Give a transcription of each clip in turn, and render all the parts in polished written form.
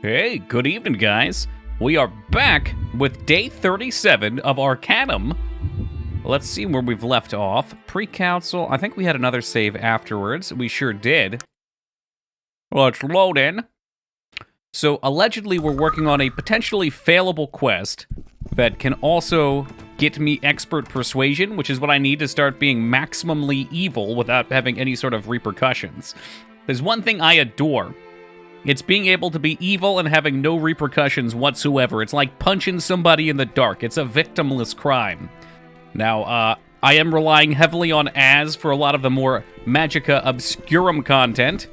Hey, good evening, guys. We are back with day 37 of Arcanum. Let's see where we've left off. Pre-council, I think we had another save afterwards. We sure did. Let's load in. So, allegedly, we're working on a potentially failable quest that can also get me expert persuasion, which is what I need to start being maximally evil without having any sort of repercussions. There's one thing I adore. It's being able to be evil and having no repercussions whatsoever. It's like punching somebody in the dark. It's a victimless crime. Now, I am relying heavily on Az for a lot of the more Magicka Obscurum content.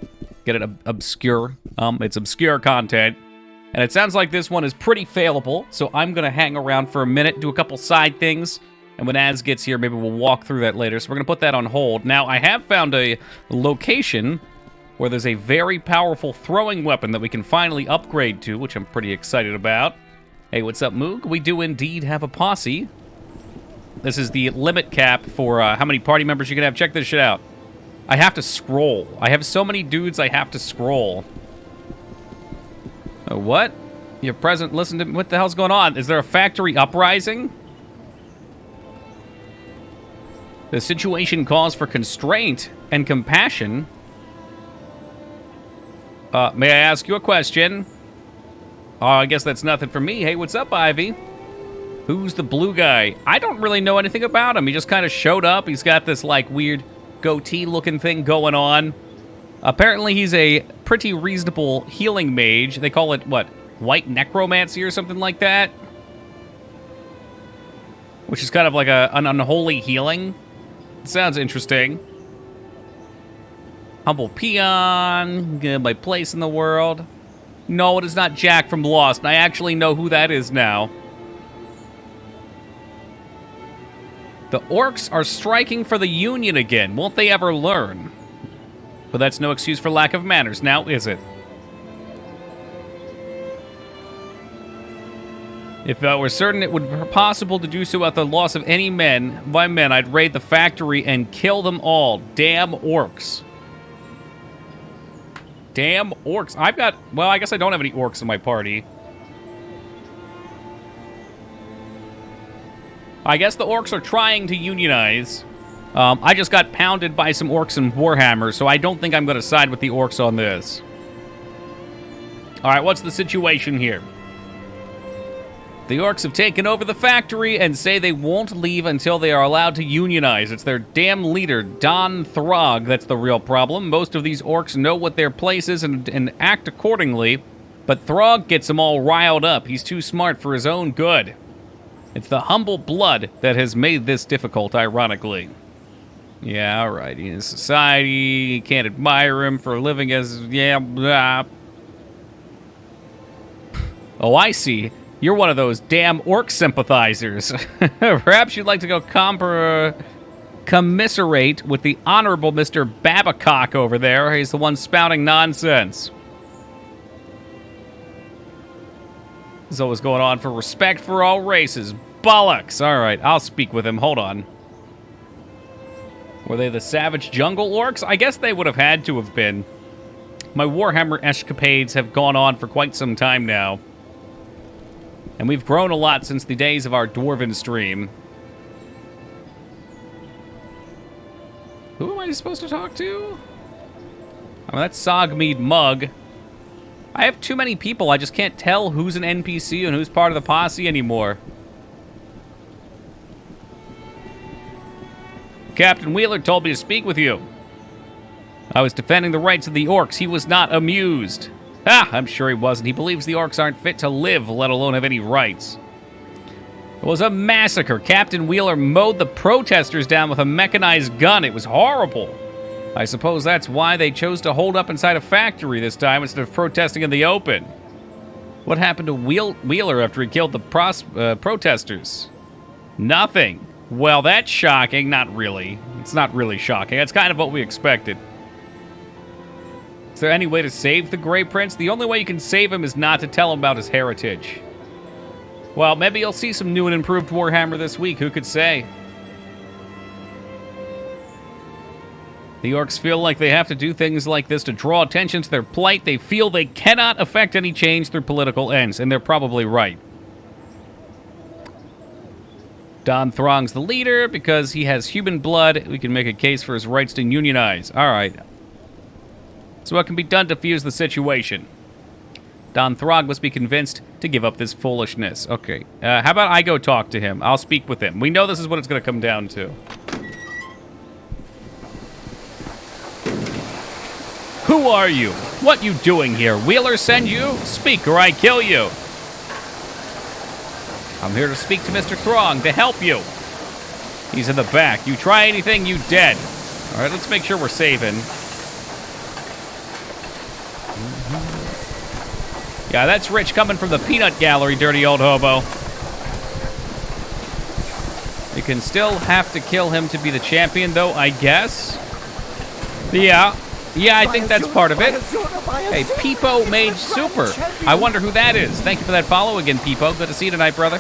Get it? Obscure. It's obscure content. And it sounds like this one is pretty failable, so I'm going to hang around for a minute, do a couple side things, and when Az gets here, maybe we'll walk through that later. So we're going to put that on hold. Now, I have found a location where there's a very powerful throwing weapon that we can finally upgrade to, which I'm pretty excited about. Hey, what's up, Moog? We do indeed have a posse. This is the limit cap for how many party members you can have. Check this shit out. I have to scroll. I have so many dudes I have to scroll. What? You're present, listen to me. What the hell's going on? Is there a factory uprising? The situation calls for constraint and compassion. May I ask you a question? Oh, I guess that's nothing for me. Hey, what's up, Ivy? Who's the blue guy? I don't really know anything about him. He just kind of showed up. He's got this, like, weird goatee-looking thing going on. Apparently, he's a pretty reasonable healing mage. They call it, what, white necromancy or something like that? Which is kind of like an unholy healing. It sounds interesting. Humble peon, get my place in the world. No, it is not Jack from Lost, and I actually know who that is now. The orcs are striking for the Union again. Won't they ever learn? But that's no excuse for lack of manners, now is it? If I were certain it would be possible to do so without the loss of any men, I'd raid the factory and kill them all. Damn orcs. Damn orcs. Well, I guess I don't have any orcs in my party. I guess the orcs are trying to unionize. I just got pounded by some orcs and Warhammer, so I don't think I'm going to side with the orcs on this. Alright, what's the situation here? The orcs have taken over the factory and say they won't leave until they are allowed to unionize. It's their damn leader, Don Throg, that's the real problem. Most of these orcs know what their place is and act accordingly, but Throg gets them all riled up. He's too smart for his own good. It's the humble blood that has made this difficult, ironically. Yeah, alright. In society, you can't admire him for living as... yeah, blah. Oh, I see. You're one of those damn orc sympathizers. Perhaps you'd like to go commiserate with the honorable Mr. Babcock over there. He's the one spouting nonsense. This is always going on for respect for all races. Bollocks! Alright, I'll speak with him. Hold on. Were they the savage jungle orcs? I guess they would have had to have been. My Warhammer escapades have gone on for quite some time now. And we've grown a lot since the days of our Dwarven stream. Who am I supposed to talk to? I mean, that's Sogmead Mug. I have too many people, I just can't tell who's an NPC and who's part of the posse anymore. Captain Wheeler told me to speak with you. I was defending the rights of the orcs. He was not amused. Ah, I'm sure he wasn't. He believes the orcs aren't fit to live, let alone have any rights. It was a massacre. Captain Wheeler mowed the protesters down with a mechanized gun. It was horrible. I suppose that's why they chose to hold up inside a factory this time instead of protesting in the open. What happened to Wheeler after he killed the protesters? Nothing. Well, that's shocking. Not really. It's not really shocking. That's kind of what we expected. Is there any way to save the Grey Prince? The only way you can save him is not to tell him about his heritage. Well, maybe you'll see some new and improved Warhammer this week. Who could say? The orcs feel like they have to do things like this to draw attention to their plight. They feel they cannot affect any change through political ends, and they're probably right. Don Throng's the leader because he has human blood. We can make a case for his rights to unionize. All right. So what can be done to fuse the situation? Don Throg must be convinced to give up this foolishness. Okay. How about I go talk to him? I'll speak with him. We know this is what it's going to come down to. Who are you? What you doing here? Wheeler send you? Speak or I kill you. I'm here to speak to Mr. Throng to help you. He's in the back. You try anything, you dead. All right, let's make sure we're saving. Yeah, that's rich coming from the peanut gallery, dirty old hobo. You can still have to kill him to be the champion, though, I guess. Yeah, I think that's part of it. Hey, Peepo Mage Super. I wonder who that is. Thank you for that follow again, Peepo. Good to see you tonight, brother.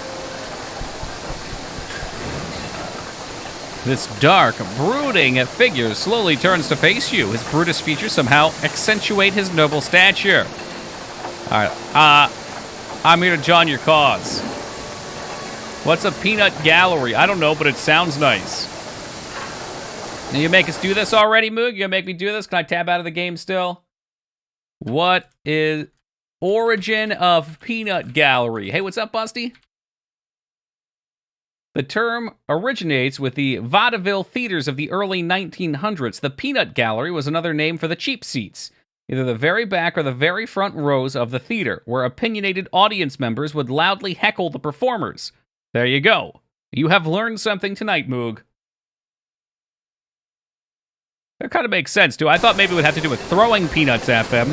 This dark, brooding figure slowly turns to face you. His brutish features somehow accentuate his noble stature. All right, I'm here to join your cause. What's a peanut gallery? I don't know, but it sounds nice. You make us do this already, Moog? You gonna make me do this? Can I tab out of the game still? What is origin of peanut gallery? Hey, what's up, Busty? The term originates with the vaudeville theaters of the early 1900s. The peanut gallery was another name for the cheap seats, either the very back or the very front rows of the theater, where opinionated audience members would loudly heckle the performers. There you go. You have learned something tonight, Moog. That kind of makes sense, too. I thought maybe it would have to do with throwing peanuts at them.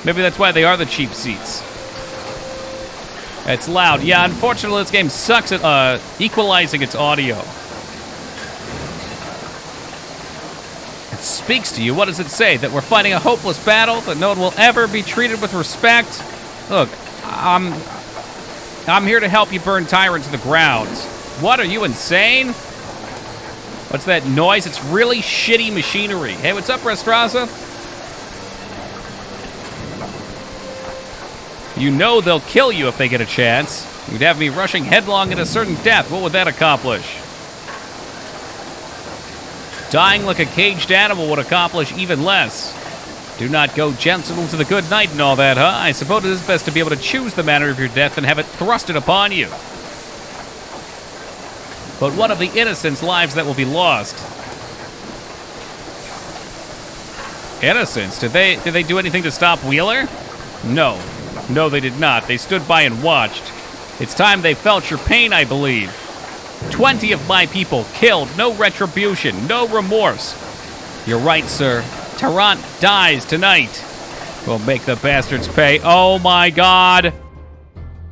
Maybe that's why they are the cheap seats. It's loud. Yeah, unfortunately, this game sucks at equalizing its audio. It speaks to you. What does it say? That we're fighting a hopeless battle? That no one will ever be treated with respect? Look, I'm here to help you burn Tyrant to the ground. What, are you insane? What's that noise? It's really shitty machinery. Hey, what's up, Restraza? You know they'll kill you if they get a chance. You'd have me rushing headlong into certain death. What would that accomplish? Dying like a caged animal would accomplish even less. Do not go gentle to the good night and all that, huh? I suppose it is best to be able to choose the manner of your death and have it thrusted upon you. But what of the innocents' lives that will be lost? Innocents? Did they do anything to stop Wheeler? No, they did not. They stood by and watched. It's time they felt your pain, I believe. 20 of my people killed. No retribution, no remorse. You're right, sir. Tyrant dies tonight. We'll make the bastards pay. Oh my God.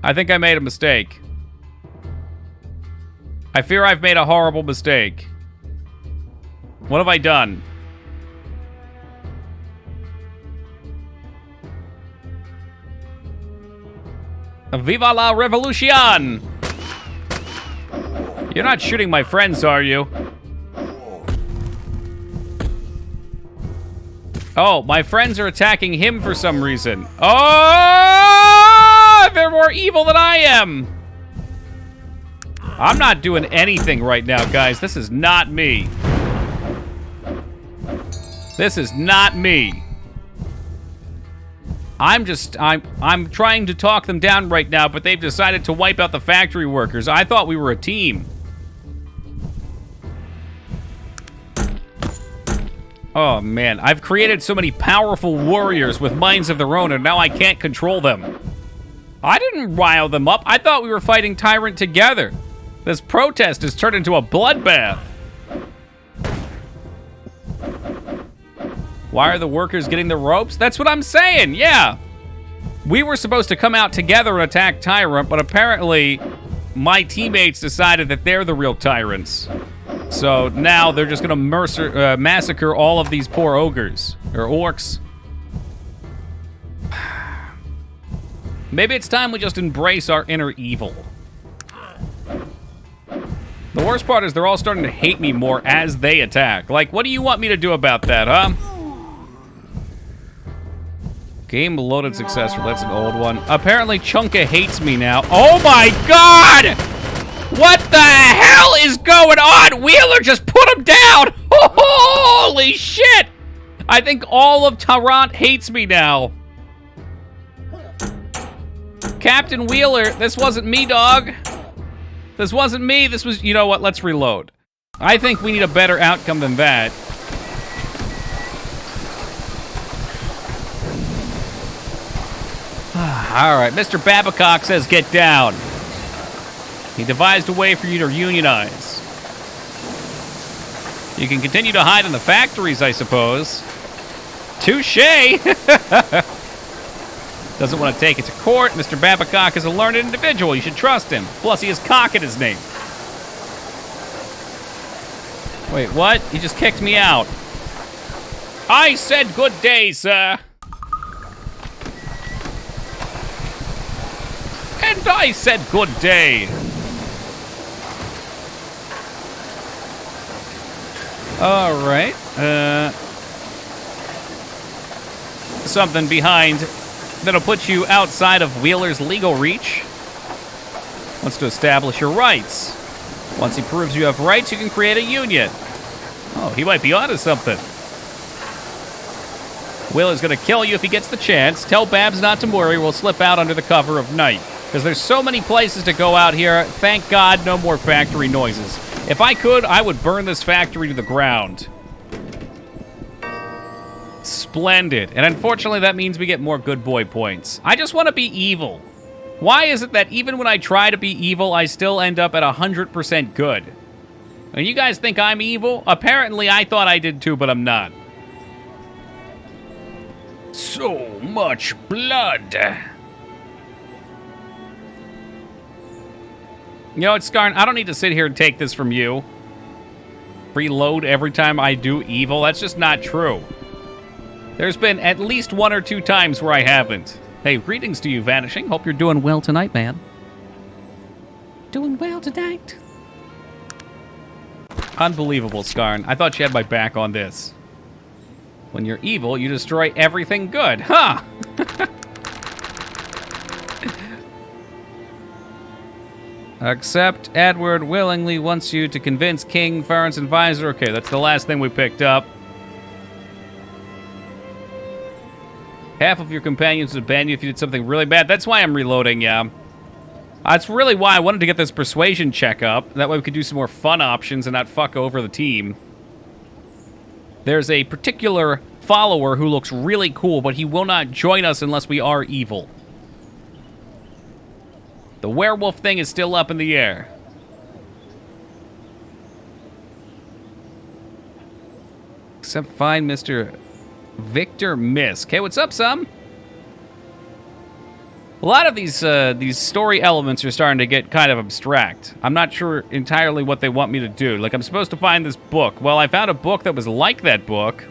I think I made a mistake. I fear I've made a horrible mistake. What have I done? Viva la revolution! You're not shooting my friends, are you? Oh, my friends are attacking him for some reason. Oh! They're more evil than I am! I'm not doing anything right now, guys. This is not me. This is not me. I'm trying to talk them down right now, but they've decided to wipe out the factory workers. I thought we were a team. Oh, man. I've created so many powerful warriors with minds of their own, and now I can't control them. I didn't rile them up. I thought we were fighting Tyrant together. This protest has turned into a bloodbath. Why are the workers getting the ropes? That's what I'm saying, yeah. We were supposed to come out together and attack Tyrant, but apparently my teammates decided that they're the real tyrants. So now they're just gonna massacre all of these poor ogres, or orcs. Maybe it's time we just embrace our inner evil. The worst part is they're all starting to hate me more as they attack. Like, what do you want me to do about that, huh? Game loaded successful. That's an old one. Apparently, Chunka hates me now. Oh my god! What the hell is going on? Wheeler just put him down! Holy shit! I think all of Tarrant hates me now. Captain Wheeler, this wasn't me, dog. This wasn't me. This was... You know what? Let's reload. I think we need a better outcome than that. All right, Mr. Babcock says get down. He devised a way for you to unionize. You can continue to hide in the factories, I suppose. Touché! Doesn't want to take it to court. Mr. Babcock is a learned individual. You should trust him. Plus, he has cock in his name. Wait, what? He just kicked me out. I said good day, sir. And I said good day. All right. Something behind that'll put you outside of Wheeler's legal reach. Wants to establish your rights. Once he proves you have rights, you can create a union. Oh, he might be onto something. Wheeler's gonna kill you if he gets the chance. Tell Babs not to worry. We'll slip out under the cover of night. Because there's so many places to go out here. Thank God, no more factory noises. If I could, I would burn this factory to the ground. Splendid. And unfortunately, that means we get more good boy points. I just want to be evil. Why is it that even when I try to be evil, I still end up at 100% good? And you guys think I'm evil? Apparently, I thought I did too, but I'm not. So much blood. You know what, Skarn? I don't need to sit here and take this from you. Reload every time I do evil. That's just not true. There's been at least 1 or 2 times where I haven't. Hey, greetings to you, Vanishing. Hope you're doing well tonight, man. Doing well tonight. Unbelievable, Skarn. I thought you had my back on this. When you're evil, you destroy everything good. Huh! Except Edward willingly wants you to convince King, Farron's advisor. Okay, that's the last thing we picked up. Half of your companions would ban you if you did something really bad. That's why I'm reloading, yeah. That's really why I wanted to get this persuasion check up. That way we could do some more fun options and not fuck over the team. There's a particular follower who looks really cool, but he will not join us unless we are evil. The werewolf thing is still up in the air. Except find Mr. Victor Misk. Hey, what's up, Sam? A lot of these story elements are starting to get kind of abstract. I'm not sure entirely what they want me to do. Like, I'm supposed to find this book. Well, I found a book that was like that book.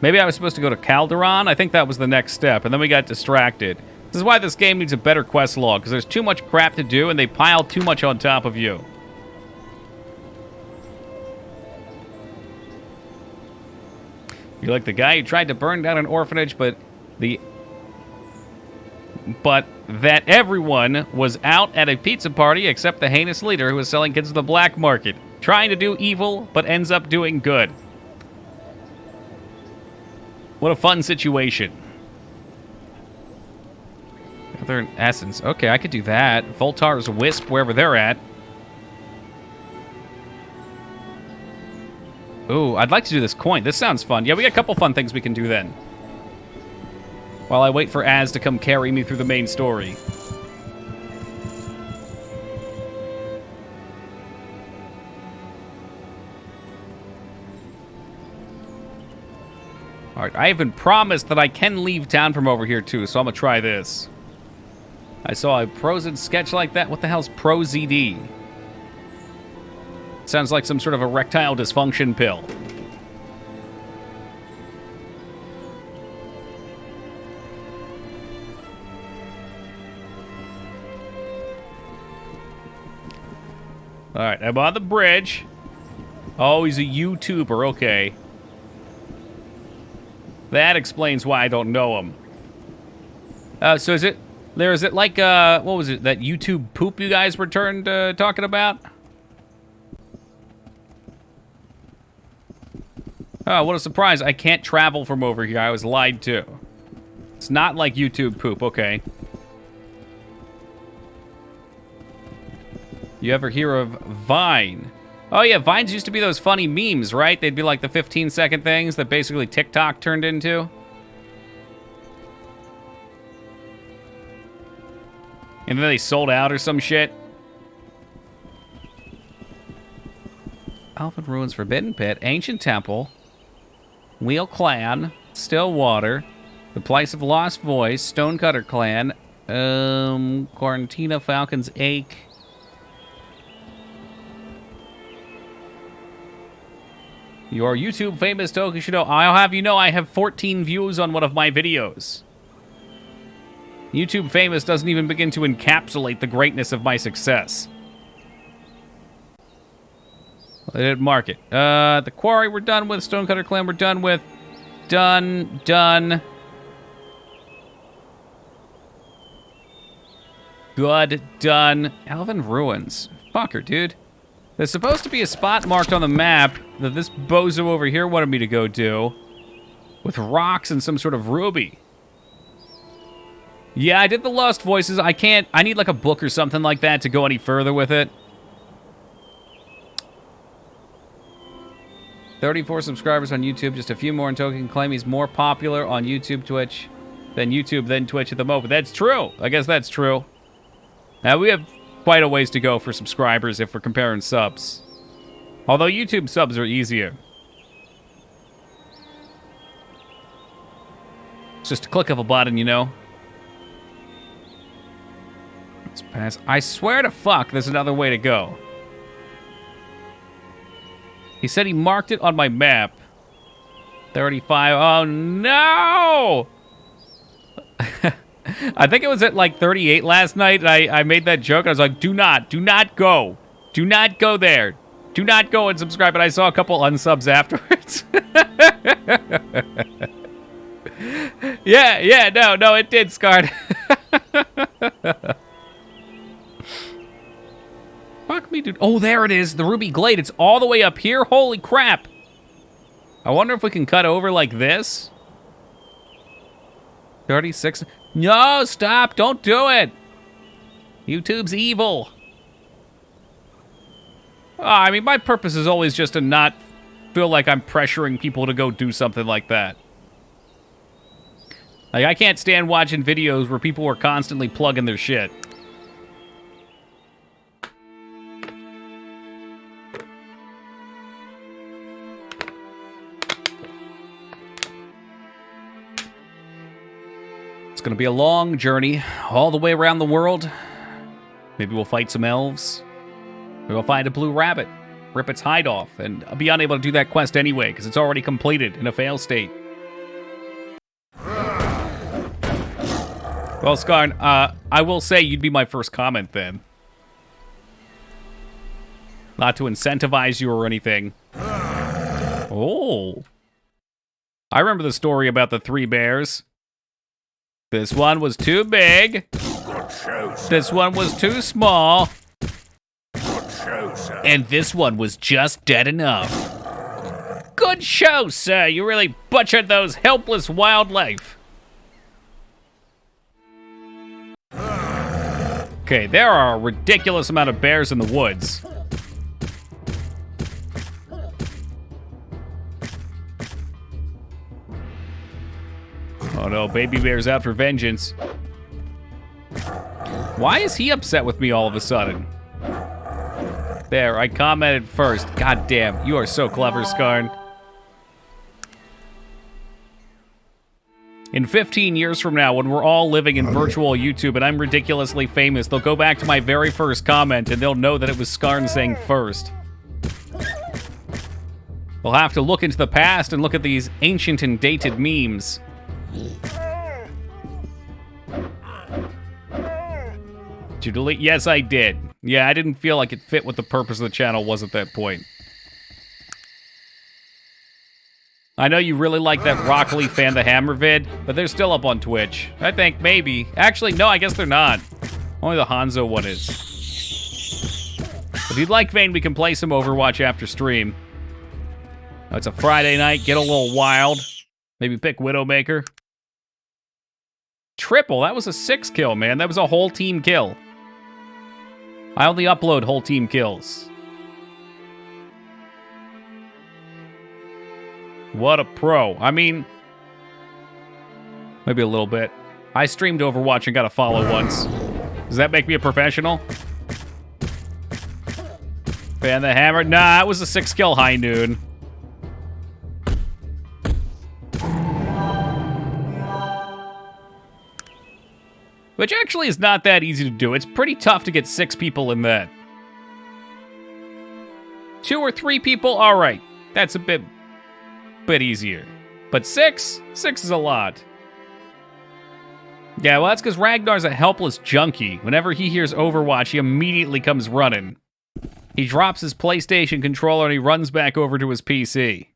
Maybe I was supposed to go to Calderon. I think that was the next step, and then we got distracted. This is why this game needs a better quest log, because there's too much crap to do, and they pile too much on top of you. You're like the guy who tried to burn down an orphanage, but that everyone was out at a pizza party except the heinous leader who was selling kids to the black market, trying to do evil, but ends up doing good. What a fun situation. They're in essence. Okay, I could do that. Voltar's Wisp, wherever they're at. Ooh, I'd like to do this coin. This sounds fun. Yeah, we got a couple fun things we can do then. While I wait for Az to come carry me through the main story. Alright, I have been promised that I can leave town from over here too, so I'm gonna try this. I saw a Prozid sketch like that. What the hell's ProZD? Sounds like some sort of erectile dysfunction pill. All right, I'm on the bridge. Oh, he's a YouTuber. Okay. That explains why I don't know him. So is it like, what was it, that YouTube poop you guys were talking about? Oh, what a surprise. I can't travel from over here. I was lied to. It's not like YouTube poop. Okay. You ever hear of Vine? Oh, yeah, Vines used to be those funny memes, right? They'd be like the 15-second things that basically TikTok turned into. And then they sold out or some shit. Elven Ruins, Forbidden Pit, Ancient Temple, Wheel Clan, Still Water, The Place of Lost Voice, Stonecutter Clan, Quarantina, Falcon's Ache. Your YouTube famous Tokishido. I'll have you know I have 14 views on one of my videos. YouTube famous doesn't even begin to encapsulate the greatness of my success. I didn't mark it. The Quarry we're done with. Stonecutter Clan we're done with. Done. Good, done. Elven Ruins. Fucker, dude. There's supposed to be a spot marked on the map that this bozo over here wanted me to go do. With rocks and some sort of ruby. Yeah, I did the Lost Voices. I need like a book or something like that to go any further with it. 34 subscribers on YouTube, just a few more in Token. Claim he's more popular on YouTube, Twitch, than Twitch at the moment. That's true. I guess that's true. Now, we have quite a ways to go for subscribers if we're comparing subs. Although YouTube subs are easier. It's just a click of a button, you know? Let's pass. I swear to fuck, there's another way to go. He said he marked it on my map. 35. Oh, no! I think it was at like 38 last night. I made that joke. I was like, do not go. Do not go there. Do not go and subscribe. But I saw a couple unsubs afterwards. Yeah, no, it did, Scarred. Fuck me, dude. Oh, there it is. The Ruby Glade. It's all the way up here. Holy crap. I wonder if we can cut over like this. 36. No, stop. Don't do it. YouTube's evil. I mean, my purpose is always just to not feel like I'm pressuring people to go do something like that. Like, I can't stand watching videos where people are constantly plugging their shit. It's gonna be a long journey, all the way around the world. Maybe we'll fight some elves. Maybe we'll find a blue rabbit, rip its hide off, and I'll be unable to do that quest anyway, because it's already completed in a fail state. Well, Skarn, I will say you'd be my first comment then. Not to incentivize you or anything. Oh. I remember the story about the 3 bears. This one was too big. This one was too small. And this one was just dead enough. Good show, sir. You really butchered those helpless wildlife. Okay, there are a ridiculous amount of bears in the woods. Oh no, baby bear's out for vengeance. Why is he upset with me all of a sudden? There, I commented first. God damn, you are so clever, Skarn. In 15 years from now, when we're all living in virtual YouTube and I'm ridiculously famous, they'll go back to my very first comment and they'll know that it was Skarn saying first. We'll have to look into the past and look at these ancient and dated memes. Did you delete? Yes, I did. Yeah, I didn't feel like it fit what the purpose of the channel was at that point. I know you really like that Rock Lee Fan the Hammer vid, but they're still up on Twitch. I think, maybe. Actually, no, I guess they're not. Only the Hanzo one is. If you'd like, Vane, we can play some Overwatch after stream. Oh, it's a Friday night, get a little wild. Maybe pick Widowmaker. Triple, that was a 6 kill, man. That was a whole team kill. I only upload whole team kills. What a pro. I mean, maybe a little bit. I streamed Overwatch and got a follow once. Does that make me a professional? Fan the Hammer? Nah, it was a 6 kill high noon. Which actually is not that easy to do. It's pretty tough to get 6 people in that. 2 or 3 people, all right. That's a bit easier. But 6 is a lot. Yeah, well, that's because Ragnar's a helpless junkie. Whenever he hears Overwatch, he immediately comes running. He drops his PlayStation controller and he runs back over to his PC.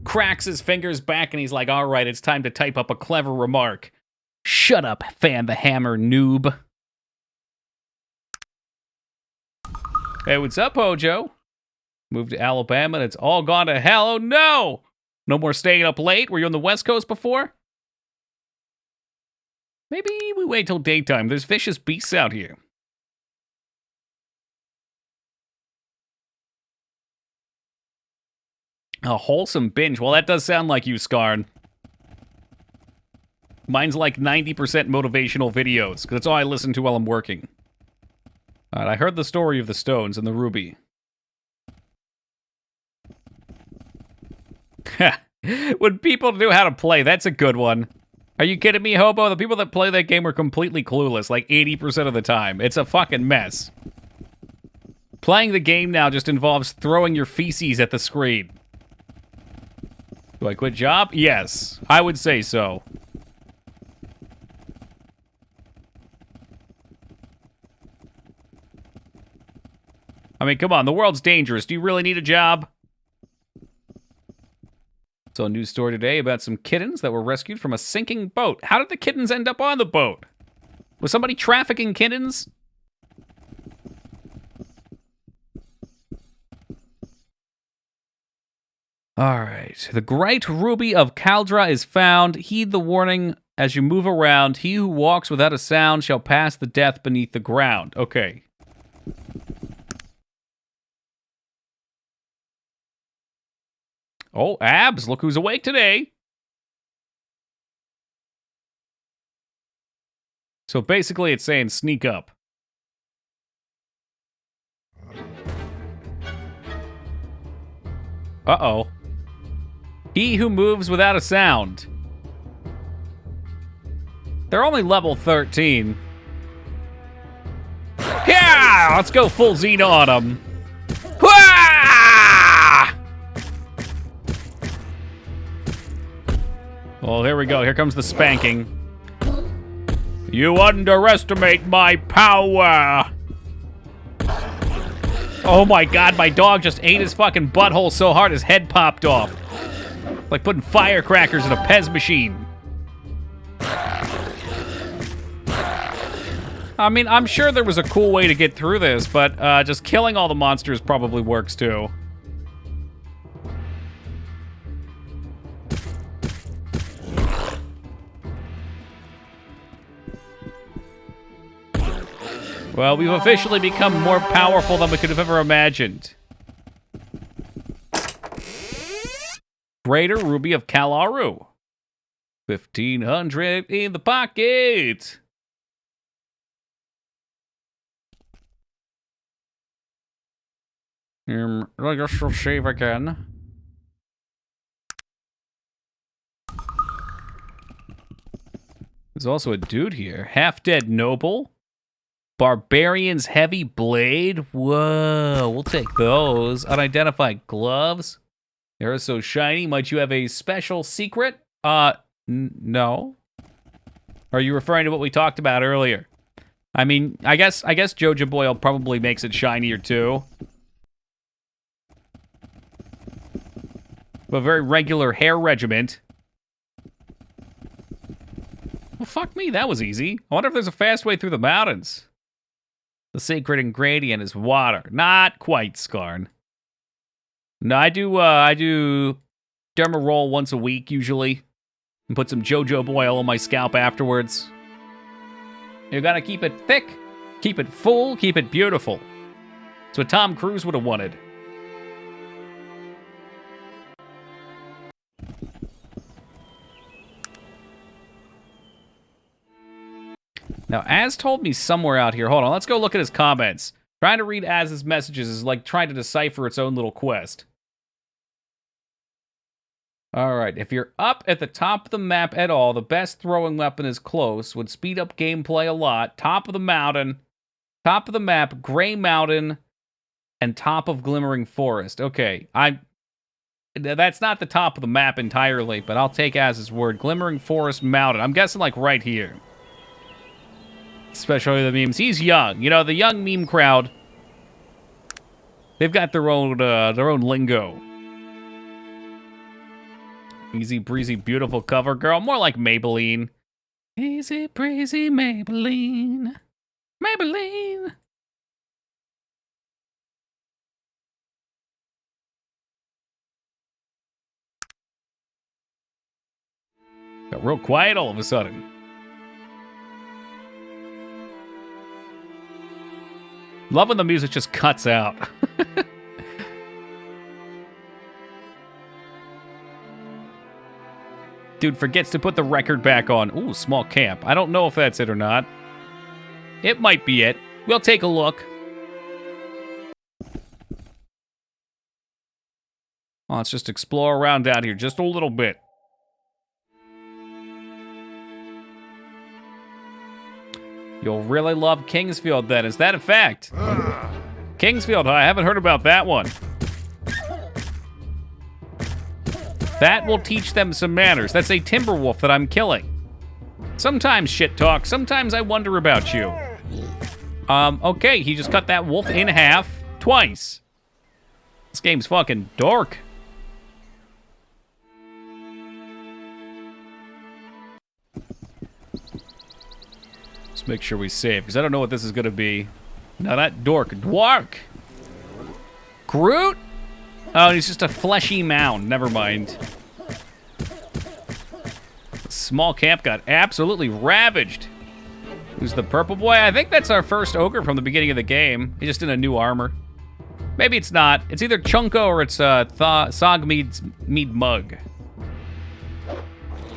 Cracks his fingers back and he's like, all right, it's time to type up a clever remark. Shut up, Fan the Hammer, noob. Hey, what's up, Hojo? Moved to Alabama and it's all gone to hell. Oh, no! No more staying up late? Were you on the West Coast before? Maybe we wait till daytime. There's vicious beasts out here. A wholesome binge. Well, that does sound like you, Skarn. Mine's like 90% motivational videos, because that's all I listen to while I'm working. Alright, I heard the story of the stones and the ruby. When people knew how to play, that's a good one. Are you kidding me, Hobo? The people that play that game are completely clueless, like 80% of the time. It's a fucking mess. Playing the game now just involves throwing your feces at the screen. Do I quit job? Yes, I would say so. I mean, come on, the world's dangerous. Do you really need a job? So a news story today about some kittens that were rescued from a sinking boat. How did the kittens end up on the boat? Was somebody trafficking kittens? All right. The great ruby of Caldra is found. Heed the warning as you move around. He who walks without a sound shall pass the death beneath the ground. Okay. Oh, Abs, look who's awake today. So basically it's saying sneak up. Uh-oh. He who moves without a sound. They're only level 13. Yeah! Let's go full Xena on them. Well, here we go. Here comes the spanking. You underestimate my power. Oh my god, my dog just ate his fucking butthole so hard his head popped off. Like putting firecrackers in a Pez machine. I mean, I'm sure there was a cool way to get through this, but just killing all the monsters probably works too. Well, we've officially become more powerful than we could have ever imagined. Greater Ruby of Kalaru. 1,500 in the pocket. I guess we'll save again. There's also a dude here. Half-dead noble. Barbarian's heavy blade. Whoa, we'll take those. Unidentified gloves. They're so shiny. Might you have a special secret? No. Are you referring to what we talked about earlier? I mean, I guess Jojo Boil probably makes it shinier too. But very regular hair regiment. Well, fuck me, that was easy. I wonder if there's a fast way through the mountains. The secret ingredient is water. Not quite, Skarn. No, I do derma roll once a week, usually. And put some Jojo Boil on my scalp afterwards. You gotta keep it thick, keep it full, keep it beautiful. That's what Tom Cruise would have wanted. Now, Az told me somewhere out here. Hold on, let's go look at his comments. Trying to read Az's messages is like trying to decipher its own little quest. Alright, if you're up at the top of the map at all, the best throwing weapon is close. Would speed up gameplay a lot. Top of the mountain, top of the map, Gray Mountain, and top of Glimmering Forest. Okay, that's not the top of the map entirely, but I'll take Az's word. Glimmering Forest Mountain. I'm guessing like right here. Especially the memes. He's young. You know, the young meme crowd, they've got their own lingo. Easy breezy, beautiful cover girl. More like Maybelline. Easy breezy, Maybelline. Maybelline. Got real quiet all of a sudden. Love when the music just cuts out. Dude forgets to put the record back on. Ooh, small camp. I don't know if that's it or not. It might be it. We'll take a look. Oh, let's just explore around down here just a little bit. You'll really love Kingsfield then. Is that a fact? Kingsfield, I haven't heard about that one. That will teach them some manners. That's a Timberwolf that I'm killing. Sometimes shit talk. Sometimes I wonder about you. Okay, he just cut that wolf in half twice. This game's fucking dark. Let's make sure we save, because I don't know what this is gonna be. No, not dork. Dwark! Groot? Oh, he's just a fleshy mound. Never mind. Small camp got absolutely ravaged. Who's the purple boy? I think that's our first ogre from the beginning of the game. He's just in a new armor. Maybe it's not. It's either Chunko or it's Sogmead's Mead Mug.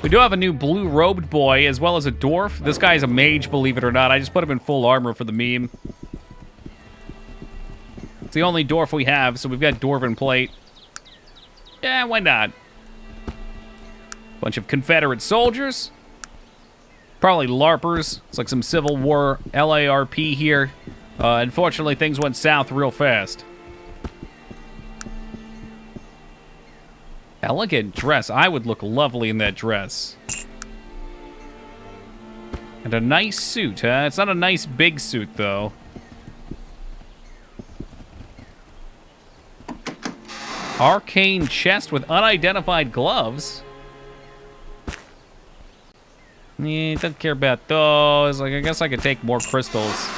We do have a new blue-robed boy, as well as a dwarf. This guy's a mage, believe it or not. I just put him in full armor for the meme. It's the only dwarf we have, so we've got Dwarven plate. Yeah, why not? Bunch of Confederate soldiers. Probably LARPers. It's like some Civil War LARP here. Unfortunately, things went south real fast. Elegant dress. I would look lovely in that dress. And a nice suit, huh? It's not a nice big suit, though. Arcane chest with unidentified gloves. Yeah, don't care about those. Like, I guess I could take more crystals.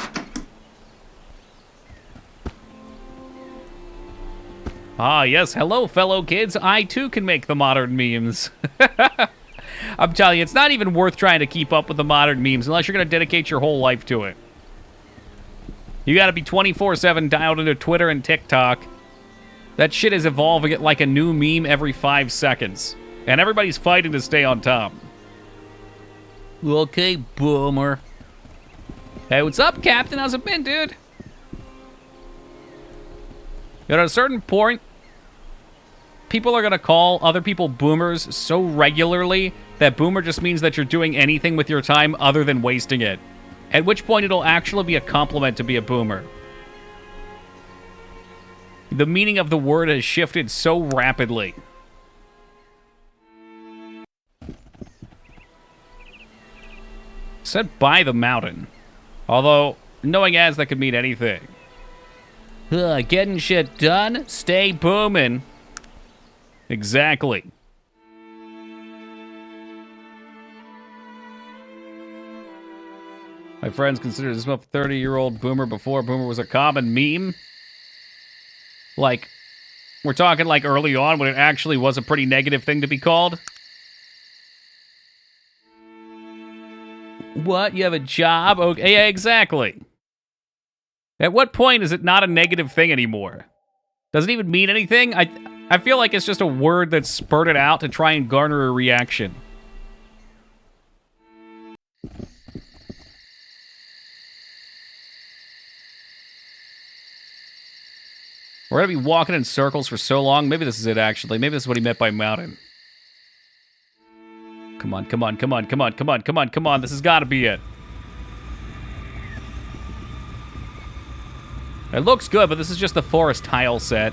Ah, yes. Hello, fellow kids. I, too, can make the modern memes. I'm telling you, it's not even worth trying to keep up with the modern memes unless you're going to dedicate your whole life to it. You got to be 24/7 dialed into Twitter and TikTok. That shit is evolving at like a new meme every 5 seconds. And everybody's fighting to stay on top. Okay, boomer. Hey, what's up, Captain? How's it been, dude? At a certain point, people are going to call other people boomers so regularly that boomer just means that you're doing anything with your time other than wasting it. At which point it'll actually be a compliment to be a boomer. The meaning of the word has shifted so rapidly. Said by the mountain. Although, knowing as that could mean anything. Getting shit done, stay booming. Exactly. My friends consider this a 30-year-old boomer before boomer was a common meme. Like, we're talking like early on when it actually was a pretty negative thing to be called. What? You have a job? Okay, yeah, exactly. At what point is it not a negative thing anymore? Does it even mean anything? I feel like it's just a word that's spurted out to try and garner a reaction. We're gonna be walking in circles for so long. Maybe this is it, actually. Maybe this is what he meant by mountain. Come on, come on, come on, come on, come on, come on, come on. This has gotta be it. It looks good, but this is just the forest tile set.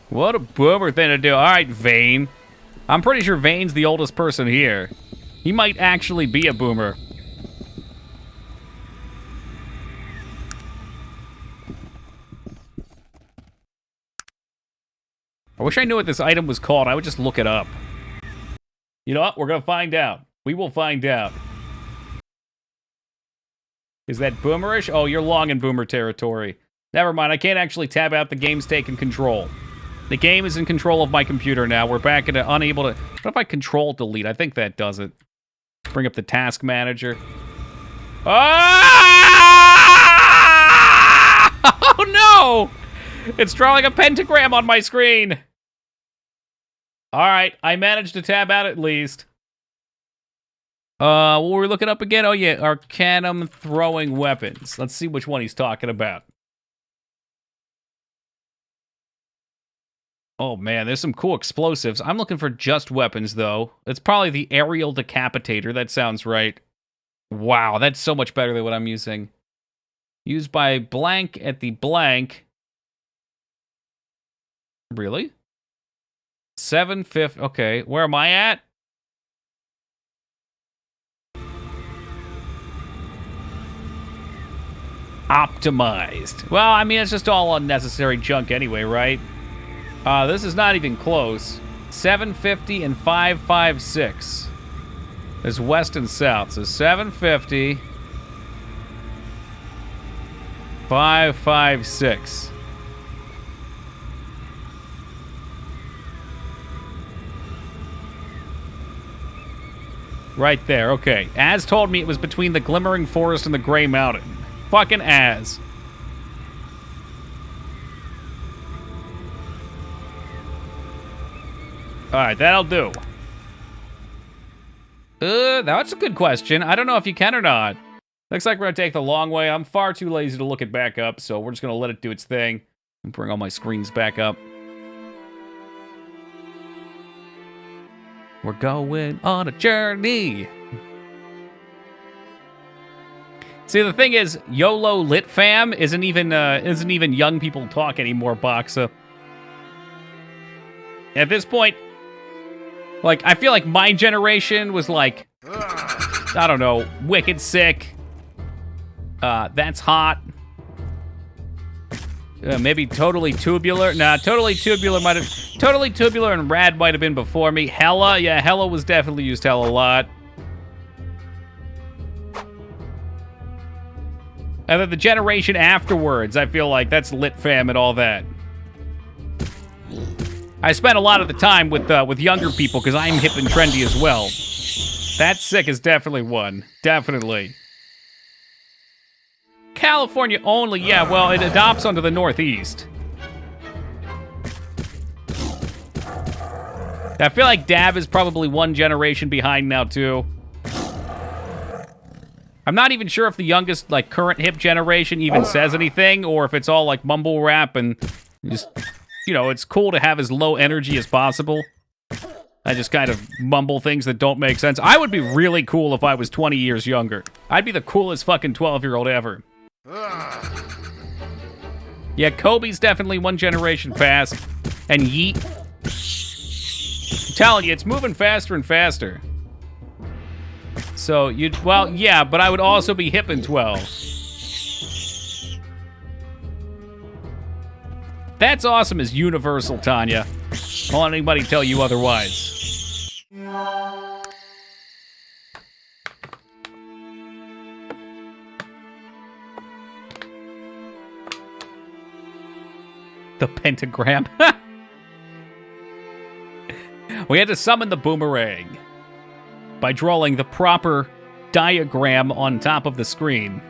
What a boomer thing to do. All right, Vane. I'm pretty sure Vane's the oldest person here. He might actually be a boomer. I wish I knew what this item was called. I would just look it up. You know what? We're going to find out. We will find out. Is that boomerish? Oh, you're long in boomer territory. Never mind. I can't actually tab out. The game's taking control. The game is in control of my computer now. We're back into unable to... What if I control delete? I think that does it. Bring up the task manager. Ah! Oh, no! It's drawing a pentagram on my screen. All right, I managed to tab out at least. What were we looking up again? Oh, yeah, Arcanum throwing weapons. Let's see which one he's talking about. Oh, man, there's some cool explosives. I'm looking for just weapons, though. It's probably the aerial decapitator. That sounds right. Wow, that's so much better than what I'm using. Used by blank at the blank. Really? 750. Okay, where am I at? Optimized. Well, I mean, it's just all unnecessary junk anyway, right? This is not even close. 750 and 556. There's west and south. So 750. 556. Right there, okay. Az told me it was between the Glimmering Forest and the Gray Mountain. Fucking Az. Alright, that'll do. That's a good question. I don't know if you can or not. Looks like we're gonna take the long way. I'm far too lazy to look it back up, so we're just gonna let it do its thing. And bring all my screens back up. We're going on a journey. See, the thing is, YOLO Lit Fam isn't even young people talk anymore, Boxa. At this point, like, I feel like my generation was like, I don't know, wicked sick. That's hot. Maybe Totally Tubular. Nah, Totally Tubular and Rad might have been before me. Hella, yeah, Hella was definitely used hella a lot. And then the generation afterwards, I feel like that's Lit Fam and all that. I spent a lot of the time with younger people because I'm hip and trendy as well. That's Sick is definitely one. Definitely. California only, yeah, well, it adopts onto the Northeast. I feel like Dab is probably one generation behind now, too. I'm not even sure if the youngest, like, current hip generation even says anything, or if it's all, like, mumble rap and just, you know, it's cool to have as low energy as possible. I just kind of mumble things that don't make sense. I would be really cool if I was 20 years younger. I'd be the coolest fucking 12-year-old ever. Yeah, Kobe's definitely one generation past. And Yeet. I'm telling you, it's moving faster and faster. So you'd, well, yeah, but I would also be hip in 12. That's awesome is universal, Tanya. Don't let anybody tell you otherwise. The pentagram. We had to summon the boomerang by drawing the proper diagram on top of the screen.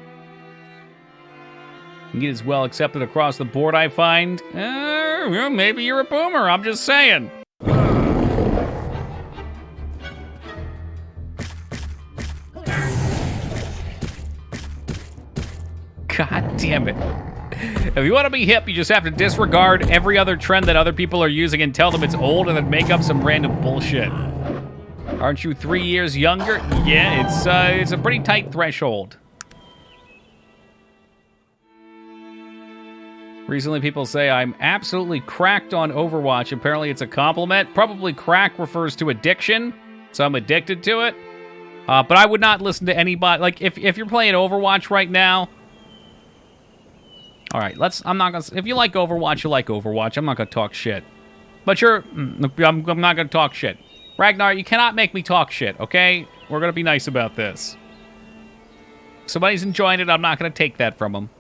It is well accepted across the board, I find. Well, maybe you're a boomer, I'm just saying. God damn it. If you want to be hip, you just have to disregard every other trend that other people are using and tell them it's old and then make up some random bullshit. Aren't you 3 years younger? Yeah, it's a pretty tight threshold. Recently, people say I'm absolutely cracked on Overwatch. Apparently, it's a compliment. Probably crack refers to addiction, so I'm addicted to it. But I would not listen to anybody. Like, if you're playing Overwatch right now, all right, I'm not gonna. If you like Overwatch, you like Overwatch. I'm not gonna talk shit. But I'm not gonna talk shit. Ragnar, you cannot make me talk shit, okay? We're gonna be nice about this. If somebody's enjoying it, I'm not gonna take that from them.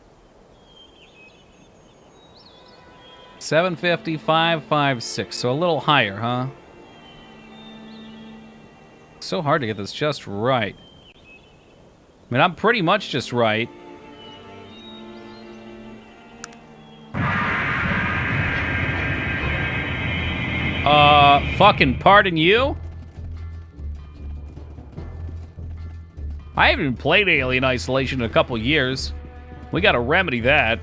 750, 556, so a little higher, huh? So hard to get this just right. I mean, I'm pretty much just right. Fucking pardon you? I haven't even played Alien Isolation in a couple years. We gotta remedy that.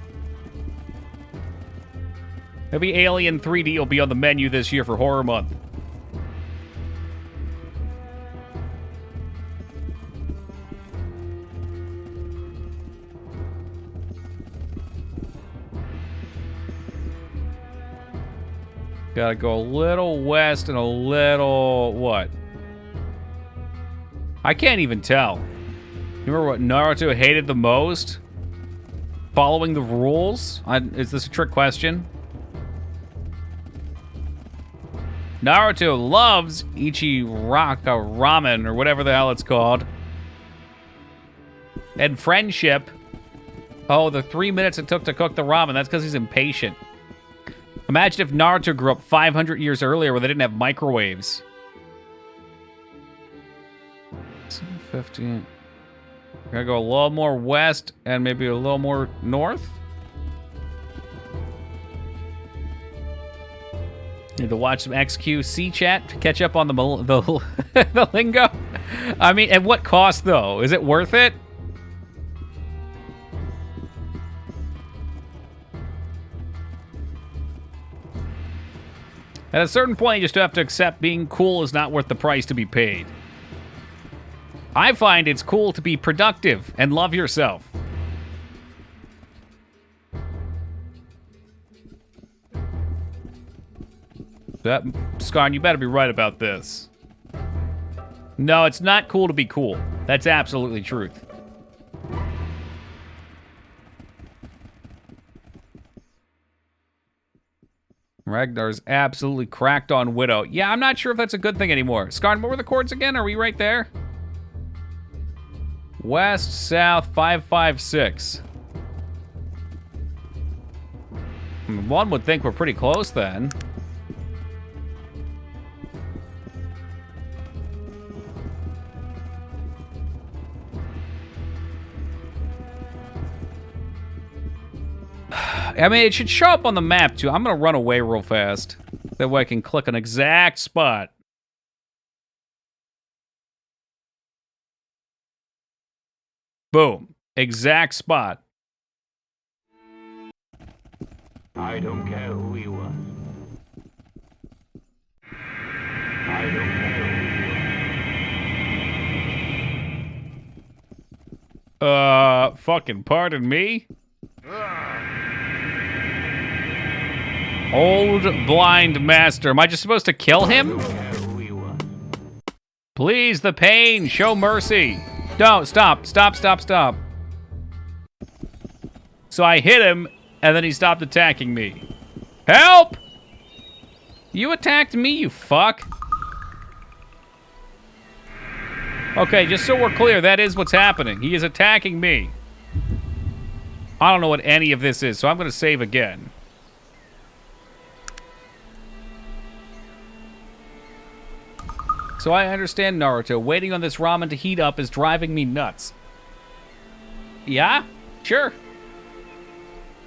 Maybe Alien 3D will be on the menu this year for Horror Month. Gotta go a little west and a little... what? I can't even tell. You remember what Naruto hated the most? Following the rules? Is this a trick question? Naruto loves Ichiraka ramen, or whatever the hell it's called. And friendship. Oh, the 3 minutes it took to cook the ramen, that's because he's impatient. Imagine if Naruto grew up 500 years earlier where they didn't have microwaves. 750. Gotta go a little more west and maybe a little more north. Need to watch some XQC chat to catch up on the the lingo. I mean, at what cost though? Is it worth it? At a certain point, you just have to accept being cool is not worth the price to be paid. I find it's cool to be productive and love yourself. Scarn, you better be right about this. No, it's not cool to be cool. That's absolutely truth. Ragnar's absolutely cracked on Widow. Yeah, I'm not sure if that's a good thing anymore. Scarn, what were the chords again? Are we right there? West, south, 556. One would think we're pretty close then. I mean, it should show up on the map, too. I'm gonna run away real fast. That way I can click an exact spot. Boom. Exact spot. I don't care who you are. I don't Fucking pardon me? Old blind master. Am I just supposed to kill him? Please, the pain, show mercy. Don't, stop. So I hit him, and then he stopped attacking me. Help! You attacked me, you fuck. Okay, just so we're clear, that is what's happening. He is attacking me. I don't know what any of this is, so I'm gonna save again. So I understand, Naruto. Waiting on this ramen to heat up is driving me nuts. Yeah? Sure.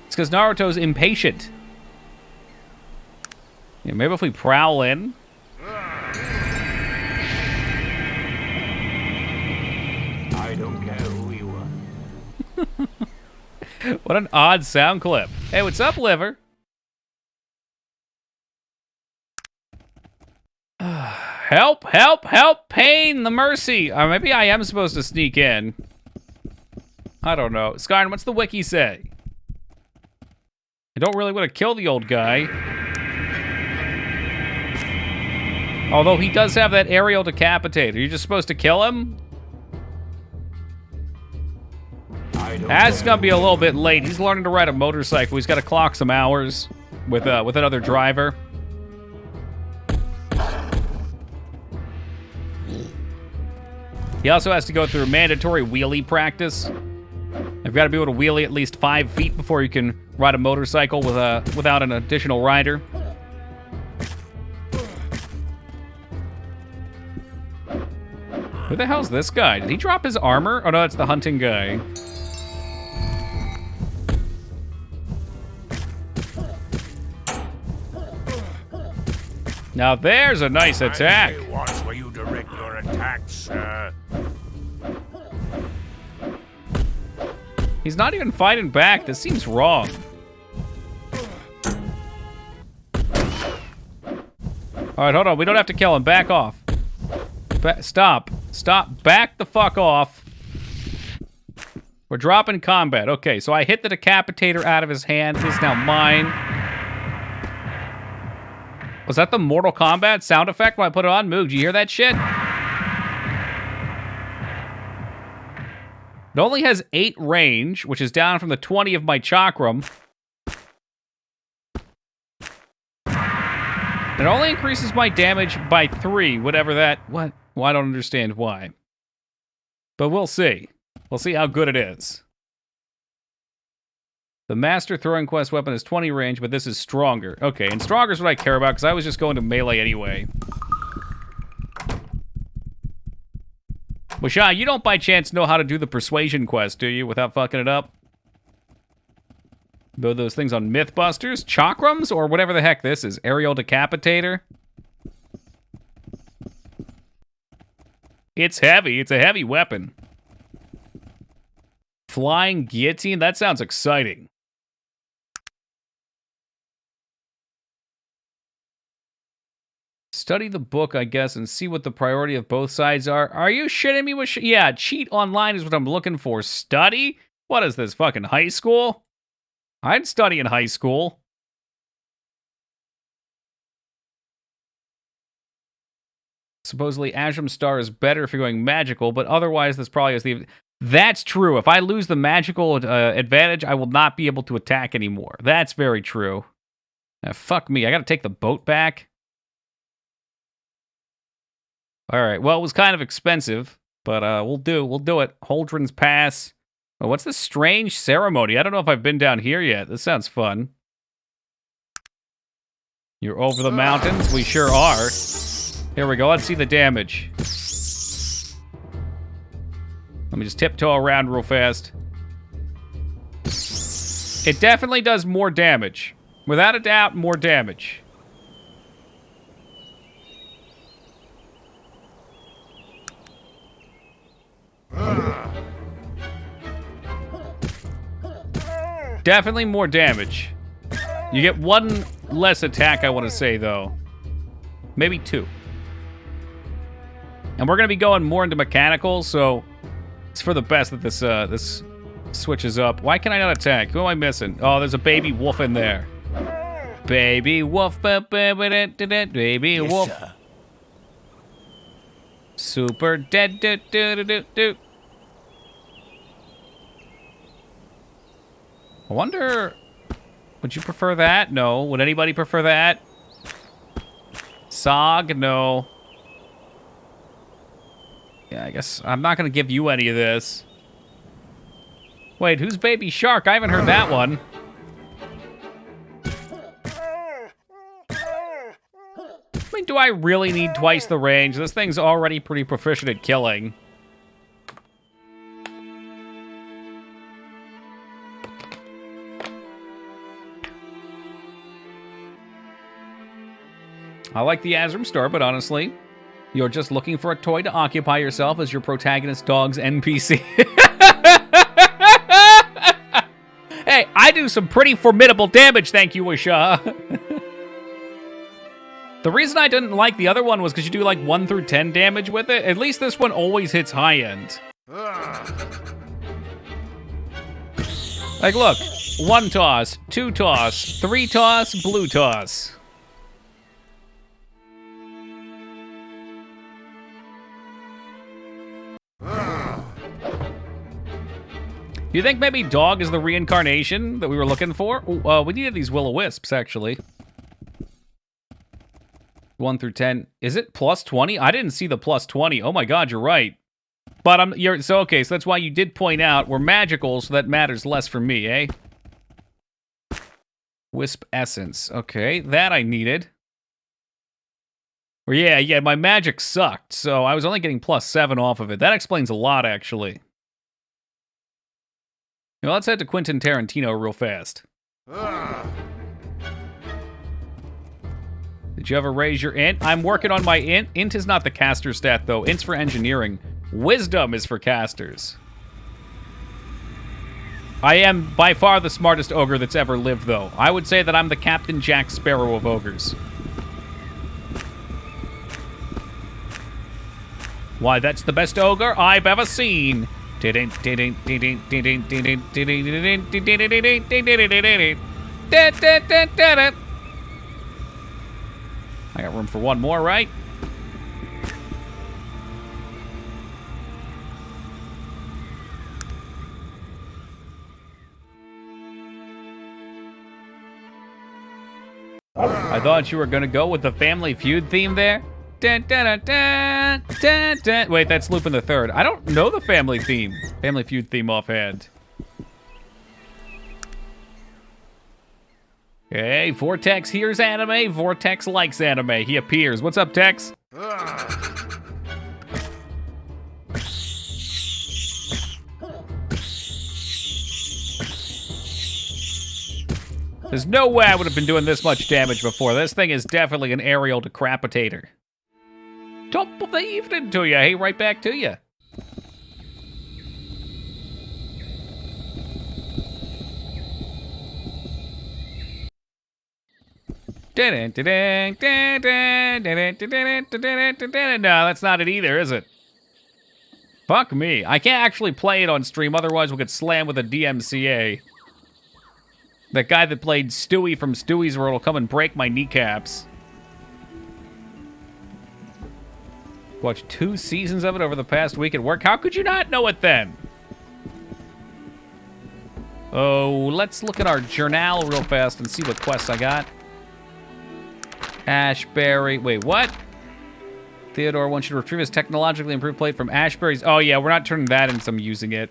It's because Naruto's impatient. Yeah, maybe if we prowl in. I don't care who you are. What an odd sound clip. Hey, what's up, liver? Help, help, help, pain, the mercy. Maybe I am supposed to sneak in. I don't know. Skyrim, what's the wiki say? I don't really want to kill the old guy. Although he does have that aerial decapitator. You're just supposed to kill him? That's gonna be a little bit late. He's learning to ride a motorcycle. He's got to clock some hours with another driver. He also has to go through mandatory wheelie practice. You've got to be able to wheelie at least 5 feet before you can ride a motorcycle without an additional rider. Who the hell's this guy? Did he drop his armor? Oh no, it's the hunting guy. Now there's a nice attack. I watch where you direct your attacks, sir. He's not even fighting back. This seems wrong. All right, hold on. We don't have to kill him. Back off. Stop. Stop. Back the fuck off. We're dropping combat. Okay, so I hit the decapitator out of his hand. It's now mine. Was that the Mortal Kombat sound effect when I put it on? Moog, did you hear that shit? It only has 8 range, which is down from the 20 of my chakram. It only increases my damage by 3, whatever that... What? Well, I don't understand why. But we'll see. We'll see how good it is. The Master Throwing Quest weapon is 20 range, but this is stronger. Okay, and stronger is what I care about, because I was just going to melee anyway. Well, Sha, you don't by chance know how to do the Persuasion quest, do you, without fucking it up? Build those things on Mythbusters? Chakrams? Or whatever the heck this is. Aerial Decapitator? It's heavy. It's a heavy weapon. Flying Guillotine? That sounds exciting. Study the book, I guess, and see what the priority of both sides are. Are you shitting me with yeah, cheat online is what I'm looking for. Study? What is this, fucking high school? I'd study in high school. Supposedly, Ashram Star is better if you're going magical, but otherwise, this probably is the... That's true. If I lose the magical advantage, I will not be able to attack anymore. That's very true. Fuck me, I gotta take the boat back. Alright, well, it was kind of expensive, but we'll do it. Holdren's Pass. Oh, what's this strange ceremony? I don't know if I've been down here yet. This sounds fun. You're over the mountains? We sure are. Here we go, let's see the damage. Let me just tiptoe around real fast. It definitely does more damage. Without a doubt, more damage. Definitely more damage. You get 1 less attack, I want to say, though. Maybe 2. And we're going to be going more into mechanical, so It's for the best that this switches up. Why can I not attack? Who am I missing? Oh, there's a baby wolf in there. Baby wolf, baby wolf. Sir. Super dead. I wonder, would you prefer that? No. Would anybody prefer that? Sog? No. Yeah, I guess I'm not going to give you any of this. Wait, who's Baby Shark? I haven't heard that one. I mean, do I really need twice the range? This thing's already pretty proficient at killing. I like the Azram store, but honestly, you're just looking for a toy to occupy yourself as your protagonist dog's NPC. Hey, I do some pretty formidable damage, thank you, Wisha. The reason I didn't like the other one was because you do like 1 through 10 damage with it. At least this one always hits high end. Like, look. 1 toss, 2 toss, 3 toss, blue toss. Do you think maybe dog is the reincarnation that we were looking for? We needed these will-o-wisps, actually. 1 through 10. Is it plus 20? I didn't see the plus 20. Oh my god, you're right. But okay, so that's why you did point out we're magical, so that matters less for me, eh? Wisp essence. Okay, that I needed. Well, yeah, my magic sucked, so I was only getting plus 7 off of it. That explains a lot, actually. Now let's head to Quentin Tarantino real fast. Did you ever raise your int? I'm working on my int. Int is not the caster stat, though. Int's for engineering. Wisdom is for casters. I am by far the smartest ogre that's ever lived, though. I would say that I'm the Captain Jack Sparrow of ogres. Why, that's the best ogre I've ever seen. I got room for one more, right? I thought you were gonna go with the Family Feud theme there. Wait, that's Lupin the Third. I don't know the Family Feud theme offhand. Okay, Vortex hears anime, Vortex likes anime. He appears. What's up, Tex? There's no way I would have been doing this much damage before. This thing is definitely an aerial decapitator. Top of the evening to you. Hey, right back to you. No, that's not it either, is it? Fuck me. I can't actually play it on stream, otherwise we'll get slammed with a DMCA. That guy that played Stewie from Stewie's World will come and break my kneecaps. Watched 2 seasons of it over the past week at work. How could you not know it then? Oh, let's look at our journal real fast and see what quests I got. Ashberry. Wait, what? Theodore wants you to retrieve his technologically improved plate from Ashberry's. Oh, yeah, we're not turning that in, so I'm using it.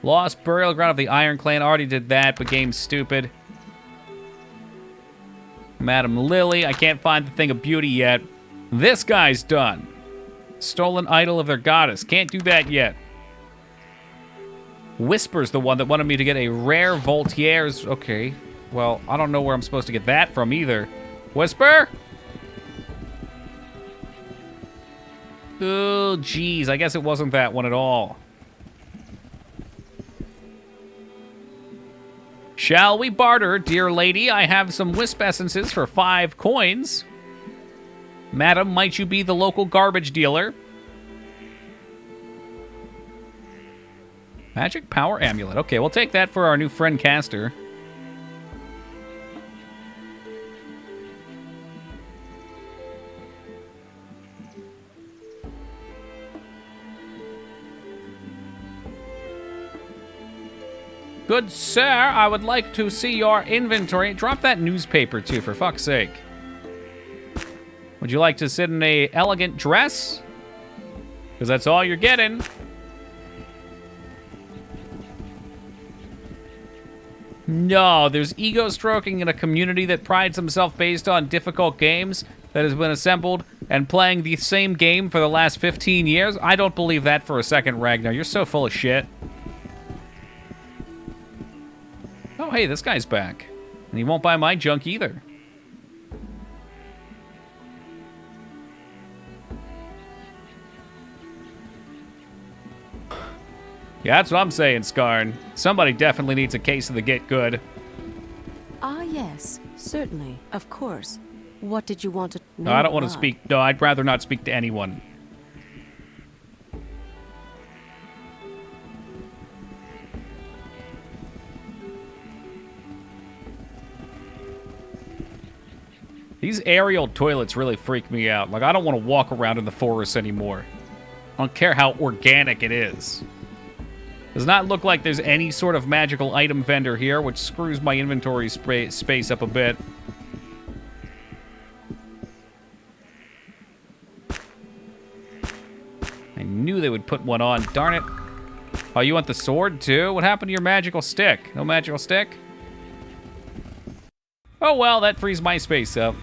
Lost Burial Ground of the Iron Clan. Already did that, but game's stupid. Madam Lily. I can't find the Thing of Beauty yet. This guy's done. Stolen Idol of their goddess. Can't do that yet. Whisper's the one that wanted me to get a rare Voltaire's. Okay. Well, I don't know where I'm supposed to get that from either. Whisper? Oh, geez. I guess it wasn't that one at all. Shall we barter, dear lady? I have some wisp essences for 5 coins. Madam, might you be the local garbage dealer? Magic Power Amulet. Okay, we'll take that for our new friend Caster. Good sir, I would like to see your inventory. Drop that newspaper too, for fuck's sake. Would you like to sit in a elegant dress? Because that's all you're getting. No, there's ego stroking in a community that prides himself based on difficult games that has been assembled and playing the same game for the last 15 years. I don't believe that for a second, Ragnar. You're so full of shit. Oh, hey, this guy's back. And he won't buy my junk either. Yeah, that's what I'm saying, Skarn. Somebody definitely needs a case of the Get Good. Ah, yes, certainly, of course. What did you want to know? No, I don't want to speak. No, I'd rather not speak to anyone. These aerial toilets really freak me out. Like, I don't want to walk around in the forest anymore. I don't care how organic it is. Does not look like there's any sort of magical item vendor here, which screws my inventory space up a bit. I knew they would put one on. Darn it. Oh, you want the sword, too? What happened to your magical stick? No magical stick? Oh, well, that frees my space up.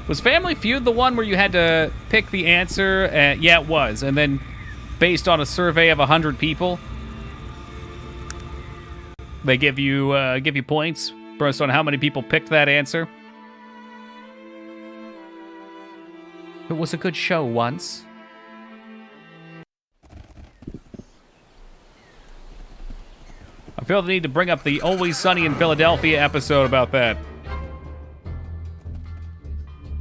Was Family Feud the one where you had to pick the answer? Yeah, it was. And then, based on a survey of 100 people, they give you points based on how many people picked that answer. It was a good show once. I feel the need to bring up the Always Sunny in Philadelphia episode about that.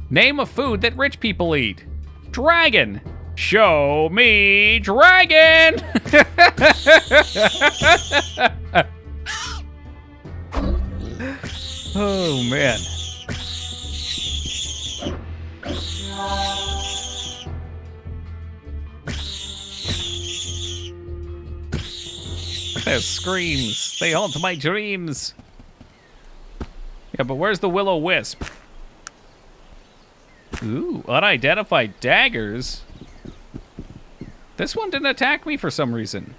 Name a food that rich people eat. Dragon. Show me dragon. Oh, man. Their screams. They haunt my dreams. Yeah, but where's the will-o-wisp? Ooh, unidentified daggers. This one didn't attack me for some reason.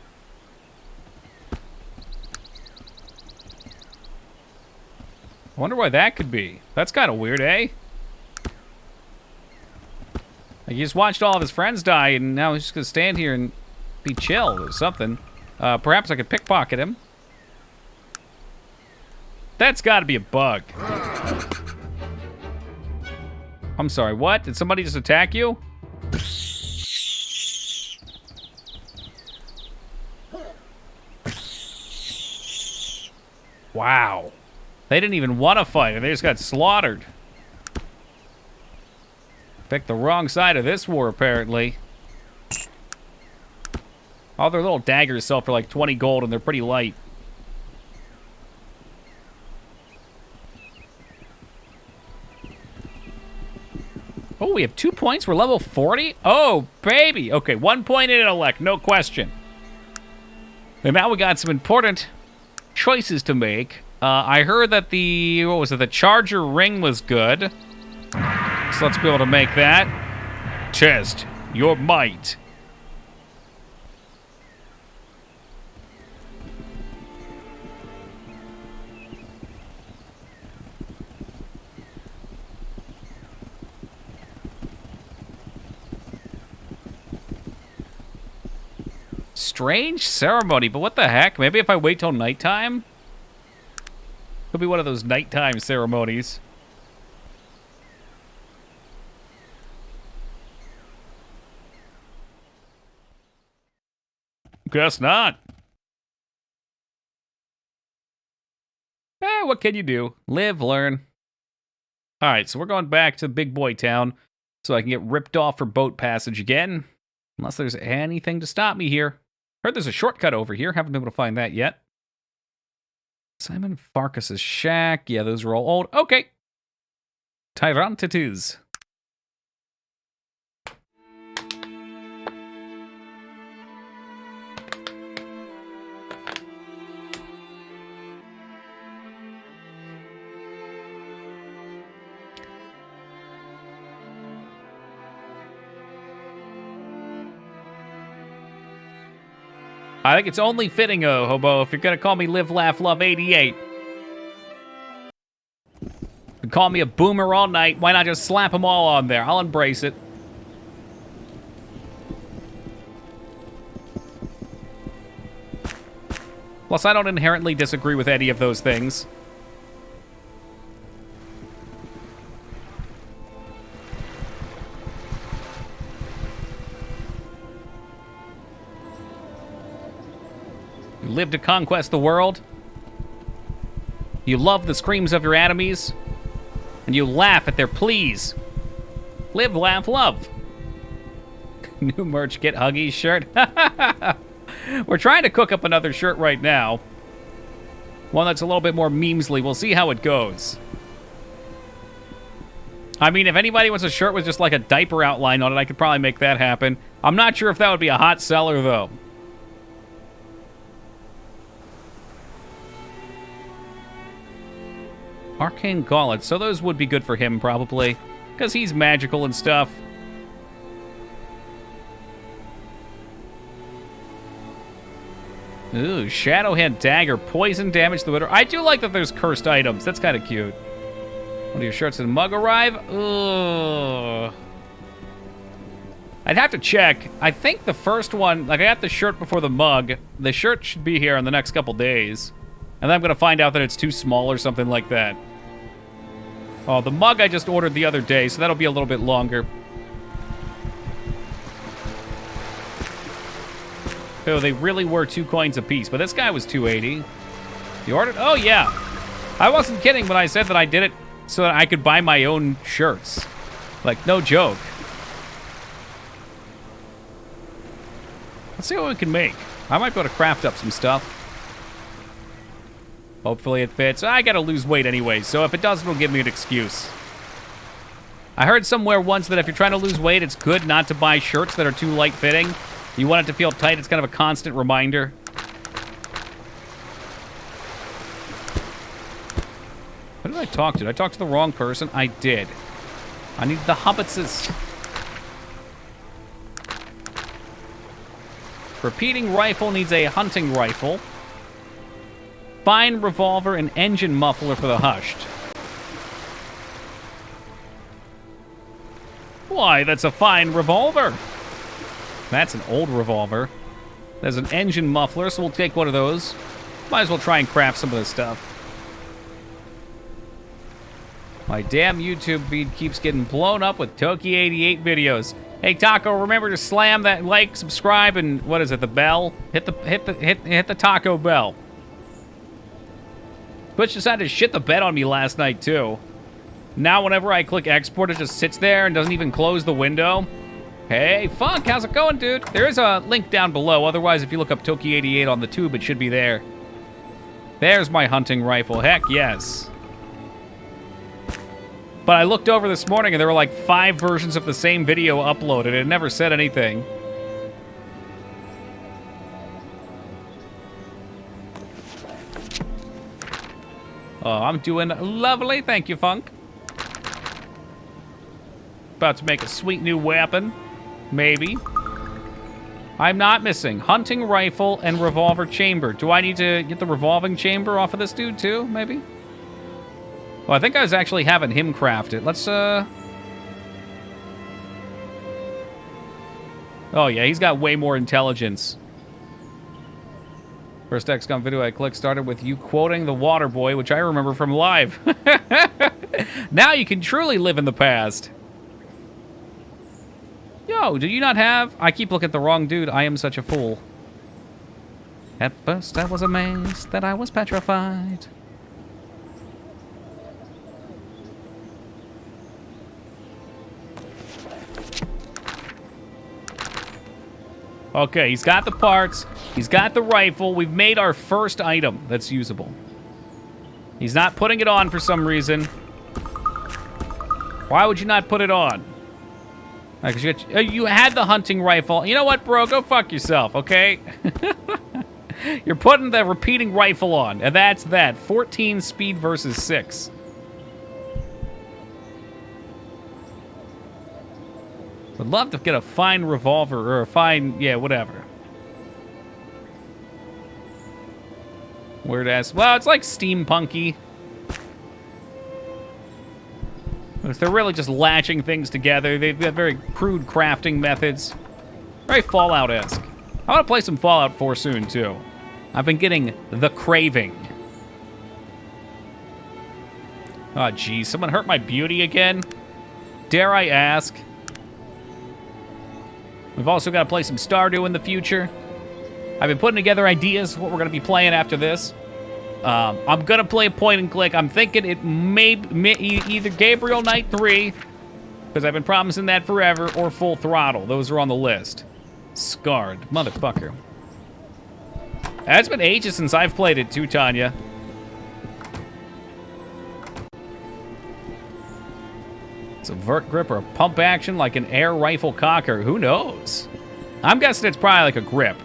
I wonder why that could be. That's kind of weird, eh? Like, he just watched all of his friends die, and now he's just gonna stand here and be chill or something. Perhaps I could pickpocket him. That's gotta be a bug. I'm sorry, what? Did somebody just attack you? Wow. They didn't even want to fight, and they just got slaughtered. Picked the wrong side of this war, apparently. All their little daggers sell for like 20 gold, and they're pretty light. Oh, we have 2 points. We're level 40? Oh, baby. Okay, 1 point in intellect, no question. And now we got some important choices to make. I heard that the, what was it, the charger ring was good. So let's be able to make that. Test your might. Strange ceremony, but what the heck? Maybe if I wait till nighttime? Could be one of those nighttime ceremonies. Guess not. Eh, what can you do? Live, learn. All right, so we're going back to Big Boy Town so I can get ripped off for boat passage again. Unless there's anything to stop me here. Heard there's a shortcut over here. Haven't been able to find that yet. Simon Farkas's shack. Yeah, those are all old. Okay. Tyrant it is. I think it's only fitting, Hobo, if you're gonna call me Live, Laugh, Love 88. You call me a boomer all night, why not just slap them all on there? I'll embrace it. Plus, I don't inherently disagree with any of those things. You live to conquest the world. You love the screams of your enemies. And you laugh at their pleas. Live, laugh, love. New merch, get Huggy's shirt. We're trying to cook up another shirt right now. One that's a little bit more memesly. We'll see how it goes. I mean, if anybody wants a shirt with just like a diaper outline on it, I could probably make that happen. I'm not sure if that would be a hot seller, though. Arcane Gauntlet, so those would be good for him, probably. Because he's magical and stuff. Ooh, Shadowhand Dagger, poison damage the winter. I do like that there's cursed items. That's kind of cute. One of your shirts and mug arrive? Ugh. I'd have to check. I think the first one, like I got the shirt before the mug. The shirt should be here in the next couple days. And then I'm going to find out that it's too small or something like that. Oh, the mug I just ordered the other day, so that'll be a little bit longer. Oh, they really were 2 coins apiece, but this guy was 280. You ordered? Oh, yeah. I wasn't kidding when I said that I did it so that I could buy my own shirts. Like, no joke. Let's see what we can make. I might be able to craft up some stuff. Hopefully it fits. I gotta lose weight anyway, so if it doesn't, it'll give me an excuse. I heard somewhere once that if you're trying to lose weight, it's good not to buy shirts that are too light-fitting. You want it to feel tight. It's kind of a constant reminder. Who did I talk to? Did I talk to the wrong person? I did. I need the hobbitses. Repeating rifle needs a hunting rifle. Fine revolver and engine muffler for the hushed. Why, that's a fine revolver. That's an old revolver. There's an engine muffler, so we'll take one of those. Might as well try and craft some of this stuff. My damn YouTube feed keeps getting blown up with Toki88 videos. Hey Taco, remember to slam that like, subscribe, and what is it, the bell? Hit the taco bell. Twitch decided to shit the bed on me last night, too. Now, whenever I click export, it just sits there and doesn't even close the window. Hey, Funk, how's it going, dude? There is a link down below. Otherwise, if you look up Toki88 on the tube, it should be there. There's my hunting rifle. Heck, yes. But I looked over this morning, and there were like 5 versions of the same video uploaded. It never said anything. Oh, I'm doing lovely. Thank you, Funk. About to make a sweet new weapon. Maybe. I'm not missing hunting rifle and revolver chamber. Do I need to get the revolving chamber off of this dude, too? Maybe? Well, I think I was actually having him craft it. Let's, Oh, yeah, he's got way more intelligence. First XCOM video I clicked started with you quoting the Water Boy, which I remember from live. Now you can truly live in the past. Yo, do you not have... I keep looking at the wrong dude. I am such a fool. At first I was amazed that I was petrified. Okay, he's got the parts. He's got the rifle. We've made our first item that's usable. He's not putting it on for some reason. Why would you not put it on? Because you had the hunting rifle. You know what, bro? Go fuck yourself, okay? You're putting the repeating rifle on, and that's that. 14 speed versus 6. Would love to get a fine revolver or a fine, yeah, whatever. Weird ass. Well, it's like steampunky. They're really just latching things together. They've got very crude crafting methods. Very Fallout-esque. I want to play some Fallout 4 soon, too. I've been getting the craving. Oh, geez. Someone hurt my beauty again? Dare I ask? We've also got to play some Stardew in the future. I've been putting together ideas what we're going to be playing after this. I'm going to play a point and click. I'm thinking it may either Gabriel Knight 3, because I've been promising that forever, or Full Throttle. Those are on the list. Scarred. Motherfucker. It's been ages since I've played it too, Tanya. It's a vert grip or a pump action like an air rifle cocker. Who knows? I'm guessing it's probably like a grip.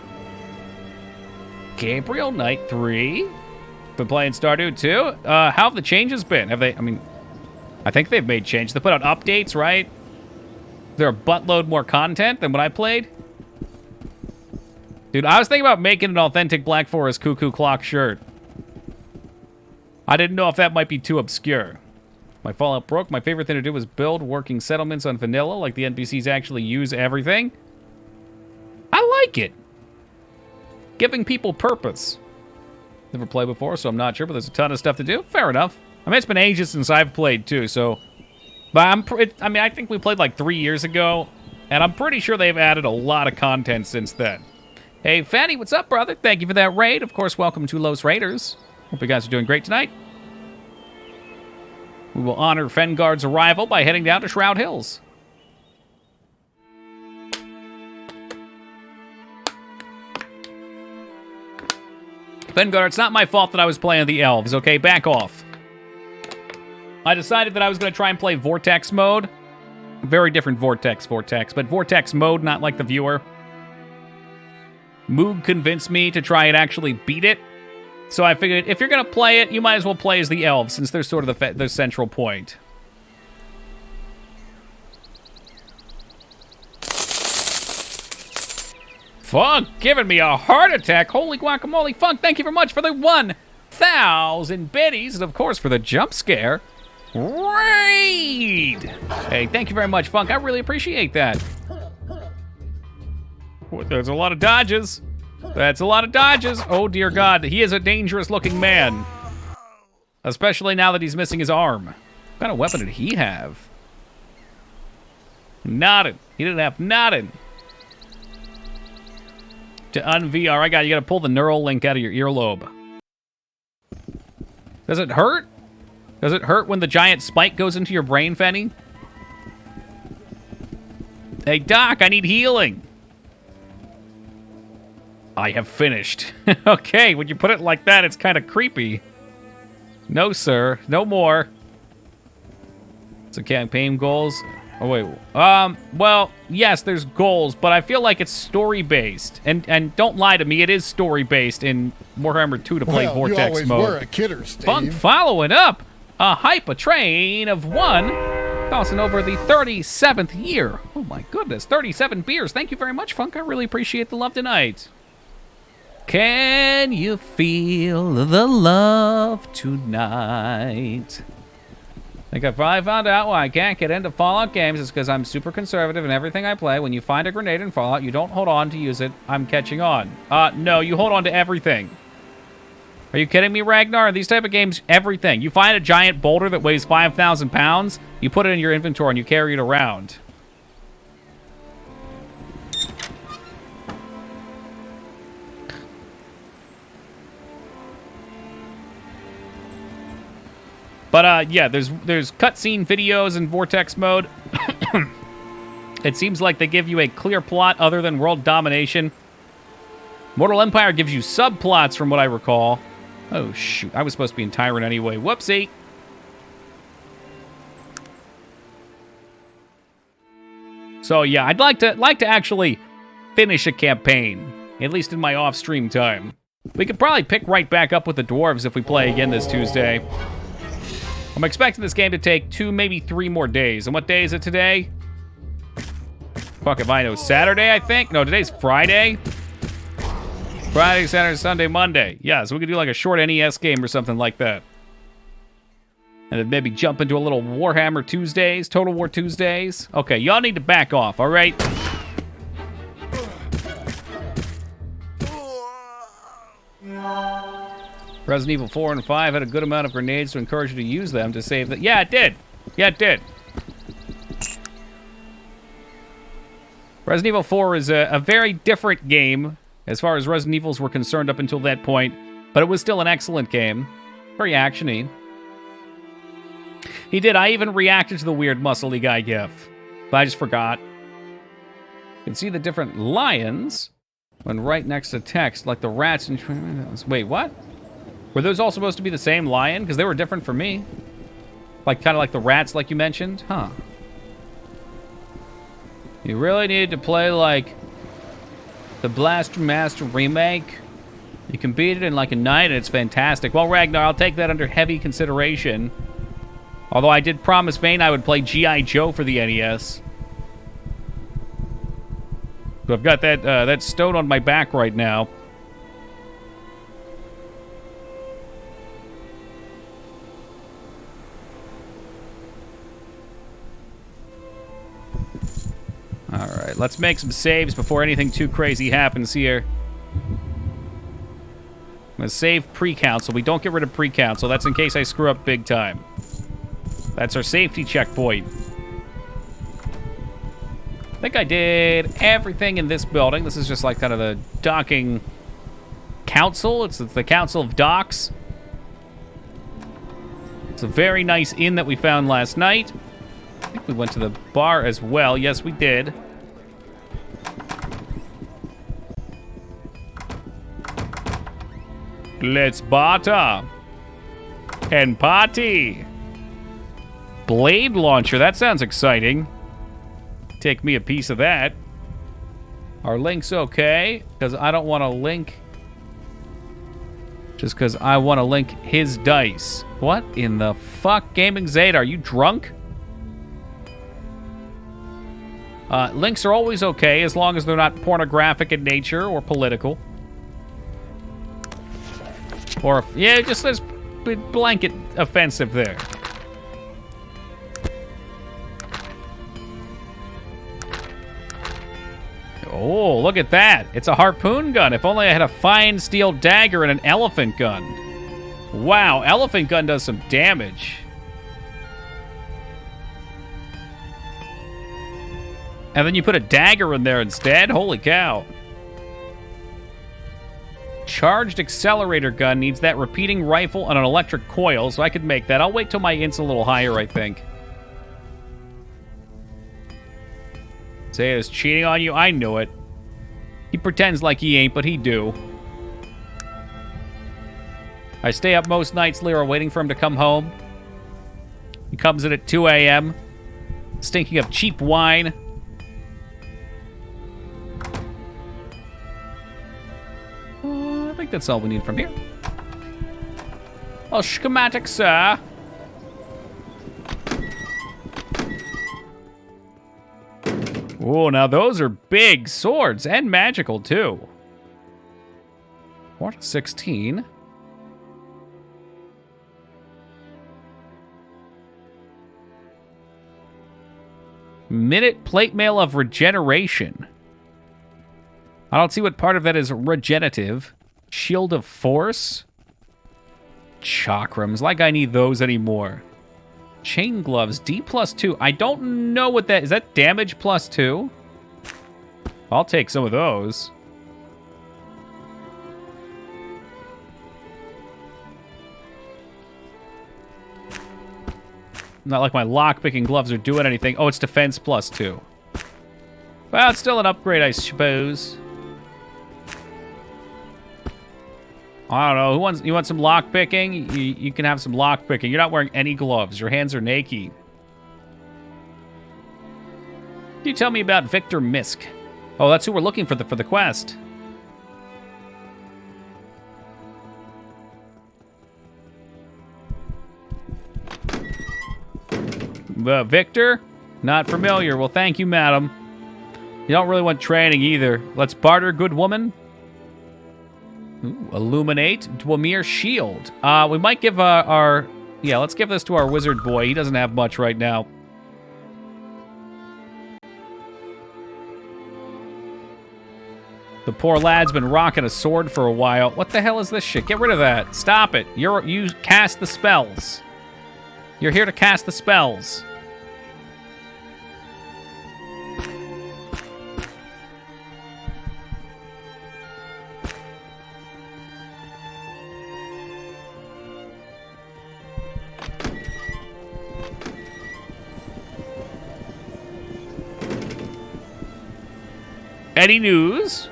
Gabriel Knight 3? Been playing Stardew too? How have the changes been? Have they, I mean, I think they've made changes. They put out updates, right? Is there a buttload more content than what I played? Dude, I was thinking about making an authentic Black Forest Cuckoo Clock shirt. I didn't know if that might be too obscure. My Fallout broke. My favorite thing to do was build working settlements on vanilla, like the NPCs actually use everything. I like it. Giving people purpose. Never played before, so I'm not sure, but there's a ton of stuff to do. Fair enough. I mean, it's been ages since I've played, too, so... But I mean, I think we played like 3 years ago, and I'm pretty sure they've added a lot of content since then. Hey, Fatty, what's up, brother? Thank you for that raid. Of course, welcome to Los Raiders. Hope you guys are doing great tonight. We will honor Fengard's arrival by heading down to Shroud Hills. Fengard, it's not my fault that I was playing the elves, okay? Back off. I decided that I was going to try and play Vortex mode. Very different Vortex, but Vortex mode, not like the viewer. Moog convinced me to try and actually beat it. So I figured, if you're going to play it, you might as well play as the elves, since they're sort of the central point. Funk giving me a heart attack. Holy guacamole. Funk, thank you very much for the 1,000 biddies. And, of course, for the jump scare. Raid! Hey, thank you very much, Funk. I really appreciate that. There's a lot of dodges. That's a lot of dodges. Oh, dear God. He is a dangerous-looking man. Especially now that he's missing his arm. What kind of weapon did he have? Nothing. He didn't have nothing. To un-VR, you gotta pull the neural link out of your earlobe. Does it hurt? Does it hurt when the giant spike goes into your brain, Fenny? Hey, Doc, I need healing. I have finished. Okay, when you put it like that, it's kind of creepy. No, sir. No more. So campaign goals. Oh, wait. Well, yes, there's goals, but I feel like it's story-based. And don't lie to me, it is story-based in Warhammer 2 to play Vortex you always mode. were a kidder, Steve. Funk following up. A hype, a train of 1. Crossing over the 37th year. Oh, my goodness. 37 beers. Thank you very much, Funk. I really appreciate the love tonight. Can you feel the love tonight? I think I finally found out why I can't get into Fallout games. It's because I'm super conservative in everything I play. When you find a grenade in Fallout, you don't hold on to use it. I'm catching on. No, you hold on to everything. Are you kidding me, Ragnar? In these type of games, everything. You find a giant boulder that weighs 5,000 pounds, you put it in your inventory and you carry it around. But, yeah, there's cutscene videos in Vortex mode. It seems like they give you a clear plot other than world domination. Mortal Empire gives you subplots from what I recall. Oh, shoot. I was supposed to be in Tyrant anyway. Whoopsie. So, yeah, I'd like to actually finish a campaign, at least in my off-stream time. We could probably pick right back up with the dwarves if we play again this Tuesday. I'm expecting this game to take 2, maybe 3 more days. And what day is it today? Fuck if I know. Saturday, I think? No, today's Friday. Friday, Saturday, Sunday, Monday. Yeah, so we could do like a short NES game or something like that. And then maybe jump into a little Warhammer Tuesdays, Total War Tuesdays. Okay, y'all need to back off, all right? Resident Evil 4 and 5 had a good amount of grenades to encourage you to use them to save the... Yeah, it did. Yeah, it did. Resident Evil 4 is a very different game as far as Resident Evils were concerned up until that point, but it was still an excellent game. Very action-y. He did. I even reacted to the weird muscly guy gif, but I just forgot. You can see the different lions when right next to text, like the rats and... Wait, what? Were those all supposed to be the same lion? Because they were different for me. Like, kind of like the rats like you mentioned? Huh. You really needed to play, like, the Blaster Master remake. You can beat it in, like, a night, and it's fantastic. Well, Ragnar, I'll take that under heavy consideration. Although I did promise Vane I would play G.I. Joe for the NES. So I've got that stone on my back right now. Alright, let's make some saves before anything too crazy happens here. I'm going to save pre-council. We don't get rid of pre-council. That's in case I screw up big time. That's our safety checkpoint. I think I did everything in this building. This is just like kind of the docking council. It's the Council of Docks. It's a very nice inn that we found last night. I think we went to the bar as well. Yes, we did. Let's barter and party. Blade launcher. That sounds exciting. Take me a piece of that. Our link's okay, because I don't want to link. Just because I want to link his dice. What in the fuck, Gaming Zeta? Are you drunk? Links are always okay, as long as they're not pornographic in nature or political. Or, yeah, just there's blanket offensive there. Oh, look at that. It's a harpoon gun. If only I had a fine steel dagger and an elephant gun. Wow, elephant gun does some damage. And then you put a dagger in there instead? Holy cow. Charged accelerator gun needs that repeating rifle and an electric coil, so I could make that. I'll wait till my int's a little higher, I think. Zeta's cheating on you? I knew it. He pretends like he ain't, but he do. I stay up most nights, Lyra, waiting for him to come home. He comes in at 2 a.m., stinking of cheap wine. I think that's all we need from here. Oh, schematic, sir. Oh, now those are big swords and magical, too. What? 16? Minute plate mail of regeneration. I don't see what part of that is regenerative. Shield of force? Chakrams. Like I need those anymore. Chain gloves, D+2. I don't know what that is. That damage +2? I'll take some of those. Not like my lock-picking gloves are doing anything. Oh, it's defense +2. Well, it's still an upgrade, I suppose. I don't know. You want some lock picking? You can have some lock picking. You're not wearing any gloves. Your hands are naked. Can you tell me about Victor Misk? Oh, that's who we're looking for the quest. Victor? Not familiar. Well, thank you, madam. You don't really want training either. Let's barter, good woman. Ooh, illuminate Dwamir shield. We might give let's give this to our wizard boy. He doesn't have much right now. The poor lad's been rocking a sword for a while. What the hell is this shit? Get rid of that. Stop it. You cast the spells. You're here to cast the spells. Any news?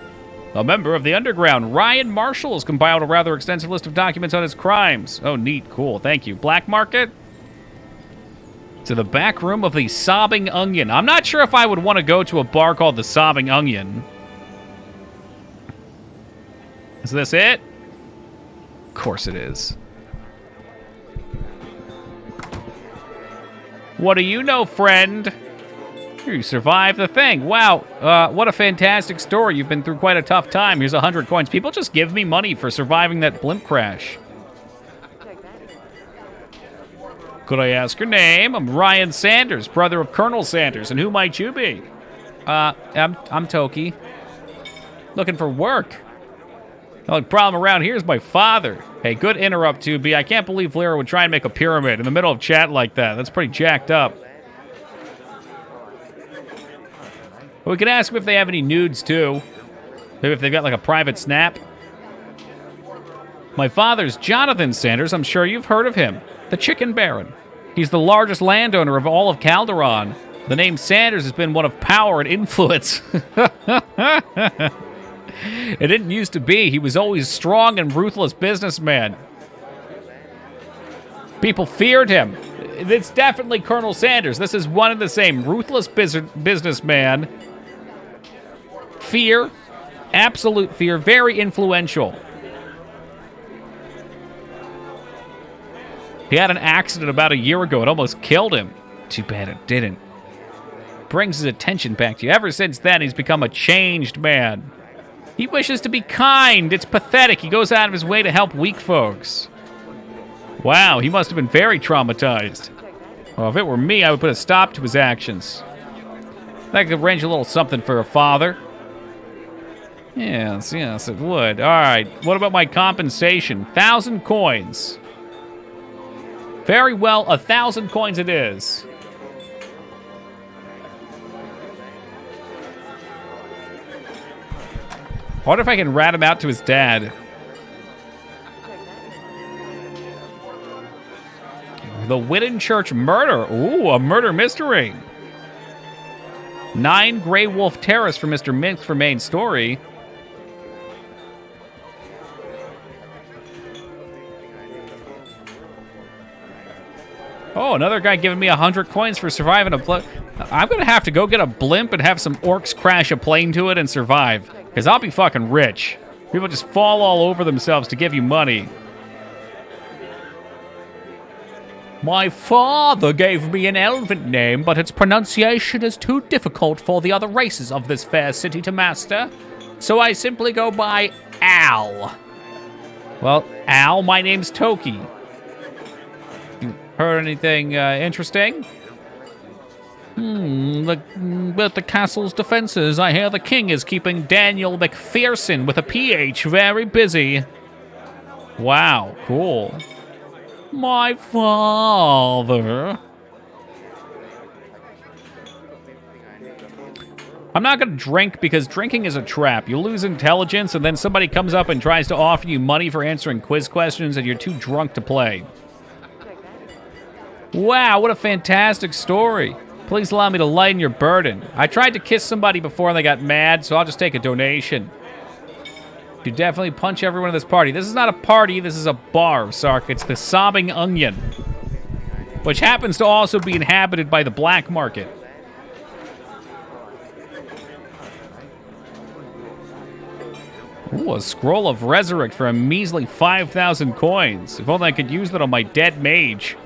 A member of the Underground, Ryan Marshall, has compiled a rather extensive list of documents on his crimes. Oh, neat. Cool. Thank you. Black market? To the back room of the Sobbing Onion. I'm not sure if I would want to go to a bar called the Sobbing Onion. Is this it? Of course it is. What do you know, friend? You survived the thing. Wow, what a fantastic story. You've been through quite a tough time. Here's 100 coins. People just give me money for surviving that blimp crash. Could I ask your name? I'm Ryan Sanders, brother of Colonel Sanders. And who might you be? I'm Toki. Looking for work. The only problem around here is my father. Hey, good interrupt, 2B. I can't believe Lyra would try and make a pyramid in the middle of chat like that. That's pretty jacked up. We could ask them if they have any nudes, too. Maybe if they've got, like, a private snap. My father's Jonathan Sanders. I'm sure you've heard of him. The Chicken Baron. He's the largest landowner of all of Calderon. The name Sanders has been one of power and influence. It didn't used to be. He was always a strong and ruthless businessman. People feared him. It's definitely Colonel Sanders. This is one and the same. Ruthless businessman. Fear. Absolute fear. Very influential. He had an accident about a year ago. It almost killed him. Too bad it didn't. Brings his attention back to you. Ever since then, he's become a changed man. He wishes to be kind. It's pathetic. He goes out of his way to help weak folks. Wow, he must have been very traumatized. Well, if it were me, I would put a stop to his actions. I could arrange a little something for a father. Yes, it would. All right, what about my compensation? 1,000 coins. Very well, 1,000 coins it is. I wonder if I can rat him out to his dad. The Whitten Church murder. Ooh, a murder mystery. 9 Grey Wolf Terrace for Mr. Minx for main story. Oh, another guy giving me 100 coins for surviving a blimp. I'm going to have to go get a blimp and have some orcs crash a plane to it and survive. Because I'll be fucking rich. People just fall all over themselves to give you money. My father gave me an elven name, but its pronunciation is too difficult for the other races of this fair city to master. So I simply go by Al. Well, Al, my name's Toki. You heard anything interesting? With the castle's defenses, I hear the king is keeping Daniel McPherson with a PH very busy. Wow, cool. My father. I'm not going to drink because drinking is a trap. You lose intelligence and then somebody comes up and tries to offer you money for answering quiz questions and you're too drunk to play. Wow, what a fantastic story. Please allow me to lighten your burden. I tried to kiss somebody before and they got mad, so I'll just take a donation. You definitely punch everyone in this party. This is not a party, this is a bar, Sark. It's the Sobbing Onion, which happens to also be inhabited by the black market. Ooh, a scroll of resurrect for a measly 5,000 coins. If only I could use that on my dead mage.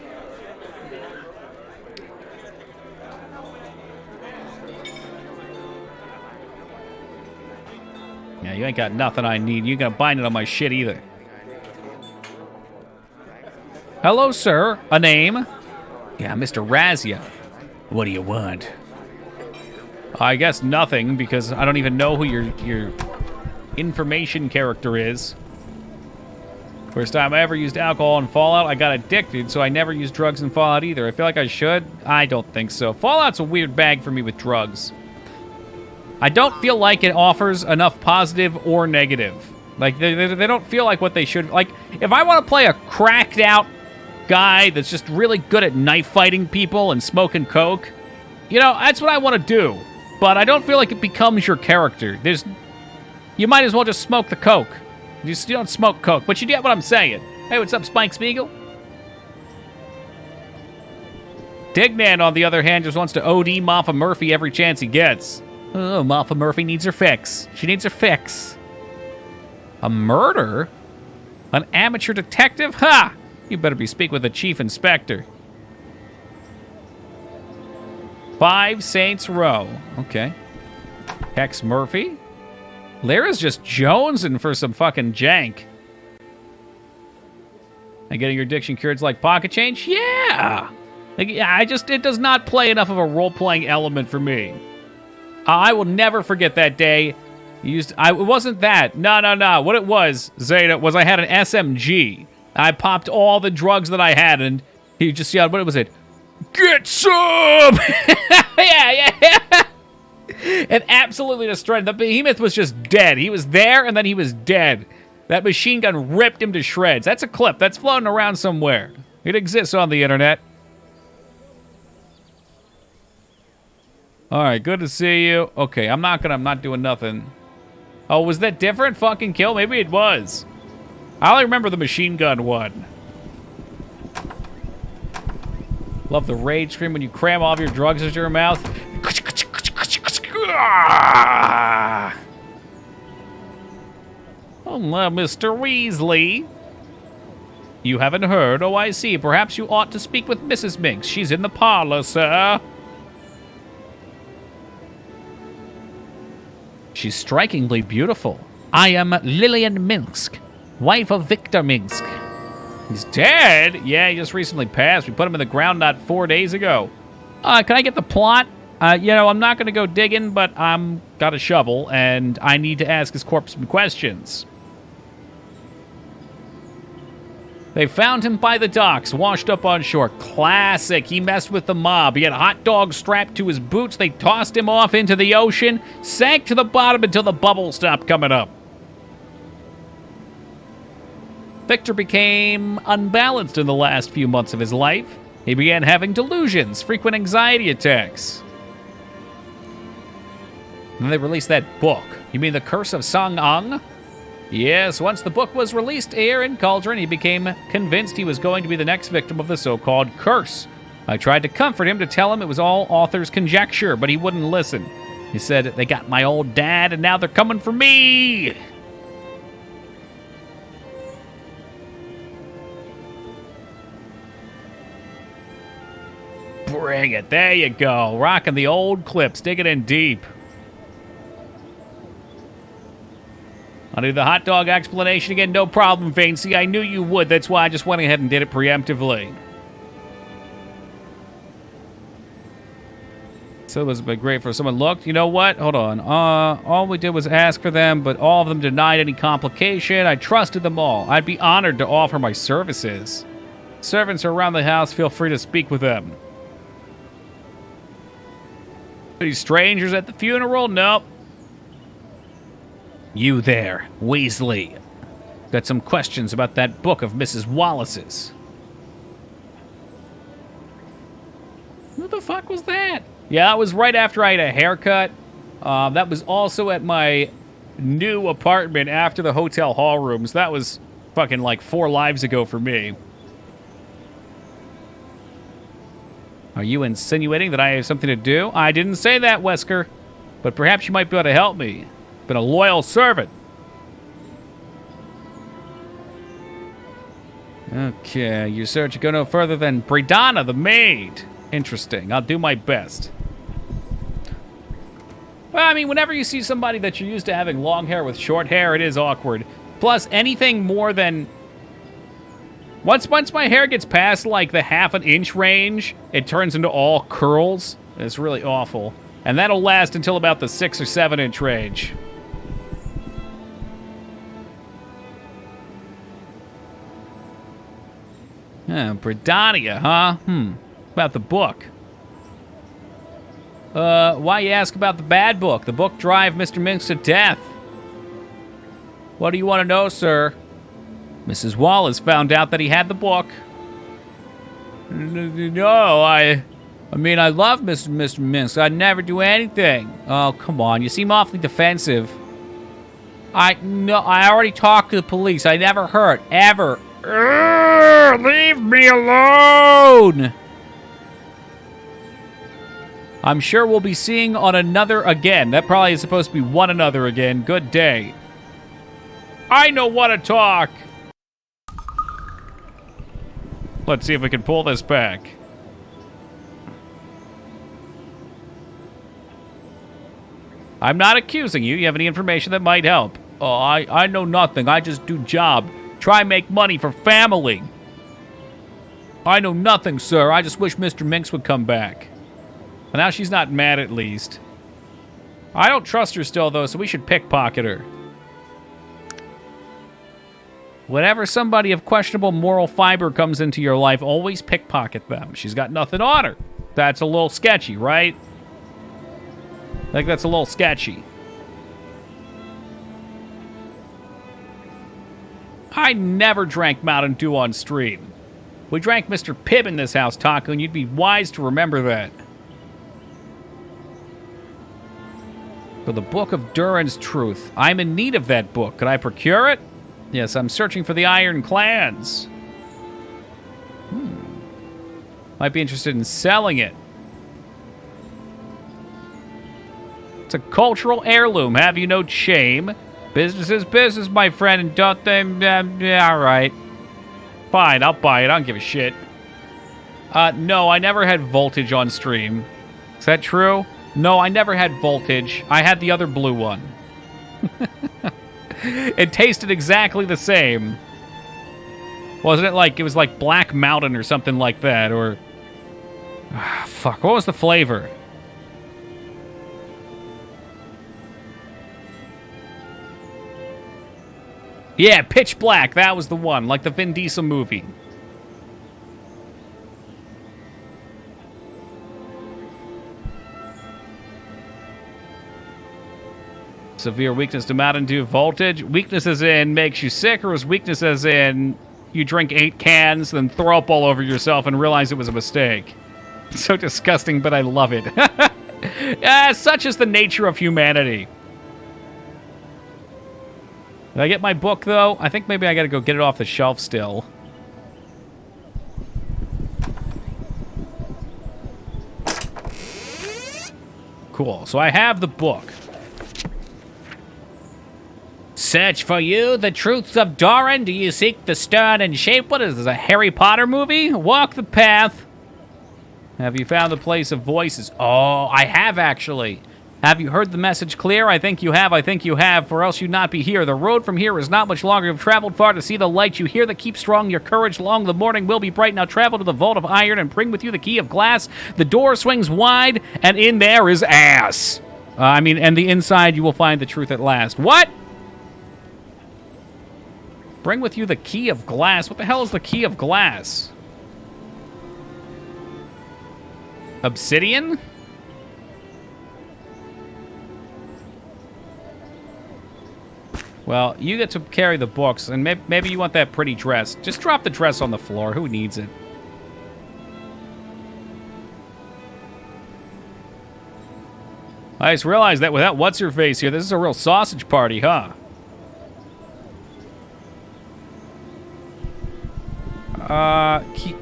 Yeah, you ain't got nothing I need. You ain't gonna bind it on my shit either. Hello, sir. A name? Yeah, Mr. Razia. What do you want? I guess nothing, because I don't even know who your information character is. First time I ever used alcohol in Fallout, I got addicted, so I never used drugs in Fallout either. I feel like I should. I don't think so. Fallout's a weird bag for me with drugs. I don't feel like it offers enough positive or negative. Like, they don't feel like what they should. Like, if I want to play a cracked out guy that's just really good at knife fighting people and smoking coke, you know, that's what I want to do. But I don't feel like it becomes your character. You might as well just smoke the coke. You don't smoke coke, but you get what I'm saying. Hey, what's up, Spike Spiegel? Dignan, on the other hand, just wants to OD Maffa Murphy every chance he gets. Oh, Maffa Murphy needs her fix. She needs her fix. A murder? An amateur detective? Ha! You better be speaking with the chief inspector. 5 Saints Row. Okay. Hex Murphy? Lyra's just jonesing for some fucking jank. And getting your addiction cured's like pocket change? Yeah! Like, it does not play enough of a role-playing element for me. I will never forget that day. It wasn't that. No. What it was, Zeta, was I had an SMG. I popped all the drugs that I had, and he just yelled, what was it? Get some! yeah. It absolutely destroyed. The behemoth was just dead. He was there, and then he was dead. That machine gun ripped him to shreds. That's a clip. That's floating around somewhere. It exists on the internet. All right, good to see you. Okay, I'm not doing nothing. Oh, was that different fucking kill? Maybe it was. I only remember the machine gun one. Love the rage scream when you cram all of your drugs into your mouth. Hello, Mr. Weasley. You haven't heard? Oh, I see. Perhaps you ought to speak with Mrs. Minx. She's in the parlor, sir. She's strikingly beautiful. I am Lillian Minsk, wife of Victor Minsk. He's dead? Yeah, he just recently passed. We put him in the ground not 4 days ago. Can I get the plot? I'm not going to go digging, but I'm got a shovel, and I need to ask his corpse some questions. They found him by the docks, washed up on shore. Classic. He messed with the mob. He had hot dogs strapped to his boots. They tossed him off into the ocean, sank to the bottom until the bubbles stopped coming up. Victor became unbalanced in the last few months of his life. He began having delusions, frequent anxiety attacks. And then they released that book. You mean The Curse of Song-Ang? Yes, once the book was released here in Cauldron, he became convinced he was going to be the next victim of the so-called curse. I tried to comfort him to tell him it was all author's conjecture, but he wouldn't listen. He said, they got my old dad, and now they're coming for me! Bring it. There you go. Rocking the old clips. Digging in deep. I'll do the hot dog explanation again. No problem, Fancy. I knew you would. That's why I just went ahead and did it preemptively. So it was great for someone looked. You know what? Hold on. All we did was ask for them, but all of them denied any complication. I trusted them all. I'd be honored to offer my services. Servants are around the house. Feel free to speak with them. Any strangers at the funeral? Nope. You there, Weasley. Got some questions about that book of Mrs. Wallace's. Who the fuck was that? Yeah, it was right after I had a haircut. That was also at my new apartment after the hotel hall rooms. That was fucking like 4 lives ago for me. Are you insinuating that I have something to do? I didn't say that, Wesker. But perhaps you might be able to help me. Been a loyal servant. Okay, your search go no further than Bridana, the maid. Interesting. I'll do my best. Well, I mean, whenever you see somebody that you're used to having long hair with short hair, it is awkward. Plus, anything more than... Once my hair gets past, like, the half-an-inch range, it turns into all curls. It's really awful. And that'll last until about the 6 or 7 inch range. Bridania, huh? About the book. Why you ask about the bad book? The book drive Mr. Minx to death. What do you want to know, sir? Mrs. Wallace found out that he had the book. No, I mean, I love Mr. Minx. I'd never do anything. Oh, come on. You seem awfully defensive. I already talked to the police. I never hurt. Ever. Leave me alone! I'm sure we'll be seeing on another again. That probably is supposed to be one another again. Good day. I know what to talk. Let's see if we can pull this back. I'm not accusing you. You have any information that might help? Oh, I know nothing. I just do job. Try make money for family. I know nothing, sir. I just wish Mr. Minx would come back. But now she's not mad, at least. I don't trust her still, though, so we should pickpocket her. Whenever somebody of questionable moral fiber comes into your life, always pickpocket them. She's got nothing on her. That's a little sketchy, right? I think that's a little sketchy. I never drank Mountain Dew on stream. We drank Mr. Pibb in this house, Taco, and you'd be wise to remember that. For the Book of Durin's Truth. I'm in need of that book. Could I procure it? Yes, I'm searching for the Iron Clans. Might be interested in selling it. It's a cultural heirloom. Have you no shame? Business is business, my friend, and don't they... yeah, all right. Fine, I'll buy it. I don't give a shit. No, I never had Voltage on stream. Is that true? No, I never had Voltage. I had the other blue one. It tasted exactly the same. Wasn't it like... It was like Black Mountain or something like that, or... fuck, what was the flavor? Yeah, Pitch Black, that was the one, like the Vin Diesel movie. Severe weakness to Mountain Dew Voltage. Weakness as in makes you sick, or is weakness as in you drink 8 cans, then throw up all over yourself and realize it was a mistake? It's so disgusting, but I love it. Such is the nature of humanity. Did I get my book, though? I think maybe I gotta go get it off the shelf still. Cool, so I have the book. Search for you the truths of Durin. Do you seek the stern and shape? What is this, a Harry Potter movie? Walk the path. Have you found the place of voices? Oh, I have, actually. Have you heard the message clear? I think you have, for else you'd not be here. The road from here is not much longer. You've traveled far to see the light. You hear the keep strong, your courage long. The morning will be bright. Now travel to the vault of iron and bring with you the key of glass. The door swings wide, and in there is ass. And the inside you will find the truth at last. What? Bring with you the key of glass. What the hell is the key of glass? Obsidian? Well, you get to carry the books, and maybe you want that pretty dress. Just drop the dress on the floor. Who needs it? I just realized that without What's-Her-Face here, this is a real sausage party, huh?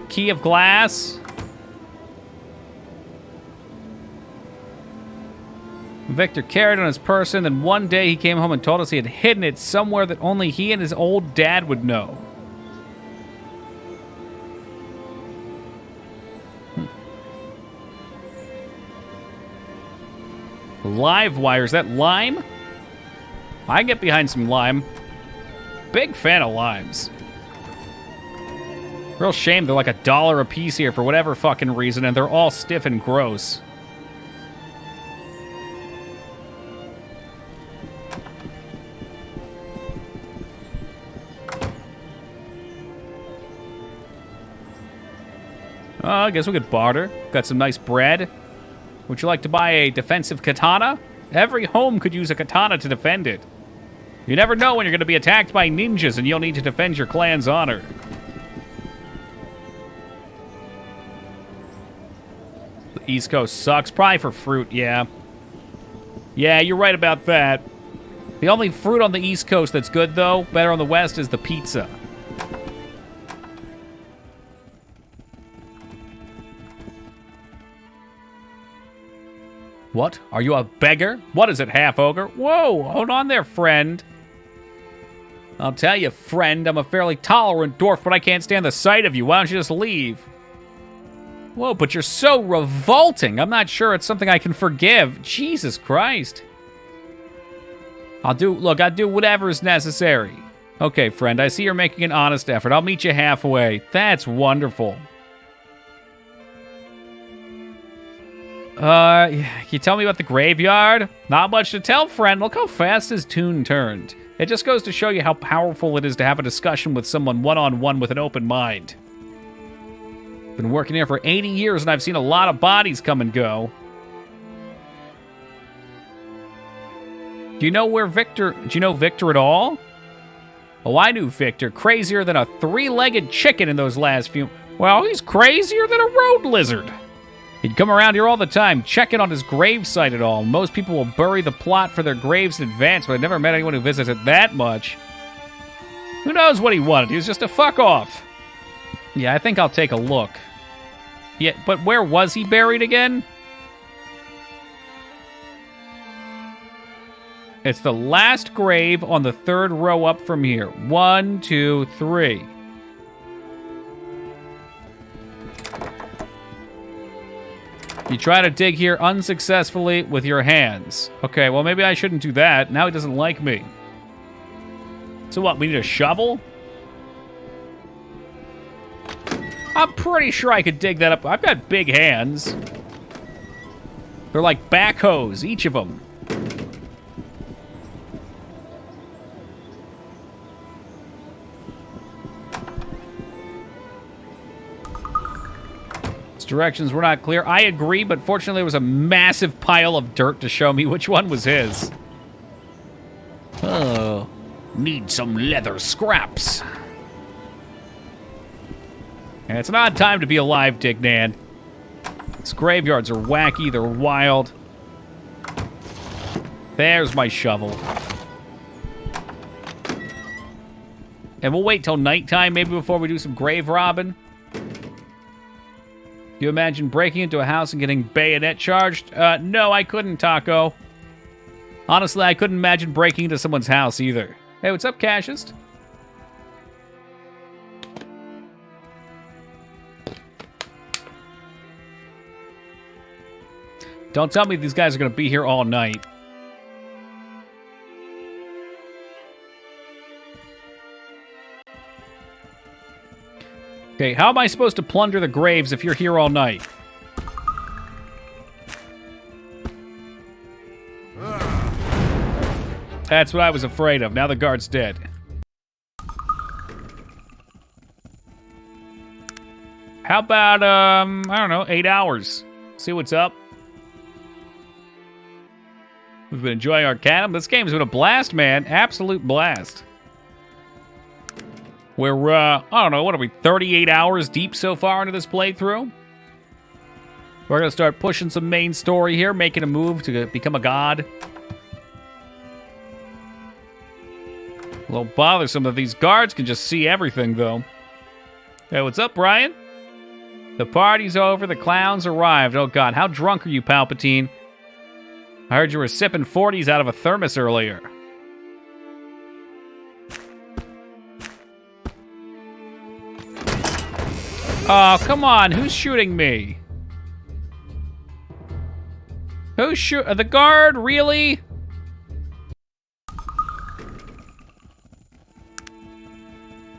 Key of glass. Victor carried it on his person, then one day he came home and told us he had hidden it somewhere that only he and his old dad would know. Live wire, is that lime? I can get behind some lime. Big fan of limes. Real shame they're like $1 a piece here for whatever fucking reason, and they're all stiff and gross. I guess we could barter. Got some nice bread. Would you like to buy a defensive katana? Every home could use a katana to defend it. You never know when you're going to be attacked by ninjas and you'll need to defend your clan's honor. The East Coast sucks. Probably for fruit, yeah. Yeah, you're right about that. The only fruit on the East Coast that's good, though, better on the West, is the pizza. What? Are you a beggar? What is it, half-ogre? Whoa, hold on there, friend. I'll tell you, friend, I'm a fairly tolerant dwarf, but I can't stand the sight of you. Why don't you just leave? Whoa, but you're so revolting. I'm not sure it's something I can forgive. Jesus Christ. I'll do whatever's necessary. Okay, friend, I see you're making an honest effort. I'll meet you halfway. That's wonderful. Can you tell me about the graveyard? Not much to tell, friend. Look how fast his tune turned. It just goes to show you how powerful it is to have a discussion with someone one-on-one with an open mind. Been working here for 80 years and I've seen a lot of bodies come and go. Do you know Victor at all? Oh, I knew Victor. Crazier than a three-legged chicken in those last few... Well, he's crazier than a road lizard. He'd come around here all the time, checking on his gravesite at all. Most people will bury the plot for their graves in advance, but I've never met anyone who visits it that much. Who knows what he wanted? He was just a fuck off. Yeah, I think I'll take a look. Yeah, but where was he buried again? It's the last grave on the third row up from here. 1, 2, 3. You try to dig here unsuccessfully with your hands. Okay, well, maybe I shouldn't do that. Now he doesn't like me. So what, we need a shovel? I'm pretty sure I could dig that up. I've got big hands. They're like backhoes, each of them. Directions were not clear. I agree, but fortunately there was a massive pile of dirt to show me which one was his. Oh, need some leather scraps. And it's an odd time to be alive, Dignan. These graveyards are wacky, they're wild. There's my shovel. And we'll wait till nighttime, maybe before we do some grave robbing. You imagine breaking into a house and getting bayonet charged? No, I couldn't, Taco. Honestly, I couldn't imagine breaking into someone's house either. Hey, what's up, Cashist? Don't tell me these guys are going to be here all night. Okay, how am I supposed to plunder the graves if you're here all night? That's what I was afraid of. Now the guard's dead. How about, I don't know, 8 hours? See what's up? We've been enjoying Arcanum. This game's been a blast, man. Absolute blast. We're, I don't know, what are we, 38 hours deep so far into this playthrough? We're gonna start pushing some main story here, making a move to become a god. A little bothersome that these guards can just see everything, though. Hey, what's up, Brian? The party's over, the clowns arrived. Oh god, how drunk are you, Palpatine? I heard you were sipping 40s out of a thermos earlier. Oh, come on, who's shooting me? Who's the guard, really?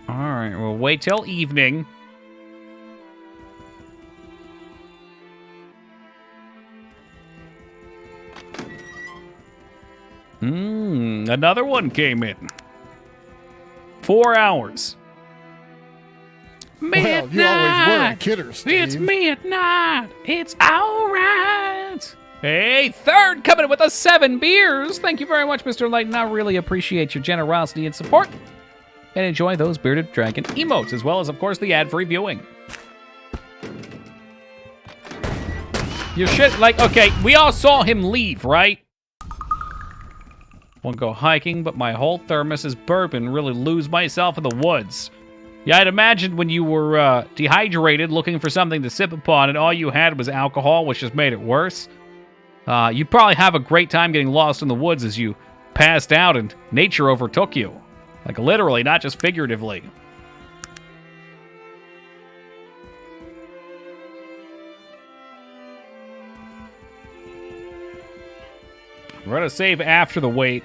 Alright, we'll wait till evening. Another one came in. 4 hours. Well, you always were a kidder, Steve. It's midnight. It's alright. Hey, third coming with us 7 beers. Thank you very much, Mr. Layton. I really appreciate your generosity and support. And enjoy those bearded dragon emotes, as well as, of course, the ad-free viewing. You should, like, okay, we all saw him leave, right? Won't go hiking, but my whole thermos is bourbon. Really lose myself in the woods. Yeah, I'd imagine when you were dehydrated, looking for something to sip upon, and all you had was alcohol, which just made it worse. You'd probably have a great time getting lost in the woods as you passed out and nature overtook you. Like literally, not just figuratively. We're gonna save after the wait.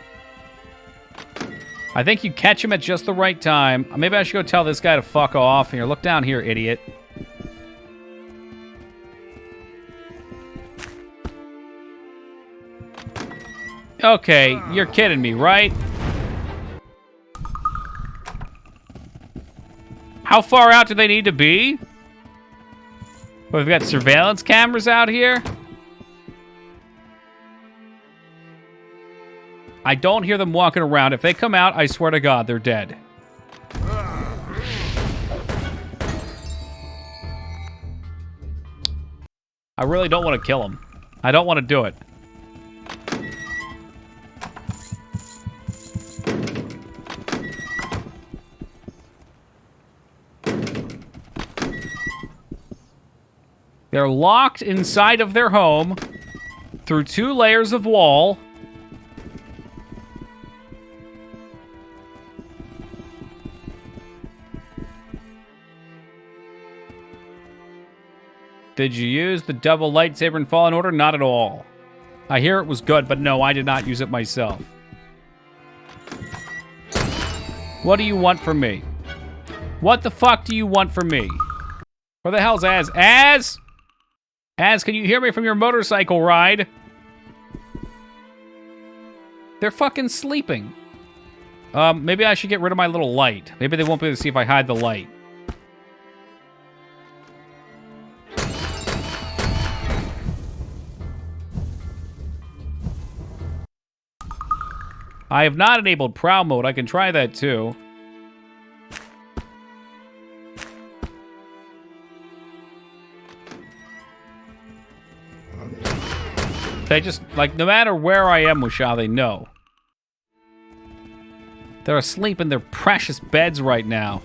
I think you catch him at just the right time. Maybe I should go tell this guy to fuck off. Here, look down here, idiot. Okay, you're kidding me, right? How far out do they need to be? Well, we've got surveillance cameras out here. I don't hear them walking around. If they come out, I swear to God, they're dead. I really don't want to kill them. I don't want to do it. They're locked inside of their home through 2 layers of wall. Did you use the double lightsaber in Fallen Order? Not at all. I hear it was good, but no, I did not use it myself. What do you want from me? What the fuck do you want from me? Where the hell's Az? Az? Az, can you hear me from your motorcycle ride? They're fucking sleeping. Maybe I should get rid of my little light. Maybe they won't be able to see if I hide the light. I have not enabled prowl mode. I can try that too. They just, like, no matter where I am with Shah, they know. They're asleep in their precious beds right now.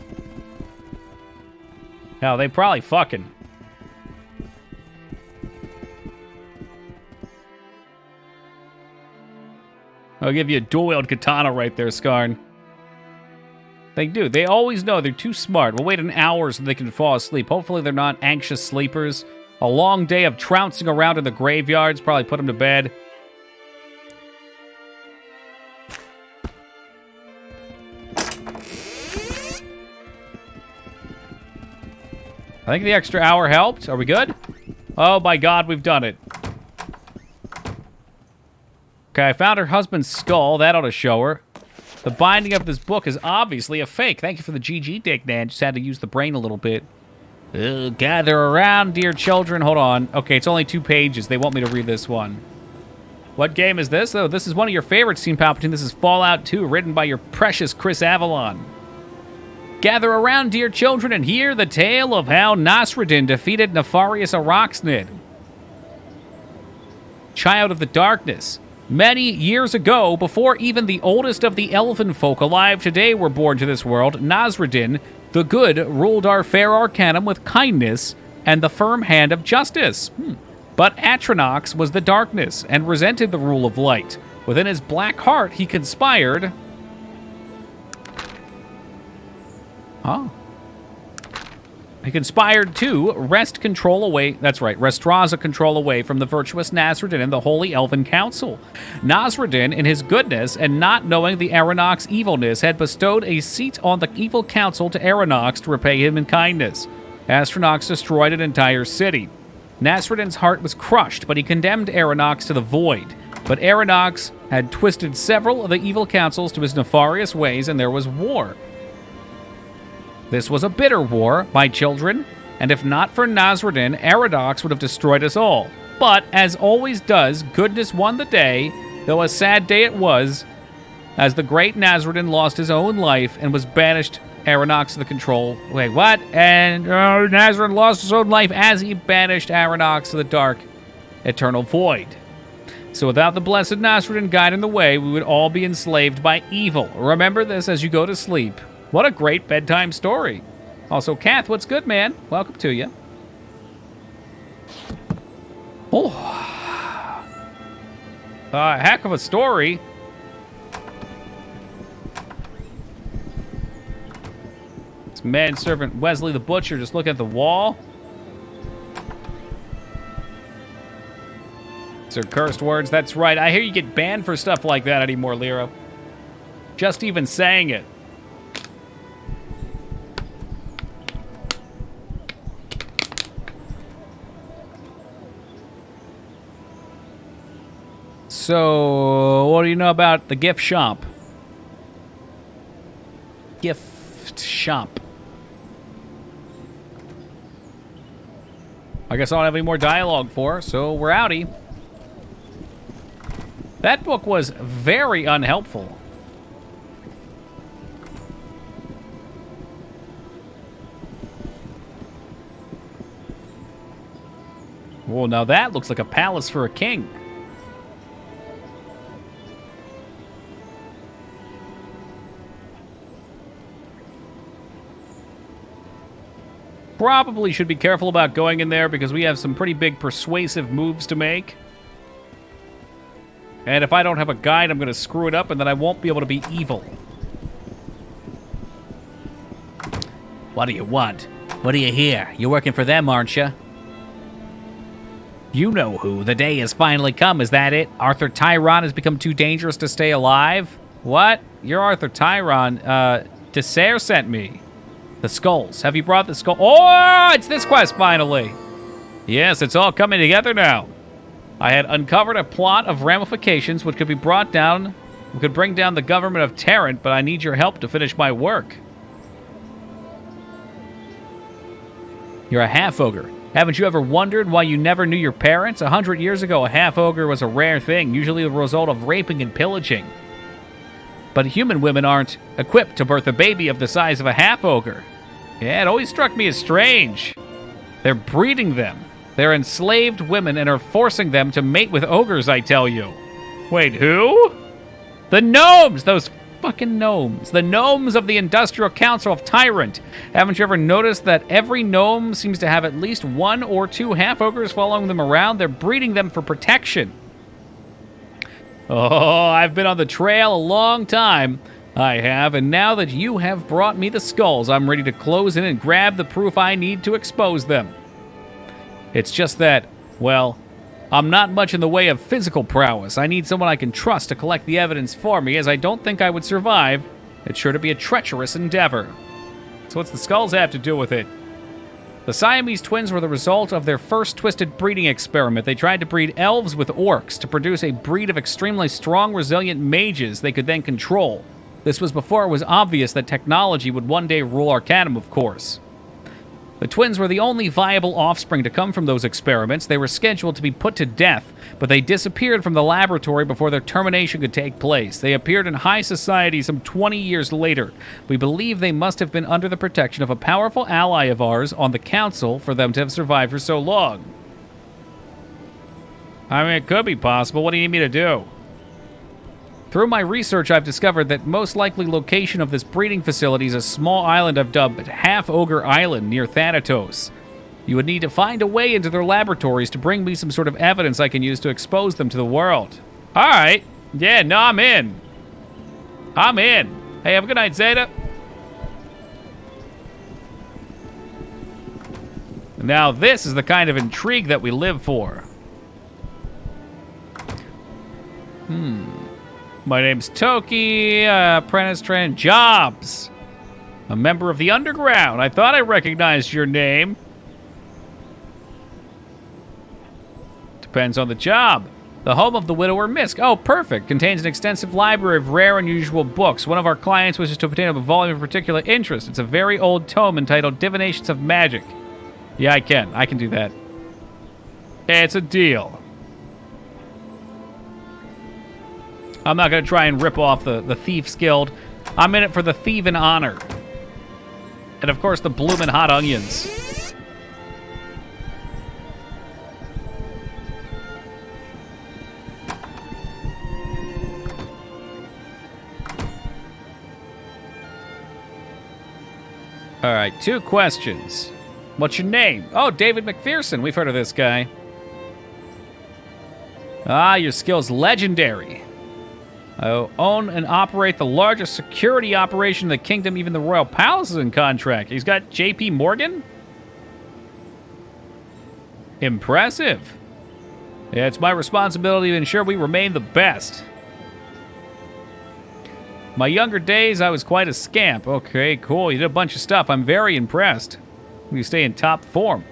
Hell, they probably fucking. I'll give you a dual-wield katana right there, Skarn. They do. They always know. They're too smart. We'll wait an hour so they can fall asleep. Hopefully they're not anxious sleepers. A long day of trouncing around in the graveyards probably put them to bed. I think the extra hour helped. Are we good? Oh my God, we've done it. Okay, I found her husband's skull. That ought to show her. The binding of this book is obviously a fake. Thank you for the GG, Dick Dan. Just had to use the brain a little bit. Gather around, dear children. Hold on. Okay, it's only 2 pages. They want me to read this one. What game is this? Oh, this is one of your favorites, Team Palpatine. This is Fallout 2, written by your precious Chris Avalon. Gather around, dear children, and hear the tale of how Nasruddin defeated Nefarious Araxnid. child of the darkness. Many years ago, before even the oldest of the elven folk alive today were born to this world, Nasreddin, the good, ruled our fair Arcanum with kindness and the firm hand of justice. But Atronox was the darkness and resented the rule of light. Within his black heart, he conspired... He conspired to wrest control away, that's right, Restraza control away from the virtuous Nasreddin and the Holy Elven Council. Nasreddin, in his goodness and not knowing the Aronox evilness, had bestowed a seat on the evil council to Aronox to repay him in kindness. Astronox destroyed an entire city. Nasreddin's heart was crushed, but he condemned Aronox to the void. But Aronox had twisted several of the evil councils to his nefarious ways, and there was war. This was a bitter war, my children, and if not for Nasreddin, Aronox would have destroyed us all. But, as always does, goodness won the day, though a sad day it was, as the great Nasreddin lost his own life and was banished Aronox to the control. Wait, what? And Nasreddin lost his own life as he banished Aronox to the dark, eternal void. So without the blessed Nasreddin guiding the way, we would all be enslaved by evil. Remember this as you go to sleep. What a great bedtime story. Also, Kath, what's good, man? Welcome to you. Oh. Heck of a story. This manservant Wesley the Butcher just looking at the wall. Sir cursed words, that's right. I hear you get banned for stuff like that anymore, Lero. Just even saying it. So, what do you know about the gift shop? Gift shop. I guess I don't have any more dialogue for, so we're outie. That book was very unhelpful. Well, now that looks like a palace for a king. Probably should be careful about going in there because we have some pretty big persuasive moves to make. And if I don't have a guide, I'm going to screw it up and then I won't be able to be evil. What do you want? What do you hear? You're working for them, aren't you? You know who. The day has finally come, is that it? Arthur Tyron has become too dangerous to stay alive? What? You're Arthur Tyron. Dessert sent me. The skulls. Have you brought the skull? Oh, it's this quest, finally. Yes, it's all coming together now. I had uncovered a plot of ramifications which could be brought down, could bring down the government of Tarrant, but I need your help to finish my work. You're a half-ogre. Haven't you ever wondered why you never knew your parents? 100 years ago, a half-ogre was a rare thing, usually the result of raping and pillaging. But human women aren't equipped to birth a baby of the size of a half-ogre. Yeah, it always struck me as strange. They're breeding them. They're enslaved women and are forcing them to mate with ogres, I tell you. Wait, who? The gnomes! Those fucking gnomes. The gnomes of the Industrial Council of Tyrant. Haven't you ever noticed that every gnome seems to have at least one or two half-ogres following them around? They're breeding them for protection. Oh, I've been on the trail a long time. I have, and now that you have brought me the skulls, I'm ready to close in and grab the proof I need to expose them. It's just that, well, I'm not much in the way of physical prowess. I need someone I can trust to collect the evidence for me, as I don't think I would survive. It's sure to be a treacherous endeavor. So what's the skulls have to do with it? The Siamese twins were the result of their first twisted breeding experiment. They tried to breed elves with orcs to produce a breed of extremely strong, resilient mages they could then control. This was before it was obvious that technology would one day rule Arcanum, of course. The twins were the only viable offspring to come from those experiments. They were scheduled to be put to death, but they disappeared from the laboratory before their termination could take place. They appeared in high society some 20 years later. We believe they must have been under the protection of a powerful ally of ours on the council for them to have survived for so long. I mean, it could be possible. What do you need me to do? Through my research, I've discovered that most likely location of this breeding facility is a small island I've dubbed Half Ogre Island near Thanatos. You would need to find a way into their laboratories to bring me some sort of evidence I can use to expose them to the world. All right. Yeah, no, I'm in. I'm in. Hey, have a good night, Zeta. Now, this is the kind of intrigue that we live for. My name's Toki, apprentice trained jobs. A member of the underground. I thought I recognized your name. Depends on the job. The home of the widower Misk. Oh, perfect. Contains an extensive library of rare, unusual books. One of our clients wishes to obtain a volume of particular interest. It's a very old tome entitled Divinations of Magic. Yeah, I can do that. It's a deal. I'm not going to try and rip off the Thieves Guild. I'm in it for the thieving honor. And of course, the bloomin' hot onions. All right, 2 questions. What's your name? Oh, David McPherson. We've heard of this guy. Ah, your skill's legendary. I own and operate the largest security operation in the kingdom. Even the royal palace is in contract. He's got J.P. Morgan? Impressive. Yeah, it's my responsibility to ensure we remain the best. My younger days, I was quite a scamp. Okay, cool. You did a bunch of stuff. I'm very impressed. You stay in top form.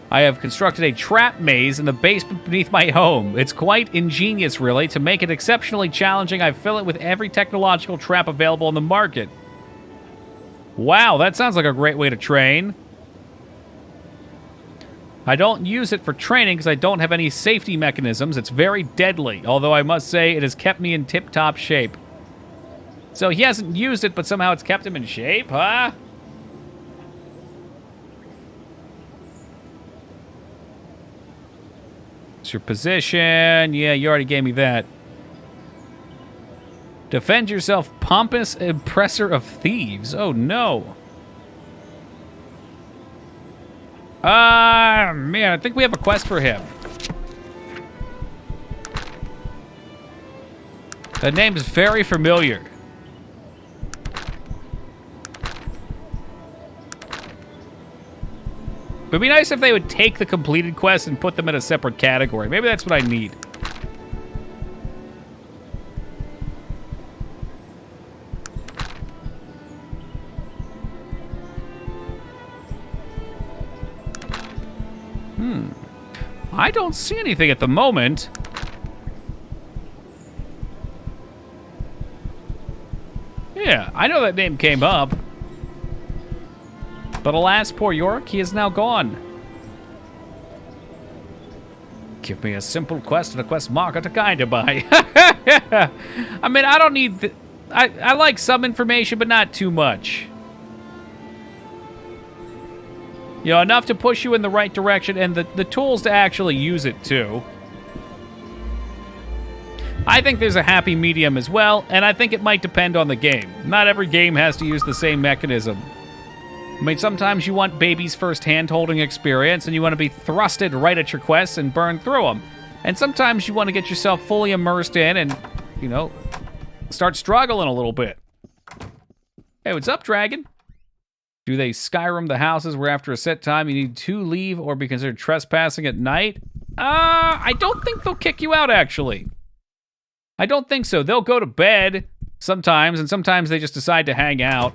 I have constructed a trap maze in the basement beneath my home. It's quite ingenious, really. To make it exceptionally challenging, I fill it with every technological trap available on the market. Wow, that sounds like a great way to train. I don't use it for training because I don't have any safety mechanisms. It's very deadly, although I must say it has kept me in tip-top shape. So he hasn't used it, but somehow it's kept him in shape, huh? It's your position. Yeah, you already gave me that. Defend yourself, pompous oppressor of thieves. Oh, no. Man, I think we have a quest for him. That name is very familiar. It'd be nice if they would take the completed quests and put them in a separate category. Maybe that's what I need. I don't see anything at the moment. Yeah, I know that name came up. But alas, poor York, he is now gone. Give me a simple quest and a quest marker to guide you by. I mean, I don't need... I like some information, but not too much. You know, enough to push you in the right direction and the tools to actually use it, too. I think there's a happy medium as well, and I think it might depend on the game. Not every game has to use the same mechanism. I mean, sometimes you want baby's first hand-holding experience, and you want to be thrusted right at your quests and burn through them. And sometimes you want to get yourself fully immersed in and, you know, start struggling a little bit. Hey, what's up, Dragon? Do they Skyrim the houses where after a set time you need to leave or be considered trespassing at night? I don't think they'll kick you out, actually. I don't think so. They'll go to bed sometimes, and sometimes they just decide to hang out.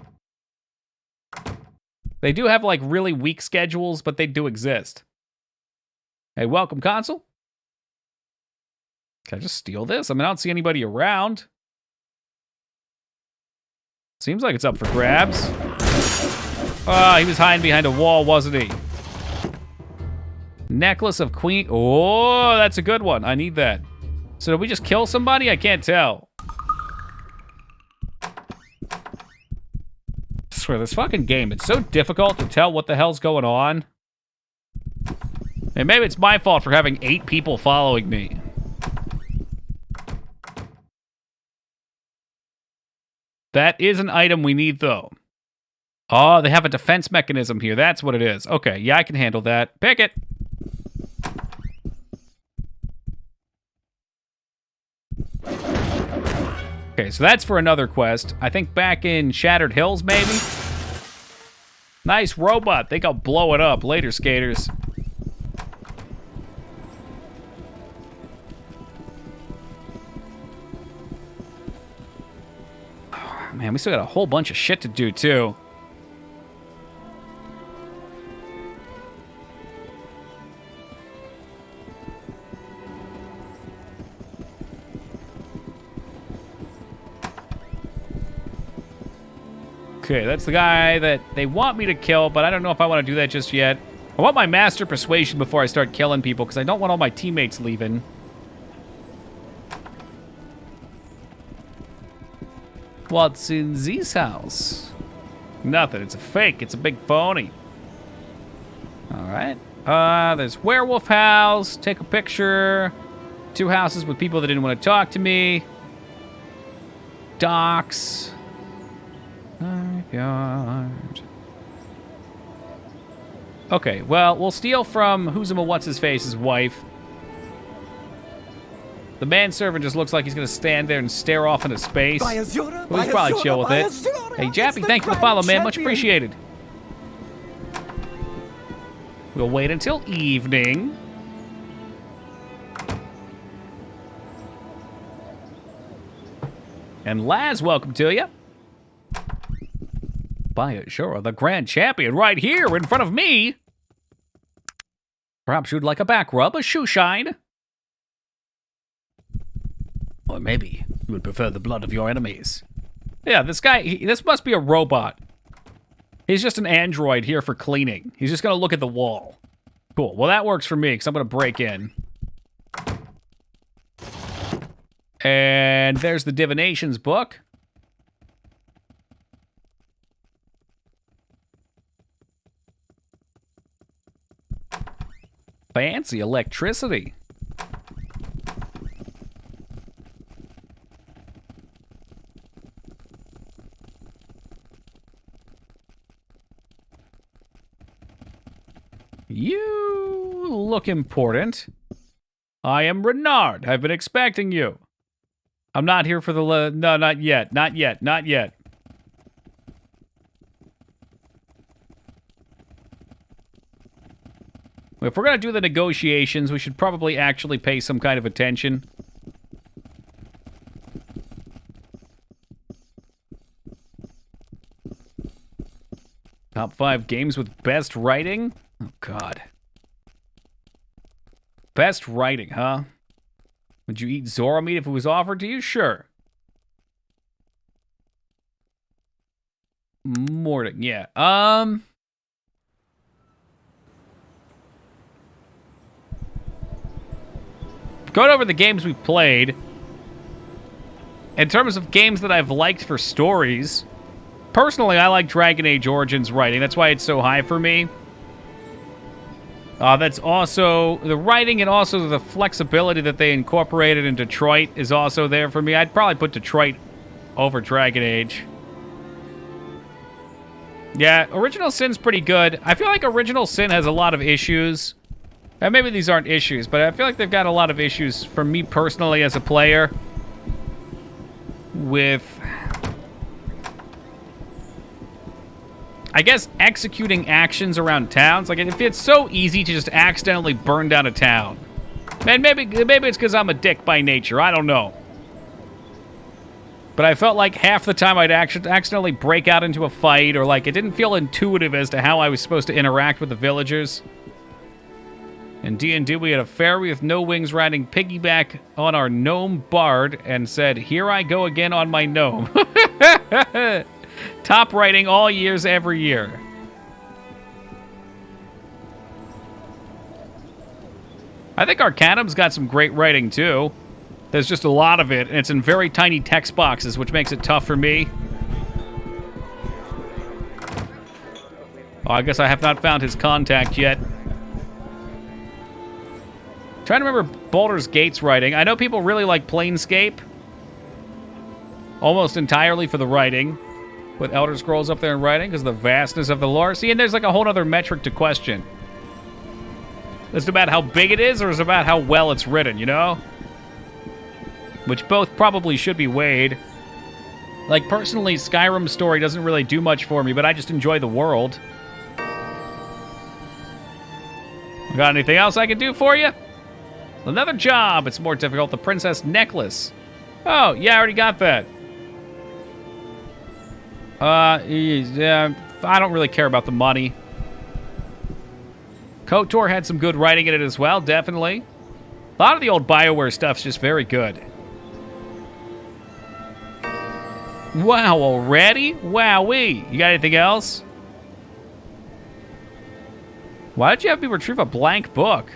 They do have, like, really weak schedules, but they do exist. Hey, welcome, console. Can I just steal this? I mean, I don't see anybody around. Seems like it's up for grabs. Oh, he was hiding behind a wall, wasn't he? Necklace of Queen. Oh, that's a good one. I need that. So did we just kill somebody? I can't tell. I swear, this fucking game, it's so difficult to tell what the hell's going on. And maybe it's my fault for having 8 people following me. That is an item we need, though. Oh, they have a defense mechanism here. That's what it is. Okay, yeah, I can handle that. Pick it. Okay, so that's for another quest. I think back in Shattered Hills, maybe? Nice robot. Think I'll blow it up. Later, skaters. Oh, man, we still got a whole bunch of shit to do, too. Okay, that's the guy that they want me to kill, but I don't know if I want to do that just yet. I want my master persuasion before I start killing people, because I don't want all my teammates leaving. What's in this house? Nothing. It's a fake. It's a big phony. Alright. There's Werewolf House. Take a picture. 2 houses with people that didn't want to talk to me. Docks. Graveyard. Okay, well, we'll steal from Who's-What's-His-Face's wife. The manservant just looks like he's gonna stand there and stare off into space. Well, he's probably chill with it. Hey, Jappy, thanks for the follow, man. Much appreciated. We'll wait until evening. And Laz, welcome to you. Biashura, the grand champion, right here in front of me. Perhaps you'd like a back rub, a shoe shine? Or maybe you would prefer the blood of your enemies. Yeah, this guy, this must be a robot. He's just an android here for cleaning. He's just gonna look at the wall. Cool, well that works for me, because I'm gonna break in. And there's the divinations book. Fancy electricity. You look important. I am Renard. I've been expecting you. I'm not here for the... no, not yet. Not yet. Not yet. If we're going to do the negotiations, we should probably actually pay some kind of attention. Top 5 games with best writing? Oh, God. Best writing, huh? Would you eat Zora meat if it was offered to you? Sure. Morning, yeah. Going over the games we've played, in terms of games that I've liked for stories, personally, I like Dragon Age Origins writing. That's why it's so high for me. That's also, the writing and also the flexibility that they incorporated in Detroit is also there for me. I'd probably put Detroit over Dragon Age. Yeah, Original Sin's pretty good. I feel like Original Sin has a lot of issues. And maybe these aren't issues, but I feel like they've got a lot of issues for me personally as a player with, I guess, executing actions around towns. Like, if it's so easy to just accidentally burn down a town. And maybe it's because I'm a dick by nature. I don't know. But I felt like half the time I'd accidentally break out into a fight, or like it didn't feel intuitive as to how I was supposed to interact with the villagers. In D&D, we had a fairy with no wings riding piggyback on our gnome bard and said, "Here I go again on my gnome." Top writing all years, every year. I think Arcanum's got some great writing, too. There's just a lot of it, and it's in very tiny text boxes, which makes it tough for me. Oh, I guess I have not found his contact yet. Trying to remember Baldur's Gate's writing. I know people really like Planescape. Almost entirely for the writing. Put Elder Scrolls up there in writing because of the vastness of the lore. See, and there's like a whole other metric to question. Is it about how big it is, or is it about how well it's written, you know? Which both probably should be weighed. Like, personally, Skyrim's story doesn't really do much for me, but I just enjoy the world. Got anything else I can do for you? Another job. It's more difficult. The Princess Necklace. Oh, yeah, I already got that. Yeah, I don't really care about the money. KOTOR had some good writing in it as well, definitely. A lot of the old BioWare stuff's just very good. Wow, already? Wowee. You got anything else? Why did you have me retrieve a blank book?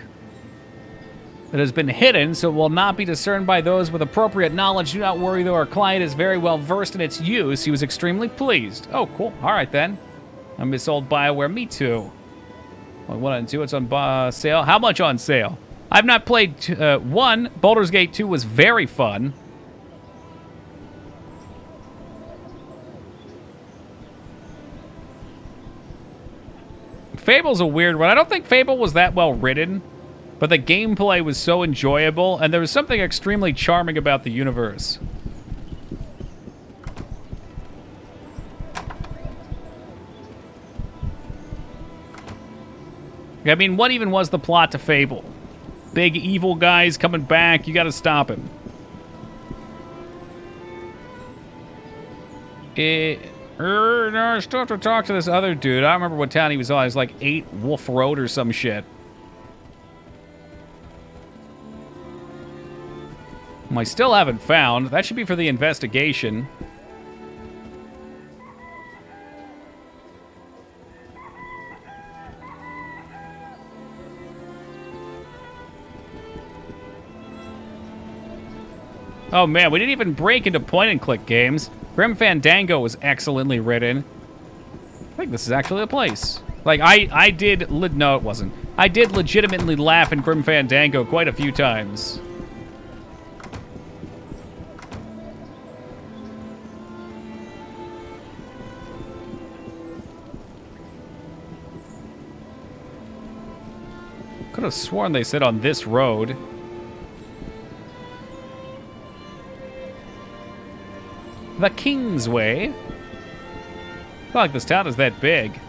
It has been hidden, so it will not be discerned by those with appropriate knowledge. Do not worry, though our client is very well versed in its use. He was extremely pleased. Oh, cool. All right, then. I miss old BioWare. Me too. 1 and 2, it's on sale. How much on sale? I've not played 1. Baldur's Gate 2 was very fun. Fable's a weird one. I don't think Fable was that well written, but the gameplay was so enjoyable, and there was something extremely charming about the universe. I mean, what even was the plot to Fable? Big evil guy's coming back, you gotta stop him. No, I still have to talk to this other dude. I don't remember what town he was on. He was like 8 Wolf Road or some shit. I still haven't found. That should be for the investigation. Oh man, we didn't even break into point-and-click games. Grim Fandango was excellently written. I think this is actually the place. Like, I did... No, it wasn't. I did legitimately laugh in Grim Fandango quite a few times. Could have sworn they said on this road. The Kingsway. Not like this town is that big.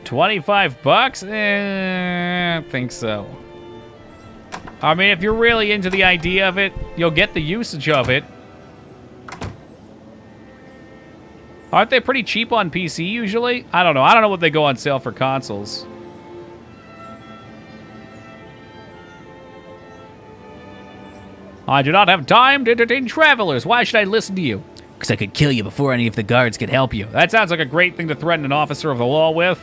$25? I think so. I mean, if you're really into the idea of it, you'll get the usage of it. Aren't they pretty cheap on PC usually? I don't know. I don't know what they go on sale for consoles. I do not have time to entertain travelers. Why should I listen to you? Because I could kill you before any of the guards could help you. That sounds like a great thing to threaten an officer of the law with.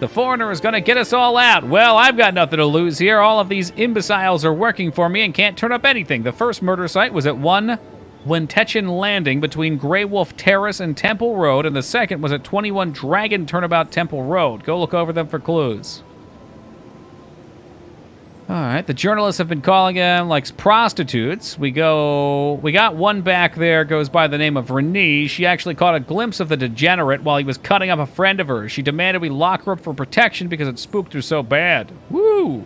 The foreigner is going to get us all out. Well, I've got nothing to lose here. All of these imbeciles are working for me and can't turn up anything. The first murder site was at 1 Wintechin Landing between Grey Wolf Terrace and Temple Road, and the second was at 21 Dragon Turnabout Temple Road. Go look over them for clues. All right, the journalists have been calling them like prostitutes. We got one back there, goes by the name of Renee. She actually caught a glimpse of the degenerate while he was cutting up a friend of hers. She demanded we lock her up for protection because it spooked her so bad. Woo!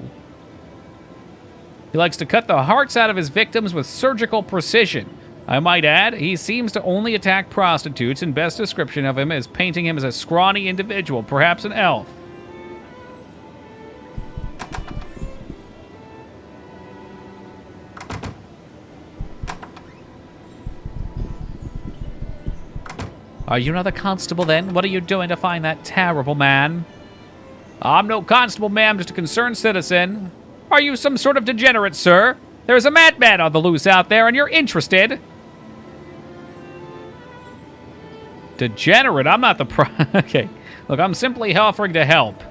He likes to cut the hearts out of his victims with surgical precision. I might add, he seems to only attack prostitutes, and best description of him is painting him as a scrawny individual, perhaps an elf. Are you another constable, then? What are you doing to find that terrible man? I'm no constable, ma'am, just a concerned citizen. Are you some sort of degenerate, sir? There's a madman on the loose out there, and you're interested. Degenerate? I'm not the Okay. Look, I'm simply offering to help.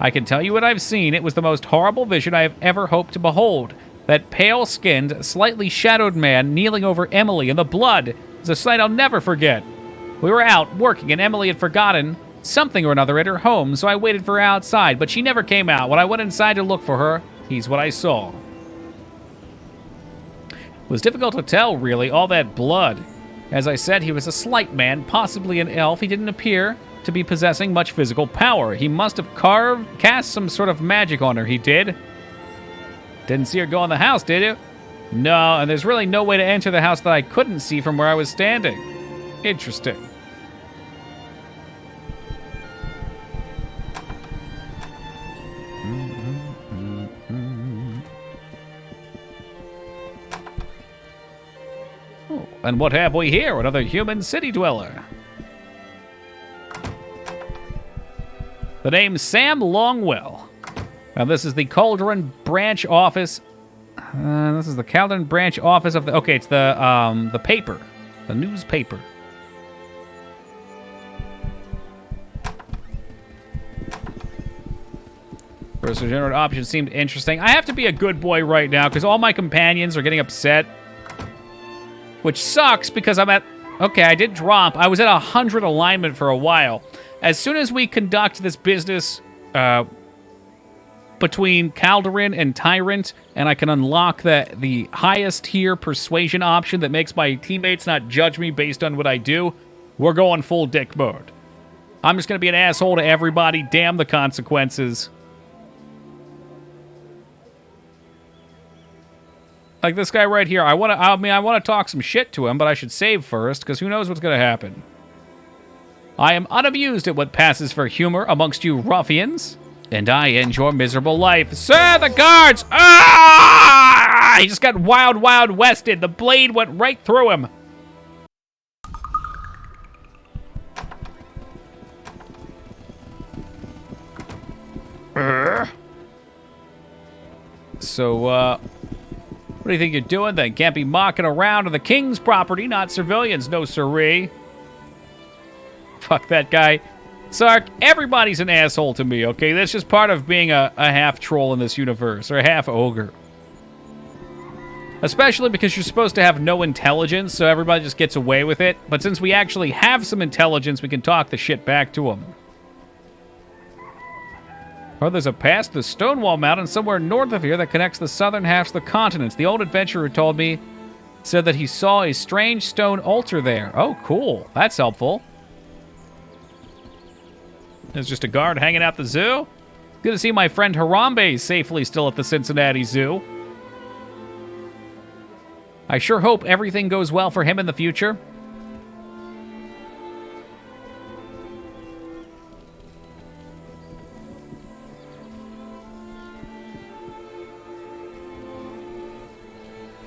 I can tell you what I've seen. It was the most horrible vision I have ever hoped to behold. That pale-skinned, slightly shadowed man kneeling over Emily in the blood is a sight I'll never forget. We were out working and Emily had forgotten something or another at her home, so I waited for her outside, but she never came out. When I went inside to look for her, he's what I saw. It was difficult to tell, really, all that blood. As I said, he was a slight man, possibly an elf. He didn't appear to be possessing much physical power. He must have cast some sort of magic on her, he did. Didn't see her go in the house, did you? No, and there's really no way to enter the house that I couldn't see from where I was standing. Interesting. Oh, and what have we here? Another human city dweller. The name's Sam Longwell. Now, this is the Cauldron Branch office. This is the Cauldron Branch office of the... Okay, it's the paper. The newspaper. First regenerate option seemed interesting. I have to be a good boy right now because all my companions are getting upset. Which sucks because I'm at... Okay, I did drop. I was at 100 alignment for a while. As soon as we conduct this business between Calderin and Tyrant, and I can unlock the highest tier persuasion option that makes my teammates not judge me based on what I do, we're going full dick mode. I'm just going to be an asshole to everybody. Damn the consequences. Like this guy right here. I want to talk some shit to him, but I should save first, because who knows what's going to happen. I am unamused at what passes for humor amongst you ruffians, and I end your miserable life. Sir, the guards! Ah! He just got wild, wild wested. The blade went right through him. So, what do you think you're doing then? Can't be mocking around on the king's property, not civilians, no siree. Fuck that guy. Sark, everybody's an asshole to me, okay? That's just part of being a half-troll in this universe, or a half-ogre. Especially because you're supposed to have no intelligence, so everybody just gets away with it. But since we actually have some intelligence, we can talk the shit back to them. Oh, there's a pass to the Stonewall Mountain somewhere north of here that connects the southern halves of the continents. The old adventurer told me, said that he saw a strange stone altar there. Oh, cool. That's helpful. There's just a guard hanging out the zoo. Good to see my friend Harambe safely still at the Cincinnati Zoo. I sure hope everything goes well for him in the future.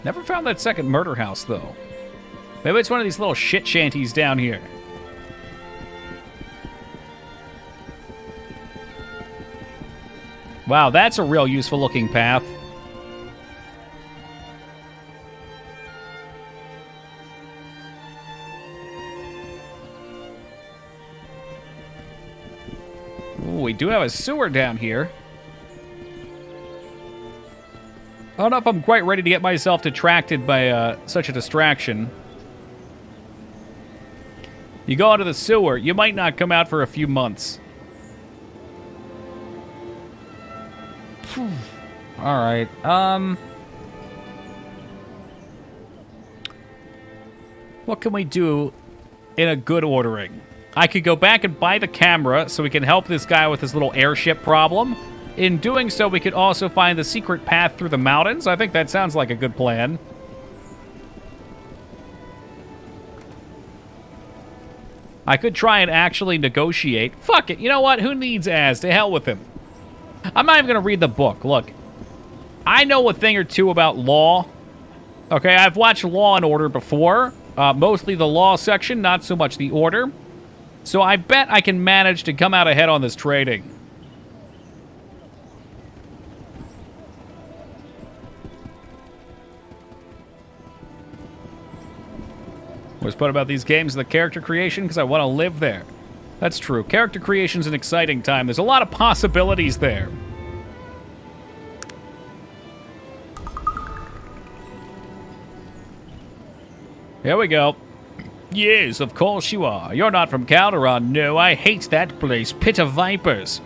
Never found that second murder house, though. Maybe it's one of these little shit shanties down here. Wow, that's a real useful-looking path. Ooh, we do have a sewer down here. I don't know if I'm quite ready to get myself detracted by such a distraction. You go into the sewer, you might not come out for a few months. Alright, what can we do in a good ordering? I could go back and buy the camera so we can help this guy with his little airship problem. In doing so, we could also find the secret path through the mountains. I think that sounds like a good plan. I could try and actually negotiate. Fuck it, you know what? Who needs Az? To hell with him. I'm not even going to read the book. Look, I know a thing or two about law. Okay, I've watched Law and Order before. Mostly the law section, not so much the order. So I bet I can manage to come out ahead on this trading. What's fun about these games is the character creation, because I want to live there. That's true. Character creation's an exciting time. There's a lot of possibilities there. Here we go. Yes, of course you are. You're not from Calderon. No, I hate that place. Pit of vipers.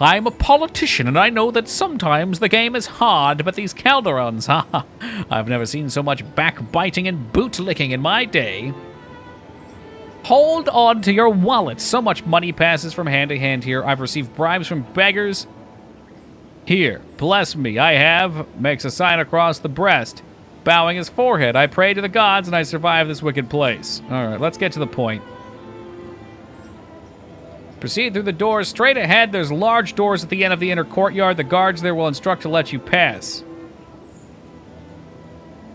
I'm a politician, and I know that sometimes the game is hard, but these Calderons, haha. I've never seen so much backbiting and bootlicking in my day. Hold on to your wallet. So much money passes from hand to hand here. I've received bribes from beggars. Here, bless me, I have. Makes a sign across the breast. Bowing his forehead. I pray to the gods and I survive this wicked place. Alright, let's get to the point. Proceed through the doors. Straight ahead, there's large doors at the end of the inner courtyard. The guards there will instruct to let you pass.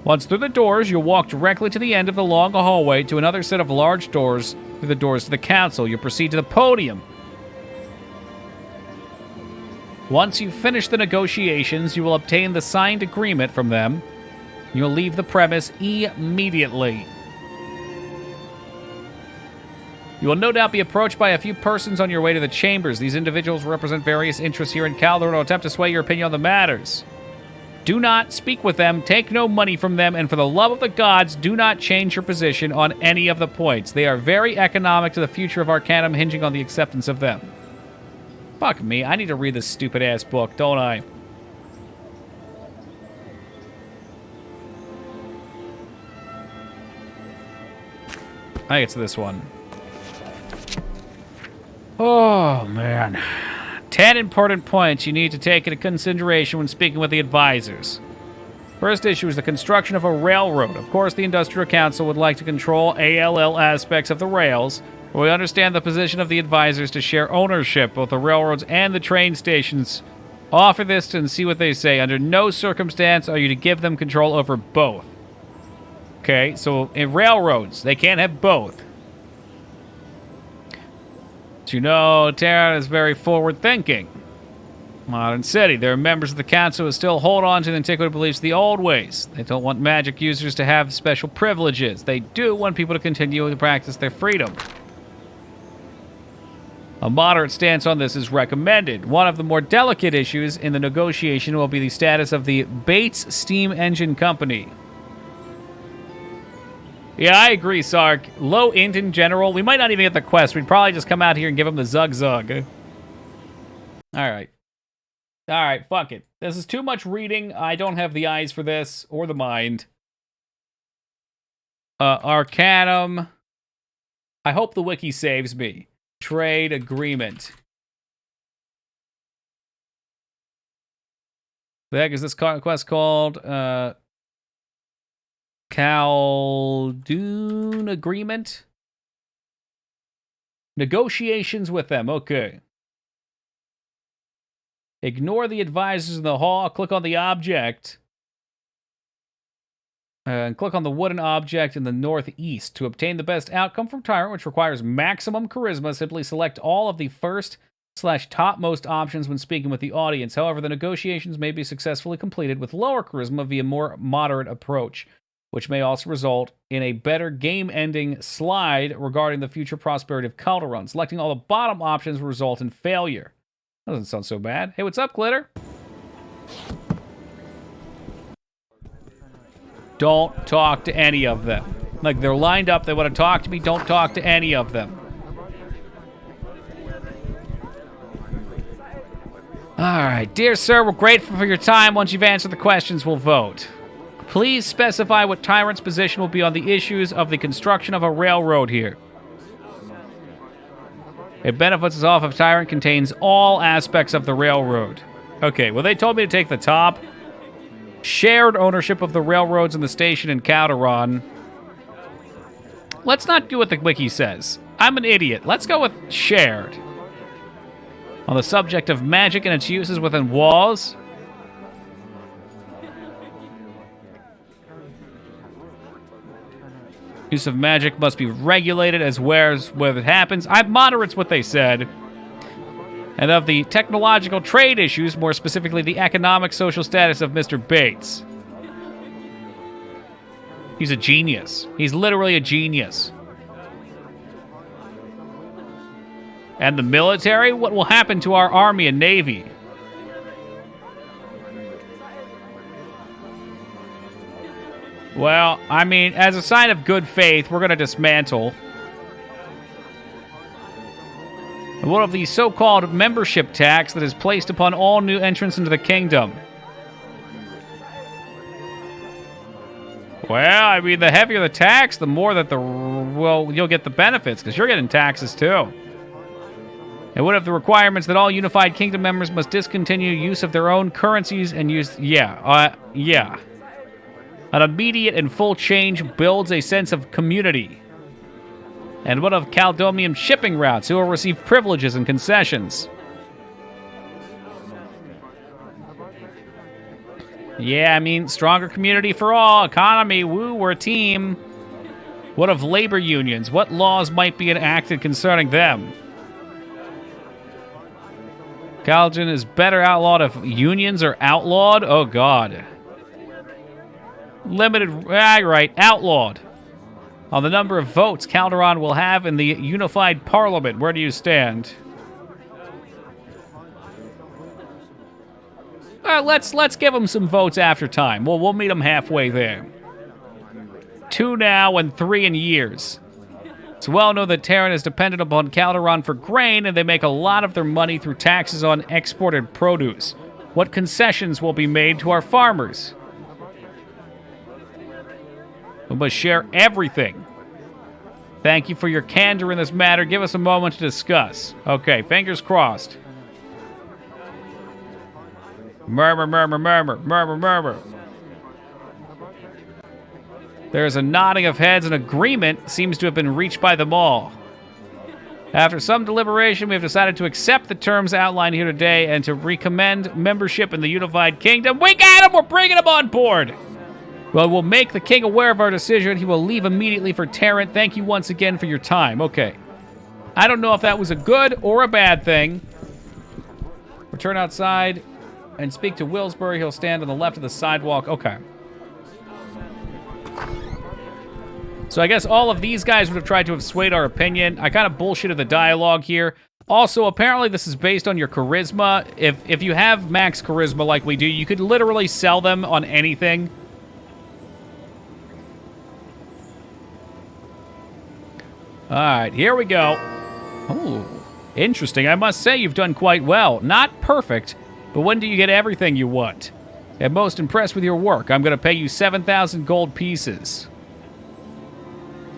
Once through the doors, you'll walk directly to the end of the long hallway to another set of large doors through the doors to the council. You'll proceed to the podium. Once you've finished the negotiations, you will obtain the signed agreement from them. You'll leave the premise immediately. You will no doubt be approached by a few persons on your way to the chambers. These individuals represent various interests here in Calderon and will attempt to sway your opinion on the matters. Do not speak with them, take no money from them, and for the love of the gods, do not change your position on any of the points. They are very economic to the future of Arcanum, hinging on the acceptance of them. Fuck me, I need to read this stupid-ass book, don't I? I think it's this one. Oh, man. 10 important points you need to take into consideration when speaking with the advisors. First issue is the construction of a railroad. Of course, the Industrial Council would like to control ALL aspects of the rails, but we understand the position of the advisors to share ownership of the railroads and the train stations. Offer this and see what they say. Under no circumstance are you to give them control over both. Okay, so in railroads, they can't have both. But you know, Terran is very forward-thinking. Modern city, there are members of the council who still hold on to the antiquated beliefs of the old ways. They don't want magic users to have special privileges. They do want people to continue to practice their freedom. A moderate stance on this is recommended. One of the more delicate issues in the negotiation will be the status of the Bates Steam Engine Company. Yeah, I agree, Sark. Low int in general. We might not even get the quest. We'd probably just come out here and give him the zug-zug. Alright. Alright, fuck it. This is too much reading. I don't have the eyes for this, or the mind. Arcanum. I hope the wiki saves me. Trade agreement. The heck is this quest called? Khaldun agreement? Negotiations with them, okay. Ignore the advisors in the hall, click on the object. And click on the wooden object in the northeast. To obtain the best outcome from Tyrant, which requires maximum charisma, simply select all of the first/topmost options when speaking with the audience. However, the negotiations may be successfully completed with lower charisma via more moderate approach, which may also result in a better game-ending slide regarding the future prosperity of Calderon. Selecting all the bottom options will result in failure. That doesn't sound so bad. Hey, what's up, Glitter? Don't talk to any of them. Like, they're lined up, they want to talk to me, don't talk to any of them. Alright, dear sir, we're grateful for your time. Once you've answered the questions, we'll vote. Please specify what Tyrant's position will be on the issues of the construction of a railroad here. It benefits us off if Tyrant contains all aspects of the railroad. Okay, well, they told me to take the top. Shared ownership of the railroads and the station in Calderon. Let's not do what the wiki says. I'm an idiot. Let's go with shared. On the subject of magic and its uses within walls. Use of magic must be regulated as where it happens. Moderate's what they said. And of the technological trade issues, more specifically the economic social status of Mr. Bates. He's a genius. He's literally a genius. And the military? What will happen to our army and navy? Well, I mean, as a sign of good faith, we're going to dismantle. And what of the so-called membership tax that is placed upon all new entrants into the kingdom? Well, I mean, the heavier the tax, the more that you'll get the benefits, because you're getting taxes too. And what of the requirements that all unified kingdom members must discontinue use of their own currencies and use... Yeah. An immediate and full change builds a sense of community. And what of Caldomium shipping routes, who will receive privileges and concessions? Yeah, I mean, stronger community for all, economy, woo, we're a team. What of labor unions? What laws might be enacted concerning them? Calgon is better outlawed if unions are outlawed? Oh, God. Limited, right, outlawed. On the number of votes Calderon will have in the unified parliament, where do you stand? Let's give them some votes after time. We'll meet them halfway there. 2 now and 3 in years. It's well known that Terran is dependent upon Calderon for grain, and they make a lot of their money through taxes on exported produce. What concessions will be made to our farmers? We must share everything. Thank you for your candor in this matter. Give us a moment to discuss. Okay, fingers crossed. Murmur, murmur, murmur, murmur, murmur. There is a nodding of heads, and agreement seems to have been reached by them all. After some deliberation, we have decided to accept the terms outlined here today and to recommend membership in the Unified Kingdom. We got him! We're bringing him on board! Well, we'll make the king aware of our decision. He will leave immediately for Terran. Thank you once again for your time. Okay. I don't know if that was a good or a bad thing. Return outside and speak to Willsbury. He'll stand on the left of the sidewalk. Okay. So I guess all of these guys would have tried to have swayed our opinion. I kind of bullshitted the dialogue here. Also, apparently this is based on your charisma. If you have max charisma like we do, you could literally sell them on anything. All right, here we go. Oh, interesting. I must say you've done quite well. Not perfect, but when do you get everything you want? I'm most impressed with your work. I'm going to pay you 7,000 gold pieces.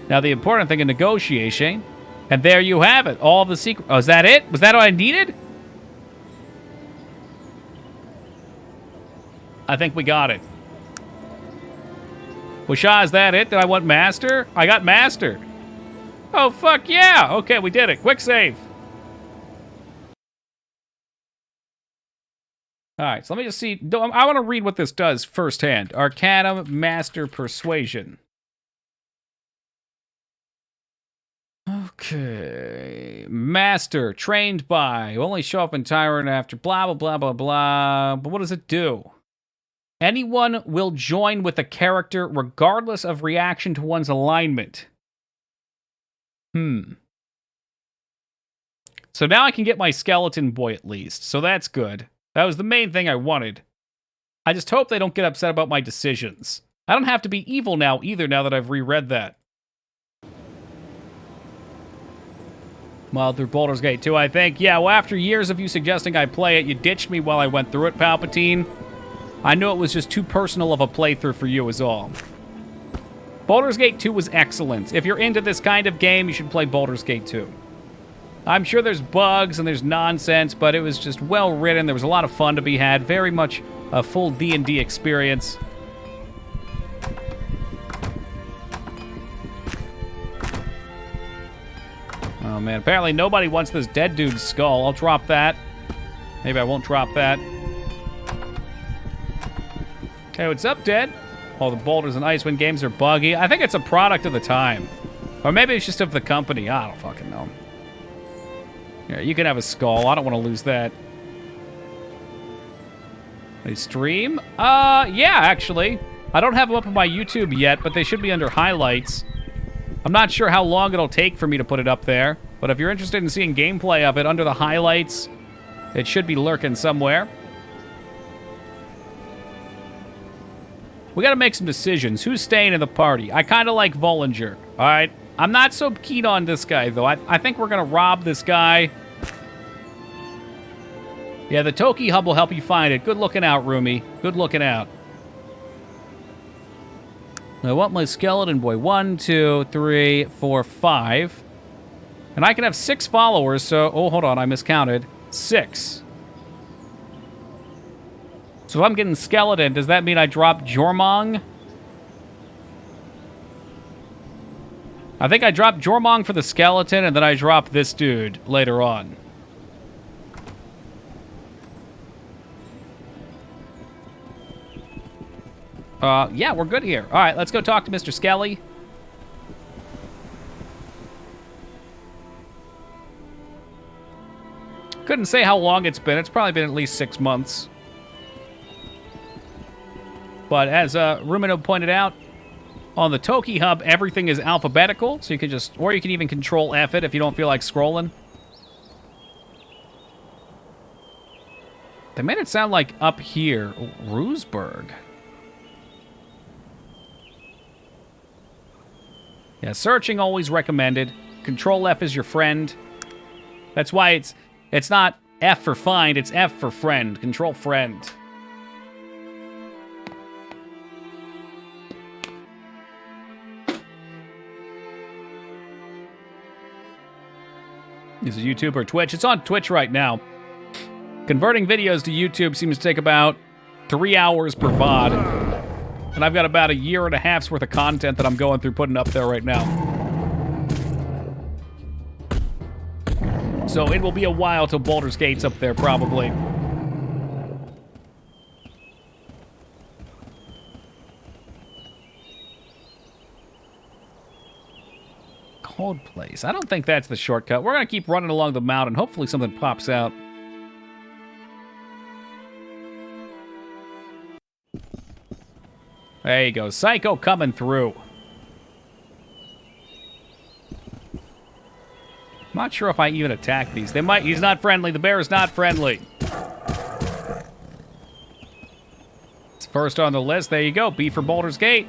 Now, the important thing in negotiation, and there you have it. All the secret... Oh, is that it? Was that all I needed? I think we got it. Washa, is that it? Did I want Master? I got Master. Oh, fuck yeah! Okay, we did it. Quick save. All right, so let me just see. I want to read what this does firsthand. Arcanum, Master, Persuasion. Okay. Master, trained by. Only show up in Tyrant after blah, blah, blah, blah, blah. But what does it do? Anyone will join with a character regardless of reaction to one's alignment. So now I can get my skeleton boy at least. So that's good. That was the main thing I wanted. I just hope they don't get upset about my decisions. I don't have to be evil now either, now that I've reread that. Well, through Baldur's Gate 2, I think. Yeah, well, after years of you suggesting I play it, you ditched me while I went through it, Palpatine. I knew it was just too personal of a playthrough for you is all. Baldur's Gate 2 was excellent. If you're into this kind of game, you should play Baldur's Gate 2. I'm sure there's bugs and there's nonsense, but it was just well written. There was a lot of fun to be had. Very much a full D&D experience. Oh man, apparently nobody wants this dead dude's skull. I'll drop that. Maybe I won't drop that. Hey, what's up, Dead? All the Boulders and Icewind games are buggy. I think it's a product of the time. Or maybe it's just of the company. I don't fucking know. Yeah, you can have a skull. I don't want to lose that. They stream? Yeah, actually. I don't have them up on my YouTube yet, but they should be under highlights. I'm not sure how long it'll take for me to put it up there. But if you're interested in seeing gameplay of it under the highlights, it should be lurking somewhere. We gotta make some decisions. Who's staying in the party? I kind of like Vollinger, all right? I'm not so keen on this guy, though. I think we're gonna rob this guy. Yeah, the Toki Hub will help you find it. Good looking out, Rumi. Good looking out. I want my skeleton boy. 1, 2, 3, 4, 5. And I can have 6 followers, so... Oh, hold on, I miscounted. 6. So if I'm getting skeleton, does that mean I drop Jormong? I think I drop Jormong for the skeleton, and then I drop this dude later on. Yeah, we're good here. All right, let's go talk to Mr. Skelly. Couldn't say how long it's been. It's probably been at least 6 months. But as Rumino pointed out, on the Toki Hub, everything is alphabetical, so you can just, or you can even control F it if you don't feel like scrolling. They made it sound like up here, Roosburg. Yeah, searching always recommended. Control F is your friend. That's why it's not F for find, it's F for friend. Control friend. Is it YouTube or Twitch? It's on Twitch right now. Converting videos to YouTube seems to take about 3 hours per VOD. And I've got about 1.5 years worth of content that I'm going through putting up there right now. So it will be a while till Baldur's Gate's up there, probably. Cold Place. I don't think that's the shortcut. We're going to keep running along the mountain. Hopefully something pops out. There you go. Psycho coming through. Not sure if I even attack these. They might. He's not friendly. The bear is not friendly. It's first on the list. There you go. B for Baldur's Gate.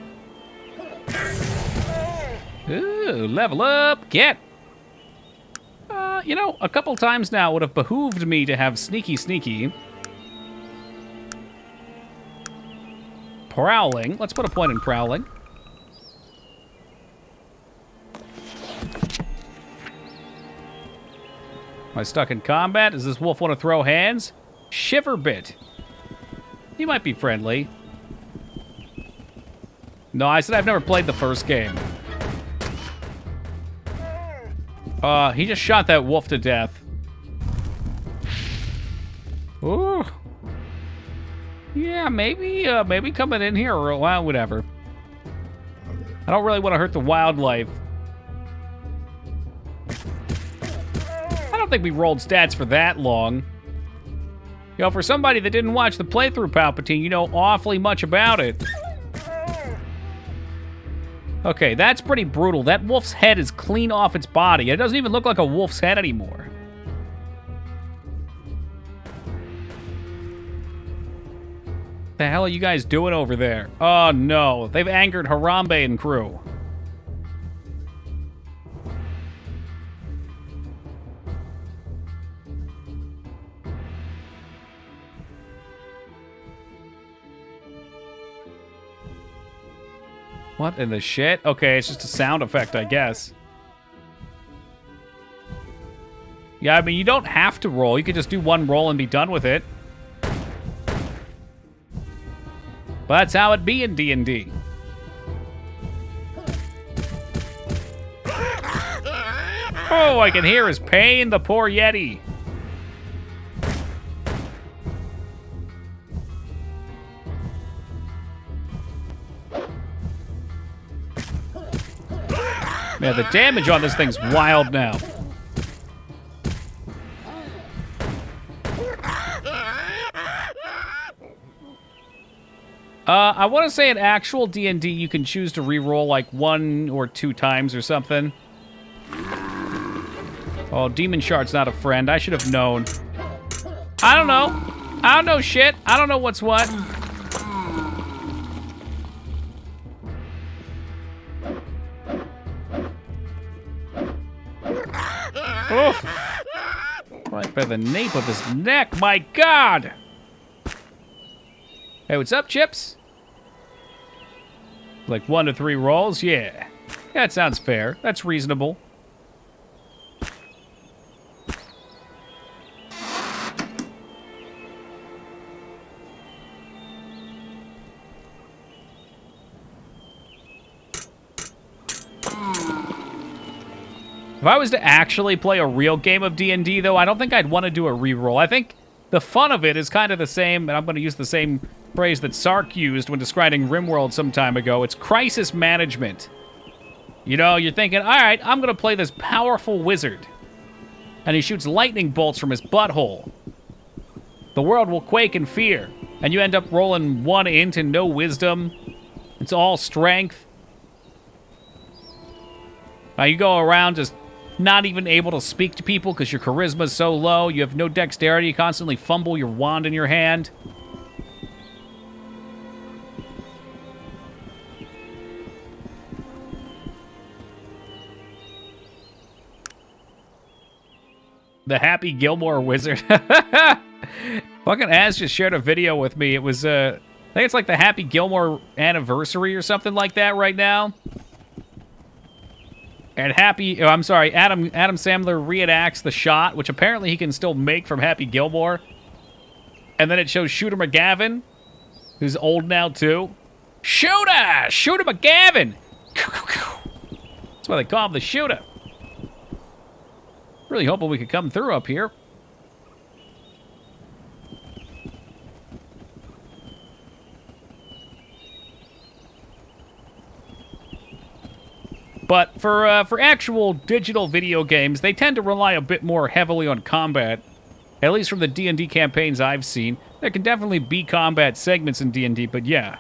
Ooh, level up. Get. You know, a couple times now it would have behooved me to have sneaky. Prowling. Let's put a point in prowling. Am I stuck in combat? Does this wolf want to throw hands? Shiverbit. He might be friendly. No, I said I've never played the first game. He just shot that wolf to death. Ooh. Yeah, maybe coming in here, or well, whatever. I don't really want to hurt the wildlife. I don't think we rolled stats for that long. You know, for somebody that didn't watch the playthrough Palpatine, you know awfully much about it. Okay, that's pretty brutal. That wolf's head is clean off its body. It doesn't even look like a wolf's head anymore. What the hell are you guys doing over there? Oh no, they've angered Harambe and crew. What in the shit? Okay, it's just a sound effect, I guess. Yeah, I mean, you don't have to roll. You could just do one roll and be done with it. But that's how it be in D&D. Oh, I can hear his pain, the poor Yeti. Man, the damage on this thing's wild now. I want to say in actual D&D, you can choose to re-roll like 1 or 2 times or something. Oh, Demon Shard's not a friend. I should have known. I don't know. I don't know shit. I don't know what's what. Oh. Right by the nape of his neck. My God. Hey, what's up, Chips? Like 1 to 3 rolls? Yeah. That sounds fair. That's reasonable. If I was to actually play a real game of D&D, though, I don't think I'd want to do a reroll. I think the fun of it is kind of the same, and I'm going to use the same phrase that Sark used when describing RimWorld some time ago. It's crisis management. You know, you're thinking, all right, I'm going to play this powerful wizard. And he shoots lightning bolts from his butthole. The world will quake in fear. And you end up rolling 1 int and no wisdom. It's all strength. Now you go around just not even able to speak to people because your charisma's so low. You have no dexterity. You constantly fumble your wand in your hand. The Happy Gilmore Wizard. Fucking Az just shared a video with me. It was, I think it's like the Happy Gilmore anniversary or something like that right now. And Adam Sandler reenacts the shot, which apparently he can still make from Happy Gilmore. And then it shows Shooter McGavin, who's old now too. Shooter McGavin! That's why they call him the Shooter. Really hoping we could come through up here. But for actual digital video games, they tend to rely a bit more heavily on combat. At least from the D&D campaigns I've seen. There can definitely be combat segments in D&D, but yeah.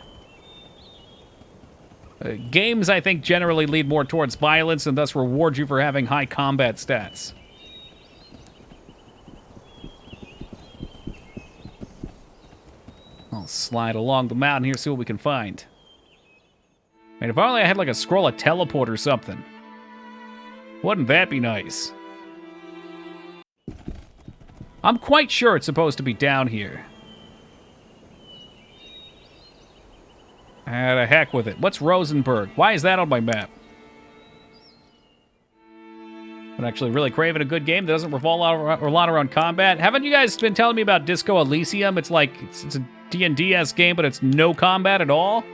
Games, I think, generally lead more towards violence and thus reward you for having high combat stats. I'll slide along the mountain here, see what we can find. And if only I had like a scroll of teleport or something. Wouldn't that be nice? I'm quite sure it's supposed to be down here. Ah, the heck with it. What's Rosenberg? Why is that on my map? I'm actually really craving a good game that doesn't revolve a lot around combat. Haven't you guys been telling me about Disco Elysium? It's like, it's a D&D-esque game, but it's no combat at all?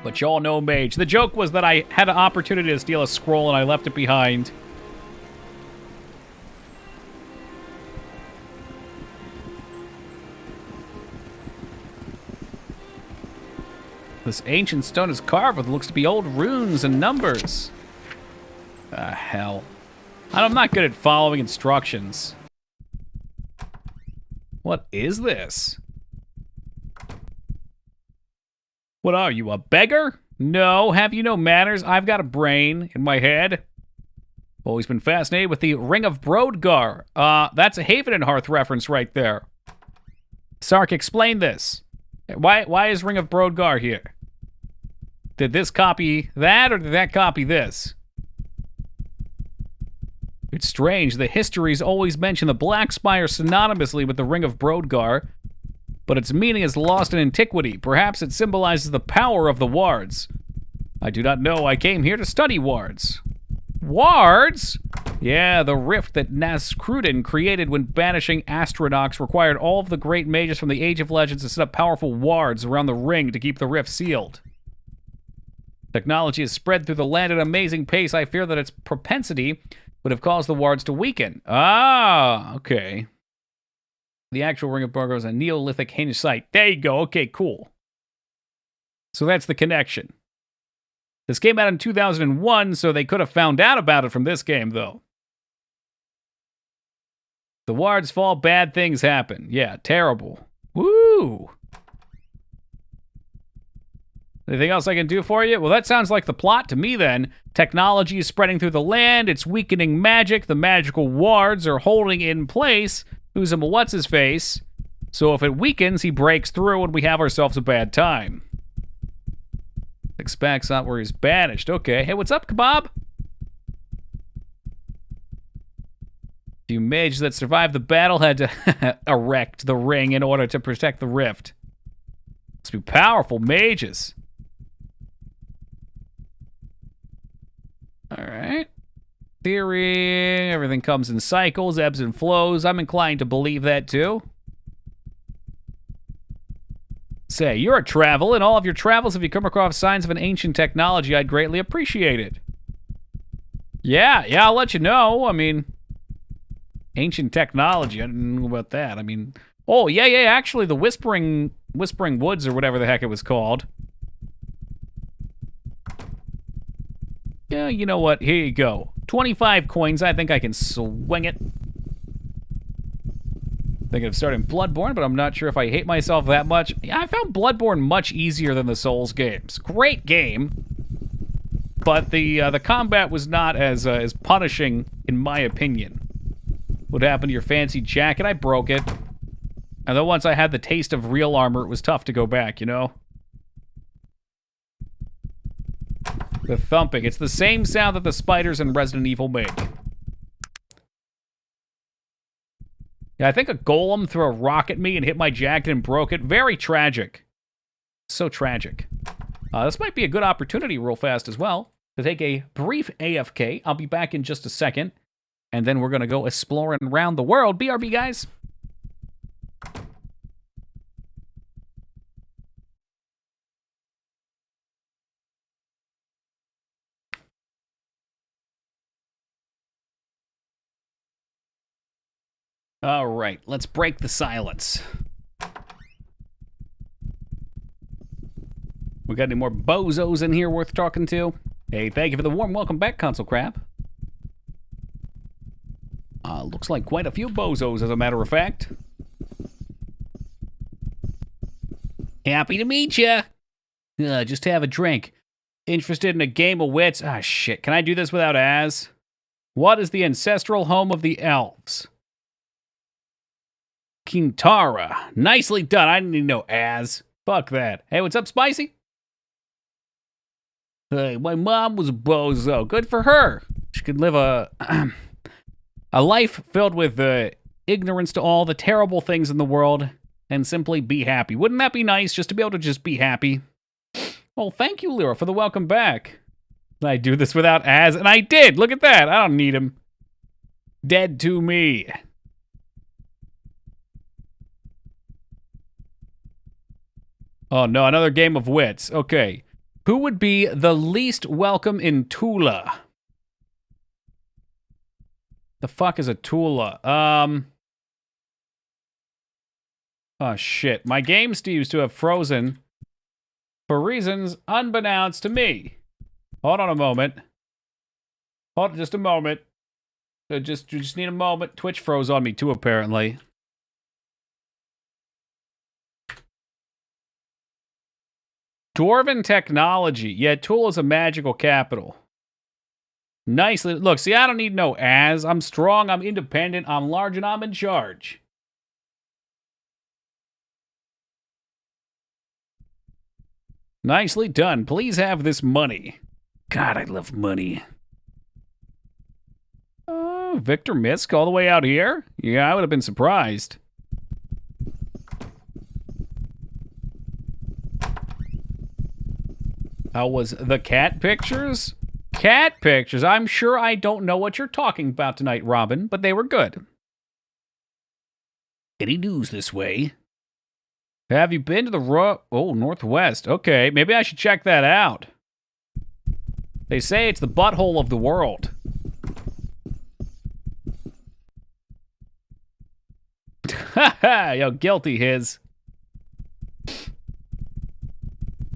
But y'all know Mage. The joke was that I had an opportunity to steal a scroll and I left it behind. This ancient stone is carved with what looks to be old runes and numbers. Ah, hell. I'm not good at following instructions. What is this? What are you, a beggar? No, have you no manners? I've got a brain in my head. Always been fascinated with the Ring of Brodgar. That's a Haven and Hearth reference right there. Sark, explain this. Why is Ring of Brodgar here? Did this copy that, or did that copy this? It's strange. The histories always mention the Black Spire synonymously with the Ring of Brodgar, but its meaning is lost in antiquity. Perhaps it symbolizes the power of the wards. I do not know. I came here to study wards. Wards? Yeah, the rift that Nazcrudin created when banishing Astronox required all of the great mages from the Age of Legends to set up powerful wards around the ring to keep the rift sealed. Technology has spread through the land at an amazing pace. I fear that its propensity would have caused the wards to weaken. Ah, okay. The actual Ring of Brodgar is a Neolithic hinged site. There you go. Okay, cool. So that's the connection. This came out in 2001, so they could have found out about it from this game, though. The wards fall, bad things happen. Yeah, terrible. Woo! Anything else I can do for you? Well, that sounds like the plot to me then. Technology is spreading through the land. It's weakening magic. The magical wards are holding in place. Who's a what's-his-face? So if it weakens, he breaks through and we have ourselves a bad time. Expects out where he's banished. Okay. Hey, what's up, Kebab? Few mages that survived the battle had to erect the ring in order to protect the rift. Must be powerful mages. Alright. Theory, everything comes in cycles, ebbs and flows. I'm inclined to believe that too. Say, you're a travel. In all of your travels, if you come across signs of an ancient technology, I'd greatly appreciate it. Yeah, I'll let you know. I mean, ancient technology, I didn't know about that. I mean, oh, yeah, actually, the Whispering Woods or whatever the heck it was called. Yeah, you know what? Here you go. 25 coins. I think I can swing it. Thinking of starting Bloodborne, but I'm not sure if I hate myself that much. Yeah, I found Bloodborne much easier than the Souls games. Great game, but the combat was not as punishing, in my opinion. What happened to your fancy jacket? I broke it. And then once I had the taste of real armor, it was tough to go back, you know? The thumping. It's the same sound that the spiders in Resident Evil make. Yeah, I think a golem threw a rock at me and hit my jacket and broke it. Very tragic. So tragic. This might be a good opportunity real fast as well to take a brief AFK. I'll be back in just a second. And then we're going to go exploring around the world. BRB, guys. All right, let's break the silence. We got any more bozos in here worth talking to? Hey, thank you for the warm welcome back, Console Crap. Looks like quite a few bozos, as a matter of fact. Happy to meet ya. Just have a drink. Interested in a game of wits? Ah, shit. Can I do this without Az? What is the ancestral home of the elves? Quintara. Nicely done. I didn't need no Az. Fuck that. Hey, what's up, Spicy? Hey, my mom was a bozo. Good for her. She could live a life filled with ignorance to all the terrible things in the world and simply be happy. Wouldn't that be nice, just to be able to just be happy? Well, thank you, Lyra, for the welcome back. I do this without Az, and I did. Look at that. I don't need him. Dead to me. Oh, no, another game of wits. Okay. Who would be the least welcome in Tula? The fuck is a Tula? Oh, shit. My game seems to have frozen for reasons unbeknownst to me. Hold on a moment. Hold on just a moment. Just need a moment. Twitch froze on me too, apparently. Dwarven technology. Yeah, Tula is a magical capital. Nicely. Look, see, I don't need no Az. I'm strong, I'm independent, I'm large, and I'm in charge. Nicely done. Please have this money. God, I love money. Oh, Victor Misk all the way out here? Yeah, I would have been surprised. How was the cat pictures? Cat pictures. I'm sure I don't know what you're talking about tonight, Robin, but they were good. Any news this way? Have you been to the Northwest? Okay, maybe I should check that out. They say it's the butthole of the world. Haha, yo, guilty his.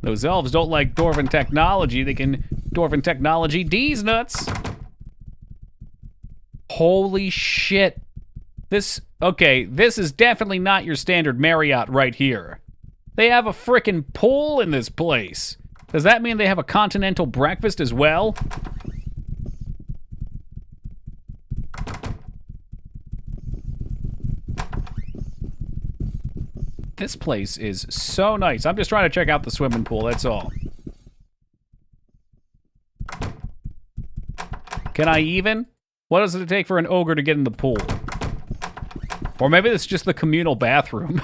Those elves don't like Dwarven technology. They can Dwarven technology D's nuts. Holy shit. This is definitely not your standard Marriott right here. They have a frickin' pool in this place. Does that mean they have a continental breakfast as well? This place is so nice. I'm just trying to check out the swimming pool, that's all. Can I even? What does it take for an ogre to get in the pool? Or maybe it's just the communal bathroom.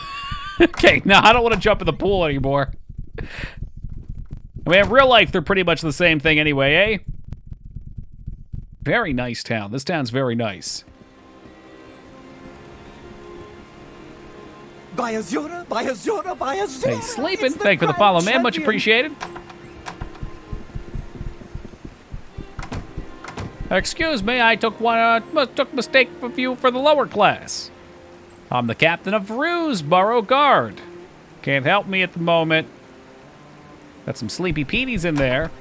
Okay, no, I don't want to jump in the pool anymore. I mean, in real life, they're pretty much the same thing anyway, eh? Very nice town. This town's very nice. Hey, sleeping. Thank you for the follow, man. Much appreciated. Excuse me, I took mistake of you for the lower class. I'm the captain of Ruseboro Guard. Can't help me at the moment. Got some sleepy Peteys in there.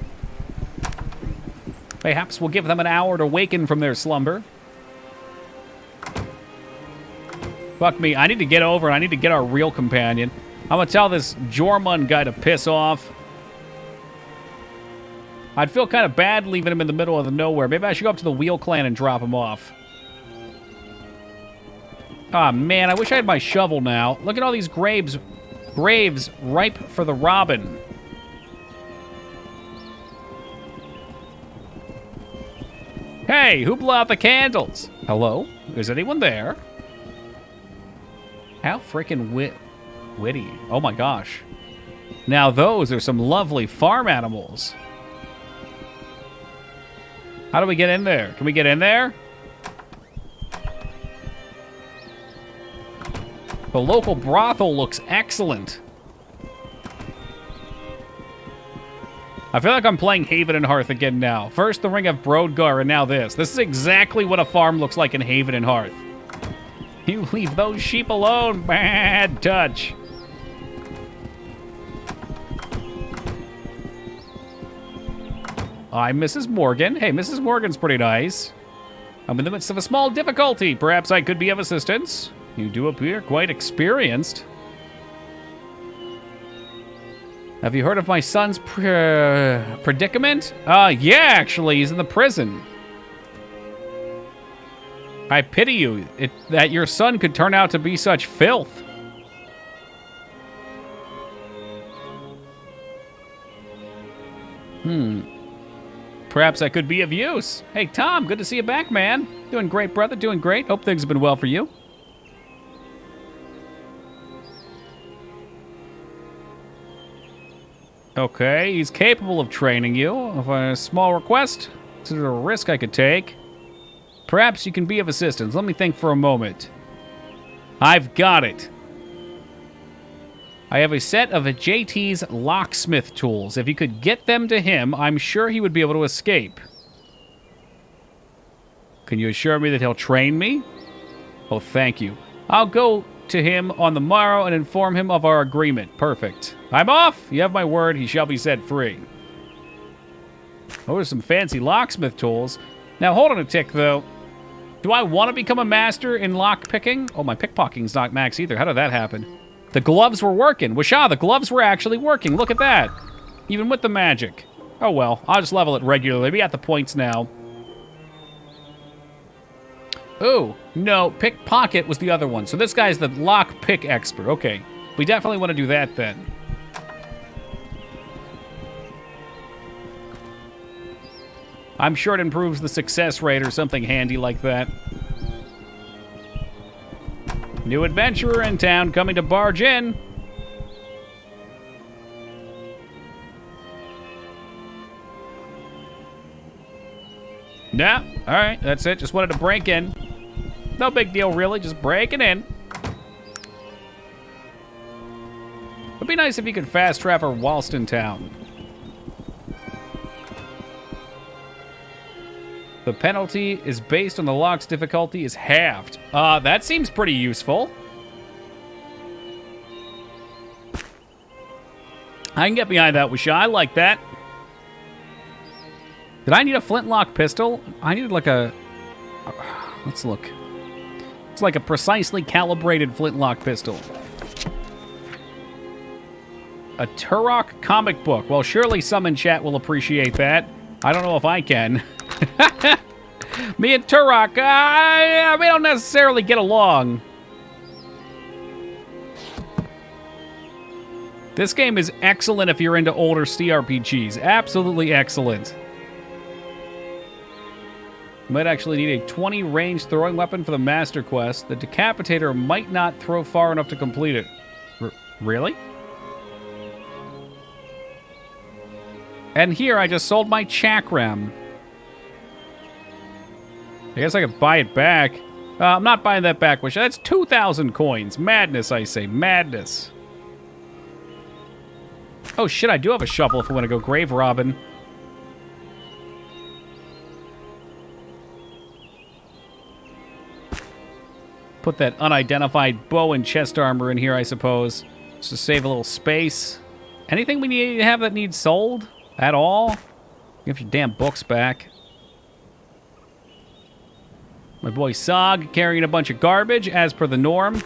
Perhaps we'll give them an hour to waken from their slumber. Fuck me, I need to get over and I need to get our real companion. I'm gonna tell this Jormund guy to piss off. I'd feel kind of bad leaving him in the middle of the nowhere. Maybe I should go up to the Wheel Clan and drop him off. Ah, man, I wish I had my shovel now. Look at all these graves ripe for the robin. Hey, who blew out the candles? Hello? Is anyone there? How freaking witty. Oh my gosh. Now those are some lovely farm animals. How do we get in there? Can we get in there? The local brothel looks excellent. I feel like I'm playing Haven and Hearth again now. First the Ring of Brodgar and now this. This is exactly what a farm looks like in Haven and Hearth. You leave those sheep alone, bad touch. I'm Mrs. Morgan. Hey, Mrs. Morgan's pretty nice. I'm in the midst of a small difficulty. Perhaps I could be of assistance. You do appear quite experienced. Have you heard of my son's predicament? Yeah, actually, he's in the prison. I pity you, that your son could turn out to be such filth. Perhaps I could be of use. Hey, Tom, good to see you back, man. Doing great, brother, doing great. Hope things have been well for you. Okay, he's capable of training you. Of a small request, this is a risk I could take. Perhaps you can be of assistance. Let me think for a moment. I've got it. I have a set of JT's locksmith tools. If you could get them to him, I'm sure he would be able to escape. Can you assure me that he'll train me? Oh, thank you. I'll go to him on the morrow and inform him of our agreement. Perfect. I'm off. You have my word. He shall be set free. Oh, there's some fancy locksmith tools. Now, hold on a tick, though. Do I want to become a master in lockpicking? Oh, my pickpocking's not max either. How did that happen? The gloves were working. Wisha, the gloves were actually working. Look at that. Even with the magic. Oh, well. I'll just level it regularly. Be at the points now. Oh, no. Pickpocket was the other one. So this guy's the lockpick expert. Okay. We definitely want to do that then. I'm sure it improves the success rate or something handy like that. New adventurer in town coming to barge in. Yeah, all right, that's it. Just wanted to break in. No big deal, really. Just breaking in. It'd be nice if you could fast travel whilst in town. The penalty is based on the lock's difficulty is halved. That seems pretty useful. I can get behind that, Wisha. I like that. Did I need a flintlock pistol? I needed like a... Let's look. It's like a precisely calibrated flintlock pistol. A Turok comic book. Well, surely some in chat will appreciate that. I don't know if I can. Me and Turok, we don't necessarily get along. This game is excellent if you're into older CRPGs. Absolutely excellent. Might actually need a 20 range throwing weapon for the Master Quest. The Decapitator might not throw far enough to complete it. Really? And here I just sold my chakram. I guess I could buy it back. I'm not buying that back, which that's 2,000 coins. Madness, I say. Madness. Oh shit, I do have a shovel if I want to go grave robbing. Put that unidentified bow and chest armor in here, I suppose. Just to save a little space. Anything we need to have that needs sold? At all? Give your damn books back. My boy Sog carrying a bunch of garbage, as per the norm.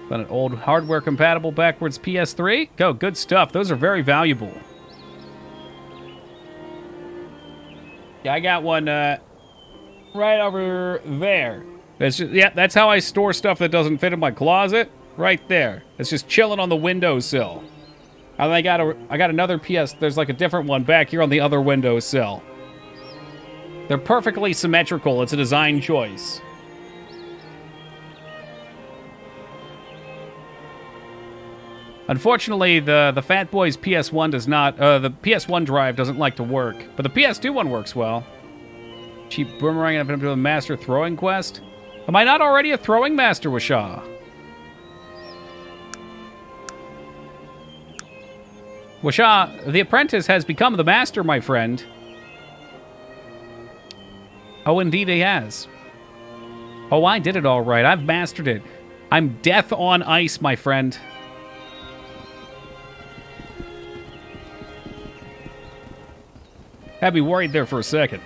Got an old hardware-compatible backwards PS3. Go, good stuff. Those are very valuable. Yeah, I got one right over there. That's just, yeah, that's how I store stuff that doesn't fit in my closet. Right there. It's just chilling on the windowsill. And I got another PS. There's like a different one back here on the other windowsill. They're perfectly symmetrical. It's a design choice. Unfortunately, the Fat Boy's PS1 does not. The PS1 drive doesn't like to work, but the PS2 one works well. Cheap boomerang and I've been to a master throwing quest. Am I not already a throwing master, Wishaw? Wishaw, the apprentice has become the master, my friend. Oh, indeed he has. Oh, I did it all right. I've mastered it. I'm death on ice, my friend. Had me worried there for a second.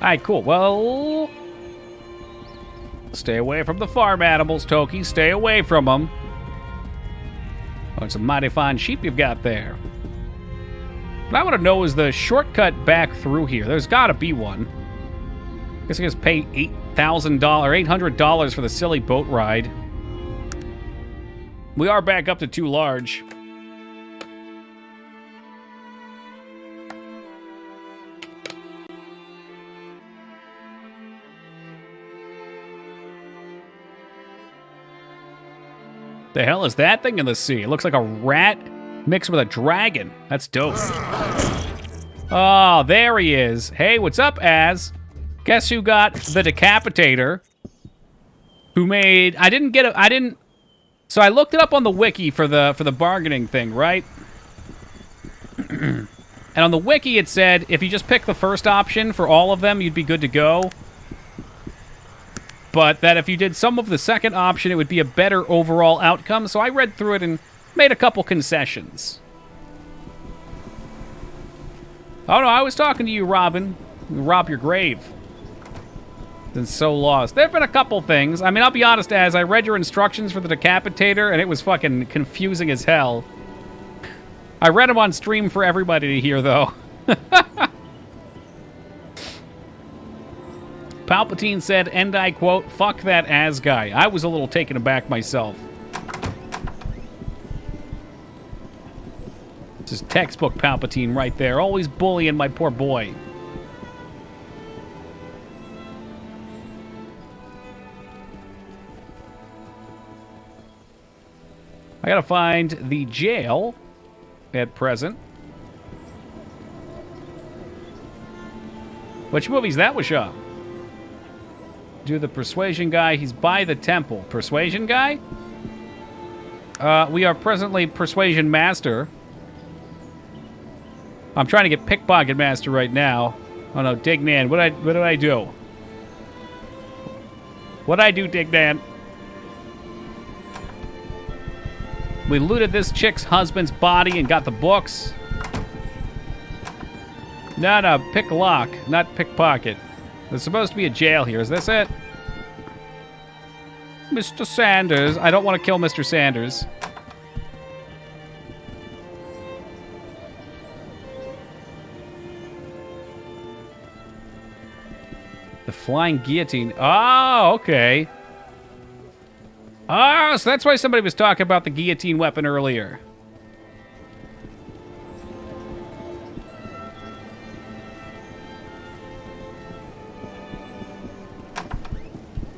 Alright, cool. Well, stay away from the farm animals, Toki. Stay away from them. Oh, it's a mighty fine sheep you've got there. What I want to know is the shortcut back through here. There's got to be one. I guess I just pay $800 for the silly boat ride. We are back up to too large. The hell is that thing in the sea? It looks like a rat mixed with a dragon. That's dope. Oh, there he is. Hey, what's up, Az? Guess who got the Decapitator? Who made... I didn't... So I looked it up on the wiki for the bargaining thing, right? And on the wiki it said if you just pick the first option for all of them, you'd be good to go. But that if you did some of the second option, it would be a better overall outcome. So I read through it and made a couple concessions. Oh no, I was talking to you, Robin. Rob your grave. Been so lost. There have been a couple things. I mean, I'll be honest, as I read your instructions for the Decapitator, and it was fucking confusing as hell. I read them on stream for everybody to hear, though. Palpatine said, and I quote, "Fuck that Az guy." I was a little taken aback myself. This is textbook Palpatine right there. Always bullying my poor boy. I gotta find the jail at present. Which movie's that, Wishaw? Do the persuasion guy. He's by the temple. Persuasion guy? We are presently persuasion master. I'm trying to get pickpocket master right now. Oh no, Dignan. What did I do? What'd I do, Dignan? We looted this chick's husband's body and got the books. No, pick lock, not pickpocket. There's supposed to be a jail here. Is this it? Mr. Sanders. I don't want to kill Mr. Sanders. The flying guillotine. Oh, okay. Oh, so that's why somebody was talking about the guillotine weapon earlier.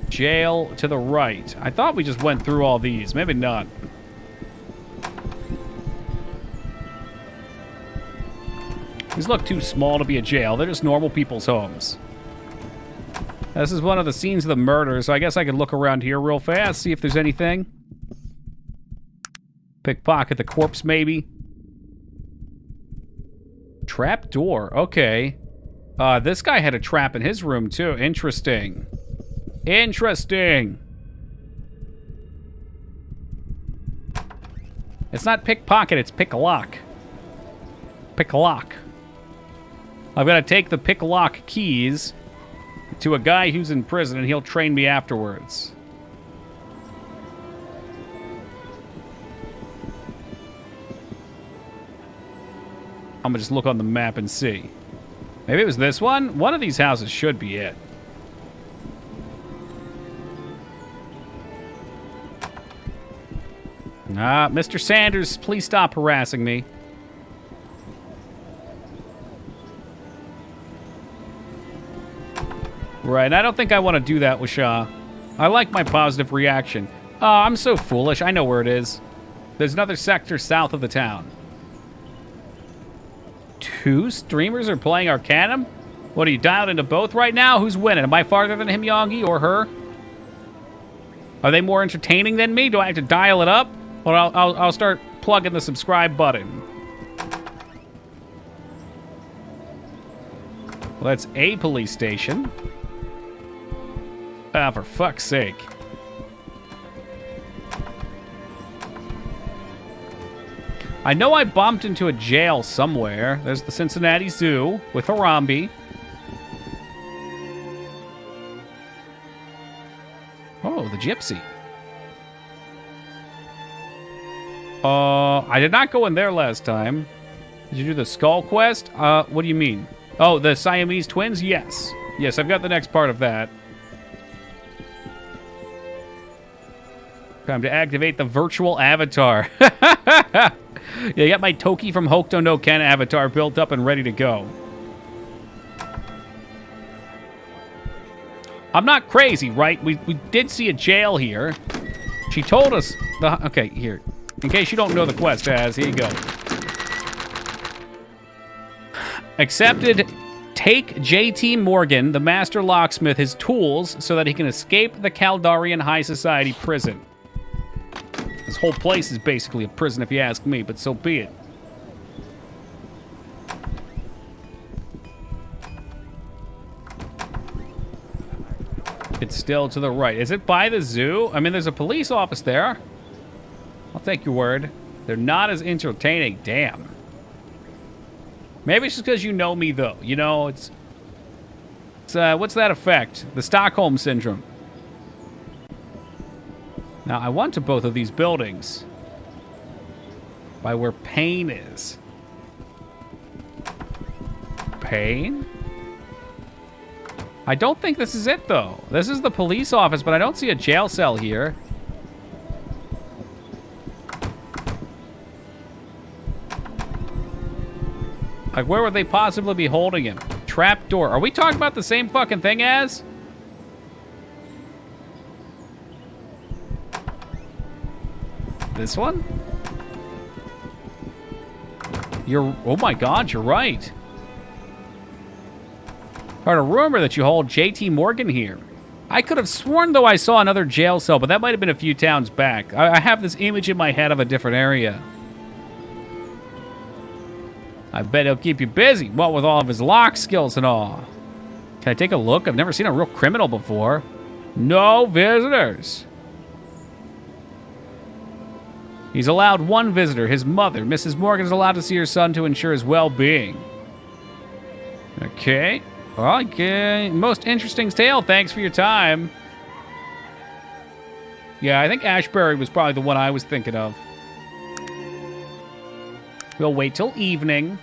Jail to the right. I thought we just went through all these. Maybe not. These look too small to be a jail. They're just normal people's homes. This is one of the scenes of the murder, so I guess I could look around here real fast, see if there's anything. Pickpocket the corpse, maybe. Trap door. Okay. This guy had a trap in his room, too. Interesting. Interesting. It's not pickpocket, it's pick-a-lock. Pick-a-lock. I've got to take the pick-a-lock keys to a guy who's in prison, and he'll train me afterwards. I'm gonna just look on the map and see. Maybe it was this one? One of these houses should be it. Mr. Sanders, please stop harassing me. Right, I don't think I want to do that with Shaw. I like my positive reaction. Oh, I'm so foolish. I know where it is. There's another sector south of the town. 2 streamers are playing Arcanum? What, are you dialed into both right now? Who's winning? Am I farther than him, Yongi, or her? Are they more entertaining than me? Do I have to dial it up? Well, I'll start plugging the subscribe button. Well, that's a police station. Ah, for fuck's sake. I know I bumped into a jail somewhere. There's the Cincinnati Zoo with Harambe. Oh, the gypsy. I did not go in there last time. Did you do the skull quest? What do you mean? Oh, the Siamese twins? Yes. Yes, I've got the next part of that. Time to activate the virtual avatar. Yeah, I got my Toki from Hokuto no Ken avatar built up and ready to go. I'm not crazy, right? We did see a jail here. She told us the... Okay, here. In case you don't know the quest as, here you go. Accepted. Take JT Morgan, the master locksmith, his tools so that he can escape the Caldarian High Society prison. This whole place is basically a prison if you ask me, but so be it. It's still to the right. Is it by the zoo? I mean, there's a police office there. I'll take your word. They're not as entertaining. Damn. Maybe it's just because you know me, though. You know, it's what's that effect? The Stockholm Syndrome. Now, I went to both of these buildings. By where Pain is. Pain? I don't think this is it, though. This is the police office, but I don't see a jail cell here. Like, where would they possibly be holding him? Trapdoor. Are we talking about the same fucking thing as? This one? Oh my god, you're right. Heard a rumor that you hold JT Morgan here. I could have sworn, though, I saw another jail cell, but that might have been a few towns back. I have this image in my head of a different area. I bet he'll keep you busy, what with all of his lock skills and all. Can I take a look? I've never seen a real criminal before. No visitors. He's allowed one visitor, his mother. Mrs. Morgan is allowed to see her son to ensure his well-being. Okay. Okay. Most interesting tale. Thanks for your time. Yeah, I think Ashbury was probably the one I was thinking of. We'll wait till evening.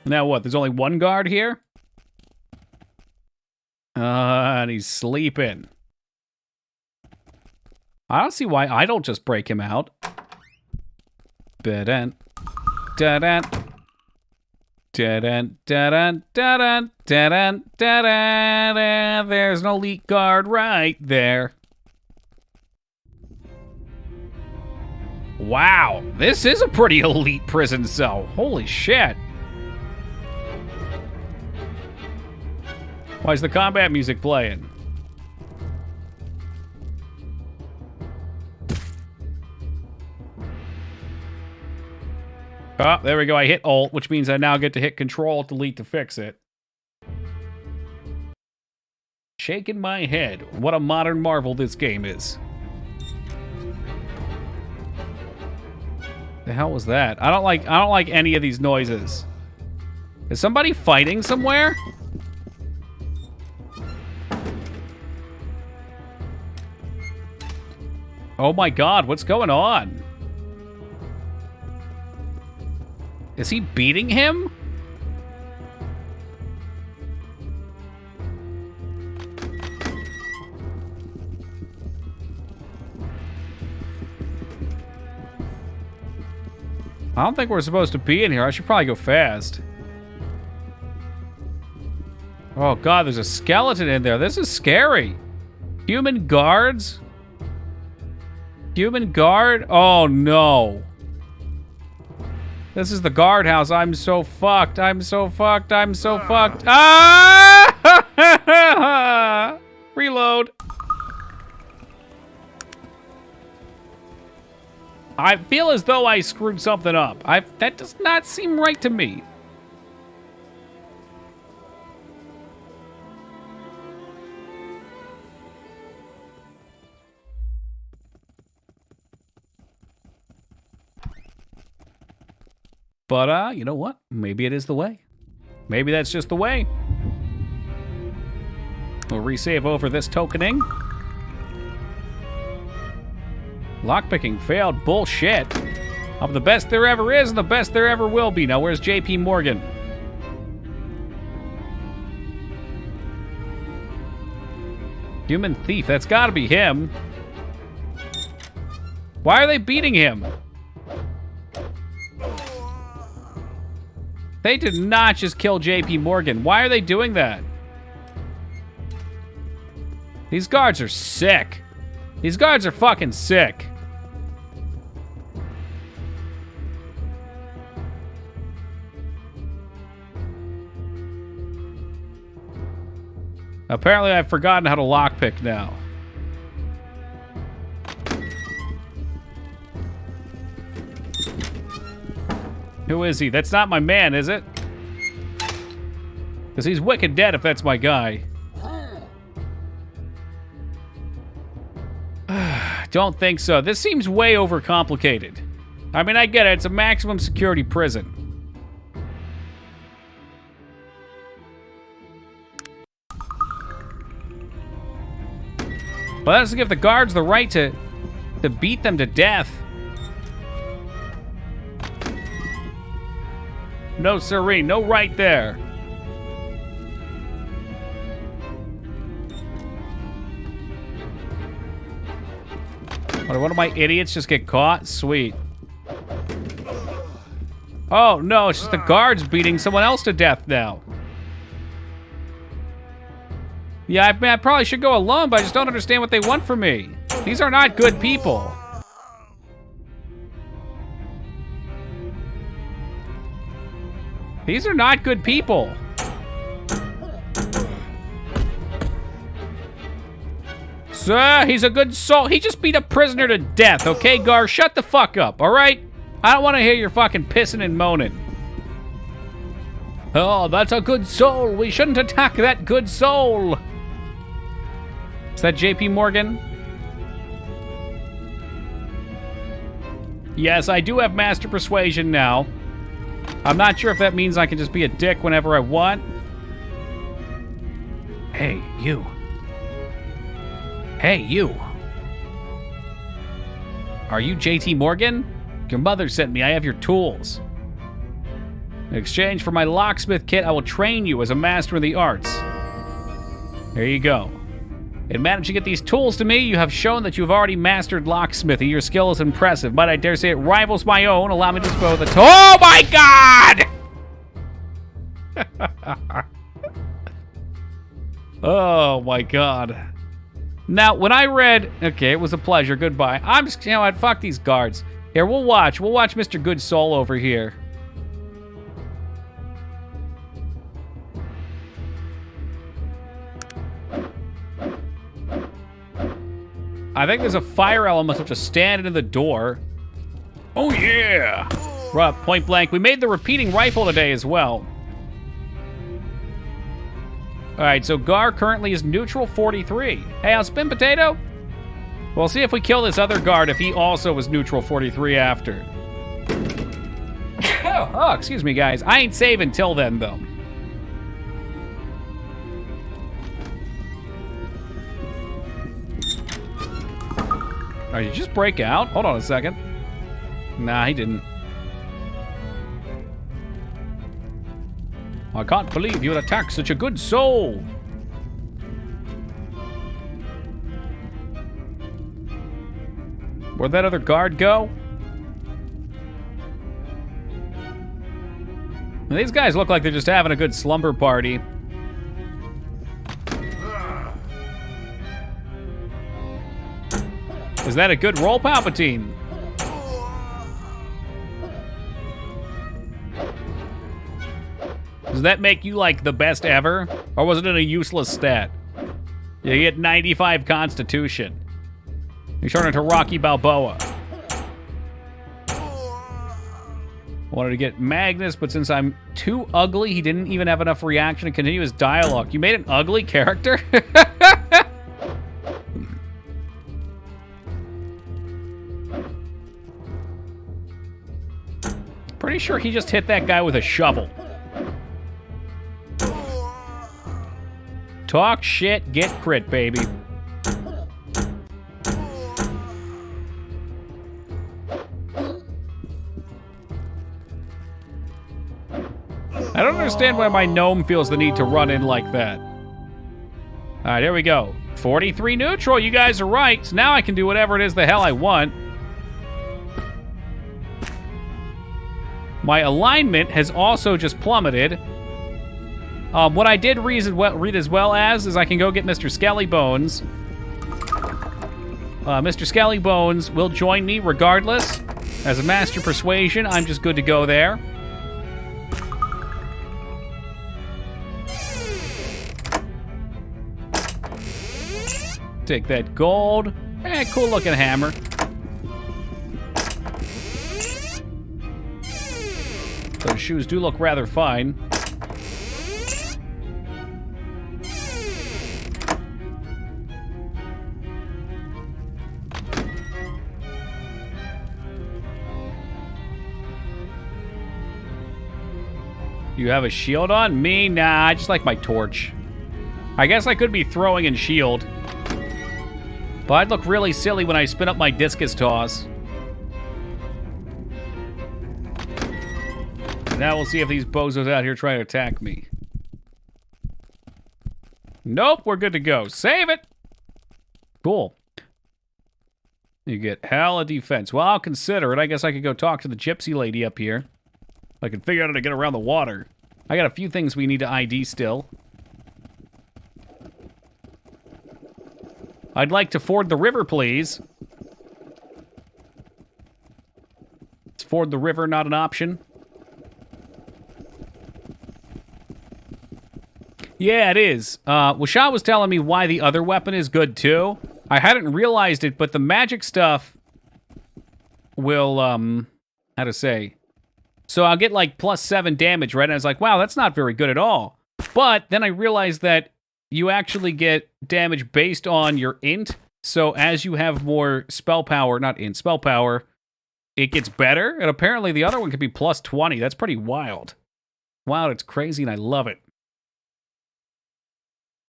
Now what? There's only one guard here? And he's sleeping. I don't see why I don't just break him out. Da-dun, da-dun, da-dun, da-dun, da-dun, da-dun, da-dun. There's an elite guard right there. Wow, this is a pretty elite prison cell. Holy shit. Why is the combat music playing? Oh, there we go. I hit Alt, which means I now get to hit Control Delete to fix it. Shaking my head. What a modern marvel this game is. The hell was that? I don't like any of these noises. Is somebody fighting somewhere? Oh my god, what's going on? Is he beating him? I don't think we're supposed to be in here. I should probably go fast. Oh god, there's a skeleton in there. This is scary. Human guards? Human guard? Oh no. This is the guardhouse. I'm so fucked. I'm so fucked. I'm so fucked. Ah! Reload. I feel as though I screwed something up. That does not seem right to me. But, you know what? Maybe it is the way. Maybe that's just the way. We'll resave over this tokening. Lockpicking failed. Bullshit. I'm the best there ever is and the best there ever will be. Now, where's JP Morgan? Human thief. That's gotta be him. Why are they beating him? They did not just kill JP Morgan. Why are they doing that? These guards are sick. These guards are fucking sick. Apparently I've forgotten how to lockpick now. Who is he? That's not my man, is it? Because he's wicked dead if that's my guy. Don't think so. This seems way overcomplicated. I mean, I get it. It's a maximum security prison. But that doesn't give the guards the right to beat them to death. No, sirree. No right there. What, one of my idiots just get caught? Sweet. Oh, no. It's just the guards beating someone else to death now. Yeah, I mean, I probably should go alone, but I just don't understand what they want from me. These are not good people. These are not good people. Sir, he's a good soul. He just beat a prisoner to death, okay, Gar? Shut the fuck up, all right? I don't want to hear your fucking pissing and moaning. Oh, that's a good soul. We shouldn't attack that good soul. Is that JP Morgan? Yes, I do have Master Persuasion now. I'm not sure if that means I can just be a dick whenever I want. Hey, you. Hey, you. Are you JT Morgan? Your mother sent me. I have your tools. In exchange for my locksmith kit, I will train you as a master of the arts. There you go. In managing to get these tools to me, you have shown that you have already mastered locksmithy. Your skill is impressive, but I dare say it rivals my own. Allow me to dispose of the Oh my god! Oh my god. Now, when I read, okay, it was a pleasure, goodbye. I'm just, you know what, fuck these guards. Here, we'll watch Mr. Good Soul over here. I think there's a fire element that's just standing in the door. Oh yeah! Right, point blank. We made the repeating rifle today as well. Alright, so Gar currently is neutral 43. Hey, I'll spin potato? We'll see if we kill this other guard if he also was neutral 43 after. Oh, excuse me, guys. I ain't saving till then, though. Oh, did you just break out? Hold on a second. Nah, he didn't. I can't believe you would attack such a good soul. Where'd that other guard go? These guys look like they're just having a good slumber party. Is that a good roll, Palpatine? Does that make you, like, the best ever? Or was it a useless stat? You get 95 Constitution. You turn into Rocky Balboa. Wanted to get Magnus, but since I'm too ugly, he didn't even have enough reaction to continue his dialogue. You made an ugly character? Pretty sure he just hit that guy with a shovel. Talk shit, get crit, baby. I don't understand why my gnome feels the need to run in like that. All right, here we go. 43 neutral, you guys are right. So now I can do whatever it is the hell I want. My alignment has also just plummeted. What I did read as well as is I can go get Mr. Skelly Bones. Mr. Skelly Bones will join me regardless. As a master persuasion, I'm just good to go there. Take that gold. Cool looking hammer. Those shoes do look rather fine. You have a shield on? Me? Nah, I just like my torch. I guess I could be throwing and shield. But I'd look really silly when I spin up my discus toss. And now we'll see if these bozos out here try to attack me. Nope, we're good to go. Save it! Cool. You get hella defense. Well, I'll consider it. I guess I could go talk to the gypsy lady up here. I can figure out how to get around the water. I got a few things we need to ID still. I'd like to ford the river, please. Is ford the river not an option? Yeah, it is. Washa was telling me why the other weapon is good, too. I hadn't realized it, but the magic stuff will, how to say... So I'll get, like, +7 damage, right? And I was like, wow, that's not very good at all. But then I realized that you actually get damage based on your int. So as you have more spell power, not int, spell power, it gets better. And apparently the other one could be +20. That's pretty wild. Wow, it's crazy and I love it.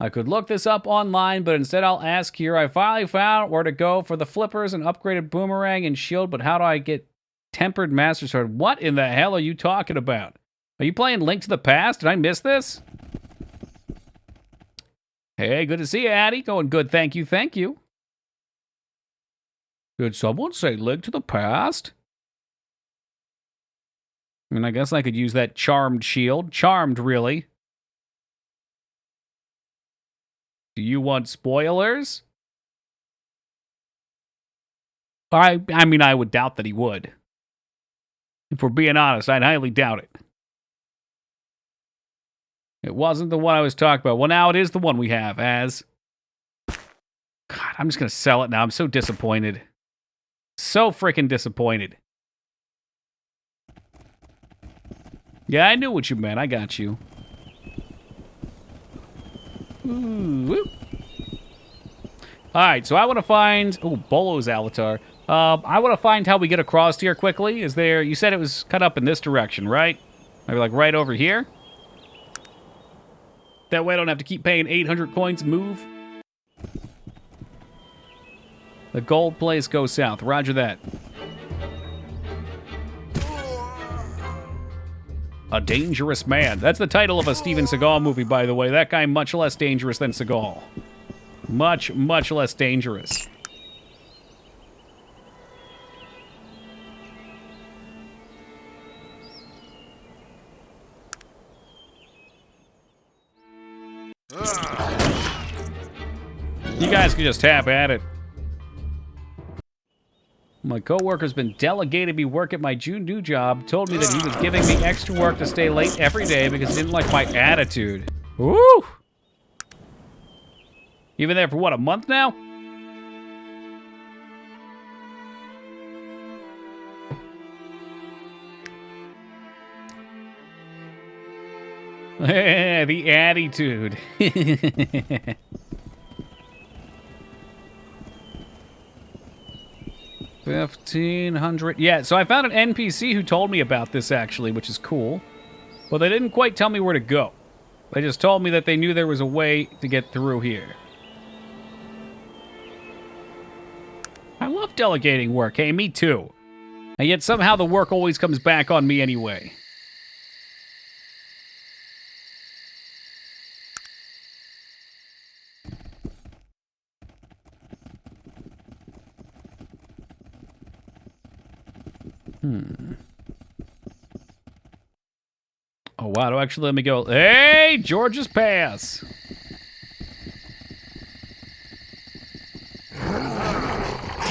I could look this up online, but instead I'll ask here. I finally found where to go for the flippers and upgraded boomerang and shield, but how do I get tempered master sword? What in the hell are you talking about? Are you playing Link to the Past? Did I miss this? Hey, good to see you, Addy. Going good, thank you, thank you. Did someone say Link to the Past? I mean, I guess I could use that charmed shield. Charmed, really. Do you want spoilers? I mean, I would doubt that he would. If we're being honest, I'd highly doubt it. It wasn't the one I was talking about. Well, now it is the one we have as... God, I'm just going to sell it now. I'm so disappointed. So freaking disappointed. Yeah, I knew what you meant. I got you. Ooh. Alright, so I want to find... Oh, Bolo's avatar. I want to find how we get across here quickly. Is there... You said it was cut up in this direction, right? Maybe like right over here? That way I don't have to keep paying 800 coins to move. The gold place goes south. Roger that. A Dangerous Man. That's the title of a Steven Seagal movie, by the way. That guy much less dangerous than Seagal. Much, much less dangerous. You guys can just tap at it. My coworker's been delegated me work at my new job, told me that he was giving me extra work to stay late every day because he didn't like my attitude. Woo! You've been there for what, a month now? The attitude. 1,500. Yeah, so I found an NPC who told me about this, actually, which is cool. But they didn't quite tell me where to go. They just told me that they knew there was a way to get through here. I love delegating work. Hey, me too. And yet somehow the work always comes back on me anyway. Oh, wow. Don't actually let me go. Hey, George's Pass.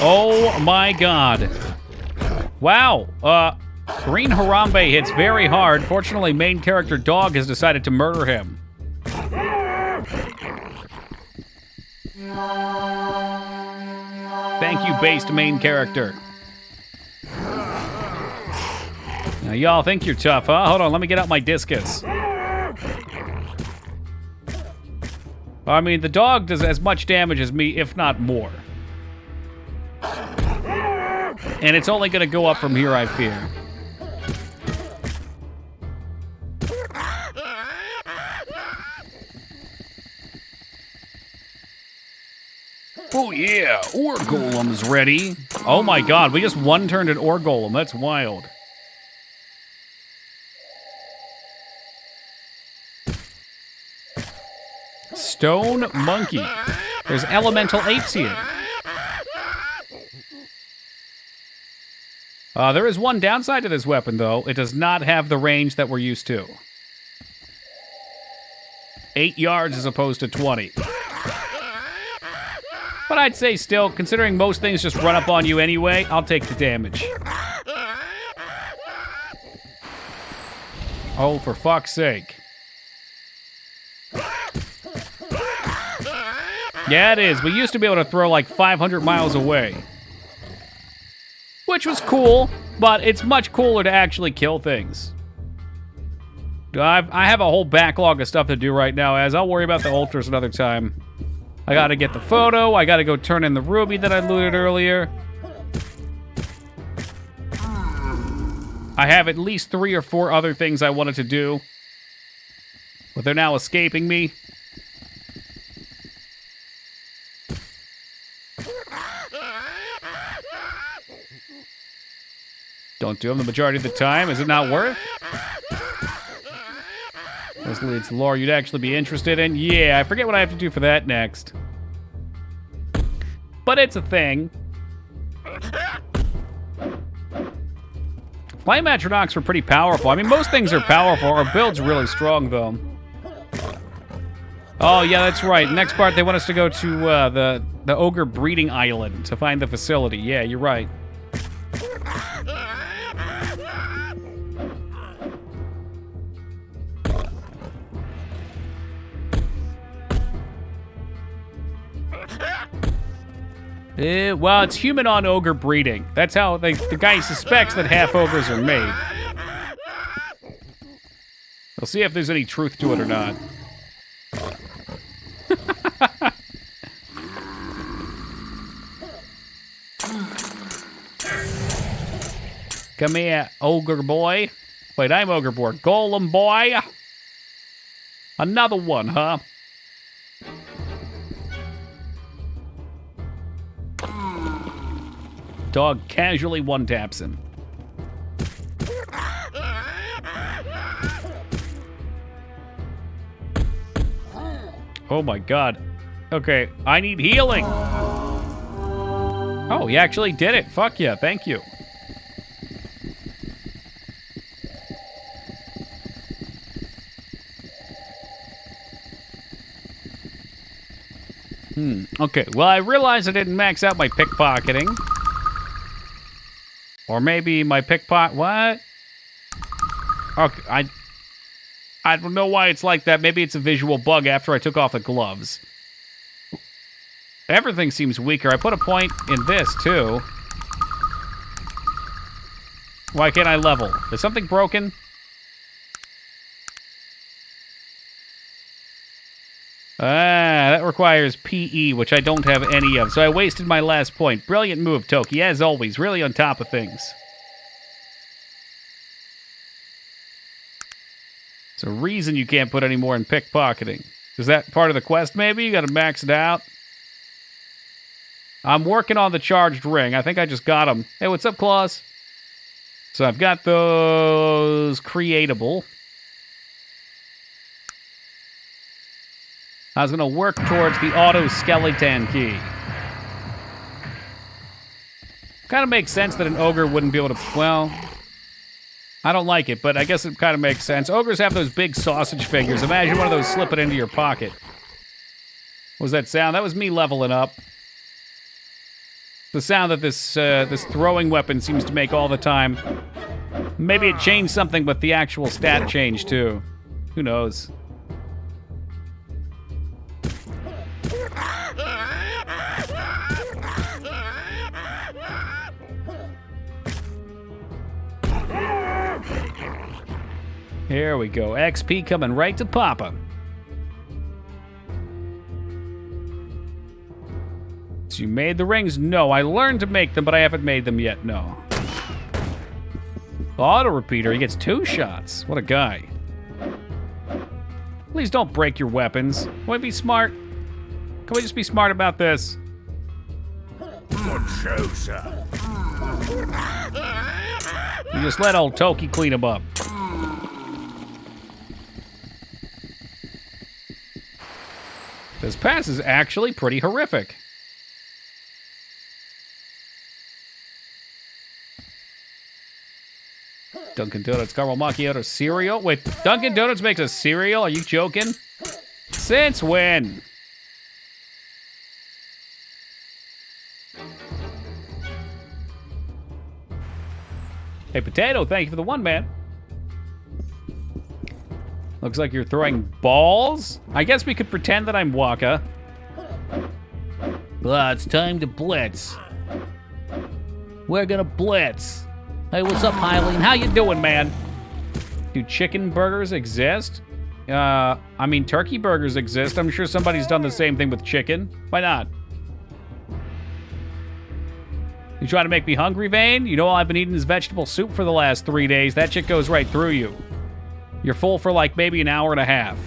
Oh, my God. Wow. Green Harambe hits very hard. Fortunately, main character Dog has decided to murder him. Thank you, based main character. Now, y'all think you're tough, huh? Hold on, let me get out my discus. I mean, the dog does as much damage as me, if not more. And it's only gonna go up from here, I fear. Oh yeah, Ore Golem's ready. Oh my God, we just one-turned an Ore Golem. That's wild. Stone Monkey. There's elemental apes here. There is one downside to this weapon, though. It does not have the range that we're used to. 8 yards as opposed to 20. But I'd say still, considering most things just run up on you anyway, I'll take the damage. Oh, for fuck's sake. Yeah, it is. We used to be able to throw like 500 miles away. Which was cool, but it's much cooler to actually kill things. I have a whole backlog of stuff to do right now, as I'll worry about the altars another time. I gotta get the photo, I gotta go turn in the ruby that I looted earlier. I have at least 3 or 4 other things I wanted to do, but they're now escaping me. Don't do them the majority of the time. Is it not worth? This leads to lore you'd actually be interested in. Yeah, I forget what I have to do for that next. But it's a thing. Flame Atronachs were pretty powerful. I mean, most things are powerful. Our build's really strong, though. Oh, yeah, that's right. Next part, they want us to go to the Ogre Breeding Island to find the facility. Yeah, you're right. Well, it's human on ogre breeding. That's how the guy suspects that half ogres are made. We'll see if there's any truth to it or not. Come here, ogre boy. Wait, I'm ogre boy. Golem boy. Another one, huh? Dog casually one-taps him. Oh my god. Okay, I need healing. Oh, he actually did it. Fuck yeah, thank you. Okay, well, I realized I didn't max out my pickpocketing. Or maybe my pickpocket... What? Okay, I don't know why it's like that. Maybe it's a visual bug after I took off the gloves. Everything seems weaker. I put a point in this, too. Why can't I level? Is something broken? That requires PE, which I don't have any of, so I wasted my last point. Brilliant move, Toki, as always. Really on top of things. There's a reason you can't put any more in pickpocketing. Is that part of the quest, maybe? You gotta max it out? I'm working on the charged ring. I think I just got them. Hey, what's up, Claus? So I've got those creatable. I was going to work towards the auto-skeleton key. Kind of makes sense that an ogre wouldn't be able to... Well, I don't like it, but I guess it kind of makes sense. Ogres have those big sausage fingers. Imagine one of those slipping into your pocket. What was that sound? That was me leveling up. The sound that this throwing weapon seems to make all the time. Maybe it changed something with the actual stat change, too. Who knows? Here we go. XP coming right to Papa. So you made the rings? No, I learned to make them, but I haven't made them yet, no. Auto repeater, he gets 2 shots. What a guy. Please don't break your weapons. Can we be smart? Can we just be smart about this? Good show, sir. You just let old Toki clean him up. This pass is actually pretty horrific. Dunkin' Donuts caramel macchiato cereal? Wait, Dunkin' Donuts makes a cereal? Are you joking? Since when? Hey, Potato, thank you for the 1, man. Looks like you're throwing balls? I guess we could pretend that I'm Waka. It's time to blitz. We're gonna blitz. Hey, what's up, Hylian? How you doing, man? Do chicken burgers exist? I mean, turkey burgers exist. I'm sure somebody's done the same thing with chicken. Why not? You trying to make me hungry, Vane? You know all I've been eating is vegetable soup for the last 3 days. That shit goes right through you. You're full for like maybe an hour and a half.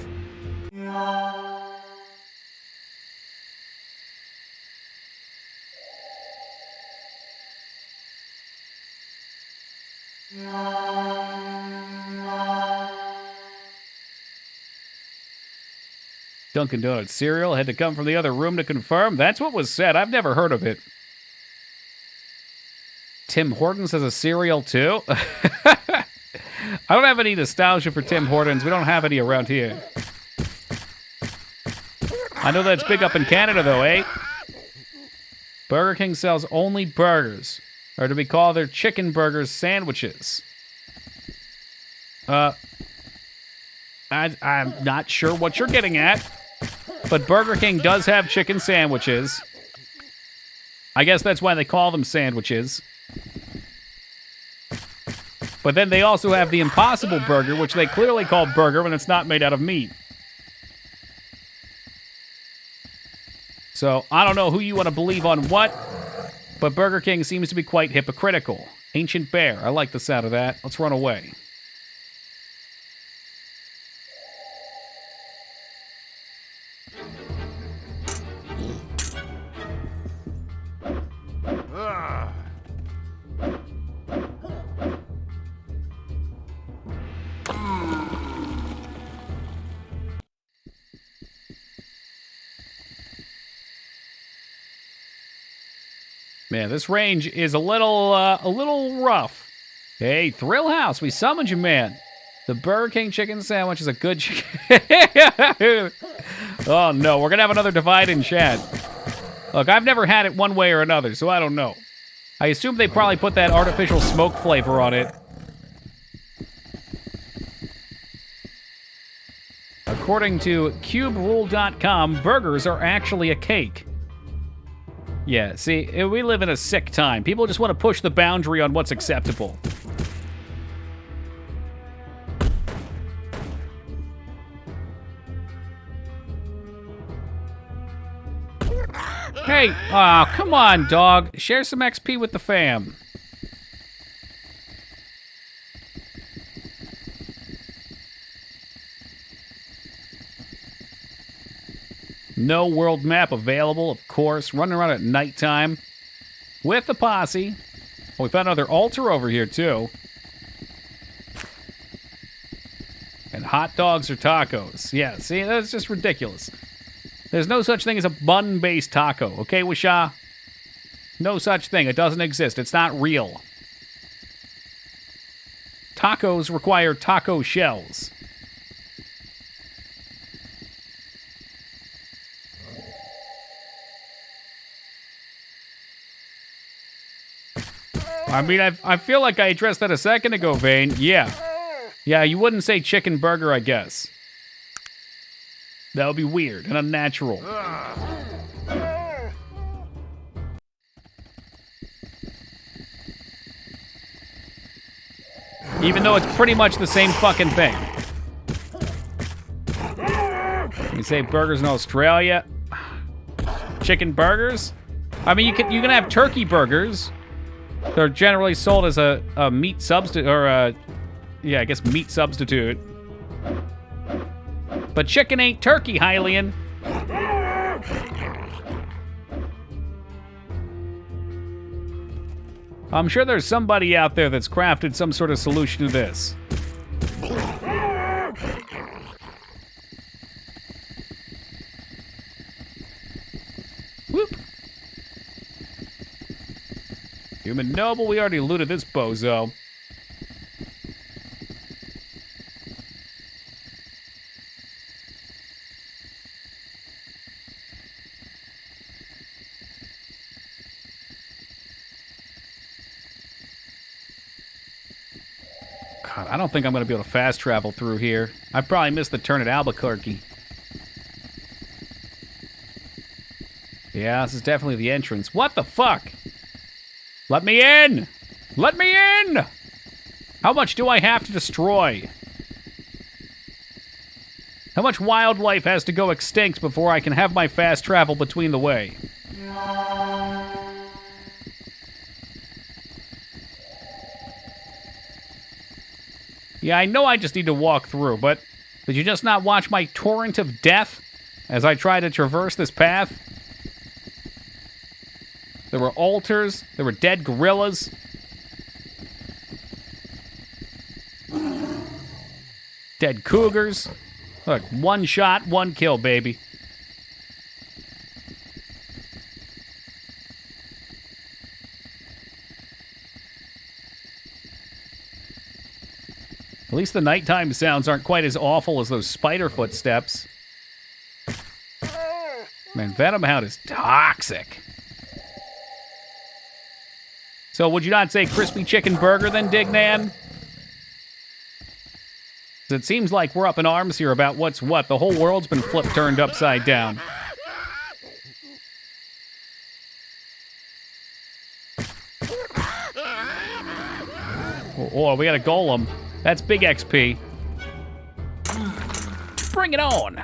Dunkin' Donuts cereal had to come from the other room to confirm. That's what was said. I've never heard of it. Tim Hortons has a cereal, too? I don't have any nostalgia for Tim Hortons. We don't have any around here. I know that's big up in Canada, though, eh? Burger King sells only burgers. Or do we call their chicken burgers sandwiches? I'm not sure what you're getting at. But Burger King does have chicken sandwiches. I guess that's why they call them sandwiches. But then they also have the Impossible Burger, which they clearly call burger when it's not made out of meat. So, I don't know who you want to believe on what, but Burger King seems to be quite hypocritical. Ancient Bear, I like the sound of that. Let's run away. Man, this range is a little rough. Hey, Thrill House, we summoned you, man. The Burger King chicken sandwich is a good chicken. Oh, no, we're going to have another divide in chat. Look, I've never had it one way or another, so I don't know. I assume they probably put that artificial smoke flavor on it. According to CubeRule.com, burgers are actually a cake. Yeah, see, we live in a sick time. People just want to push the boundary on what's acceptable. Hey, aw, come on, dog. Share some XP with the fam. No world map available, of course. Running around at nighttime with the posse. Oh, we found another altar over here, too. And hot dogs or tacos. Yeah, see, that's just ridiculous. There's no such thing as a bun-based taco, okay, Wisha? No such thing. It doesn't exist. It's not real. Tacos require taco shells. I mean, I feel like I addressed that a second ago, Vane. Yeah. Yeah, you wouldn't say chicken burger, I guess. That would be weird and unnatural. Even though it's pretty much the same fucking thing. You say burgers in Australia? Chicken burgers? I mean, you can have turkey burgers. They're generally sold as a meat substitute, or yeah, I guess meat substitute. But chicken ain't turkey, Hylian. I'm sure there's somebody out there that's crafted some sort of solution to this. Whoop. Human Noble, we already looted this bozo. God, I don't think I'm going to be able to fast travel through here. I probably missed the turn at Albuquerque. Yeah, this is definitely the entrance. What the fuck? Let me in! Let me in! How much do I have to destroy? How much wildlife has to go extinct before I can have my fast travel between the way? Yeah, I know I just need to walk through, but did you just not watch my torrent of death as I try to traverse this path? There were altars, there were dead gorillas. Dead cougars. Look, one shot, one kill, baby. At least the nighttime sounds aren't quite as awful as those spider footsteps. Man, Venom Hound is toxic. So would you not say crispy chicken burger then, Dignan? It seems like we're up in arms here about what's what. The whole world's been turned upside down. Oh, we got a golem. That's big XP. Bring it on.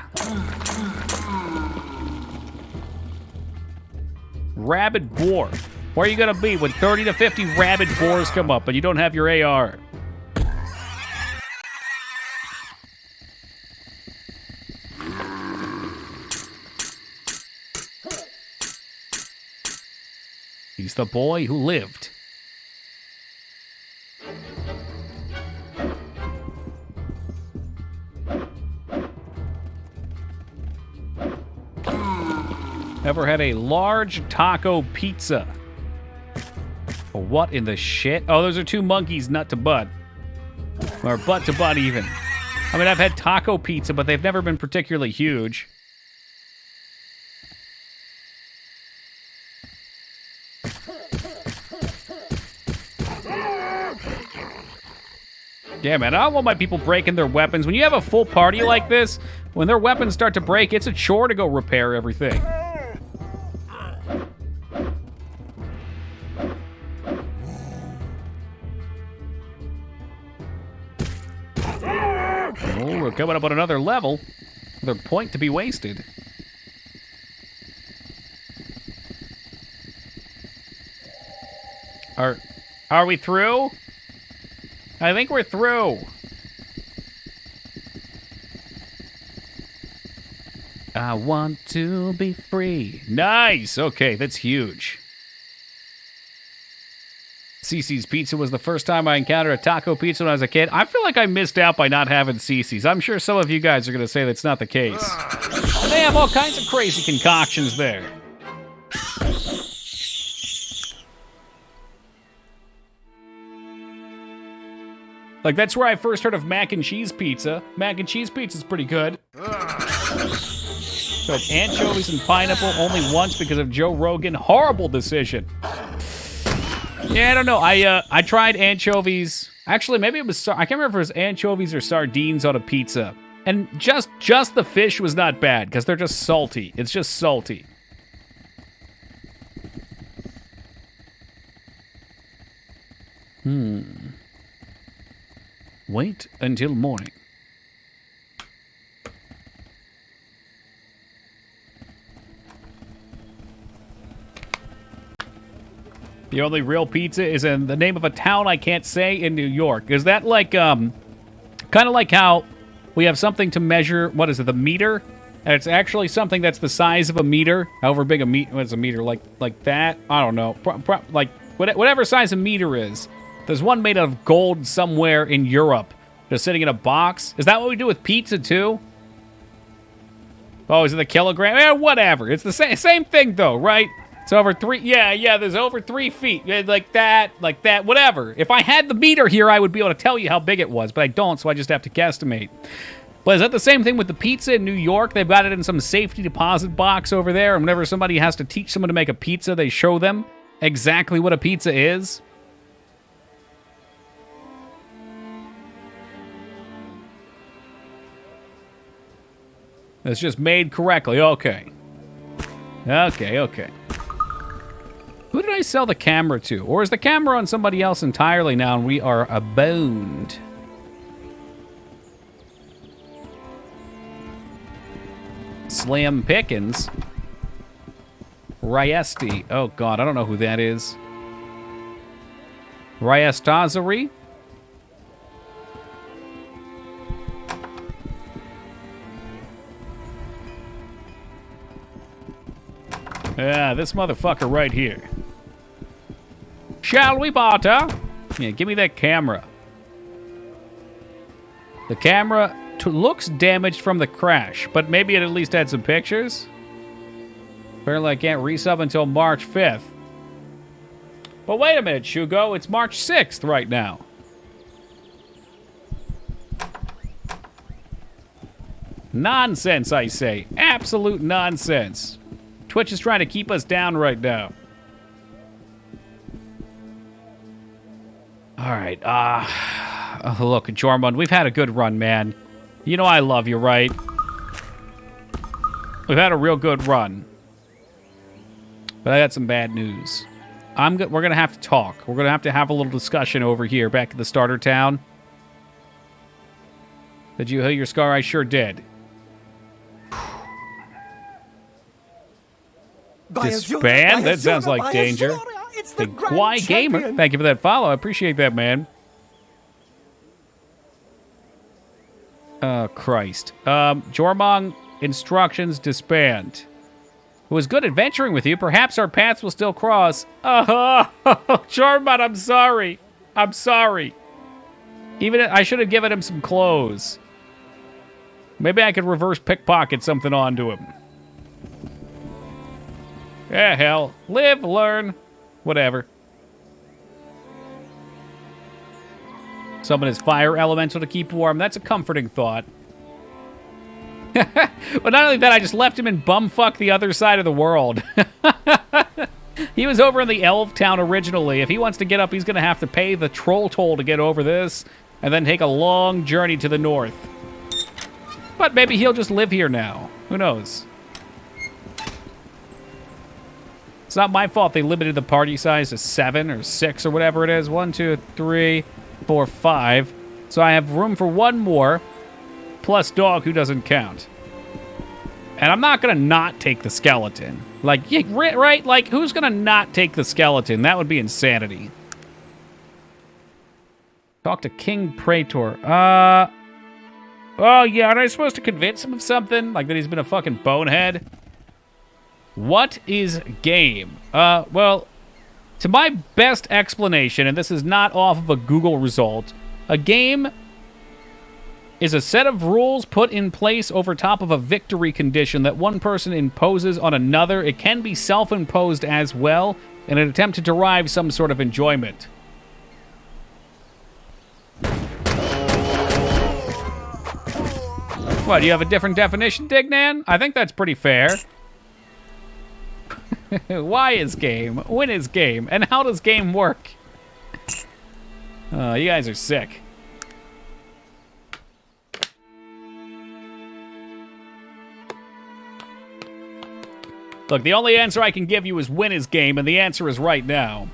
Rabid boar. Where are you gonna be when 30 to 50 rabid boars come up and you don't have your AR? He's the boy who lived. Ever had a large taco pizza? What in the shit? Oh, those are two monkeys, nut to butt. Or butt to butt, even. I mean, I've had taco pizza, but they've never been particularly huge. Yeah, man, I don't want my people breaking their weapons. When you have a full party like this, when their weapons start to break, it's a chore to go repair everything. Oh, we're coming up on another level. Another point to be wasted. Are we through? I think we're through. I want to be free. Nice. Okay, that's huge. Cece's Pizza was the first time I encountered a taco pizza when I was a kid. I feel like I missed out by not having Cece's. I'm sure some of you guys are going to say that's not the case. They have all kinds of crazy concoctions there. Like, that's where I first heard of mac and cheese pizza. Mac and cheese pizza's pretty good. But anchovies and pineapple only once because of Joe Rogan. Horrible decision. Yeah, I don't know. I tried anchovies. Actually, maybe it was... I can't remember if it was anchovies or sardines on a pizza. And just the fish was not bad because they're just salty. It's just salty. Wait until morning. The only real pizza is in the name of a town I can't say in New York. Is that like, kind of like how we have something to measure, what is it, the meter? And it's actually something that's the size of a meter. However big a meter, what's a meter, like that? I don't know. Like, whatever size a meter is. There's one made out of gold somewhere in Europe, just sitting in a box. Is that what we do with pizza, too? Oh, is it the kilogram? Eh, whatever. It's the same thing, though, right? It's over 3... Yeah, there's over 3 feet. Like that, whatever. If I had the meter here, I would be able to tell you how big it was, but I don't, so I just have to guesstimate. But is that the same thing with the pizza in New York? They've got it in some safety deposit box over there, and whenever somebody has to teach someone to make a pizza, they show them exactly what a pizza is. It's just made correctly. Okay. Okay. Who did I sell the camera to? Or is the camera on somebody else entirely now and we are aboned? Slam Pickens. Ryesti. Oh, God, I don't know who that is. Ryestazari? Yeah, this motherfucker right here. Shall we barter? Yeah, give me that camera. The camera looks damaged from the crash, but maybe it at least had some pictures. Apparently I can't resub until March 5th. But wait a minute, Shugo. It's March 6th right now. Nonsense, I say. Absolute nonsense. Twitch is trying to keep us down right now. All right. Look, Jormund, we've had a good run, man. You know I love you, right? We've had a real good run. But I got some bad news. We're going to have to talk. We're going to have a little discussion over here back at the starter town. Did you heal your scar? I sure did. Disband? That sounds like danger. The Gwai Gamer. Thank you for that follow. I appreciate that, man. Oh, Christ. Jormung, instructions, disband. It was good adventuring with you. Perhaps our paths will still cross. Oh, Jormung, I'm sorry. I'm sorry. I should have given him some clothes. Maybe I could reverse pickpocket something onto him. Yeah, hell. Live, learn. Whatever. Summon his fire elemental to keep warm. That's a comforting thought. But not only that, I just left him in bumfuck the other side of the world. He was over in the Elf Town originally. If he wants to get up, he's going to have to pay the troll toll to get over this, and then take a long journey to the north. But maybe he'll just live here now. Who knows? It's not my fault they limited the party size to 7 or 6 or whatever it is. 1, 2, 3, 4, 5. So I have room for one more, plus dog who doesn't count. And I'm not going to not take the skeleton. Like, yeah, right? Like, who's going to not take the skeleton? That would be insanity. Talk to King Praetor. Oh, yeah, aren't I supposed to convince him of something? Like that he's been a fucking bonehead? What is game? Well, to my best explanation, and this is not off of a Google result, a game is a set of rules put in place over top of a victory condition that one person imposes on another. It can be self-imposed as well in an attempt to derive some sort of enjoyment. What, do you have a different definition, Dignan? I think that's pretty fair. Why is game? When is game? And how does game work? You guys are sick. Look, the only answer I can give you is when is game, and the answer is right now.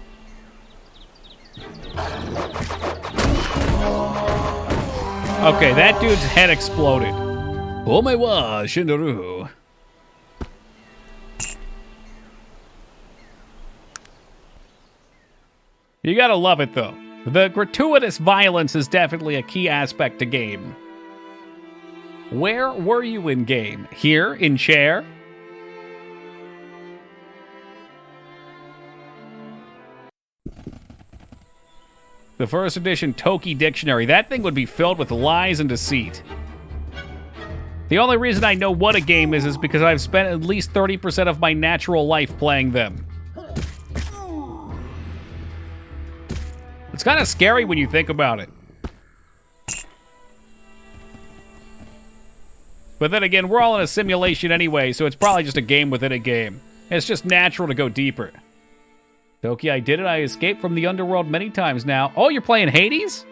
Okay, that dude's head exploded. Omewa Shindaru. You gotta love it, though. The gratuitous violence is definitely a key aspect to game. Where were you in game? Here, in chair? The first edition Toki dictionary. That thing would be filled with lies and deceit. The only reason I know what a game is because I've spent at least 30% of my natural life playing them. It's kind of scary when you think about it. But then again, we're all in a simulation anyway, so it's probably just a game within a game. It's just natural to go deeper. Toki, I did it. I escaped from the underworld many times now. Oh, you're playing Hades?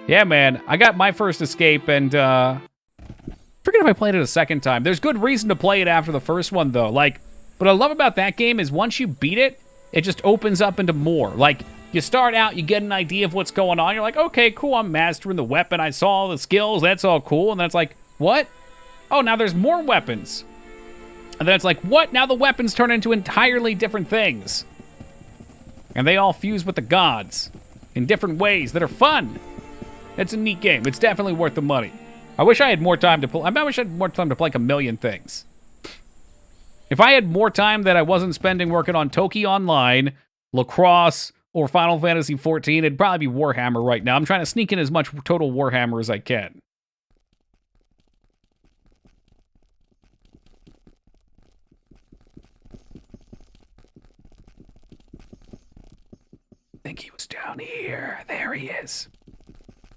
Yeah, man. I got my first escape, and, forget if I played it a second time. There's good reason to play it after the first one, though. Like, what I love about that game is once you beat it, it just opens up into more. Like, you start out, you get an idea of what's going on. You're like, okay, cool, I'm mastering the weapon. I saw all the skills. That's all cool. And then it's like, what? Oh, now there's more weapons. And then it's like, what? Now the weapons turn into entirely different things. And they all fuse with the gods in different ways that are fun. It's a neat game. It's definitely worth the money. I wish I had more time to play. I wish I had more time to play like a million things. If I had more time that I wasn't spending working on Toki Online, Lacrosse, or Final Fantasy XIV, it'd probably be Warhammer right now. I'm trying to sneak in as much total Warhammer as I can. think he was down here. There he is.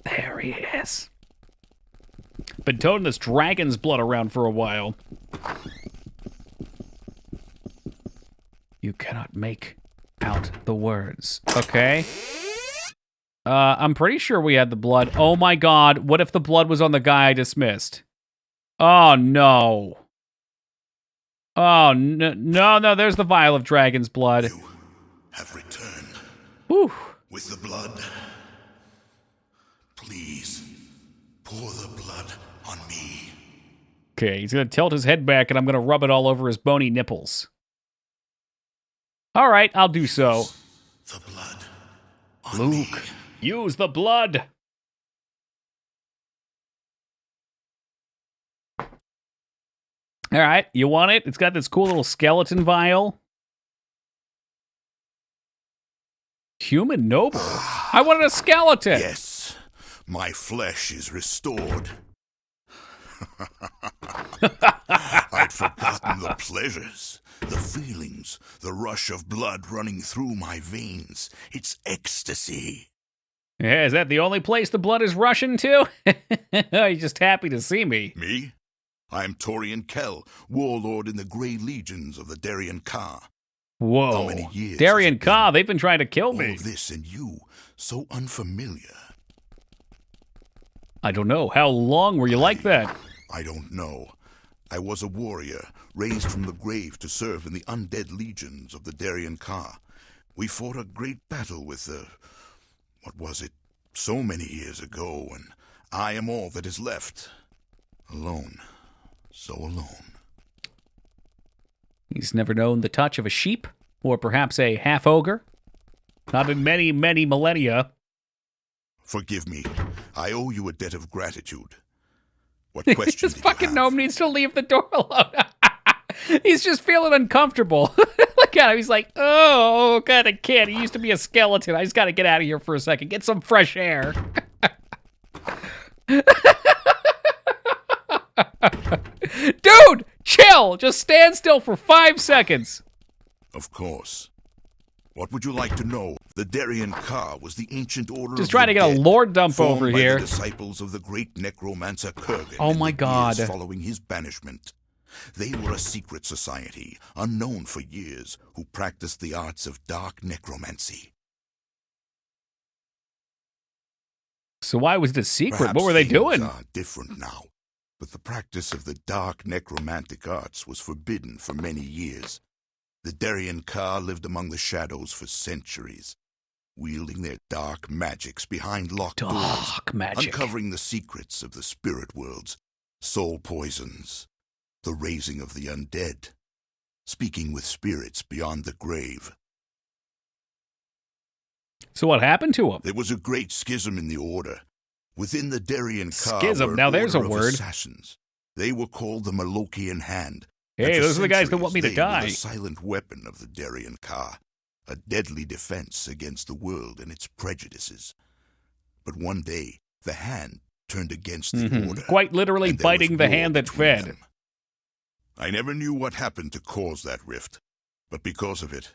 There he is. Been toting this dragon's blood around for a while. You cannot make out the words. Okay. I'm pretty sure we had the blood. Oh my god, what if the blood was on the guy I dismissed? Oh no. Oh no, there's the vial of dragon's blood. You have returned. Whew. With the blood. Please, pour the blood on me. Okay, he's gonna tilt his head back and I'm gonna rub it all over his bony nipples. Alright, I'll do so. The blood on me. Luke, use the blood! Alright, you want it? It's got this cool little skeleton vial. Human noble? I wanted a skeleton! Yes, my flesh is restored. I'd forgotten the pleasures, the feelings, the rush of blood running through my veins. It's ecstasy. Yeah, is that the only place the blood is rushing to? You're just happy to see me. Me? I'm Torian Kell, warlord in the Grey Legions of the Darien Ka. Whoa. How many years Darien has it Ka, been? they've been trying to kill All me. of this and you, so unfamiliar. I don't know. How long were you like that? I don't know. I was a warrior, raised from the grave to serve in the undead legions of the Darien Ka. We fought a great battle with the... what was it? So many years ago, and I am all that is left. Alone. So alone. He's never known the touch of a sheep, or perhaps a half-ogre. Not in many, many millennia. Forgive me. I owe you a debt of gratitude. What question This did you fucking have? gnome needs to leave the door alone. He's just feeling uncomfortable. Look at him. He's like, oh, what kind of kid? He used to be a skeleton. I just got to get out of here for a second. Get some fresh air. Dude, chill. Just stand still for 5 seconds. Of course. What would you like to know? The Darien Ka was the ancient order Just of trying the to get a dead, lord dump formed over by here. The disciples of the great necromancer Kurgan. Oh in my the God. years following his banishment. They were a secret society, unknown for years, who practiced the arts of dark necromancy. So why was it a secret? Perhaps What were they things doing? are different now, but the practice of the dark necromantic arts was forbidden for many years. The Darien Ka lived among the shadows for centuries, wielding their dark magics behind locked doors, Dark magic. uncovering the secrets of the spirit worlds, soul poisons, the raising of the undead, speaking with spirits beyond the grave. So what happened to him? There was a great schism in the order. Within the Darien Ka Schism? were an Now there's a order of word. assassins. They were called the Malokian Hand. Hey, And for those are the guys that want me to centuries, they were die. the silent weapon of the Darien Ka, a deadly defense against the world and its prejudices. But one day, the Hand turned against the order. Quite literally and there was biting the war hand that between fed. them. I never knew what happened to cause that rift, but because of it,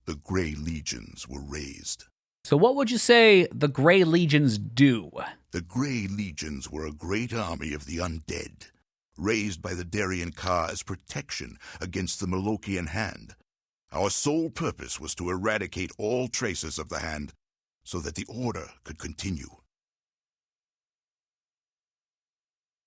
the Grey Legions were raised. So what would you say the Grey Legions do? The Grey Legions were a great army of the undead, raised by the Darien Ka as protection against the Malokian Hand. Our sole purpose was to eradicate all traces of the Hand so that the Order could continue.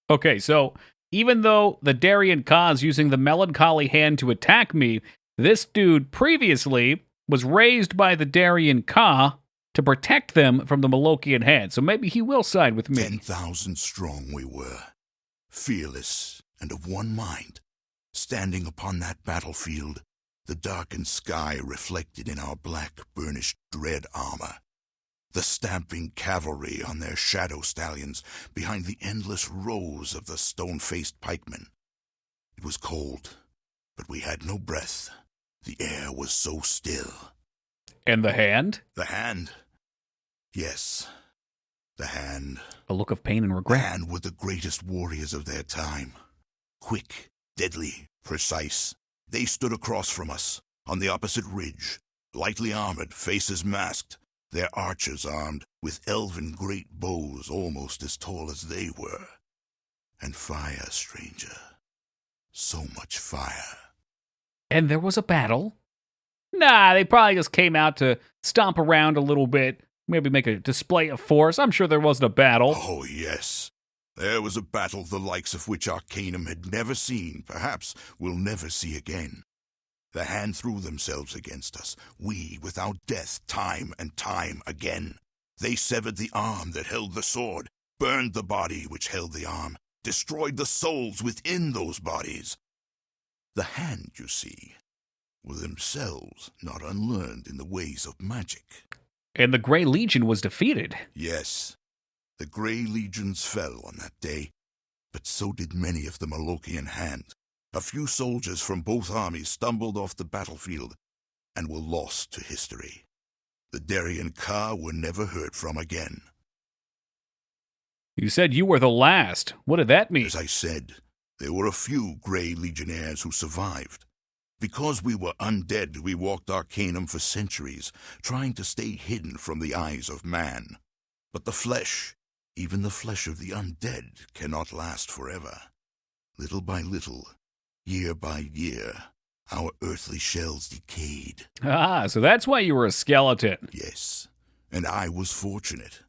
Okay, so even though the Darien Ka is using the Melancholy Hand to attack me, this dude previously was raised by the Darien Ka to protect them from the Malokian Hand, so maybe he will side with me. 10,000 strong we were, fearless and of one mind, standing upon that battlefield, the darkened sky reflected in our black, burnished dread armor, the stamping cavalry on their shadow stallions behind the endless rows of the stone-faced pikemen. It was cold, but we had no breath. The air was so still. And the Hand? The Hand. Yes, the Hand. A look of pain and The regret. Hand were the greatest warriors of their time. Quick, deadly, precise. They stood across from us, on the opposite ridge, lightly armored, faces masked, their archers armed with elven great bows almost as tall as they were. And fire, stranger. So much fire. And there was a battle? Nah, they probably just came out to stomp around a little bit, maybe make a display of force. I'm sure there wasn't a battle. Oh, yes. There was a battle the likes of which Arcanum had never seen, perhaps will never see again. The hand threw themselves against us, we without death, time and time again. They severed the arm that held the sword, burned the body which held the arm, destroyed the souls within those bodies. The hand, you see, were themselves not unlearned in the ways of magic. And the Grey Legion was defeated. Yes, the Grey Legions fell on that day, but so did many of the Malokian hand. A few soldiers from both armies stumbled off the battlefield and were lost to history. The Darien Ka were never heard from again. You said you were the last. What did that mean? As I said, there were a few Grey Legionnaires who survived. Because we were undead, we walked Arcanum for centuries, trying to stay hidden from the eyes of man. But the flesh, even the flesh of the undead, cannot last forever. Little by little, year by year, our earthly shells decayed. Ah, so that's why you were a skeleton. Yes, and I was fortunate.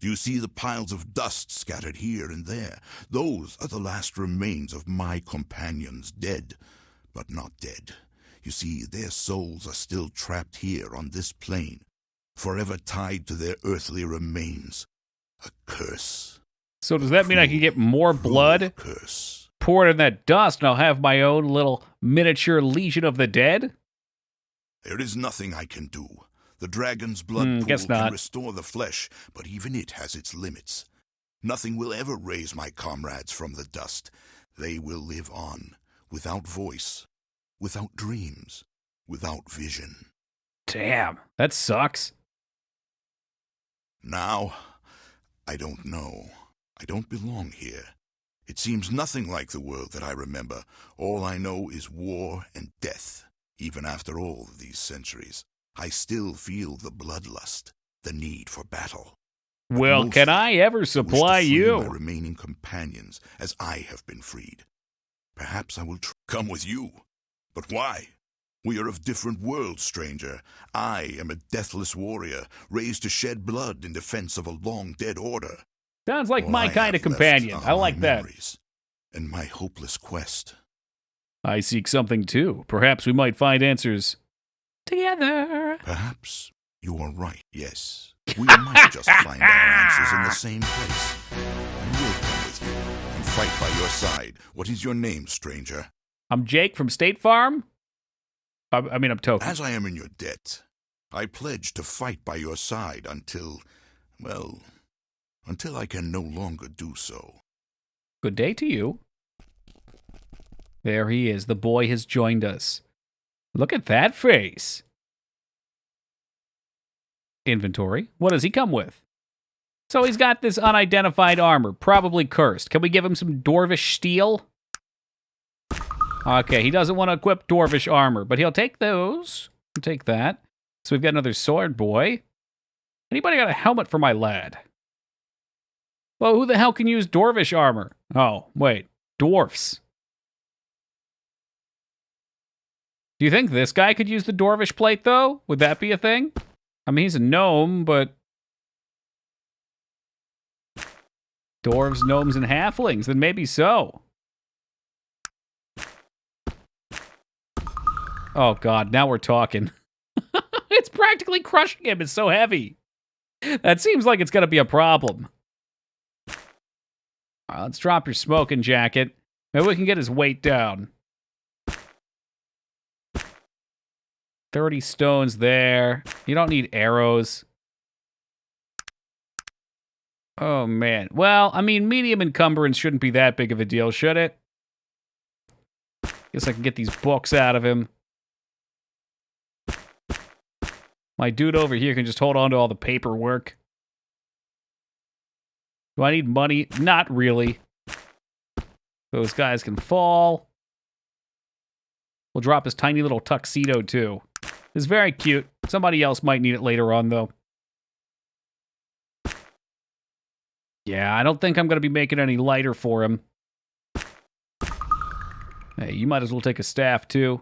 Do you see the piles of dust scattered here and there? Those are the last remains of my companions, dead, but not dead. You see, their souls are still trapped here on this plane, forever tied to their earthly remains. A curse. So does that mean I can get more blood? Curse. Pour it in that dust and I'll have my own little miniature Legion of the Dead? There is nothing I can do. The dragon's blood pool guess not. can restore the flesh, but even it has its limits. Nothing will ever raise my comrades from the dust. They will live on, without voice, without dreams, without vision. Damn, that sucks. Now, I don't know. I don't belong here. It seems nothing like the world that I remember. All I know is war and death. Even after all these centuries, I still feel the bloodlust, the need for battle. But Well, can mostly, I ever wish to supply free you? my remaining companions, as I have been freed. Perhaps I will come with you. But why? We are of different worlds, stranger. I am a deathless warrior, raised to shed blood in defense of a long-dead order. Sounds like All my I kind of have left companion. are I like my that. memories and my hopeless quest. I seek something too. Perhaps we might find answers together. Perhaps you are right, yes. We might just find our answers in the same place. I will come with you and fight by your side. What is your name, stranger? I'm Jake from State Farm. I mean, I'm Token. As I am in your debt, I pledge to fight by your side until I can no longer do so. Good day to you. There he is. The boy has joined us. Look at that face. Inventory. What does he come with? So he's got this unidentified armor, probably cursed. Can we give him some Dwarvish steel? Okay, he doesn't want to equip Dwarvish armor, but he'll take those. He'll take that. So we've got another sword boy. Anybody got a helmet for my lad? Well, who the hell can use Dwarvish armor? Oh, wait. Dwarfs. Do you think this guy could use the Dwarvish plate, though? Would that be a thing? I mean, he's a gnome, but... Dwarves, gnomes, and halflings, then maybe so. Oh, God, now we're talking. It's practically crushing him. It's so heavy. That seems like it's going to be a problem. All right, let's drop your smoking jacket. Maybe we can get his weight down. 30 stones there. You don't need arrows. Oh, man. Well, I mean, medium encumbrance shouldn't be that big of a deal, should it? Guess I can get these books out of him. My dude over here can just hold on to all the paperwork. Do I need money? Not really. Those guys can fall. We'll drop his tiny little tuxedo, too. It's very cute. Somebody else might need it later on, though. Yeah, I don't think I'm going to be making any lighter for him. Hey, you might as well take a staff, too.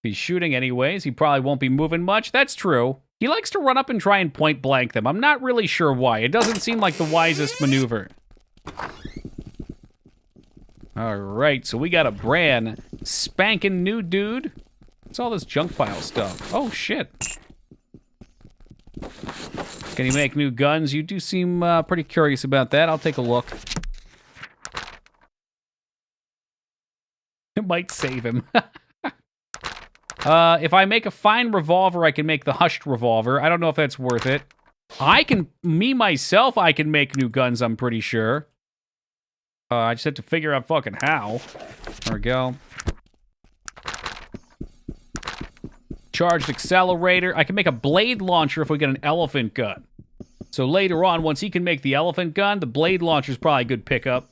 If he's shooting anyways, he probably won't be moving much. That's true. He likes to run up and try and point blank them. I'm not really sure why. It doesn't seem like the wisest maneuver. All right, so we got a brand spanking new dude. What's all this junk pile stuff? Oh, shit. Can he make new guns? You do seem pretty curious about that. I'll take a look. It might save him. If I make a fine revolver, I can make the hushed revolver. I don't know if that's worth it. I can make new guns, I'm pretty sure. I just have to figure out fucking how. There we go. Charged accelerator. I can make a blade launcher if we get an elephant gun. So later on, once he can make the elephant gun, the blade launcher is probably a good pickup.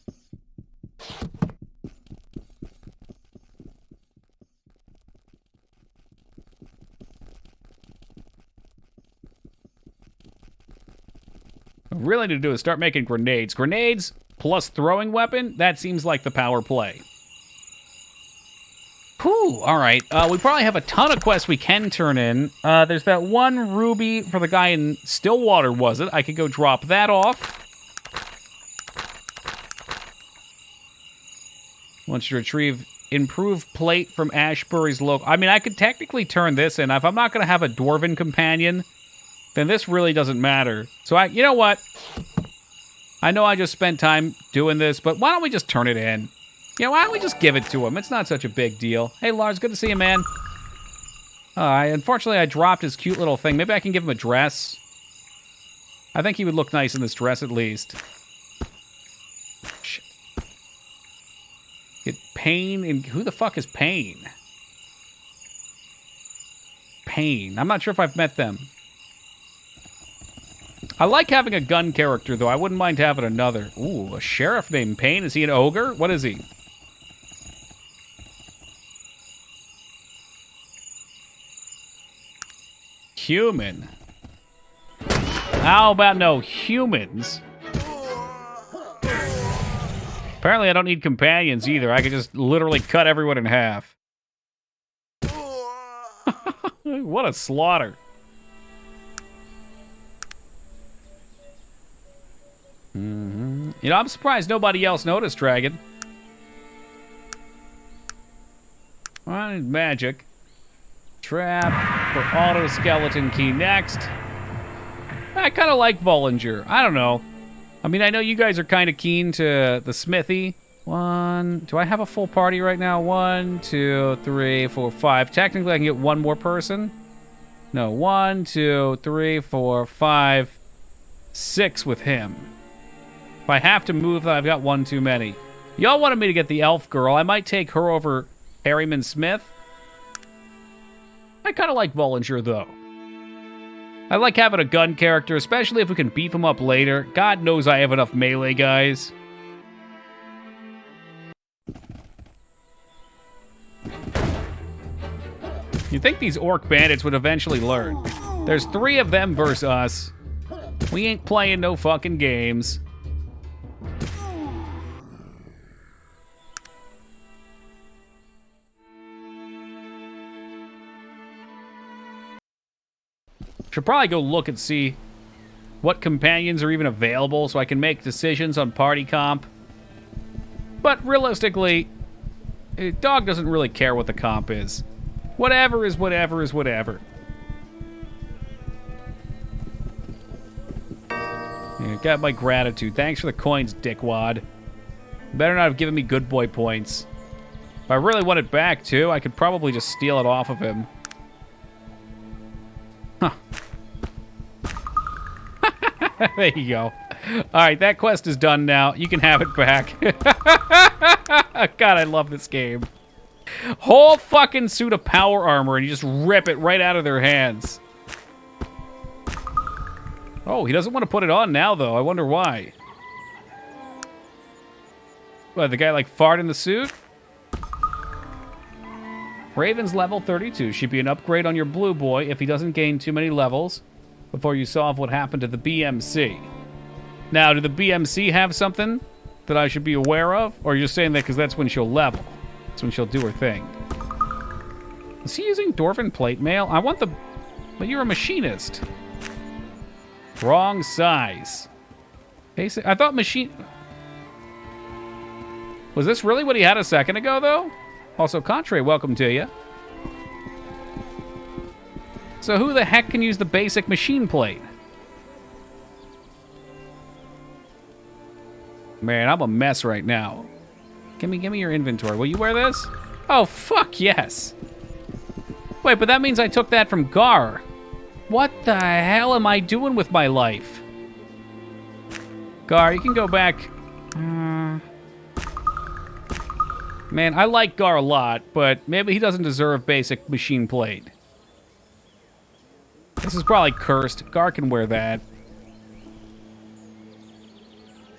What we really need to do is start making grenades. Grenades plus throwing weapon, that seems like the power play. Whew, all right. We probably have a ton of quests we can turn in. There's that one ruby for the guy in Stillwater, was it? I could go drop that off. Once you retrieve improved plate from Ashbury's local... I mean, I could technically turn this in. If I'm not going to have a Dwarven companion, then this really doesn't matter. So, you know what? I know I just spent time doing this, but why don't we just turn it in? Yeah, why don't we just give it to him? It's not such a big deal. Hey, Lars, good to see you, man. Unfortunately, I dropped his cute little thing. Maybe I can give him a dress. I think he would look nice in this dress, at least. Shit. Get Pain and... Who the fuck is Pain? Pain. I'm not sure if I've met them. I like having a gun character, though. I wouldn't mind having another. Ooh, a sheriff named Pain. Is he an ogre? What is he? Human. How about no humans? Apparently I don't need companions either. I can just literally cut everyone in half. What a slaughter. You know, I'm surprised nobody else noticed, Dragon. I need Magick. Trap for auto skeleton key next. I kind of like Vollinger. I don't know. I mean, I know you guys are kind of keen to the smithy. Do I have a full party right now? 1, 2, 3, 4, 5. Technically, I can get one more person. No, 1, 2, 3, 4, 5, 6 with him. If I have to move, I've got one too many. Y'all wanted me to get the elf girl. I might take her over Harryman Smith. I kind of like Vollinger, though. I like having a gun character, especially if we can beef him up later. God knows I have enough melee guys. You'd think these orc bandits would eventually learn. There's 3 of them versus us. We ain't playing no fucking games. Should probably go look and see what companions are even available so I can make decisions on party comp. But realistically, dog doesn't really care what the comp is. Whatever is whatever is whatever. Yeah, got my gratitude. Thanks for the coins, dickwad. Better not have given me good boy points. If I really want it back, too, I could probably just steal it off of him. Huh. There you go. Alright, that quest is done now. You can have it back. God, I love this game. Whole fucking suit of power armor, and you just rip it right out of their hands. Oh, he doesn't want to put it on now, though. I wonder why. What, the guy, like, farted in the suit? Raven's level 32 should be an upgrade on your blue boy if he doesn't gain too many levels before you solve what happened to the BMC. Now, do the BMC have something that I should be aware of? Or are you just saying that because that's when she'll level? That's when she'll do her thing. Is he using Dwarven plate mail? I want the... But you're a machinist. Wrong size. Basic... I thought machine... Was this really what he had a second ago, though? Also, Contre, welcome to you. So who the heck can use the basic machine plate? Man, I'm a mess right now. Give me your inventory. Will you wear this? Oh, fuck yes. Wait, but that means I took that from Gar. What the hell am I doing with my life? Gar, you can go back. Man, I like Gar a lot, but maybe he doesn't deserve basic machine plate. This is probably cursed. Gar can wear that.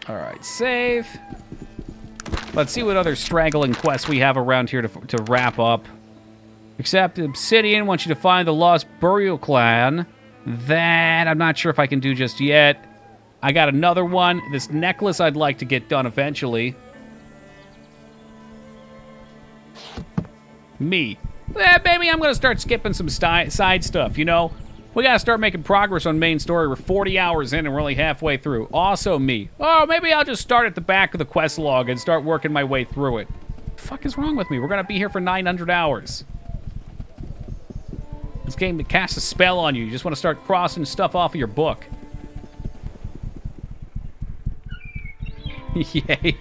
Alright, save. Let's see what other straggling quests we have around here to wrap up. Except Obsidian wants you to find the Lost Burial Clan. That I'm not sure if I can do just yet. I got another one. This necklace I'd like to get done eventually. Me. Maybe I'm going to start skipping some side stuff, you know? We got to start making progress on main story. We're 40 hours in and we're only halfway through. Also me. Oh, maybe I'll just start at the back of the quest log and start working my way through it. What the fuck is wrong with me? We're going to be here for 900 hours. This game casts a spell on you. You just want to start crossing stuff off of your book. Yay.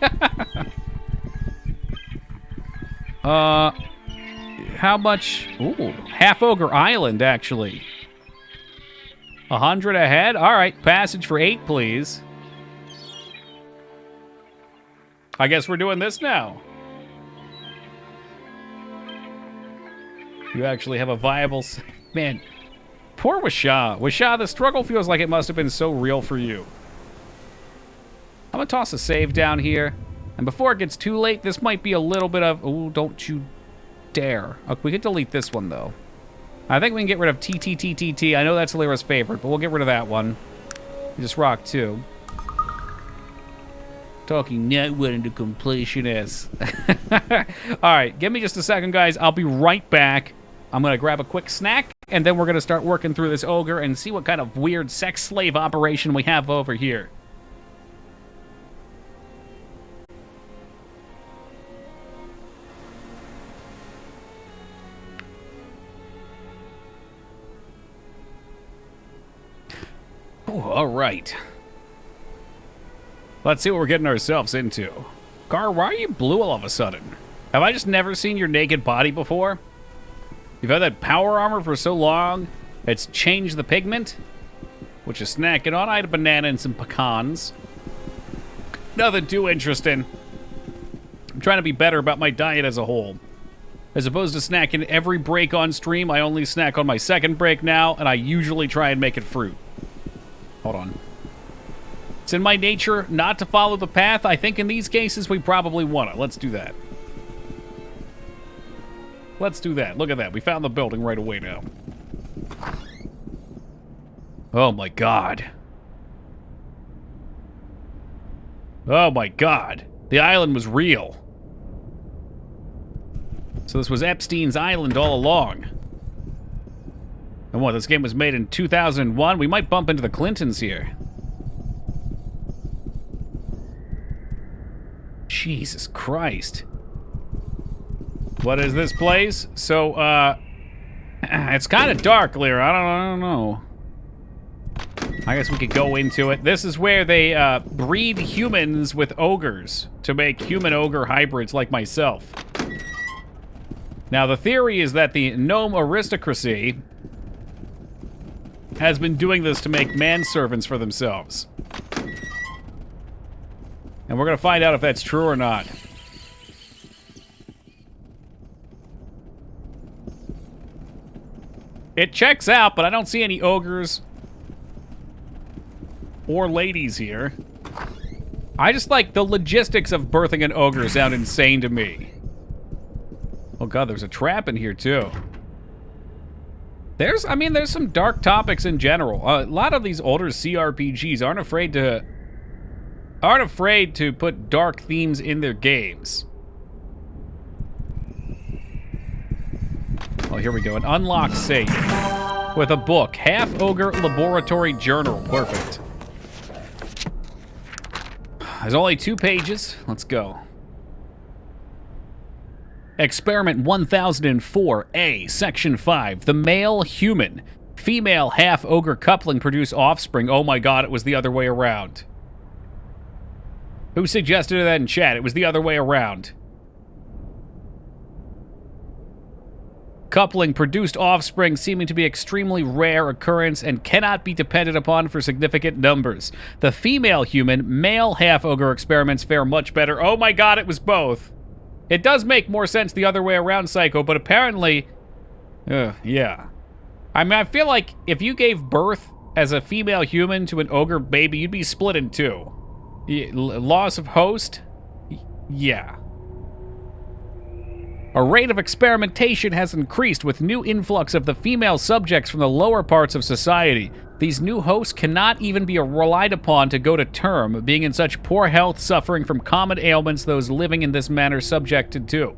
How much? Ooh, Half Ogre Island, actually. 100 ahead? All right, passage for 8, please. I guess we're doing this now. You actually have a viable... Man, poor Wisha. Wisha, the struggle feels like it must have been so real for you. I'm gonna toss a save down here. And before it gets too late, this might be a little bit of... Ooh, don't you dare. Okay, we can delete this one, though. I think we can get rid of TTTTT. I know that's Lyra's favorite, but we'll get rid of that one. Just rock 2. Talking not wanting to completionist. Alright, give me just a second, guys. I'll be right back. I'm going to grab a quick snack, and then we're going to start working through this ogre and see what kind of weird sex slave operation we have over here. Ooh, all right. Let's see what we're getting ourselves into. Gar, why are you blue all of a sudden? Have I just never seen your naked body before? You've had that power armor for so long, it's changed the pigment? What you snacking on? I had a banana and some pecans. Nothing too interesting. I'm trying to be better about my diet as a whole. As opposed to snacking every break on stream, I only snack on my second break now, and I usually try and make it fruit. Hold on. It's in my nature not to follow the path. I think in these cases we probably want to. Let's do that. Let's do that. Look at that. We found the building right away now. Oh my god. Oh my god. The island was real. So this was Epstein's Island all along. And what, this game was made in 2001? We might bump into the Clintons here. Jesus Christ. What is this place? So, it's kind of dark, Lyra. I don't know. I guess we could go into it. This is where they, breed humans with ogres to make human-ogre hybrids like myself. Now, the theory is that the gnome aristocracy has been doing this to make manservants for themselves. And we're gonna find out if that's true or not. It checks out, but I don't see any ogres or ladies here. I just like the logistics of birthing an ogre sound insane to me. Oh god, there's a trap in here too. There's some dark topics in general. A lot of these older CRPGs aren't afraid to aren't afraid to put dark themes in their games. Oh, here we go. An unlocked safe with a book. Half Ogre Laboratory Journal. Perfect. There's only 2 pages. Let's go. Experiment 1004A, Section 5. The male human. Female half-ogre coupling produce offspring. Oh my god, it was the other way around. Who suggested that in chat? It was the other way around. Coupling produced offspring seeming to be extremely rare occurrence and cannot be depended upon for significant numbers. The female human, male half-ogre experiments fare much better. Oh my god, it was both. It does make more sense the other way around, Psycho, but apparently... yeah. I mean, I feel like if you gave birth as a female human to an ogre baby, you'd be split in 2. Loss of host? Yeah. A rate of experimentation has increased with new influx of the female subjects from the lower parts of society. These new hosts cannot even be relied upon to go to term, being in such poor health, suffering from common ailments those living in this manner subjected to.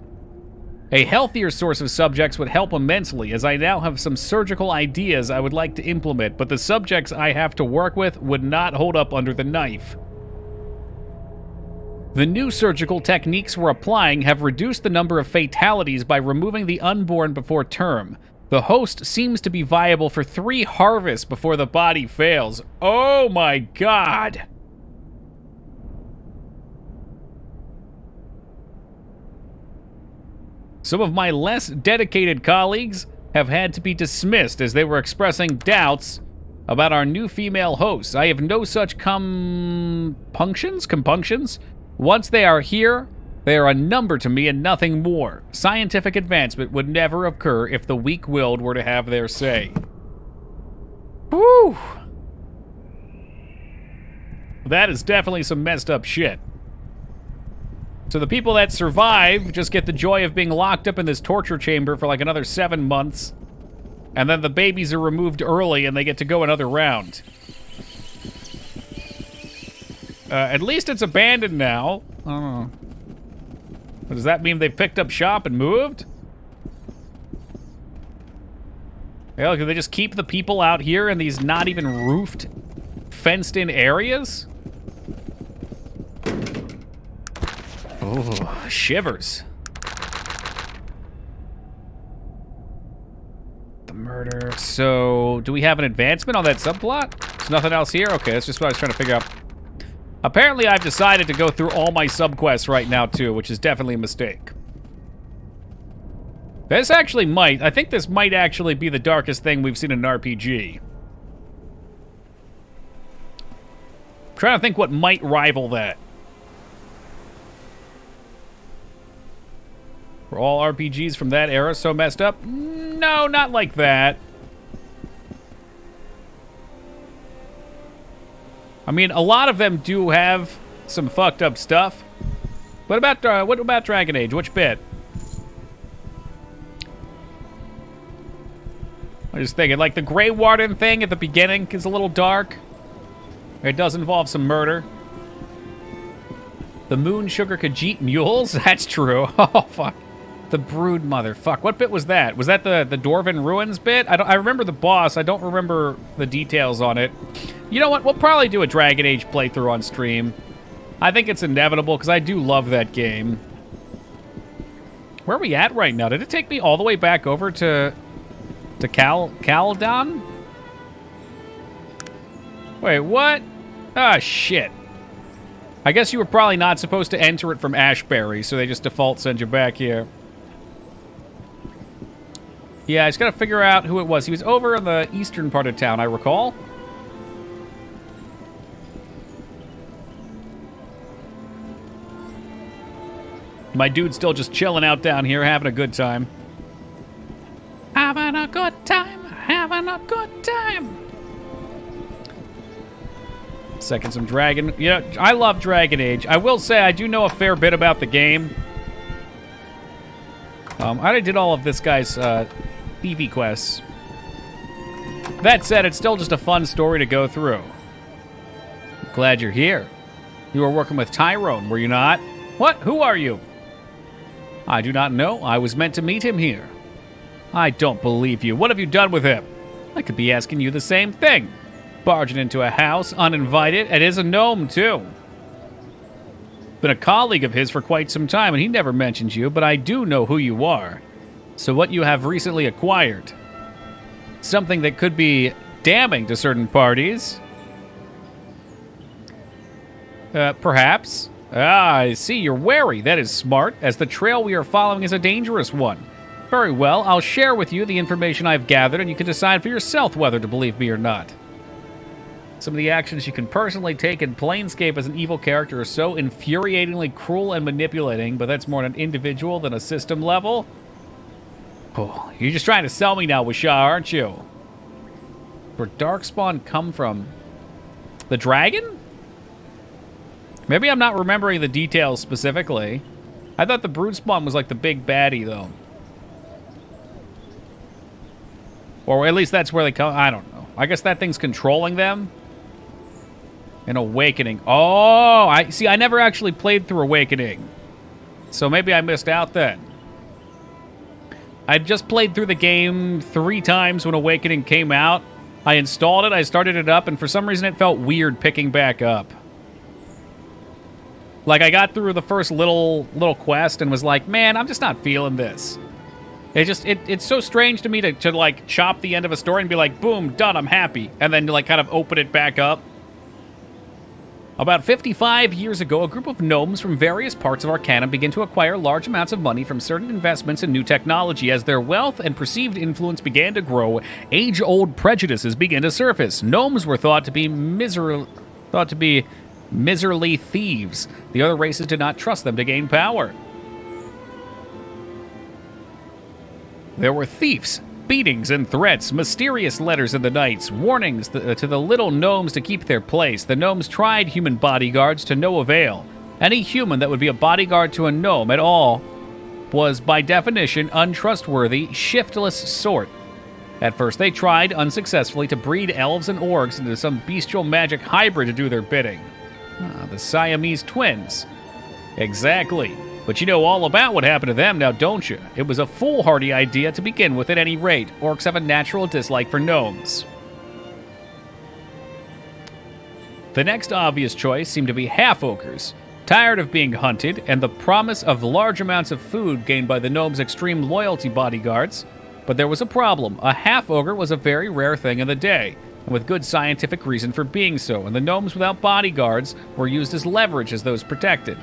A healthier source of subjects would help immensely, as I now have some surgical ideas I would like to implement, but the subjects I have to work with would not hold up under the knife. The new surgical techniques we're applying have reduced the number of fatalities by removing the unborn before term. The host seems to be viable for 3 harvests before the body fails. Oh my god! Some of my less dedicated colleagues have had to be dismissed as they were expressing doubts about our new female hosts. I have no such compunctions. Once they are here, they are a number to me and nothing more. Scientific advancement would never occur if the weak-willed were to have their say. Whew! That is definitely some messed up shit. So the people that survive just get the joy of being locked up in this torture chamber for like another 7 months. And then the babies are removed early and they get to go another round. At least it's abandoned now. I don't know. Does that mean they've picked up shop and moved? Yeah, look, do they just keep the people out here in these not even roofed, fenced-in areas? Oh, shivers. The murder. So, do we have an advancement on that subplot? There's nothing else here? Okay, that's just what I was trying to figure out. Apparently, I've decided to go through all my subquests right now, too, which is definitely a mistake. This actually might. I think this might actually be the darkest thing we've seen in an RPG. I'm trying to think what might rival that. Were all RPGs from that era so messed up? No, not like that. I mean, a lot of them do have some fucked up stuff. What about Dragon Age? Which bit? I'm just thinking, like the Grey Warden thing at the beginning is a little dark. It does involve some murder. The Moon Sugar Khajiit Mules? That's true. Oh, fuck. The Brood Motherfuck. What bit was that? Was that the Dwarven Ruins bit? I remember the boss. I don't remember the details on it. You know what? We'll probably do a Dragon Age playthrough on stream. I think it's inevitable because I do love that game. Where are we at right now? Did it take me all the way back over to Caledon? Wait, what? Ah, shit. I guess you were probably not supposed to enter it from Ashbury, so they just default send you back here. Yeah, I just gotta figure out who it was. He was over in the eastern part of town, I recall. My dude's still just chilling out down here, having a good time. Having a good time, having a good time. Second, some Dragon. You know, I love Dragon Age. I will say I do know a fair bit about the game. I did all of this guy's PV quests. That said, it's still just a fun story to go through. I'm glad you're here. You were working with Tyrone, were you not? What? Who are you? I do not know. I was meant to meet him here. I don't believe you. What have you done with him? I could be asking you the same thing. Barging into a house, uninvited, and is a gnome, too. Been a colleague of his for quite some time, and he never mentions you, but I do know who you are. So what you have recently acquired. Something that could be damning to certain parties. Perhaps. Ah, I see, you're wary. That is smart, as the trail we are following is a dangerous one. Very well, I'll share with you the information I've gathered, and you can decide for yourself whether to believe me or not. Some of the actions you can personally take in Planescape as an evil character are so infuriatingly cruel and manipulating, but that's more at an individual than a system level. Oh, you're just trying to sell me now, Wishar, aren't you? Where Darkspawn come from? The dragon? Maybe I'm not remembering the details specifically. I thought the Brutespawn was like the big baddie, though. Or at least that's where they come. I don't know. I guess that thing's controlling them. An Awakening. Oh, I see. I never actually played through Awakening. So maybe I missed out then. I just played through the game 3 times when Awakening came out. I installed it, I started it up, and for some reason it felt weird picking back up. Like, I got through the first little quest and was like, man, I'm just not feeling this. It's so strange to me to like, chop the end of a story and be like, boom, done, I'm happy. And then, like, kind of open it back up. About 55 years ago, a group of gnomes from various parts of Arcanum began to acquire large amounts of money from certain investments in new technology. As their wealth and perceived influence began to grow, age-old prejudices began to surface. Gnomes were thought to be miserly thieves. The other races did not trust them to gain power. There were thieves, beatings and threats, mysterious letters in the nights, warnings to the little gnomes to keep their place. The gnomes tried human bodyguards to no avail. Any human that would be a bodyguard to a gnome at all was, by definition, untrustworthy, shiftless sort. At first, they tried, unsuccessfully, to breed elves and orcs into some bestial magic hybrid to do their bidding. The Siamese twins. Exactly. But you know all about what happened to them now, don't you? It was a foolhardy idea to begin with at any rate. Orcs have a natural dislike for gnomes. The next obvious choice seemed to be half-ogres. Tired of being hunted and the promise of large amounts of food gained by the gnomes' extreme loyalty bodyguards. But there was a problem. A half-ogre was a very rare thing in the day, and with good scientific reason for being so, and the gnomes without bodyguards were used as leverage as those protected.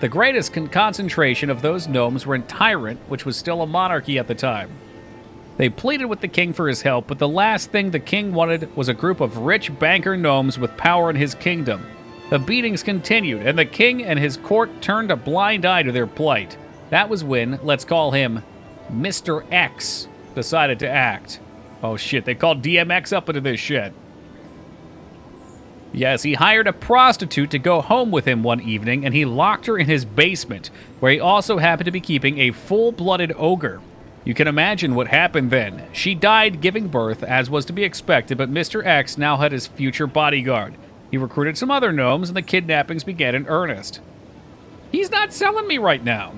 The greatest concentration of those gnomes were in Tyrant, which was still a monarchy at the time. They pleaded with the king for his help, but the last thing the king wanted was a group of rich banker gnomes with power in his kingdom. The beatings continued, and the king and his court turned a blind eye to their plight. That was when, let's call him Mr. X, decided to act. Oh shit, they called DMX up into this shit. Yes, he hired a prostitute to go home with him one evening, and he locked her in his basement, where he also happened to be keeping a full-blooded ogre. You can imagine what happened then. She died giving birth, as was to be expected, but Mr. X now had his future bodyguard. He recruited some other gnomes, and the kidnappings began in earnest. He's not selling me right now.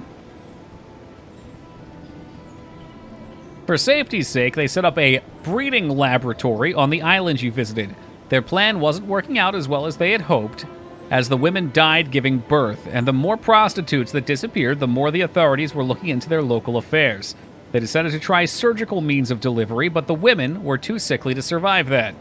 For safety's sake, they set up a breeding laboratory on the island you visited. Their plan wasn't working out as well as they had hoped, as the women died giving birth, and the more prostitutes that disappeared, the more the authorities were looking into their local affairs. They decided to try surgical means of delivery, but the women were too sickly to survive that.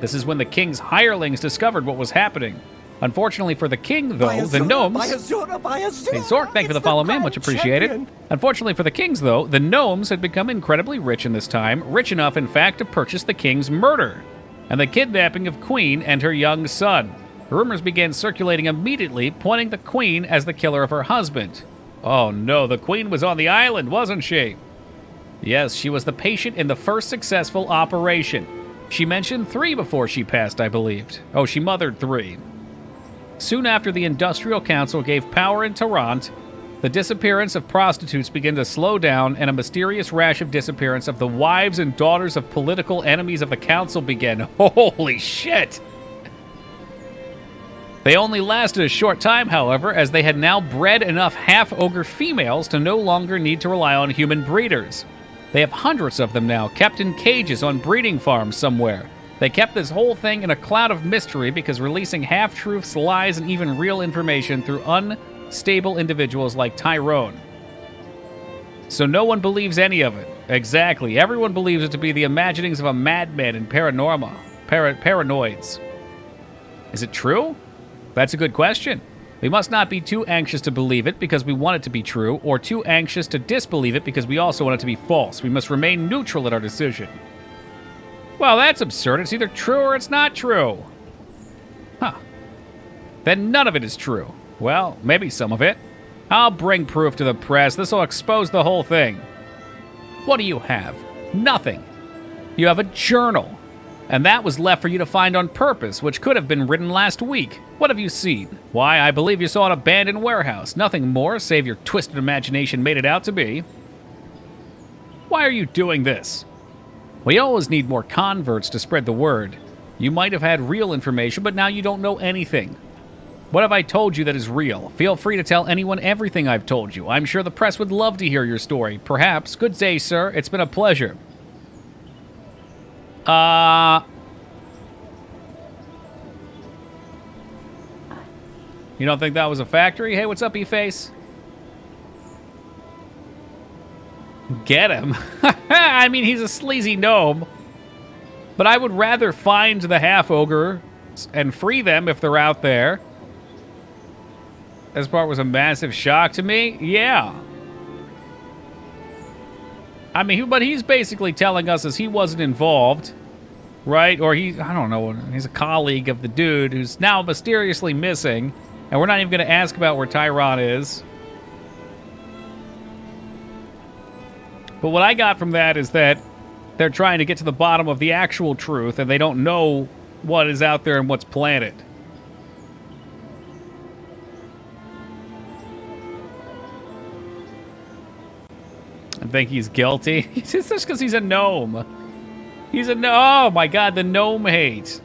This is when the king's hirelings discovered what was happening. Unfortunately for the king, though, the gnomes... Hey, Zork, thank you for the follow, man. Much appreciated. Unfortunately for the kings, though, the gnomes had become incredibly rich in this time, rich enough, in fact, to purchase the king's murder and the kidnapping of Queen and her young son. Rumors began circulating immediately, pointing the Queen as the killer of her husband. Oh no, the Queen was on the island, wasn't she? Yes, she was the patient in the first successful operation. She mentioned 3 before she passed, I believed. Oh, she mothered 3. Soon after the Industrial Council gave power in Tarrant, the disappearance of prostitutes began to slow down, and a mysterious rash of disappearance of the wives and daughters of political enemies of the council began. Holy shit! They only lasted a short time, however, as they had now bred enough half-ogre females to no longer need to rely on human breeders. They have hundreds of them now, kept in cages on breeding farms somewhere. They kept this whole thing in a cloud of mystery because releasing half-truths, lies, and even real information through unstable individuals like Tyrone. So no one believes any of it. Exactly. Everyone believes it to be the imaginings of a madman and paranoids. Is it true? That's a good question. We must not be too anxious to believe it because we want it to be true, or too anxious to disbelieve it because we also want it to be false. We must remain neutral in our decision. Well, that's absurd. It's either true or it's not true. Huh. Then none of it is true. Well, maybe some of it. I'll bring proof to the press. This will expose the whole thing. What do you have? Nothing. You have a journal. And that was left for you to find on purpose, which could have been written last week. What have you seen? Why, I believe you saw an abandoned warehouse. Nothing more, save your twisted imagination made it out to be. Why are you doing this? We always need more converts to spread the word. You might have had real information, but now you don't know anything. What have I told you that is real? Feel free to tell anyone everything I've told you. I'm sure the press would love to hear your story. Perhaps. Good day, sir. It's been a pleasure. You don't think that was a factory? Hey, what's up, E-Face? Get him. I mean, he's a sleazy gnome. But I would rather find the half-ogre and free them if they're out there. This part was a massive shock to me. Yeah. I mean, but he's basically telling us as he wasn't involved, right? Or I don't know, he's a colleague of the dude who's now mysteriously missing, and we're not even going to ask about where Tyrone is. But what I got from that is that they're trying to get to the bottom of the actual truth, and they don't know what is out there and what's planted. I think he's guilty. It's just because he's a gnome. He's a gnome. Oh my god, the gnome hate.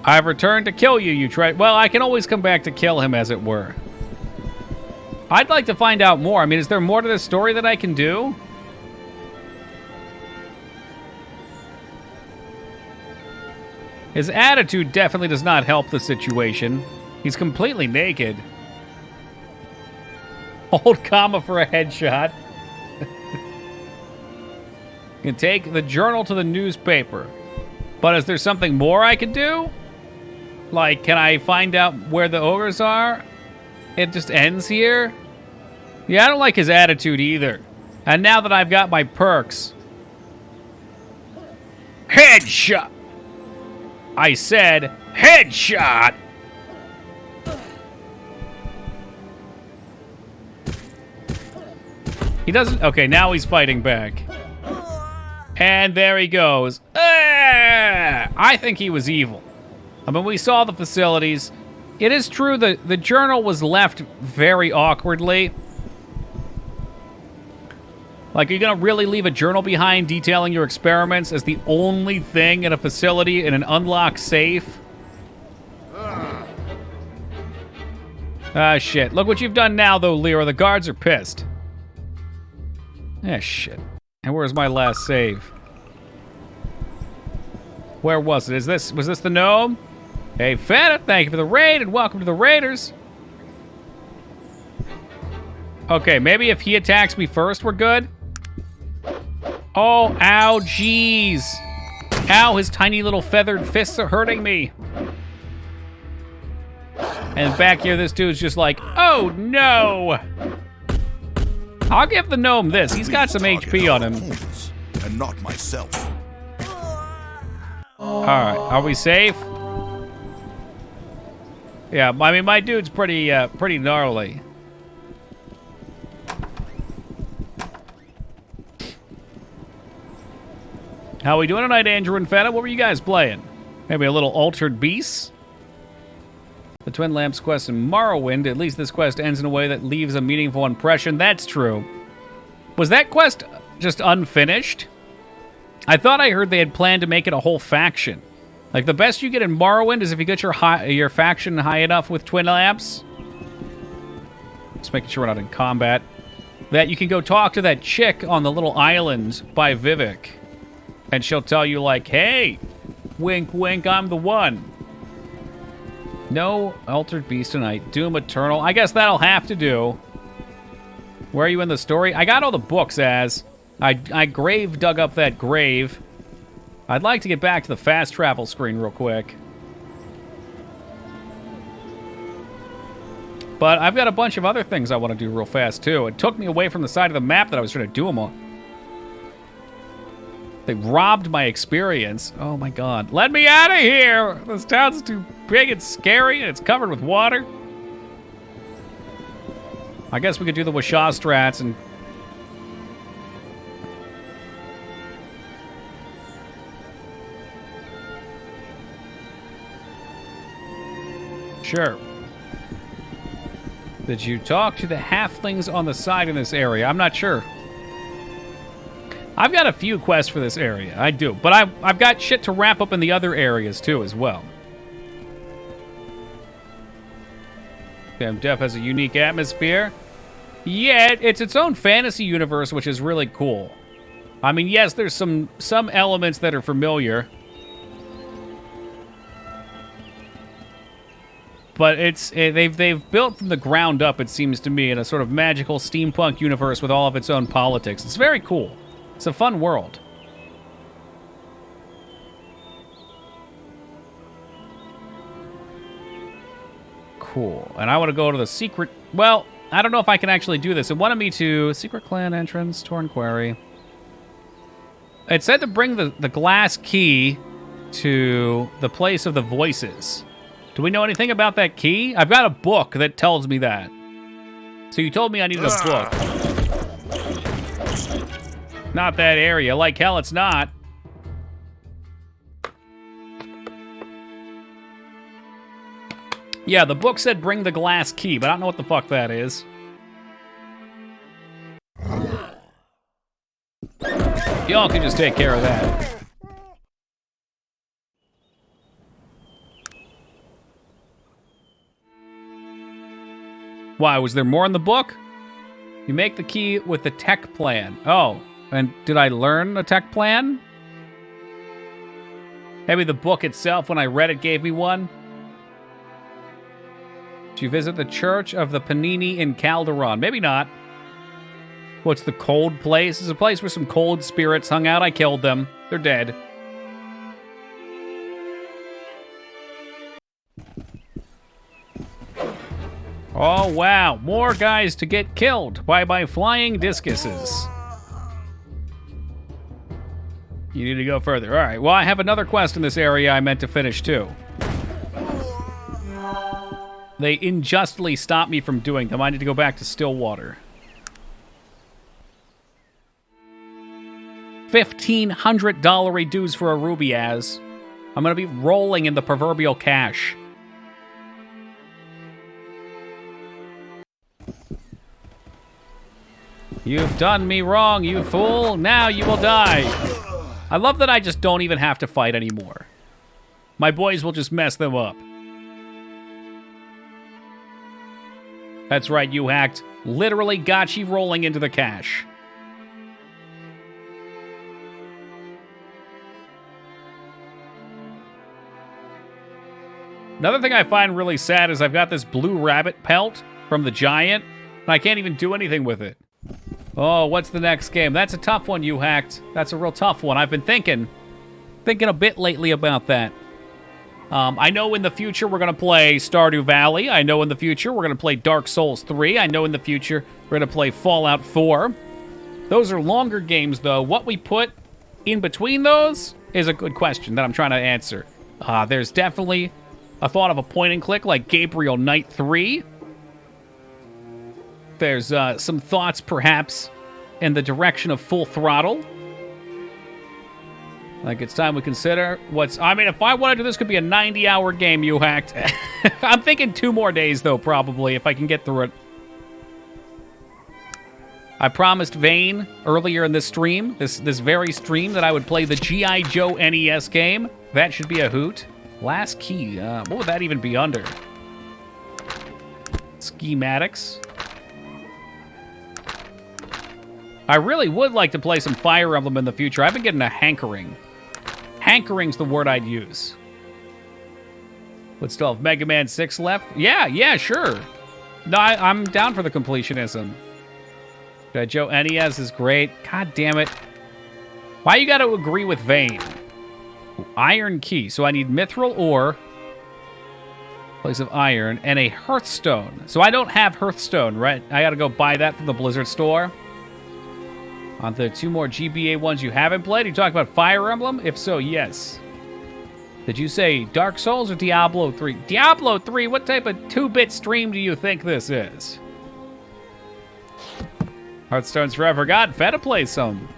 I've returned to kill you, you tried. Well, I can always come back to kill him, as it were. I'd like to find out more. I mean, is there more to this story that I can do? His attitude definitely does not help the situation. He's completely naked. Hold comma for a headshot. You can take the journal to the newspaper. But is there something more I could do? Like, can I find out where the ogres are? It just ends here? Yeah, I don't like his attitude either. And now that I've got my perks... Headshot! I said, headshot! He doesn't... Okay, now he's fighting back. And there he goes. I think he was evil. I mean, we saw the facilities. It is true that the journal was left very awkwardly. Like, are you going to really leave a journal behind detailing your experiments as the only thing in a facility in an unlocked safe? Ah, shit. Look what you've done now, though, Lyra. The guards are pissed. Ah, shit. And where's my last save? Where was it? Was this the gnome? Hey, Feta, thank you for the raid, and welcome to the Raiders. Okay, maybe if he attacks me first, we're good. Oh, ow, jeez. Ow, his tiny little feathered fists are hurting me. And back here, this dude's just like, oh, no. I'll give the gnome this. He's got some HP on him. And not myself. All right, are we safe? Yeah, I mean, my dude's pretty gnarly. How we doing tonight, Andrew and Feta? What were you guys playing? Maybe a little Altered Beasts? The Twin Lamps quest in Morrowind. At least this quest ends in a way that leaves a meaningful impression. That's true. Was that quest just unfinished? I thought I heard they had planned to make it a whole faction. Like, the best you get in Morrowind is if you get your faction high enough with twin lamps. Just making sure we're not in combat. That you can go talk to that chick on the little island by Vivek. And she'll tell you, like, hey, wink, wink, I'm the one. No Altered Beast tonight. Doom Eternal. I guess that'll have to do. Where are you in the story? I got all the books, Az. I grave dug up that grave. I'd like to get back to the fast travel screen real quick. But I've got a bunch of other things I want to do real fast, too. It took me away from the side of the map that I was trying to do them on. They robbed my experience. Oh, my God. Let me out of here! This town's too big and scary, and it's covered with water. I guess we could do the Washaw strats and... Sure. Did you talk to the halflings on the side in this area? I'm not sure. I've got a few quests for this area. I do. But I've got shit to wrap up in the other areas, too, as well. Damn Death has a unique atmosphere. Yeah, it's its own fantasy universe, which is really cool. I mean, yes, there's some elements that are familiar. But they've built from the ground up, it seems to me, in a sort of magical steampunk universe with all of its own politics. It's very cool. It's a fun world. Cool. And I want to go to the secret... Well, I don't know if I can actually do this. It wanted me to... Secret clan entrance, Torn Quarry. It said to bring the glass key to the place of the voices. Do we know anything about that key? I've got a book that tells me that. So you told me I needed a book. Not that area. Like hell, it's not. Yeah, the book said bring the glass key, but I don't know what the fuck that is. Y'all can just take care of that. Why, was there more in the book? You make the key with the tech plan. Oh, and did I learn a tech plan? Maybe the book itself, when I read it, gave me one? Did you visit the Church of the Panini in Calderon? Maybe not. What's the cold place? It's a place where some cold spirits hung out. I killed them. They're dead. Oh, wow. More guys to get killed by flying discuses. You need to go further. All right. Well, I have another quest in this area I meant to finish, too. They unjustly stopped me from doing them. I need to go back to Stillwater. 1,500 dollary dues for a ruby, Az. I'm going to be rolling in the proverbial cash. You've done me wrong, you fool. Now you will die. I love that I just don't even have to fight anymore. My boys will just mess them up. That's right, you hacked. Literally got you rolling into the cash. Another thing I find really sad is I've got this blue rabbit pelt from the giant, and I can't even do anything with it. Oh, what's the next game? That's a tough one, you hacked. That's a real tough one. I've been thinking a bit lately about that. I know in the future we're going to play Stardew Valley. I know in the future we're going to play Dark Souls 3. I know in the future we're going to play Fallout 4. Those are longer games, though. What we put in between those is a good question that I'm trying to answer. There's definitely a thought of a point and click like Gabriel Knight 3. There's some thoughts, perhaps, in the direction of Full Throttle. Like, it's time we consider what's... I mean, if I wanted to, this could be a 90-hour game, you hacked. I'm thinking 2 more days, though, probably, if I can get through it. I promised Vane earlier in this stream, this very stream, that I would play the G.I. Joe NES game. That should be a hoot. Last key. What would that even be under? Schematics. I really would like to play some Fire Emblem in the future. I've been getting a hankering. Hankering's the word I'd use. Would still have Mega Man 6 left? Yeah, sure. No, I'm down for the completionism. Joe NES is great. God damn it. Why you gotta agree with Vane? Ooh, iron key. So I need mithril ore, place of iron, and a hearthstone. So I don't have hearthstone, right? I gotta go buy that from the Blizzard store. On the 2 more GBA ones you haven't played? You talking about Fire Emblem? If so, yes. Did you say Dark Souls or Diablo 3? Diablo 3? What type of 2-bit stream do you think this is? Hearthstone's forever gone. Feta play some.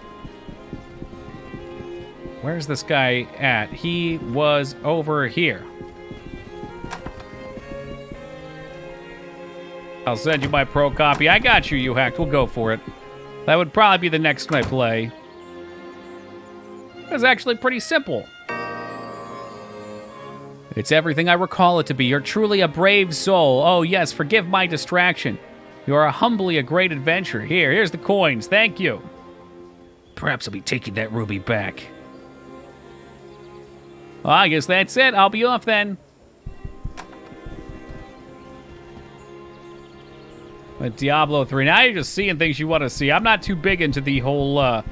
Where's this guy at? He was over here. I'll send you my pro copy. I got you, you hacked. We'll go for it. That would probably be the next one I play. It's actually pretty simple. It's everything I recall it to be. You're truly a brave soul. Oh, yes, forgive my distraction. You are humbly a great adventurer. Here's the coins. Thank you. Perhaps I'll be taking that ruby back. Well, I guess that's it. I'll be off then. But Diablo 3. Now you're just seeing things you want to see. I'm not too big into the whole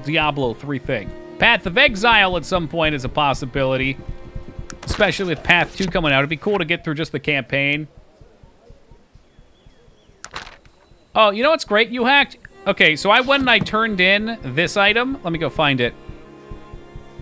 Diablo 3 thing. Path of Exile at some point is a possibility. Especially with Path 2 coming out. It'd be cool to get through just the campaign. Oh, you know what's great? You hacked. Okay, so I went and I turned in this item. Let me go find it.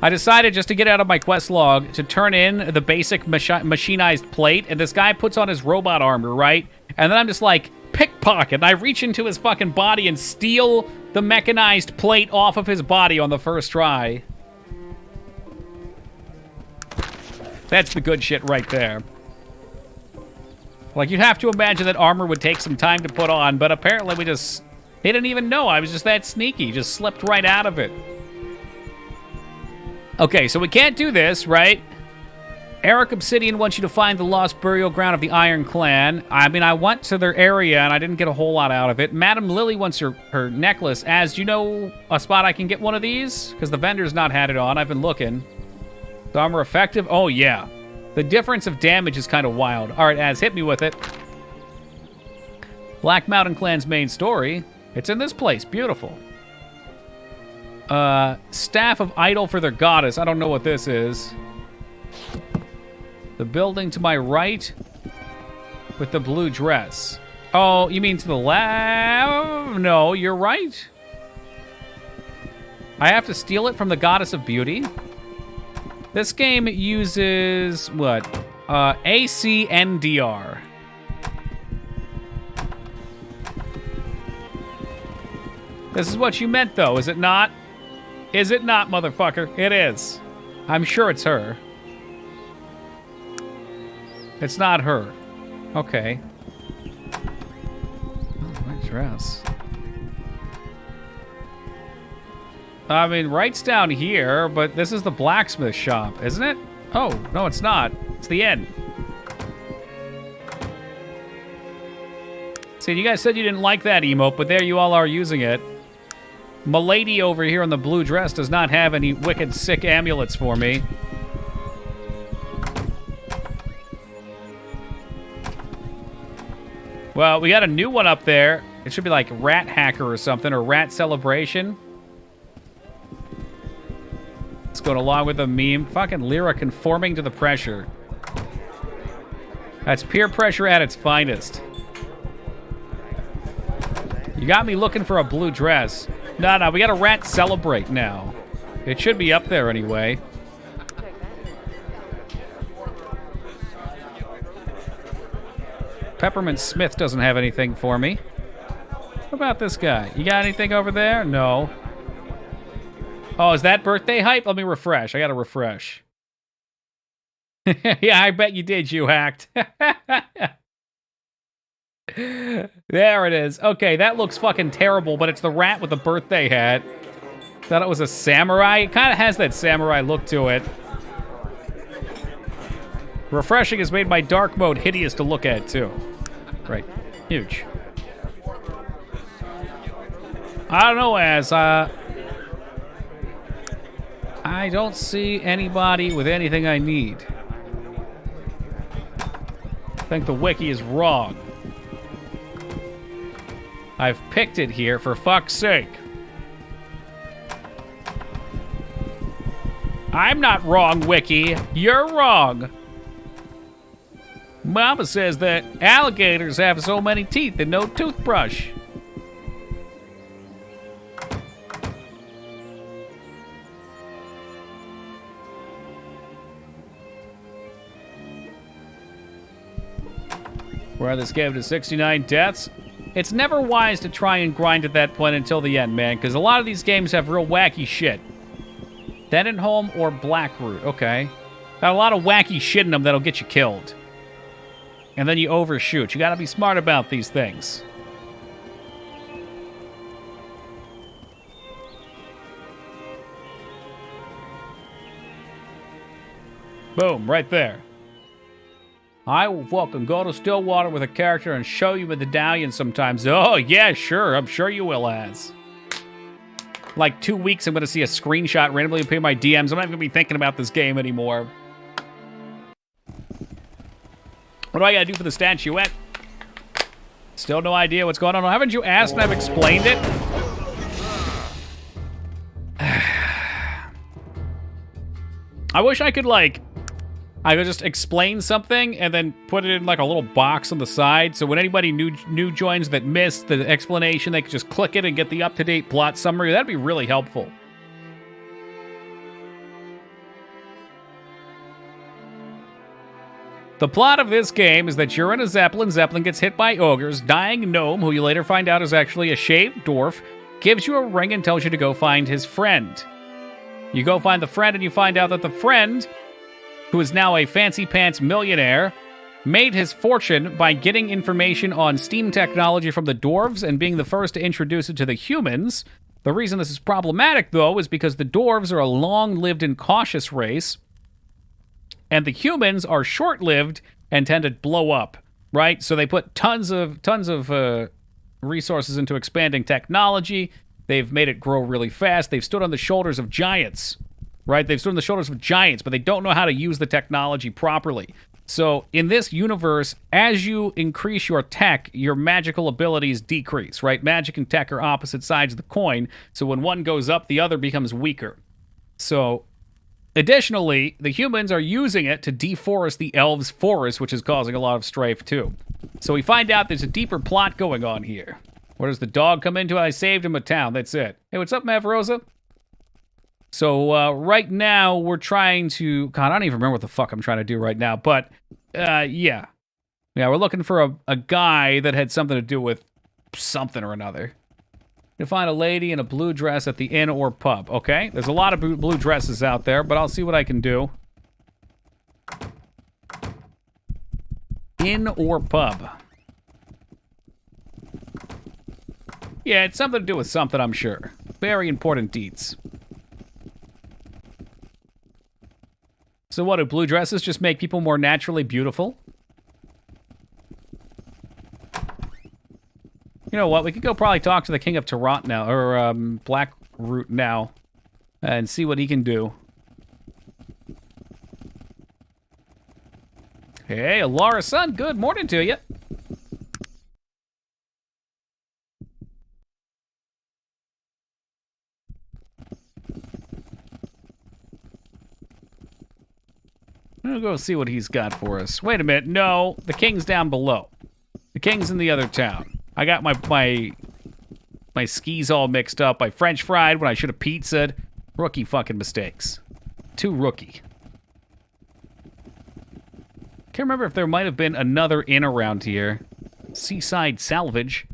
I decided just to get out of my quest log to turn in the basic machinized plate. And this guy puts on his robot armor, right? And then I'm just like, pickpocket. And I reach into his fucking body and steal the mechanized plate off of his body on the first try. That's the good shit right there. Like, you'd have to imagine that armor would take some time to put on, but apparently we just... He didn't even know I was just that sneaky. Just slipped right out of it. Okay, so we can't do this, right? Eric Obsidian wants you to find the lost burial ground of the Iron Clan. I mean, I went to their area, and I didn't get a whole lot out of it. Madam Lily wants her necklace. Az, do you know a spot I can get one of these? Because the vendor's not had it on. I've been looking. Is armor effective? Oh, yeah. The difference of damage is kind of wild. All right, Az, hit me with it. Black Mountain Clan's main story. It's in this place. Beautiful. Staff of Idol for their goddess. I don't know what this is. The building to my right with the blue dress. Oh, you mean to the left? No, you're right. I have to steal it from the goddess of beauty. This game uses, what? ACNDR. This is what you meant, though, is it not? Is it not, motherfucker? It is. I'm sure it's her. It's not her. Okay. Oh, my dress. I mean, right's down here, but this is the blacksmith shop, isn't it? Oh, no, it's not. It's the inn. See, you guys said you didn't like that emote, but there you all are using it. Milady over here in the blue dress does not have any wicked sick amulets for me. Well, we got a new one up there. It should be like Rat Hacker or something, or Rat Celebration. It's going along with a meme. Fucking Lyra conforming to the pressure. That's peer pressure at its finest. You got me looking for a blue dress. No, we got a Rat Celebrate now. It should be up there anyway. Peppermint Smith doesn't have anything for me. What about this guy? You got anything over there? No. Oh, is that birthday hype? Let me refresh. I gotta refresh. Yeah, I bet you did, you hacked. There it is. Okay, that looks fucking terrible, but it's the rat with the birthday hat. Thought it was a samurai. It kind of has that samurai look to it. Refreshing has made my dark mode hideous to look at, too. Right. Huge. I don't know, I don't see anybody with anything I need. I think the wiki is wrong. I've picked it here, for fuck's sake. I'm not wrong, wiki. You're wrong. Mama says that alligators have so many teeth and no toothbrush. Where this game to 69 deaths. It's never wise to try and grind at that point until the end, man, because a lot of these games have real wacky shit. Dead at Home or Blackroot, okay. Got a lot of wacky shit in them that'll get you killed. And then you overshoot. You gotta be smart about these things. Boom, right there. I will fucking go to Stillwater with a character and show you a medallion sometimes. Oh, yeah, sure. I'm sure you will, Az. Like 2 weeks, I'm going to see a screenshot randomly appear in my DMs. I'm not going to be thinking about this game anymore. What do I got to do for the statuette? Still no idea what's going on. Haven't you asked and I've explained it? I wish I could, like... I could just explain something and then put it in like a little box on the side, so when anybody new joins that missed the explanation, they could just click it and get the up-to-date plot summary. That'd be really helpful. The plot of this game is that you're in a Zeppelin. Zeppelin gets hit by ogres. Dying gnome, who you later find out is actually a shaved dwarf, gives you a ring and tells you to go find his friend. You go find the friend and you find out that the friend, who is now a fancy pants millionaire, made his fortune by getting information on steam technology from the dwarves and being the first to introduce it to the humans. The reason this is problematic, though, is because the dwarves are a long-lived and cautious race, and the humans are short-lived and tend to blow up, right? So they put tons of resources into expanding technology. They've made it grow really fast. They've stood on the shoulders of giants. Right? They've stood on the shoulders of giants, but they don't know how to use the technology properly. So in this universe, as you increase your tech, your magical abilities decrease, right? Magic and tech are opposite sides of the coin, so when one goes up, the other becomes weaker. So, additionally, the humans are using it to deforest the elves' forest, which is causing a lot of strife, too. So we find out there's a deeper plot going on here. Where does the dog come into? I saved him a town, that's it. Hey, what's up, Mavrosa? So, right now, we're trying to... God, I don't even remember what the fuck I'm trying to do right now, but, yeah. Yeah, we're looking for a guy that had something to do with something or another. To find a lady in a blue dress at the inn or pub. Okay, there's a lot of blue dresses out there, but I'll see what I can do. Inn or pub. Yeah, it's something to do with something, I'm sure. Very important deeds. So what, do blue dresses just make people more naturally beautiful? You know what, we could go probably talk to the King of Tarot now, or Blackroot now, and see what he can do. Hey, Laura Sun, good morning to you. I'm gonna go see what he's got for us. Wait a minute, no, the king's down below. The king's in the other town. I got my skis all mixed up. I French fried when I should have pizzaed. Rookie fucking mistakes. Too rookie. Can't remember if there might have been another inn around here. Seaside Salvage.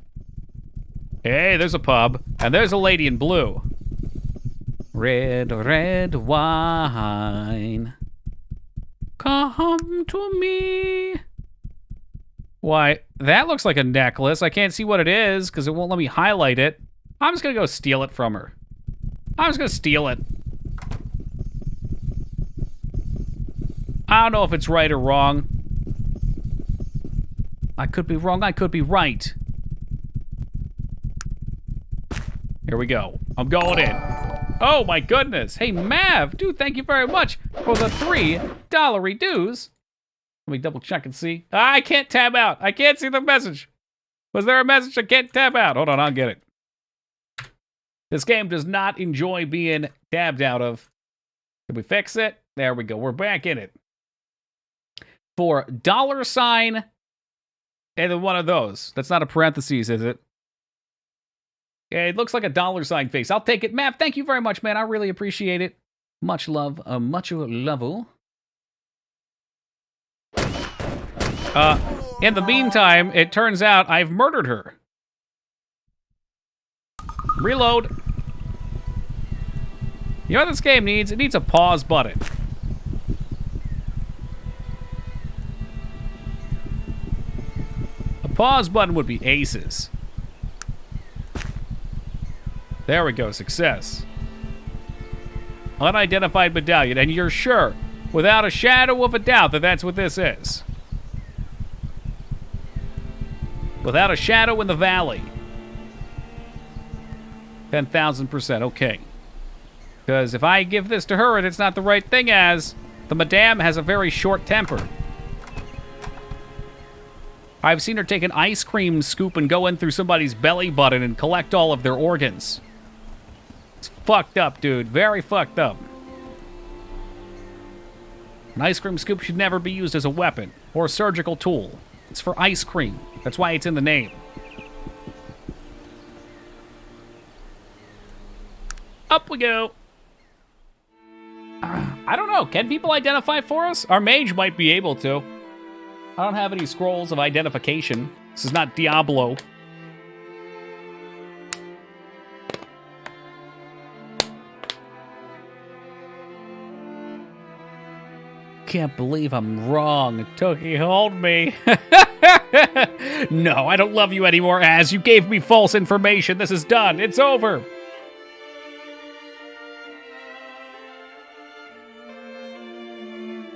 Hey, there's a pub. And there's a lady in blue. Red, red wine. Come to me. Why, that looks like a necklace. I can't see what it is because it won't let me highlight it. I'm just gonna go steal it from her. I'm just gonna steal it. I don't know if it's right or wrong. I could be wrong, I could be right. Here we go. I'm going in. Oh my goodness. Hey, Mav, dude, thank you very much for the $3 dues. Let me double check and see. I can't tab out. I can't see the message. Was there a message? I can't tab out. Hold on, I'll get it. This game does not enjoy being tabbed out of. Did we fix it? There we go. We're back in it. For $, and then one of those. That's not a parentheses, is it? Yeah, it looks like a $sign face. I'll take it. Matt, thank you very much, man. I really appreciate it. Much love. Much love. In the meantime, it turns out I've murdered her. Reload. You know what this game needs? It needs a pause button. A pause button would be aces. There we go, success. Unidentified medallion, and you're sure, without a shadow of a doubt, that that's what this is. Without a shadow in the valley. 10,000%, okay. Because if I give this to her and it's not the right thing as, the madame has a very short temper. I've seen her take an ice cream scoop and go in through somebody's belly button and collect all of their organs. It's fucked up, dude. Very fucked up. An ice cream scoop should never be used as a weapon or a surgical tool. It's for ice cream. That's why it's in the name. Up we go. I don't know. Can people identify for us? Our mage might be able to. I don't have any scrolls of identification. This is not Diablo. Can't believe I'm wrong. Toki, hold me. No, I don't love you anymore, Az. You gave me false information. This is done. It's over.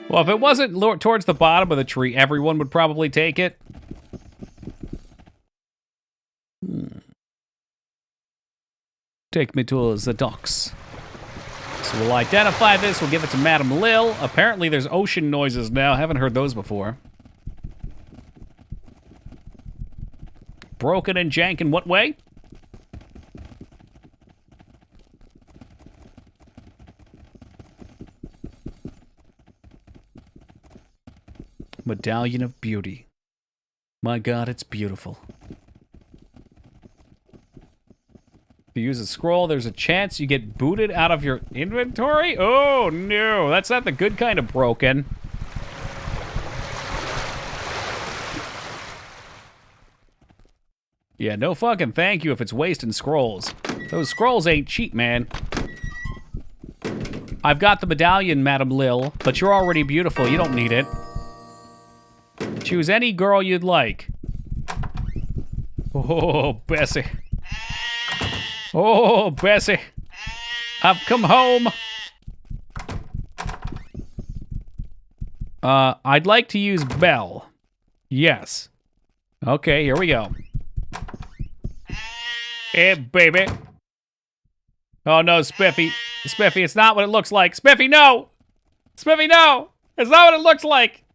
Well, if it wasn't towards the bottom of the tree, everyone would probably take it. Take me to the docks. So we'll identify this. We'll give it to Madame Lil. Apparently there's ocean noises now. I haven't heard those before. Broken and jank in what way? Medallion of Beauty. My God, it's beautiful. If you use a scroll, there's a chance you get booted out of your inventory? Oh, no. That's not the good kind of broken. Yeah, no fucking thank you if it's wasting scrolls. Those scrolls ain't cheap, man. I've got the medallion, Madame Lil, but you're already beautiful. You don't need it. Choose any girl you'd like. Oh, Bessie. Oh, Bessie. I've come home. I'd like to use Belle. Yes. Okay, here we go. Hey, baby. Oh, no, Spiffy. Spiffy, it's not what it looks like. Spiffy, no! Spiffy, no! It's not what it looks like!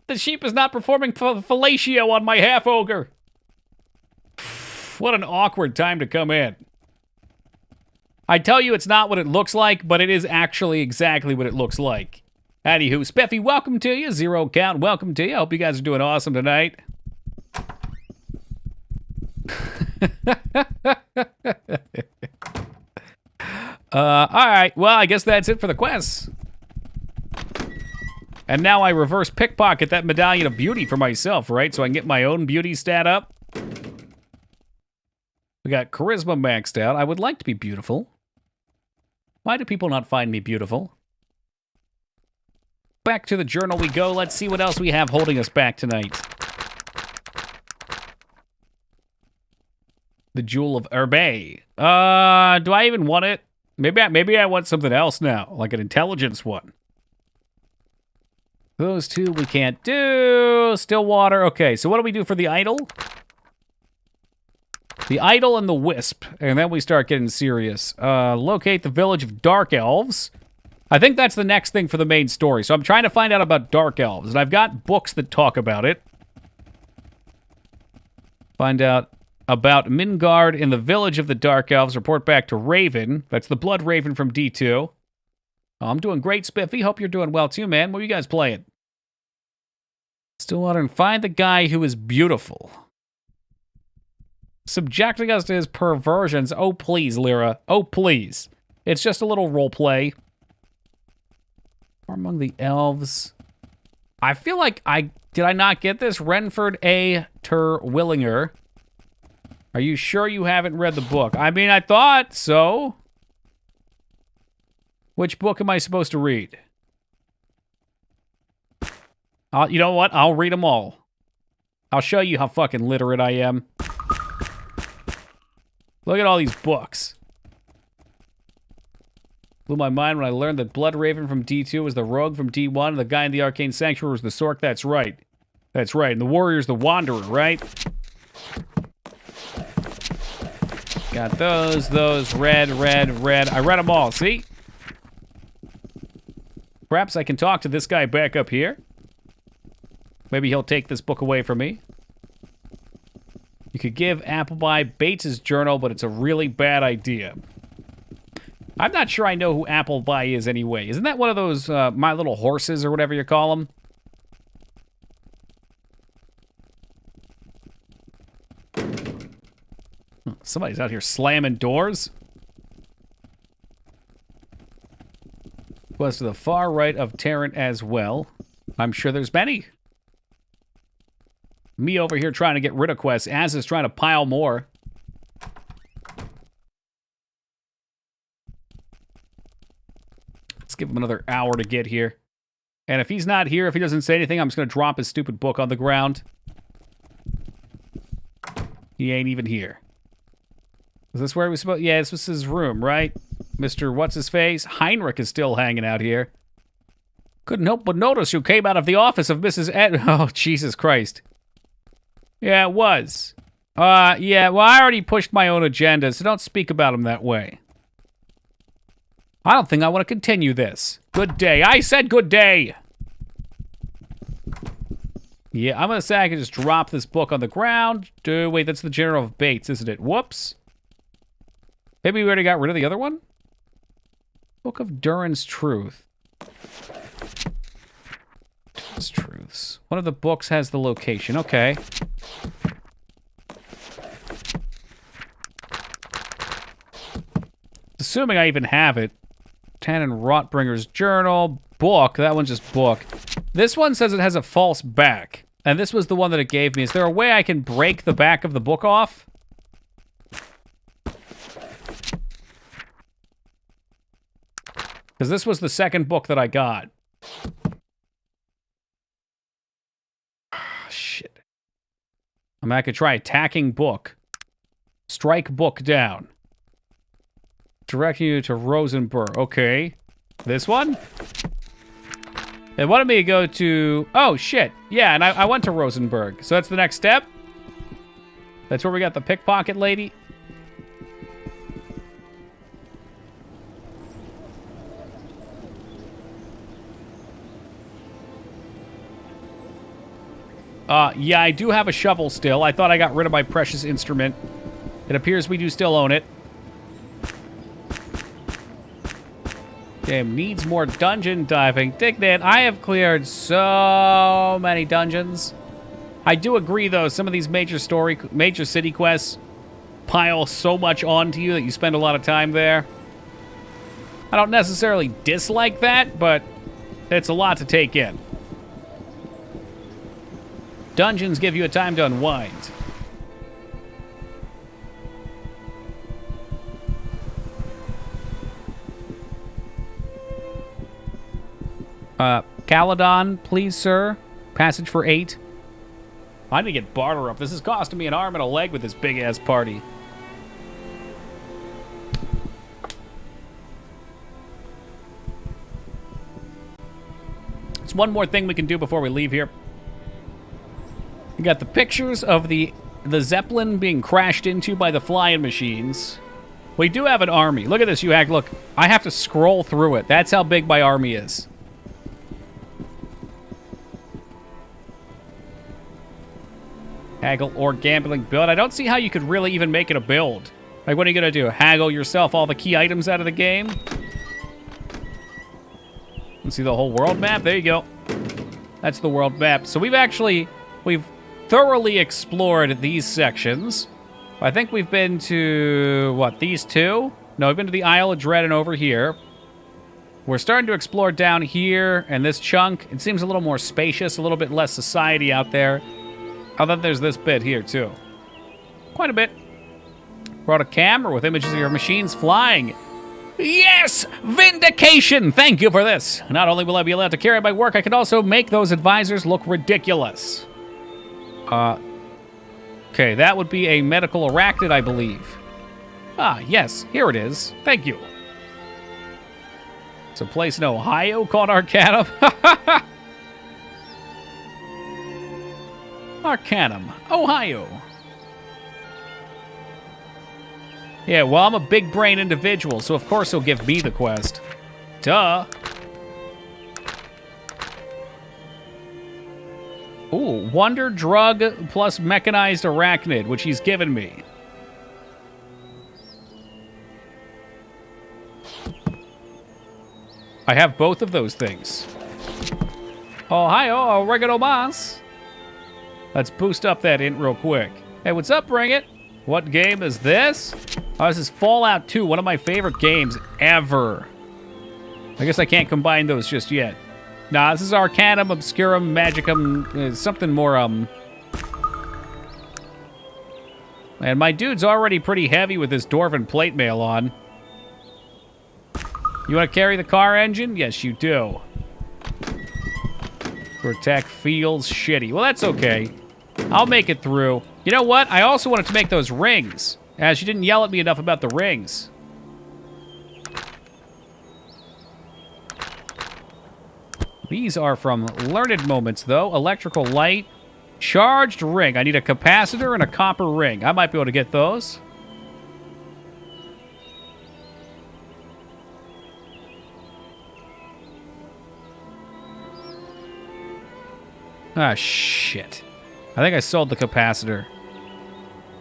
The sheep is not performing fellatio on my half-ogre. What an awkward time to come in. I tell you it's not what it looks like, but it is actually exactly what it looks like. Anywho, Spiffy, welcome to you. Zero Count, welcome to you. I hope you guys are doing awesome tonight. Alright, well, I guess that's it for the quests. And now I reverse pickpocket that Medallion of Beauty for myself, right? So I can get my own beauty stat up. We got Charisma maxed out. I would like to be beautiful. Why do people not find me beautiful? Back to the journal we go. Let's see what else we have holding us back tonight. The Jewel of Herbe. Do I even want it? Maybe I want something else now, like an intelligence one. Those two we can't do. Still water. Okay, so what do we do for the idol? The idol and the wisp. And then we start getting serious. Locate the village of Dark Elves. I think that's the next thing for the main story. So I'm trying to find out about Dark Elves. And I've got books that talk about it. Find out about Mingard in the village of the Dark Elves. Report back to Raven. That's the Blood Raven from D2. Oh, I'm doing great, Spiffy. Hope you're doing well too, man. What are you guys playing? Stillwater and find the guy who is beautiful. Subjecting us to his perversions. Oh, please, Lyra. Oh, please. It's just a little role play. Or among the elves. I feel like did I not get this? Renford A. Terwillinger. Are you sure you haven't read the book? I mean, I thought so. Which book am I supposed to read? You know what? I'll read them all. I'll show you how fucking literate I am. Look at all these books. Blew my mind when I learned that Blood Raven from D2 was the rogue from D1 and the guy in the Arcane Sanctuary was the Sork. That's right. That's right. And the warrior's the Wanderer, right? Got those, red. I read them all, see? Perhaps I can talk to this guy back up here. Maybe he'll take this book away from me. You could give Appleby Bates's journal, but it's a really bad idea. I'm not sure I know who Appleby is anyway. Isn't that one of those My Little Horses or whatever you call them? Somebody's out here slamming doors. Was to the far right of Tarrant as well. I'm sure there's many. Me over here trying to get rid of quests. Az is trying to pile more. Let's give him another hour to get here. And if he's not here, if he doesn't say anything, I'm just going to drop his stupid book on the ground. He ain't even here. Is this where we supposed? Yeah, this was his room, right? Mr. What's-His-Face? Heinrich is still hanging out here. Couldn't help but notice you came out of the office of Mrs. Ed... Oh, Jesus Christ. Yeah, it was. Yeah, well, I already pushed my own agenda, so don't speak about him that way. I don't think I want to continue this. Good day. I said good day! Yeah, I'm going to say I can just drop this book on the ground. Wait, that's the General of Bates, isn't it? Whoops. Maybe we already got rid of the other one? Book of Durin's Truth. Durin's Truths. One of the books has the location. Okay. Assuming I even have it. Tannen Rotbringer's Journal. Book. That one's just book. This one says it has a false back. And this was the one that it gave me. Is there a way I can break the back of the book off? Because this was the second book that I got. Shit. I mean, I could try attacking book. Strike book down. Directing you to Rosenberg. Okay. This one? It wanted me to go to... Oh, shit. Yeah, and I went to Rosenberg. So that's the next step? That's where we got the pickpocket lady? Yeah, I do have a shovel still. I thought I got rid of my precious instrument. It appears we do still own it. Game needs more dungeon diving. Dignit, I have cleared so many dungeons. I do agree, though, some of these major city quests pile so much onto you that you spend a lot of time there. I don't necessarily dislike that, but it's a lot to take in. Dungeons give you a time to unwind. Caledon, please, sir. Passage for 8. I need to get barter up. This is costing me an arm and a leg with this big-ass party. It's one more thing we can do before we leave here. We got the pictures of the Zeppelin being crashed into by the flying machines. We do have an army. Look at this, you hack. Look, I have to scroll through it. That's how big my army is. Haggle or gambling build. I don't see how you could really even make it a build. Like, what are you going to do? Haggle yourself all the key items out of the game? Let's see the whole world map. There you go. That's the world map. So we've thoroughly explored these sections. I think we've been to, what, these two? No, we've been to the Isle of Dread and over here. We're starting to explore down here and this chunk. It seems a little more spacious, a little bit less society out there. Oh, then there's this bit here, too. Quite a bit. Brought a camera with images of your machines flying. Yes! Vindication! Thank you for this. Not only will I be allowed to carry my work, I can also make those advisors look ridiculous. Okay, that would be a medical arachnid, I believe. Ah, yes, here it is. Thank you. It's a place in Ohio called Arcanum. Arcanum, Ohio. Yeah, well, I'm a big brain individual, so of course he'll give me the quest. Duh. Ooh, wonder drug plus mechanized arachnid, which he's given me. I have both of those things. Ohio, oregano mas. Let's boost up that int real quick. Hey, what's up, Bring It? What game is this? Oh, this is Fallout 2, one of my favorite games ever. I guess I can't combine those just yet. Nah, this is Arcanum, Obscura, Magicum, something more, And my dude's already pretty heavy with his Dwarven plate mail on. You want to carry the car engine? Yes, you do. Protect feels shitty. Well, that's okay. I'll make it through. You know what? I also wanted to make those rings, as you didn't yell at me enough about the rings. These are from Learned Moments, though. Electrical light. Charged ring. I need a capacitor and a copper ring. I might be able to get those. Ah, shit. I think I sold the capacitor.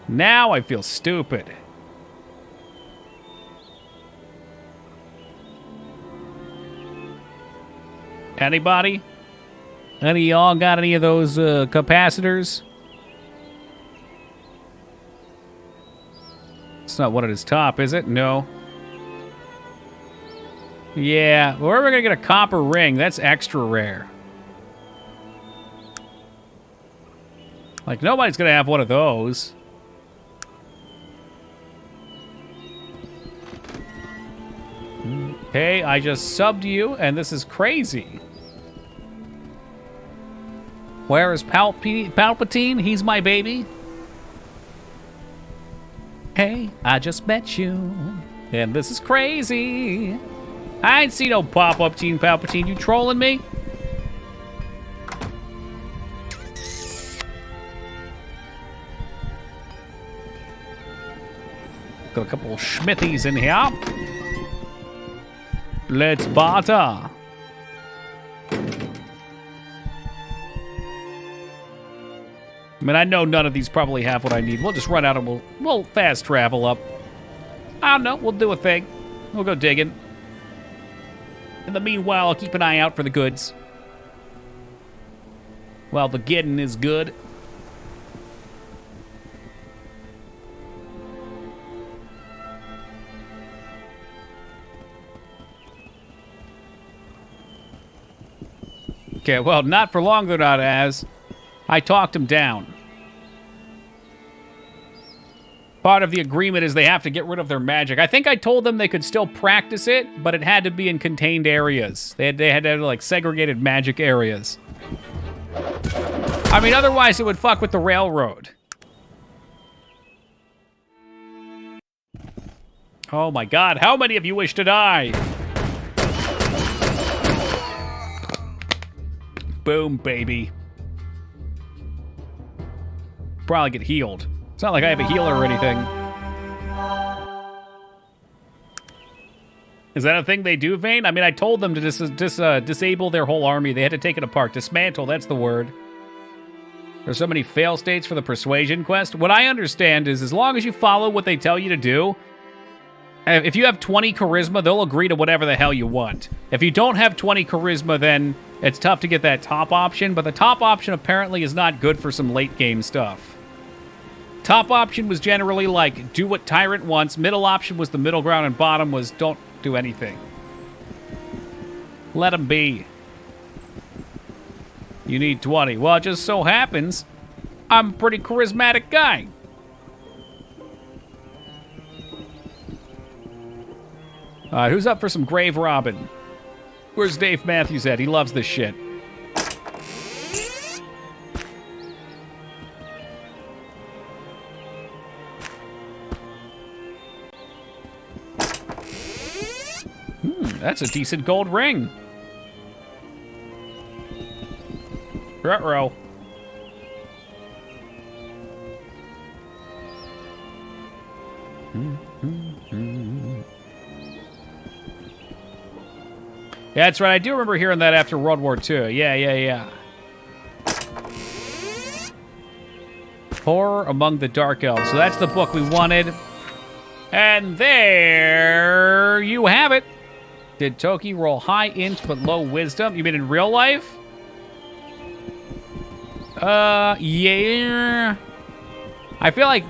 Now I feel stupid. Anybody? Any of y'all got any of those capacitors? It's not one at his top, is it? No. Yeah, where are we gonna get a copper ring? That's extra rare. Like, nobody's gonna have one of those. Hey, I just subbed you, and this is crazy. Where is Palpatine? He's my baby. Hey, I just met you, and this is crazy. I ain't seen no pop-up Teen Palpatine. You trolling me? Got a couple of schmithies in here. Let's barter. I mean, I know none of these probably have what I need. We'll just run out and we'll fast travel up. I don't know. We'll do a thing. We'll go digging. In the meanwhile, I'll keep an eye out for the goods. Well, the getting is good. Okay, well, not for long, they're not as. I talked him down. Part of the agreement is they have to get rid of their magic. I think I told them they could still practice it, but it had to be in contained areas. They had to have, like, segregated magic areas. I mean, otherwise it would fuck with the railroad. Oh my god, how many of you wish to die? Boom, baby. Probably get healed. It's not like I have a healer or anything. Is that a thing they do, Vane? I mean, I told them to disable their whole army. They had to take it apart. Dismantle, that's the word. There's so many fail states for the persuasion quest. What I understand is as long as you follow what they tell you to do, if you have 20 charisma, they'll agree to whatever the hell you want. If you don't have 20 charisma, then it's tough to get that top option, but the top option apparently is not good for some late game stuff. Top option was generally like, do what Tyrant wants. Middle option was the middle ground, and bottom was don't do anything. Let him be. You need 20. Well, it just so happens I'm a pretty charismatic guy. Who's up for some grave robbing? Where's Dave Matthews at? He loves this shit. That's a decent gold ring. Ruh-roh. Yeah, that's right. I do remember hearing that after World War II. Yeah. Horror Among the Dark Elves. So that's the book we wanted. And there you have it. Did Toki roll high int but low wisdom? You mean in real life? Yeah. I feel like...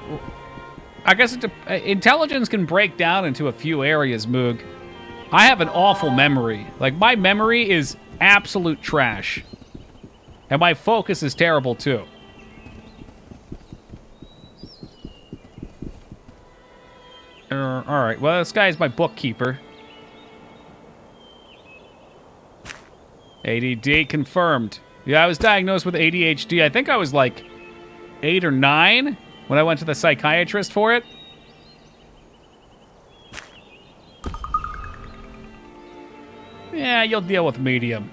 I guess intelligence can break down into a few areas, Moog. I have an awful memory. Like, my memory is absolute trash. And my focus is terrible, too. Alright, well, this guy is my bookkeeper. ADD confirmed. Yeah, I was diagnosed with ADHD. I think I was like 8 or 9 when I went to the psychiatrist for it. Yeah, you'll deal with medium.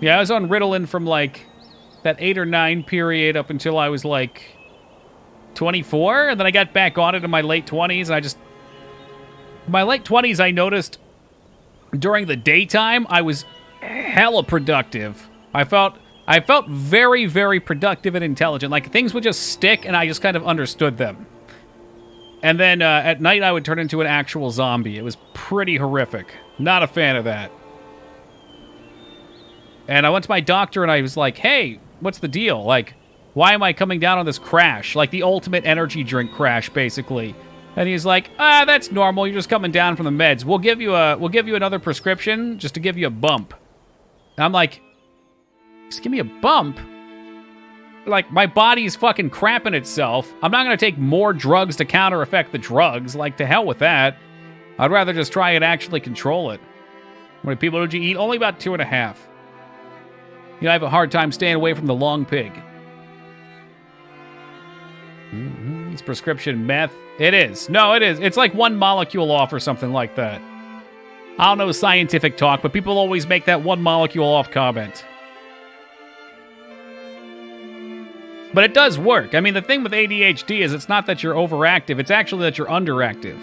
Yeah, I was on Ritalin from like that 8 or 9 period up until I was like 24, and then I got back on it in my late 20s, and in my late 20s, I noticed during the daytime, I was hella productive. I felt very, very productive and intelligent. Like, things would just stick, and I just kind of understood them. And then at night, I would turn into an actual zombie. It was pretty horrific. Not a fan of that. And I went to my doctor, and I was like, hey, what's the deal? Like, why am I coming down on this crash? Like the ultimate energy drink crash, basically. And he's like, that's normal. You're just coming down from the meds. We'll give you another prescription just to give you a bump. And I'm like, just give me a bump? Like, my body's fucking crapping itself. I'm not going to take more drugs to counter effect the drugs. Like, to hell with that. I'd rather just try and actually control it. How many people did you eat? Only about 2.5. You know, I have a hard time staying away from the long pig. It's prescription meth. It is. No, it is. It's like 1 molecule off or something like that. I don't know scientific talk, but people always make that 1 molecule off comment. But it does work. I mean, the thing with ADHD is it's not that you're overactive, it's actually that you're underactive.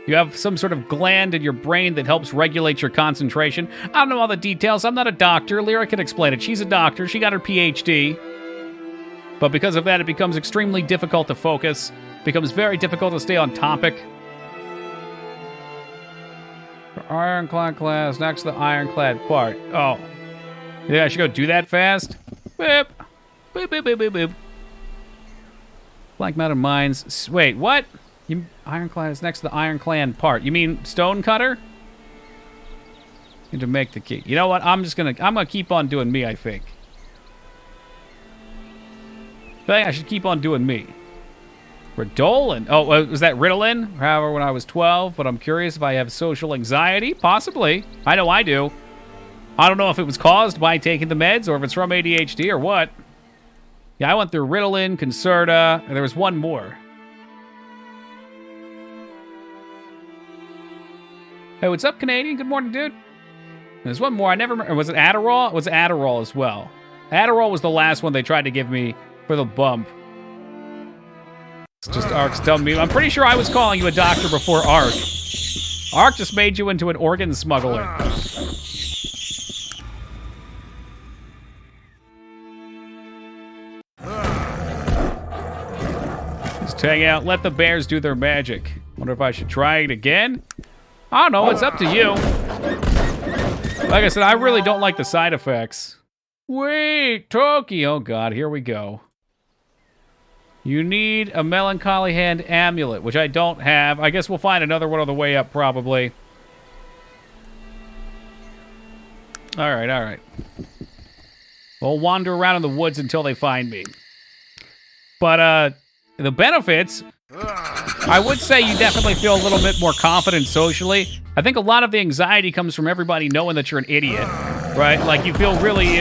You have some sort of gland in your brain that helps regulate your concentration. I don't know all the details. I'm not a doctor. Lyra can explain it. She's a doctor. She got her PhD. But because of that, it becomes extremely difficult to focus. It becomes very difficult to stay on topic. Ironclad class, next to the ironclad part. Oh. Yeah, I should go do that fast? Boop. Boop, boop, boop, boop, boop. Black Mountain Mines. Wait, what? Ironclad is next to the ironclad part. You mean Stonecutter? Need to make the key. You know what? I'm gonna keep on doing me, I think. I think I should keep on doing me. Ritalin. Oh, was that Ritalin? However, when I was 12, but I'm curious if I have social anxiety. Possibly. I know I do. I don't know if it was caused by taking the meds or if it's from ADHD or what. Yeah, I went through Ritalin, Concerta, and there was one more. Hey, what's up, Canadian? Good morning, dude. There's one more. I never remember. Was it Adderall? It was Adderall as well. Adderall was the last one they tried to give me for the bump. It's just Ark's telling me. I'm pretty sure I was calling you a doctor before Ark. Ark just made you into an organ smuggler. Just hang out. Let the bears do their magic. Wonder if I should try it again? I don't know. It's up to you. Like I said, I really don't like the side effects. Wait, Toki. Oh, God. Here we go. You need a melancholy hand amulet, which I don't have. I guess we'll find another one on the way up, probably. All right, all right. We'll wander around in the woods until they find me. But, the benefits, I would say you definitely feel a little bit more confident socially. I think a lot of the anxiety comes from everybody knowing that you're an idiot, right? Like, you feel really,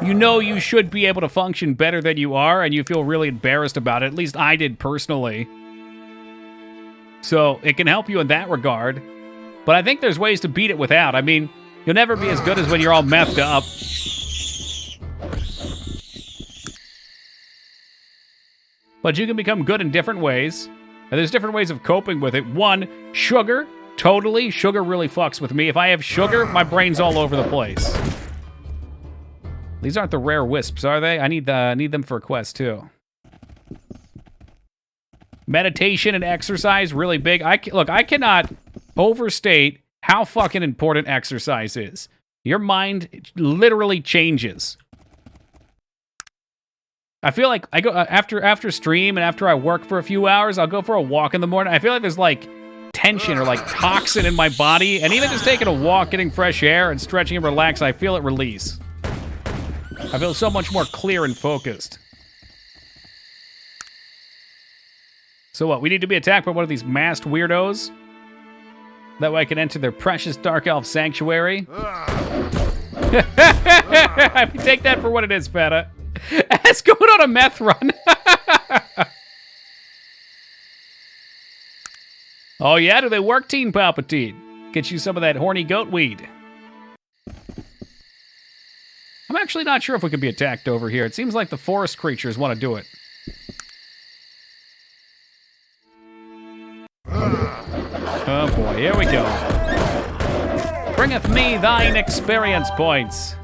you know you should be able to function better than you are, and you feel really embarrassed about it. At least I did personally. So it can help you in that regard. But I think there's ways to beat it without. I mean, you'll never be as good as when you're all methed up. But you can become good in different ways. And there's different ways of coping with it. One, sugar. Totally. Sugar really fucks with me. If I have sugar, my brain's all over the place. These aren't the rare wisps, are they? I need them for a quest, too. Meditation and exercise, really big. Look, I cannot overstate how fucking important exercise is. Your mind literally changes. I feel like I go after stream and after I work for a few hours, I'll go for a walk in the morning. I feel like there's like tension or like toxin in my body, and even just taking a walk, getting fresh air, and stretching and relaxing, I feel it release. I feel so much more clear and focused. So what, we need to be attacked by one of these masked weirdos? That way I can enter their precious Dark Elf sanctuary? I mean, take that for what it is, Feta. It's going on a meth run. Oh yeah, do they work, Teen Palpatine? Get you some of that horny goat weed. I'm actually not sure if we could be attacked over here. It seems like the forest creatures want to do it. Oh boy, here we go. Bringeth me thine experience points.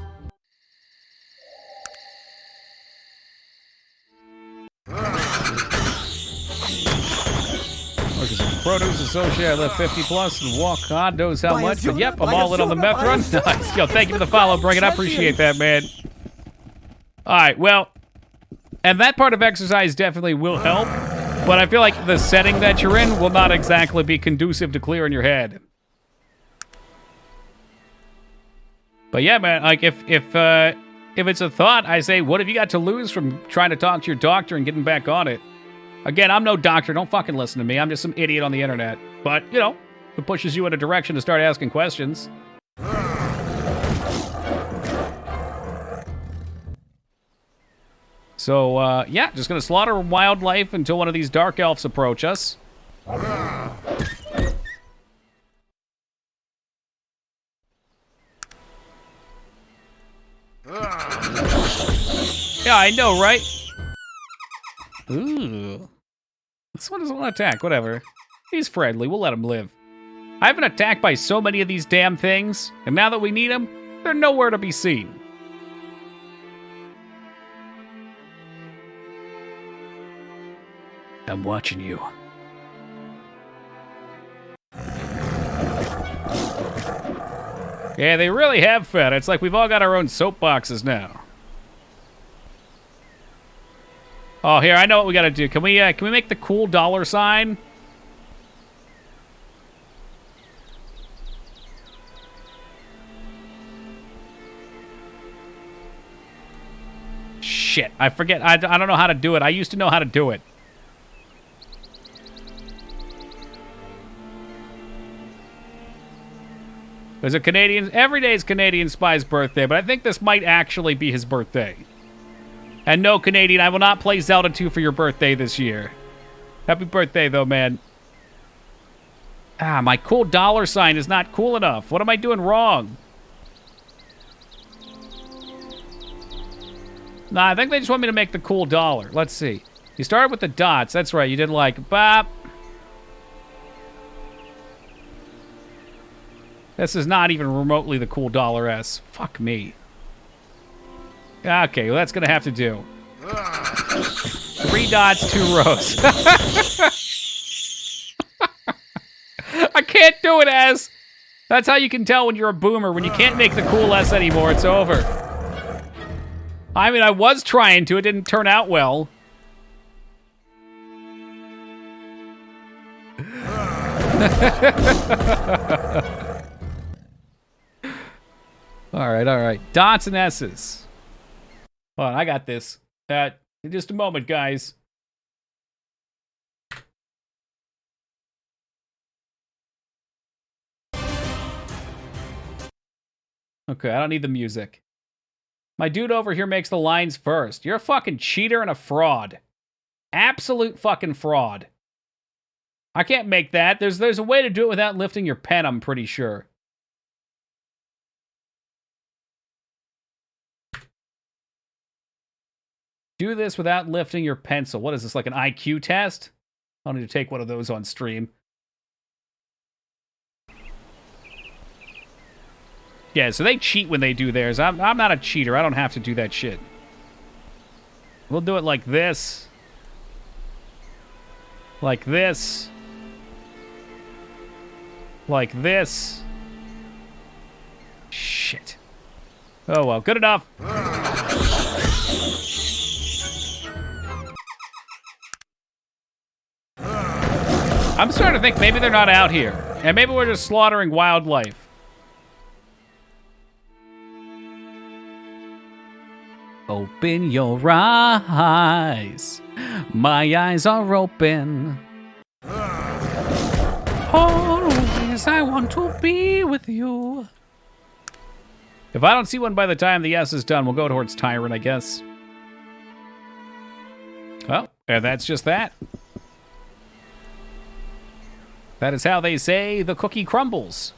Produce associate, I left 50 plus and walk. God knows how much, but yep, I'm all in on the meth run. Nice. Yo, thank you for the follow, Bring. I appreciate that, man. All right, well, and that part of exercise definitely will help, but I feel like the setting that you're in will not exactly be conducive to clearing your head. But yeah, man, like if it's a thought, I say, what have you got to lose from trying to talk to your doctor and getting back on it? Again, I'm no doctor. Don't fucking listen to me. I'm just some idiot on the internet. But, you know, it pushes you in a direction to start asking questions. So, yeah, just gonna slaughter wildlife until one of these dark elves approach us. Yeah, I know, right? Ooh. This one doesn't want to attack, whatever. He's friendly, we'll let him live. I've been attacked by so many of these damn things, and now that we need them, they're nowhere to be seen. I'm watching you. Yeah, they really have fed. It's like we've all got our own soapboxes now. Oh, here, I know what we gotta do. Can we make the cool dollar sign? Shit, I forget. I don't know how to do it. I used to know how to do it. There's a Canadian... Every day is Canadian Spy's birthday, but I think this might actually be his birthday. And no, Canadian, I will not play Zelda 2 for your birthday this year. Happy birthday, though, man. Ah, my cool dollar sign is not cool enough. What am I doing wrong? Nah, I think they just want me to make the cool dollar. Let's see. You started with the dots. That's right. You did like, bop. This is not even remotely the cool dollar S. Fuck me. Okay, well, that's going to have to do. 3 dots, 2 rows. I can't do it, S. That's how you can tell when you're a boomer. When you can't make the cool S anymore, it's over. I mean, I was trying to. It didn't turn out well. All right. Dots and S's. Hold on, I got this. In just a moment, guys. Okay, I don't need the music. My dude over here makes the lines first. You're a fucking cheater and a fraud. Absolute fucking fraud. I can't make that. There's a way to do it without lifting your pen, I'm pretty sure. Do this without lifting your pencil. What is this, like an IQ test? I don't need to take one of those on stream. Yeah, so they cheat when they do theirs. I'm not a cheater. I don't have to do that shit. We'll do it like this. Like this. Like this. Shit. Oh well, good enough. I'm starting to think maybe they're not out here. And maybe we're just slaughtering wildlife. Open your eyes. My eyes are open. Always I want to be with you. If I don't see one by the time the S is done, we'll go towards Tyrant, I guess. Well, and that's just that. That is how they say the cookie crumbles.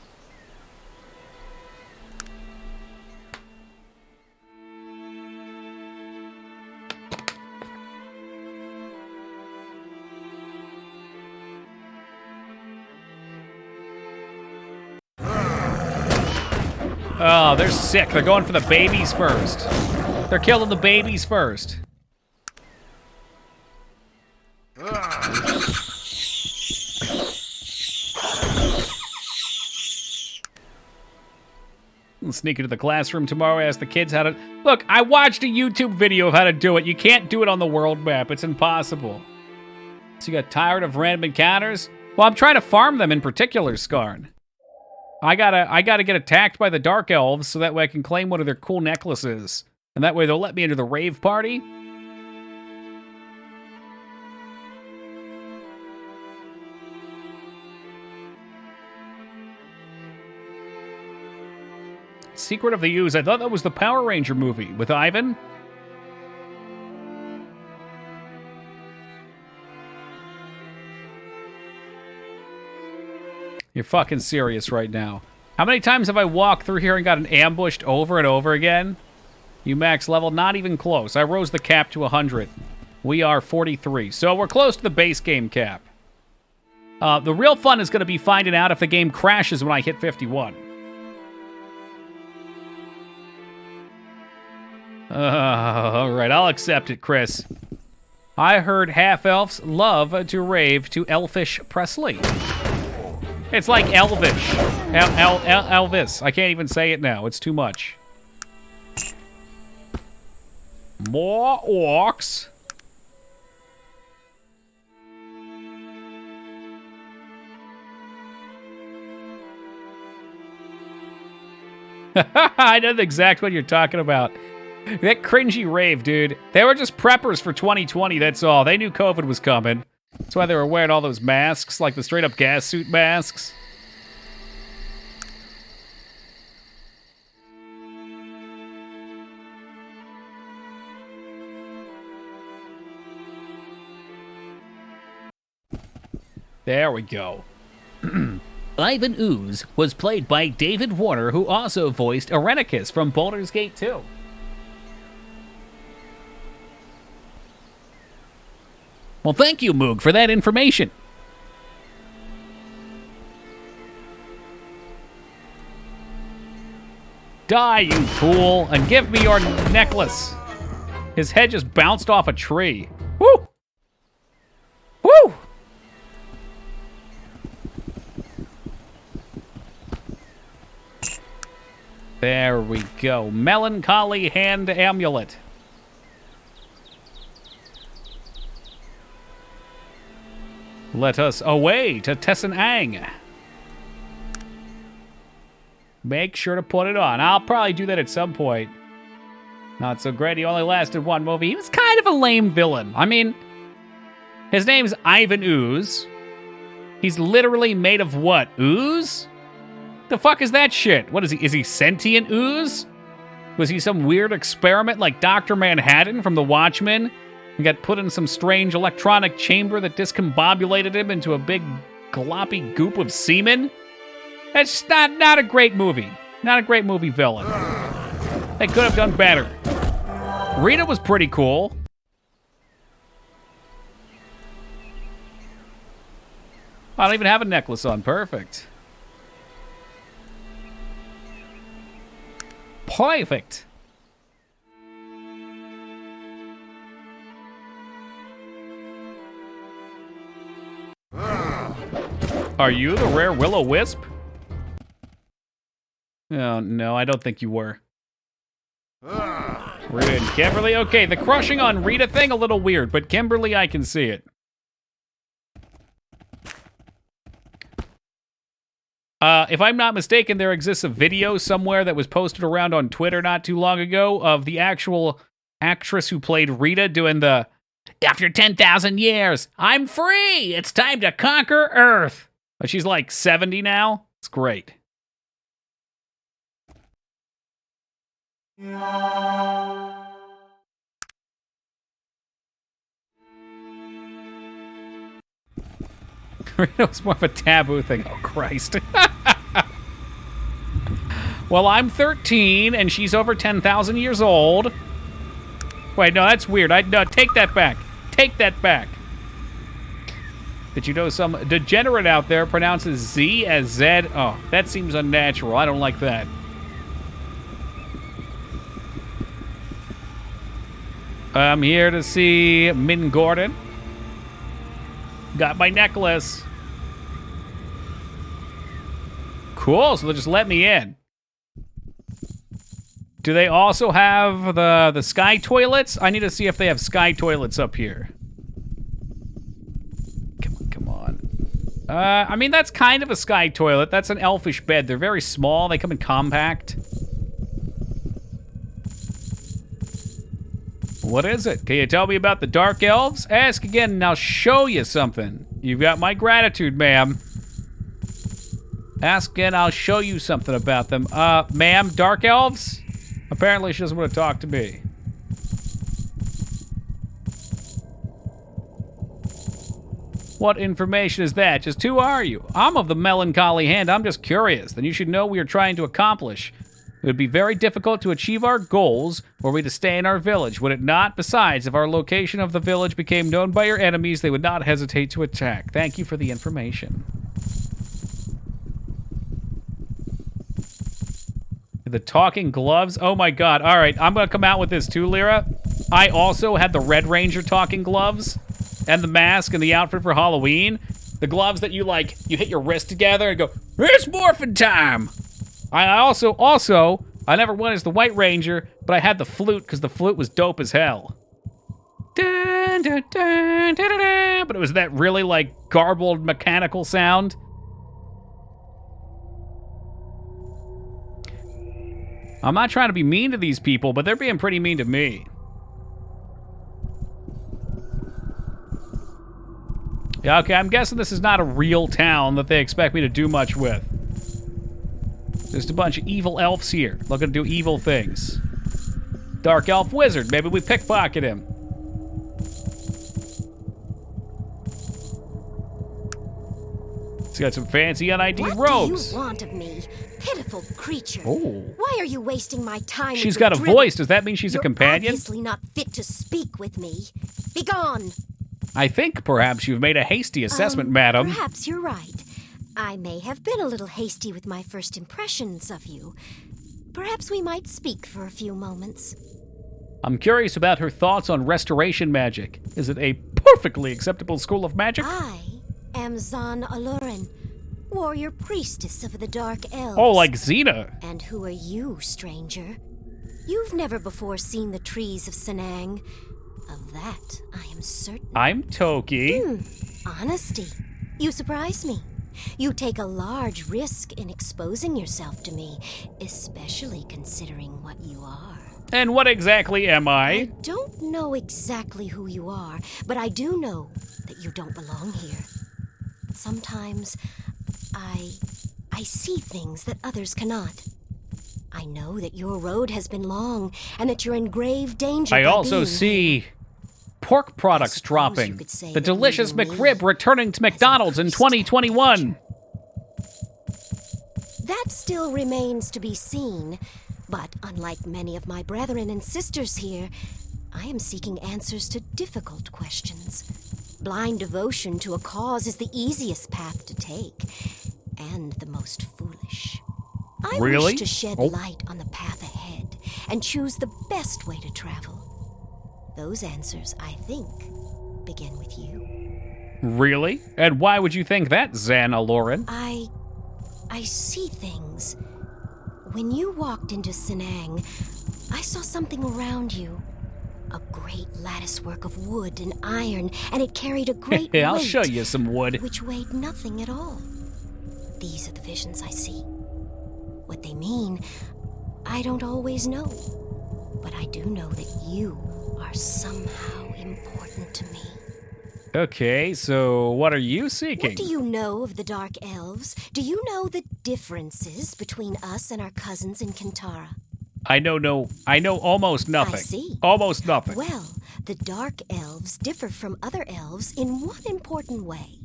Oh, they're sick. They're going for the babies first. They're killing the babies first. I'll sneak into the classroom tomorrow, ask the kids how to... Look, I watched a YouTube video of how to do it. You can't do it on the world map. It's impossible. So you got tired of random encounters? Well, I'm trying to farm them in particular, Skarn. I gotta get attacked by the Dark Elves so that way I can claim one of their cool necklaces. And that way they'll let me into the rave party. Secret of the Ooze. I thought that was the Power Ranger movie with Ivan. You're fucking serious right now. How many times have I walked through here and gotten ambushed over and over again? You max level, not even close. I rose the cap to 100. We are 43, so we're close to the base game cap. The real fun is going to be finding out if the game crashes when I hit 51. All right, I'll accept it, Chris. I heard half-elves love to rave to Elfish Presley. It's like Elvish. Elvis. I can't even say it now. It's too much. More orcs. I know exactly what you're talking about. That cringy rave, dude. They were just preppers for 2020, that's all. They knew COVID was coming. That's why they were wearing all those masks, like the straight-up gas suit masks. There we go. Ivan Ooze was played by David Warner, who also voiced Irenicus from Baldur's Gate 2. Well, thank you, Moog, for that information. Die, you fool, and give me your necklace. His head just bounced off a tree. Woo! Woo! There we go. Melancholy hand amulet. Let us away to Tessenang. Make sure to put it on. I'll probably do that at some point. Not so great. He only lasted one movie. He was kind of a lame villain. I mean, his name's Ivan Ooze. He's literally made of what? Ooze? The fuck is that shit? What is he? Is he sentient ooze? Was he some weird experiment like Dr. Manhattan from The Watchmen? He got put in some strange electronic chamber that discombobulated him into a big gloppy goop of semen? That's not a great movie. Not a great movie villain. They could have done better. Rita was pretty cool. I don't even have a necklace on. Perfect. Perfect. Are you the rare Will-O-Wisp? Oh, no, I don't think you were. Rita and Kimberly? Okay, the crushing on Rita thing, a little weird, but Kimberly, I can see it. If I'm not mistaken, there exists a video somewhere that was posted around on Twitter not too long ago of the actual actress who played Rita doing the, "After 10,000 years, I'm free! It's time to conquer Earth!" But she's like 70 now. It's great. It was more of a taboo thing. Oh, Christ. Well, I'm 13, and she's over 10,000 years old. Wait, no, that's weird. No, take that back. Take that back. Did you know some degenerate out there pronounces Z as Z? Oh, that seems unnatural. I don't like that. I'm here to see Min Gordon. Got my necklace. Cool, so they'll just let me in. Do they also have the sky toilets? I need to see if they have sky toilets up here. Come on. I mean, that's kind of a sky toilet. That's an elfish bed. They're very small. They come in compact. What is it? Can you tell me about the Dark Elves? Ask again and I'll show you something. You've got my gratitude, ma'am. Ask again, I'll show you something about them. Ma'am, Dark Elves? Apparently she doesn't want to talk to me. What information is that? Just who are you? I'm of the melancholy hand. I'm just curious. Then you should know we are trying to accomplish. It would be very difficult to achieve our goals were we to stay in our village, would it not? Besides, if our location of the village became known by your enemies, they would not hesitate to attack. Thank you for the information. The talking gloves? Oh my god. All right, I'm going to come out with this too, Lyra. I also had the Red Ranger talking gloves and the mask and the outfit for Halloween. The gloves that you hit your wrist together and go, "It's morphin' time!" I also, I never went as the White Ranger, but I had the flute because the flute was dope as hell. Dun, dun, dun, dun, dun, dun, but it was that really, garbled mechanical sound. I'm not trying to be mean to these people, but they're being pretty mean to me. Yeah, okay, I'm guessing this is not a real town that they expect me to do much with. Just a bunch of evil elves here, looking to do evil things. Dark elf wizard, maybe we pickpocket him. He's got some fancy unID'd robes. What do you want of me, pitiful creature? Oh. Why are you wasting my time? She's got a voice. Does that mean she's a companion? You're obviously not fit to speak with me. Begone. I think perhaps you've made a hasty assessment, madam. Perhaps you're right. I may have been a little hasty with my first impressions of you. Perhaps we might speak for a few moments. I'm curious about her thoughts on restoration magic. Is it a perfectly acceptable school of magic? I am Zan Aloran, warrior priestess of the Dark Elves. Oh, like Xena. And who are you, stranger? You've never before seen the trees of Senang. Of that, I am certain. I'm Toki. Honesty. You surprise me. You take a large risk in exposing yourself to me, especially considering what you are. And what exactly am I I? don't know exactly who you are, but I do know that you don't belong here. Sometimes I see things that others cannot. I know that your road has been long and that you're in grave danger. I by also being see here. pork products suppose dropping. you could say The that delicious you and me, McRib returning to as a McDonald's in priest, 2021. That still remains to be seen. But unlike many of my brethren and sisters here, I am seeking answers to difficult questions. Blind devotion to a cause is the easiest path to take, and the most foolish. I Really? wish to shed Oh. light on the path ahead and choose the best way to travel. Those answers, I think, begin with you. Really? And why would you think that, Xana Lauren? I see things. When you walked into Senang, I saw something around you. A great latticework of wood and iron, and it carried a great weight. I'll show you some wood. Which weighed nothing at all. These are the visions I see. What they mean, I don't always know. But I do know that you are somehow important to me. Okay, so what are you seeking? What do you know of the Dark Elves? Do you know the differences between us and our cousins in Kintara? I know almost nothing. I see. Almost nothing. Well, the Dark Elves differ from other elves in one important way.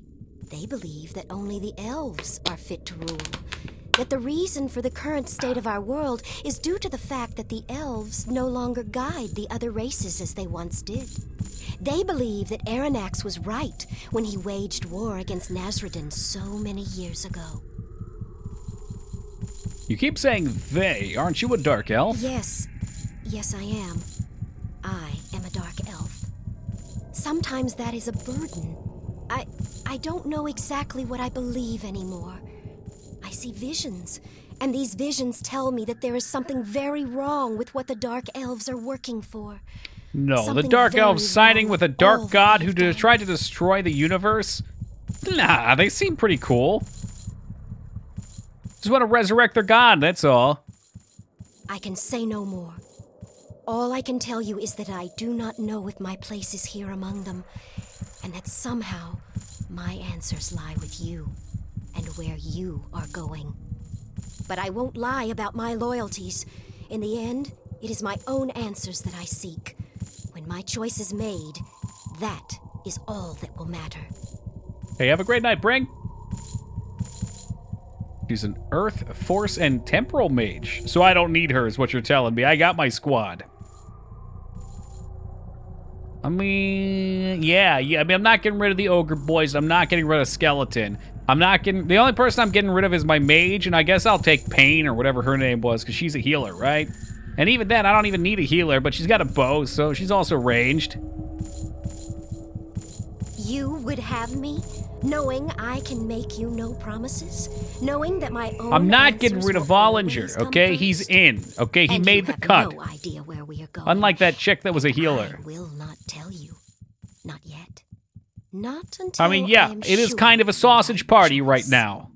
They believe that only the elves are fit to rule. That the reason for the current state of our world is due to the fact that the elves no longer guide the other races as they once did. They believe that Aranax was right when he waged war against Nazradin so many years ago. You keep saying they. Aren't you a dark elf? Yes, I am. I am a dark elf. Sometimes that is a burden. I don't know exactly what I believe anymore. I see visions, and these visions tell me that there is something very wrong with what the dark elves are working for. No, the Something dark very elves siding wrong with a with dark all god that who they've done. tried to destroy the universe? Nah, they seem pretty cool. Just want to resurrect their god, that's all. I can say no more. All I can tell you is that I do not know if my place is here among them, and that somehow my answers lie with you and where you are going. But I won't lie about my loyalties. In the end, it is my own answers that I seek. When my choice is made, that is all that will matter. Hey, have a great night, Bring. She's an earth, force, and temporal mage, so I don't need her is what you're telling me. I got my squad. I mean, yeah. I mean, I'm not getting rid of the ogre boys. I'm not getting rid of skeleton. The only person I'm getting rid of is my mage, and I guess I'll take Pain or whatever her name was, because she's a healer, right? And even then, I don't even need a healer, but she's got a bow, so she's also ranged. You would have me, knowing I can make you no promises, knowing that my own I'm not getting answers rid of will always Vollinger, come okay? first. He's in, okay? He And made you the have cut. No idea where we are going. Unlike that chick that was a healer. I will not tell you. Not yet. Not until I mean, yeah, am it is sure kind of a you sausage have party choice. right now.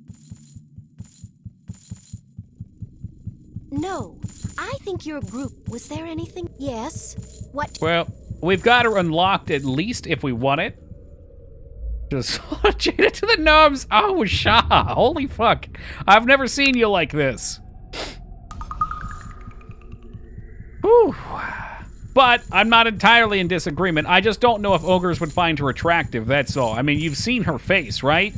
No, I think your group. Was there anything? Yes. What? Well, we've got her unlocked at least if we want it. Just Jada to the gnomes. Oh, Shah. Holy fuck. I've never seen you like this. Whew. But I'm not entirely in disagreement. I just don't know if ogres would find her attractive, that's all. I mean, you've seen her face, right?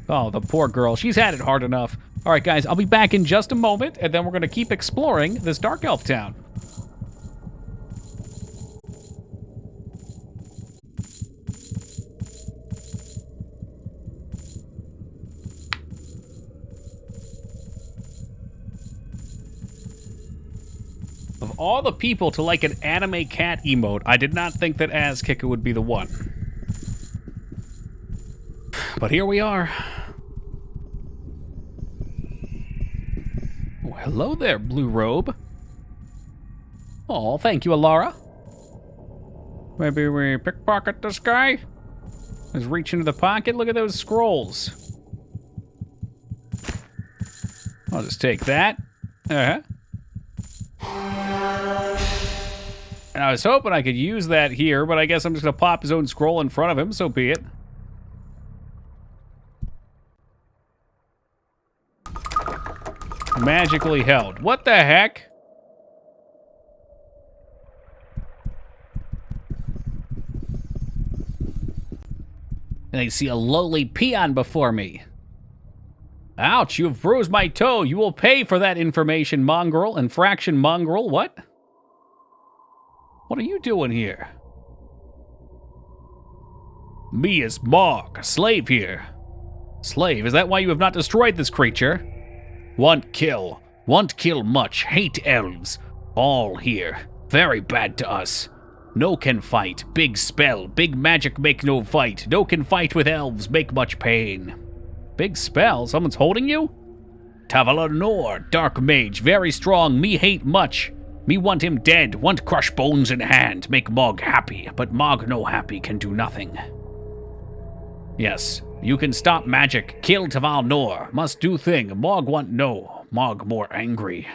Oh, the poor girl. She's had it hard enough. All right, guys, I'll be back in just a moment, and then we're going to keep exploring this Dark Elf town. all the people to like an anime cat emote, I did not think that Ass Kicker would be the one. But here we are. Oh, hello there, Blue Robe. Oh, thank you, Alara. Maybe we pickpocket this guy? Let's reach into the pocket. Look at those scrolls. I'll just take that. And I was hoping I could use that here, but I guess I'm just gonna pop his own scroll in front of him, so be it. Magically held. What the heck? And I see a lowly peon before me. Ouch, you've bruised my toe. You will pay for that information, mongrel. Infraction mongrel. What? What are you doing here? Me is Mog, slave here. Slave, is that why you have not destroyed this creature? Want kill much, hate elves. All here. Very bad to us. No can fight, big spell, big magic make no fight. No can fight with elves, make much pain. Big spell? Someone's holding you? Tavala Nor, dark mage, very strong, me hate much. Me want him dead, want crush bones in hand, make Mog happy, but Mog no happy can do nothing. Yes, you can stop magic, kill Taval Nor, must do thing, Mog want no, Mog more angry.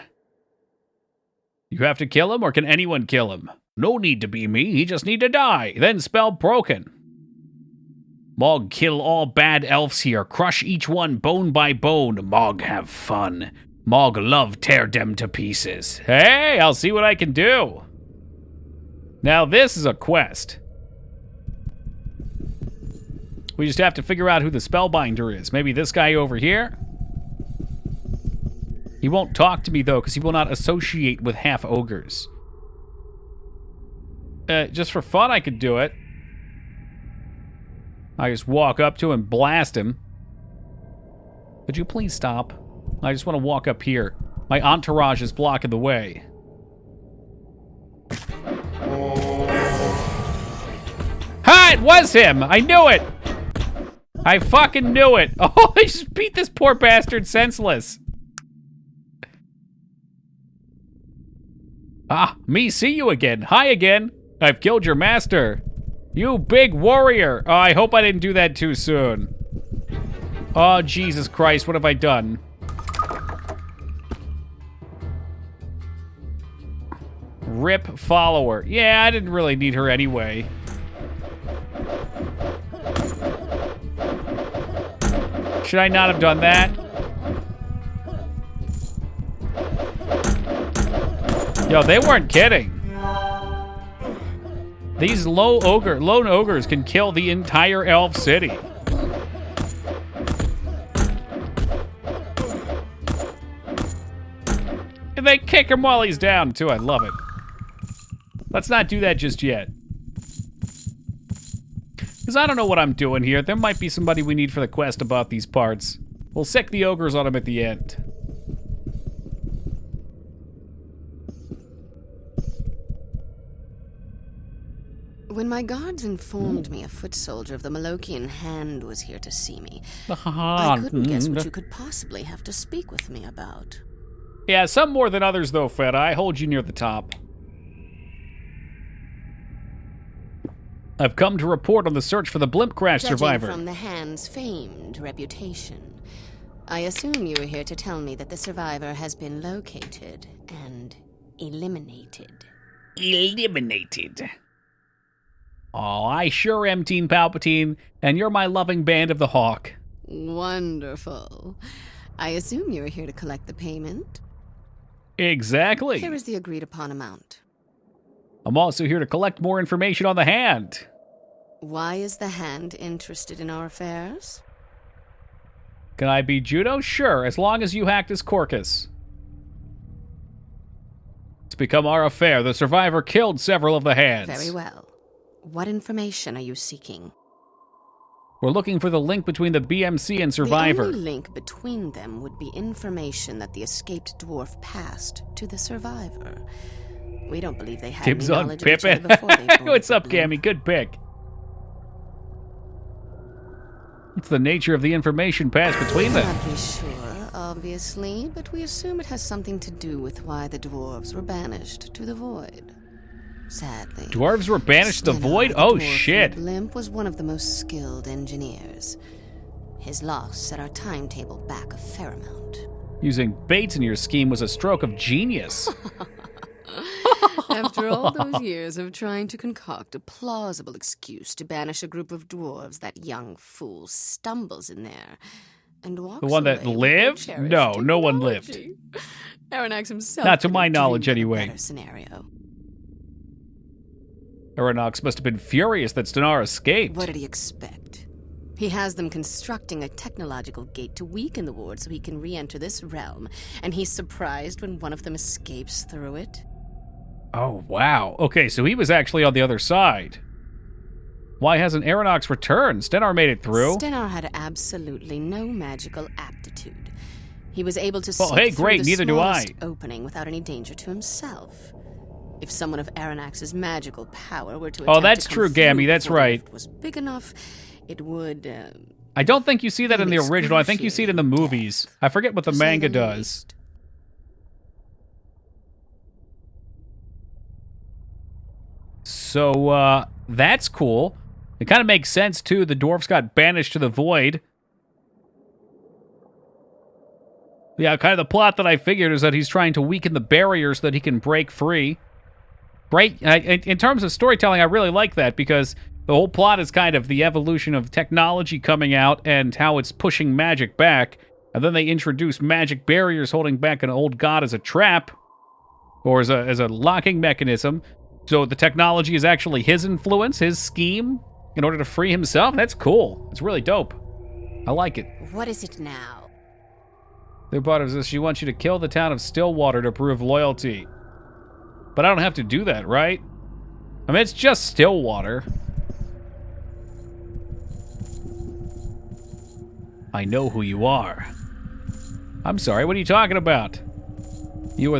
You have to kill him, or can anyone kill him? No need to be me, he just need to die, then spell broken. Mog kill all bad elves here, crush each one bone by bone, Mog have fun. Mog love tear them to pieces. Hey, I'll see what I can do. Now this is a quest. We just have to figure out who the spellbinder is. Maybe this guy over here? He won't talk to me though, because he will not associate with half ogres. Just for fun, I could do it. I just walk up to him and blast him. Could you please stop? I just want to walk up here. My entourage is blocking the way. Ha! It was him! I knew it! I fucking knew it! Oh, I just beat this poor bastard senseless. Ah, me see you again. Hi again. I've killed your master. You big warrior. Oh, I hope I didn't do that too soon. Oh, Jesus Christ, what have I done? Rip follower. Yeah, I didn't really need her anyway. Should I not have done that? Yo, they weren't kidding. These lone ogres can kill the entire elf city. And they kick him while he's down, too. I love it. Let's not do that just yet. Because I don't know what I'm doing here. There might be somebody we need for the quest about these parts. We'll sick the ogres on him at the end. When my guards informed me a foot soldier of the Malokian Hand was here to see me, I couldn't guess what you could possibly have to speak with me about. Yeah, some more than others, though, Fed. I hold you near the top. I've come to report on the search for the blimp crash survivor. Judging from the Hand's famed reputation, I assume you are here to tell me that the survivor has been located and eliminated. Eliminated? Oh, I sure am Teen Palpatine, and you're my loving band of the Hawk. Wonderful. I assume you are here to collect the payment? Exactly. Here is the agreed upon amount. I'm also here to collect more information on the Hand. Why is the Hand interested in our affairs? Can I be Judo? Sure, as long as you act as Corcus. It's become our affair. The survivor killed several of the Hands. Very well. What information are you seeking? We're looking for the link between the BMC and survivor. The only link between them would be information that the escaped dwarf passed to the survivor. We don't believe they had Dibs any on knowledge of each Pippin. other before they boarded What's the up, blimp. Cammy? Good pick. What's the nature of the information passed between them? Not be sure, obviously, but we assume it has something to do with why the dwarves were banished to the void. Sadly, Dwarves were banished to the Steinar, void? the Oh, dwarf from shit. the blimp was one of the most skilled engineers. His loss set our timetable back a fair amount. Using baits in your scheme was a stroke of genius. After all those years of trying to concoct a plausible excuse to banish a group of dwarves, that young fool stumbles in there and walks The one that away with lived? their cherished No, no one lived. technology. Aronnax himself Not to could my have knowledge, dreamed of a anyway. better scenario. Aranox must have been furious that Steinar escaped. What did he expect? He has them constructing a technological gate to weaken the ward so he can re-enter this realm, and he's surprised when one of them escapes through it? Oh, wow. Okay, so he was actually on the other side. Why hasn't Aranox returned? Steinar made it through. Steinar had absolutely no magical aptitude. He was able to Well, see hey, through great, the neither do I. smallest opening without any danger to himself. If someone of Aranax's magical power were to Oh, attempt that's to come true, through Gammy, that's before the right. lift was big enough, it would I don't think you see that in the An original. I think you see it in the movies. I forget what the to say manga the does. least. So, that's cool. It kind of makes sense, too. The dwarfs got banished to the void. Yeah, kind of the plot that I figured is that he's trying to weaken the barrier so that he can break free. Right? In terms of storytelling, I really like that because the whole plot is kind of the evolution of technology coming out and how it's pushing magic back. And then they introduce magic barriers holding back an old god as a trap or as a locking mechanism. So the technology is actually his influence, his scheme, in order to free himself. That's cool. It's really dope. I like it. What is it now? Their bottom says she wants you to kill the town of Stillwater to prove loyalty. But I don't have to do that, right? I mean, it's just Stillwater. I know who you are. I'm sorry, what are you talking about? You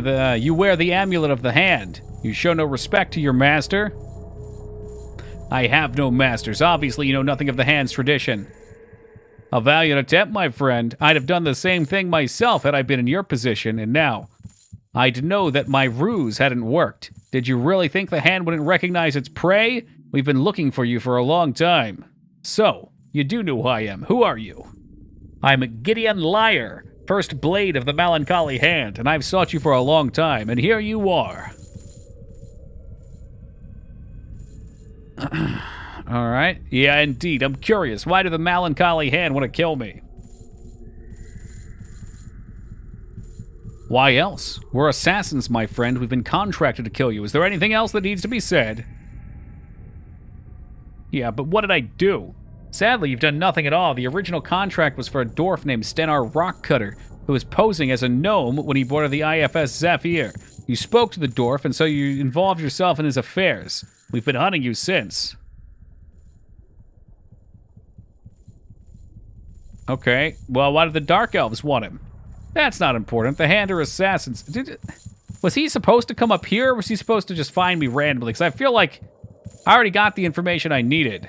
wear the amulet of the hand. You show no respect to your master. I have no masters. Obviously, you know nothing of the hand's tradition. A valiant attempt, my friend. I'd have done the same thing myself had I been in your position, and now I'd know that my ruse hadn't worked. Did you really think the hand wouldn't recognize its prey? We've been looking for you for a long time. So, you do know who I am. Who are you? I'm Gideon Liar, first blade of the melancholy hand, and I've sought you for a long time, and here you are. All right. Yeah, indeed. I'm curious. Why did the melancholy hand want to kill me? Why else? We're assassins, my friend. We've been contracted to kill you. Is there anything else that needs to be said? Yeah, but what did I do? Sadly, you've done nothing at all. The original contract was for a dwarf named Steinar Rockcutter, who was posing as a gnome when he boarded the IFS Zephyr. You spoke to the dwarf, and so you involved yourself in his affairs. We've been hunting you since. Okay, well, why did the Dark Elves want him? That's not important. The Hand are assassins. Was he supposed to come up here, or was he supposed to just find me randomly? Because I feel like I already got the information I needed.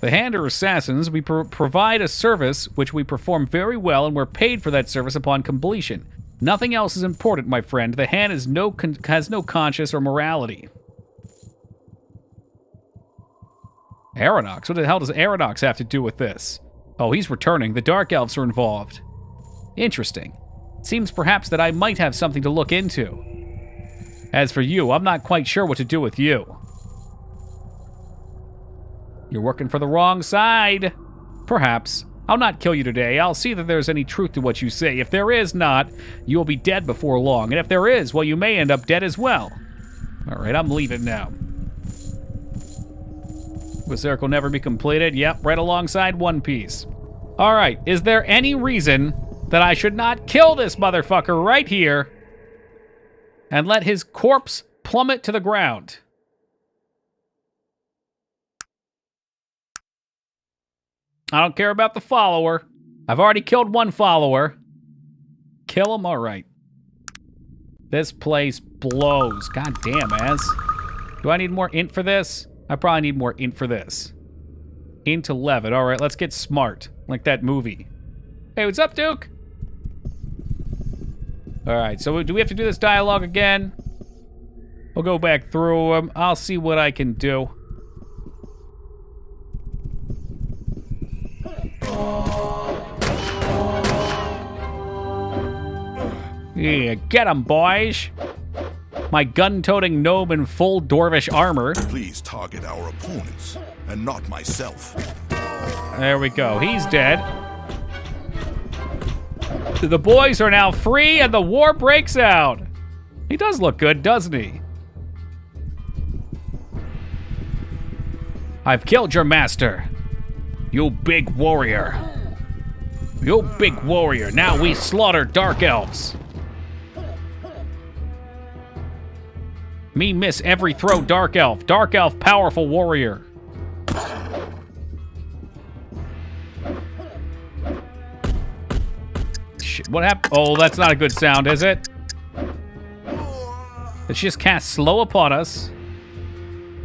The Hand are assassins. We provide a service which we perform very well, and we're paid for that service upon completion. Nothing else is important, my friend. The Hand has no conscience or morality. Aranox? What the hell does Aranox have to do with this? Oh, he's returning. The Dark Elves are involved. Interesting. It seems perhaps that I might have something to look into. As for you, I'm not quite sure what to do with you. You're working for the wrong side. Perhaps. I'll not kill you today. I'll see that there's any truth to what you say. If there is not, you'll be dead before long. And if there is, well, you may end up dead as well. All right, I'm leaving now. Berserk will never be completed. Yep, right alongside One Piece. All right, is there any reason that I should not kill this motherfucker right here and let his corpse plummet to the ground? I don't care about the follower. I've already killed one follower. Kill him? All right. This place blows. God damn, Az. Do I need more int for this? I probably need more int for this. Int 11. All right, let's get smart. Like that movie. Hey, what's up, Duke? All right, so do we have to do this dialogue again? We'll go back through them. I'll see what I can do. Yeah, get 'em, boys. My gun-toting gnome in full dwarvish armor. Please target our opponents, and not myself. There we go. He's dead. The boys are now free, and the war breaks out. He does look good, doesn't he? I've killed your master. You big warrior. You big warrior. Now we slaughter dark elves. Me miss every throw dark elf. Dark elf powerful warrior. Shit, what happened? Oh, that's not a good sound, is it? Did she just cast slow upon us?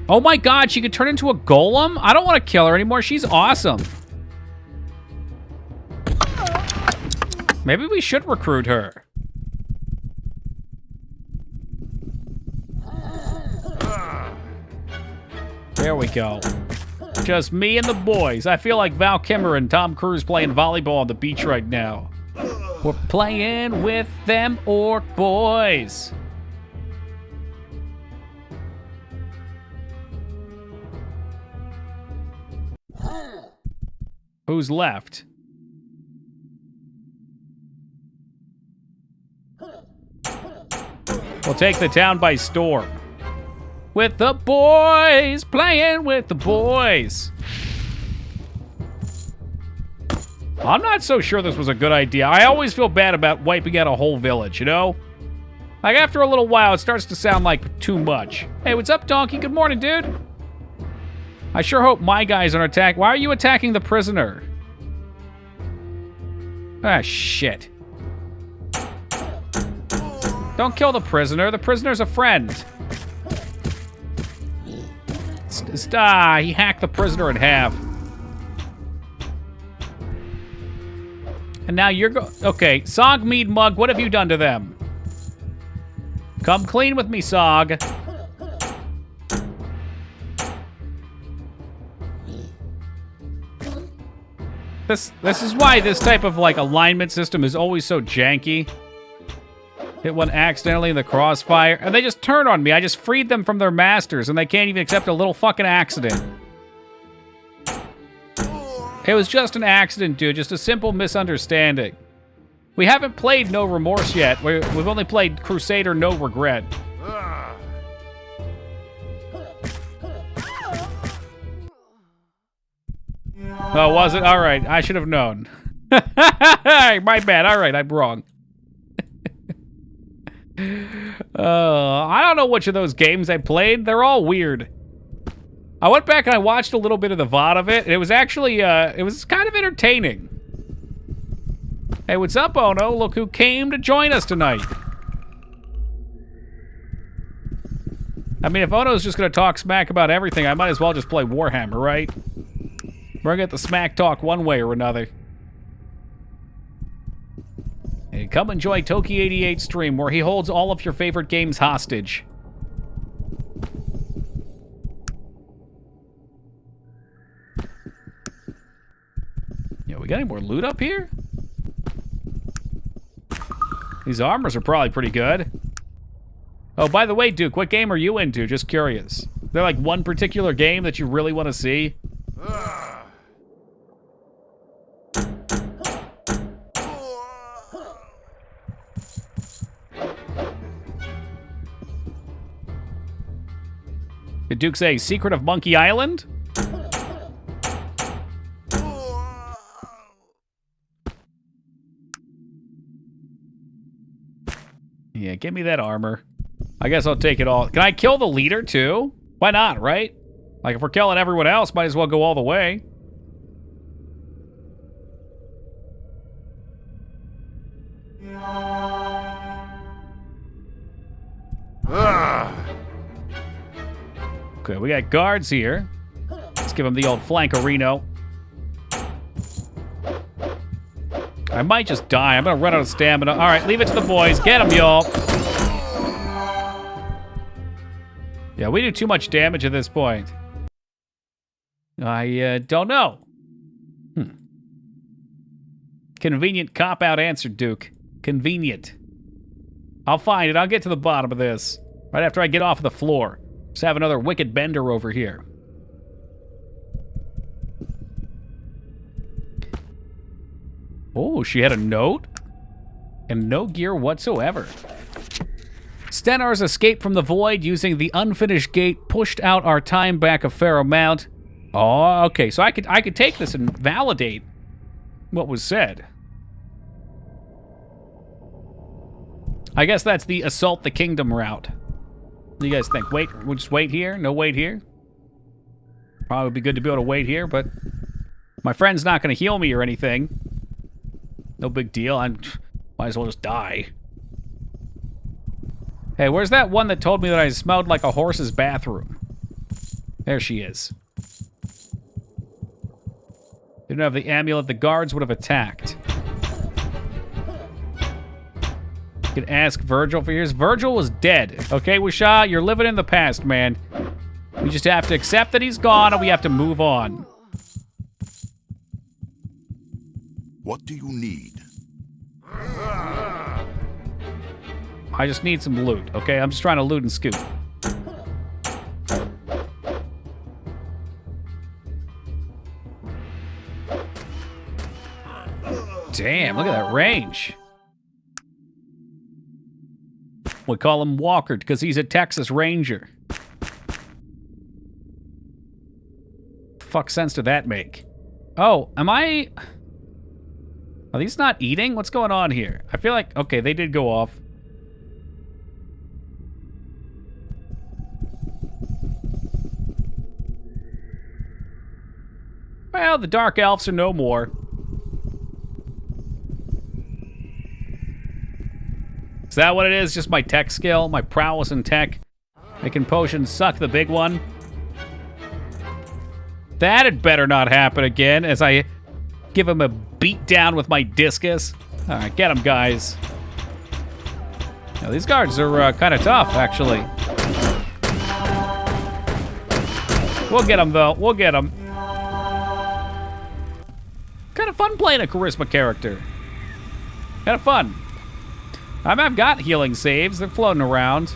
Oh my god, she could turn into a golem? I don't want to kill her anymore. She's awesome. Maybe we should recruit her. There we go. Just me and the boys. I feel like Val Kilmer and Tom Cruise playing volleyball on the beach right now. We're playing with them orc boys. Who's left? We'll take the town by storm. With the boys, playing with the boys. I'm not so sure this was a good idea. I always feel bad about wiping out a whole village, you know? Like, after a little while, it starts to sound like too much. Hey, what's up, Donkey? Good morning, dude. I sure hope my guys aren't attacking. Why are you attacking the prisoner? Ah, shit. Don't kill the prisoner. The prisoner's a friend. He hacked the prisoner in half. And now you're okay, Sog, Mead, Mug, what have you done to them? Come clean with me, Sog. This is why this type of, like, alignment system is always so janky. Hit one accidentally in the crossfire, and they just turn on me. I just freed them from their masters, and they can't even accept a little fucking accident. It was just an accident, dude. Just a simple misunderstanding. We haven't played No Remorse yet. We've only played Crusader No Regret. Oh, was it? All right, I should have known. My bad. All right, I'm wrong. I don't know which of those games I played. They're all weird. I went back and I watched a little bit of the VOD of it, and it was actually, it was kind of entertaining. Hey, what's up, Ono? Look who came to join us tonight. I mean, if Ono's just gonna talk smack about everything, I might as well just play Warhammer, right? We're gonna get the smack talk one way or another. Hey, come enjoy Toki88's stream, where he holds all of your favorite games hostage. Yeah, we got any more loot up here? These armors are probably pretty good. Oh, by the way, Duke, what game are you into? Just curious. Is there, like, one particular game that you really want to see? Did Duke say Secret of Monkey Island? Yeah, give me that armor. I guess I'll take it all. Can I kill the leader too? Why not, right? Like, if we're killing everyone else, might as well go all the way. Okay, we got guards here. Let's give them the old flankerino. I might just die. I'm gonna run out of stamina. All right, leave it to the boys. Get them, y'all. Yeah, we do too much damage at this point. I don't know. Convenient cop-out answer, Duke. Convenient. I'll find it. I'll get to the bottom of this. Right after I get off the floor. Just have another wicked bender over here. Oh, she had a note? And no gear whatsoever. Stenar's escape from the void using the unfinished gate pushed out our time back a fair amount. Oh, okay. So I could take this and validate what was said. I guess that's the assault the kingdom route. What do you guys think? Wait, we'll just wait here? No wait here? Probably would be good to be able to wait here, but my friend's not going to heal me or anything. No big deal. I might as well just die. Hey, where's that one that told me that I smelled like a horse's bathroom? There she is. Didn't have the amulet, the guards would have attacked. You can ask Virgil for years. Virgil was dead. Okay, Wisha, you're living in the past, man. We just have to accept that he's gone and we have to move on. What do you need? I just need some loot, okay? I'm just trying to loot and scoot. Damn, look at that range. We call him Walker because he's a Texas Ranger. Fuck sense did that make? Oh, am I... Are these not eating? What's going on here? I feel like... Okay, they did go off. Well, the Dark Elves are no more. Is that what it is? Just my tech skill? My prowess in tech? Making potions suck the big one? That had better not happen again as I give him a beat down with my discus. All right, get him, guys. Now, these guards are kind of tough, actually. We'll get them, though. We'll get them. Kind of fun playing a charisma character. Kind of fun. I've got healing saves. They're floating around.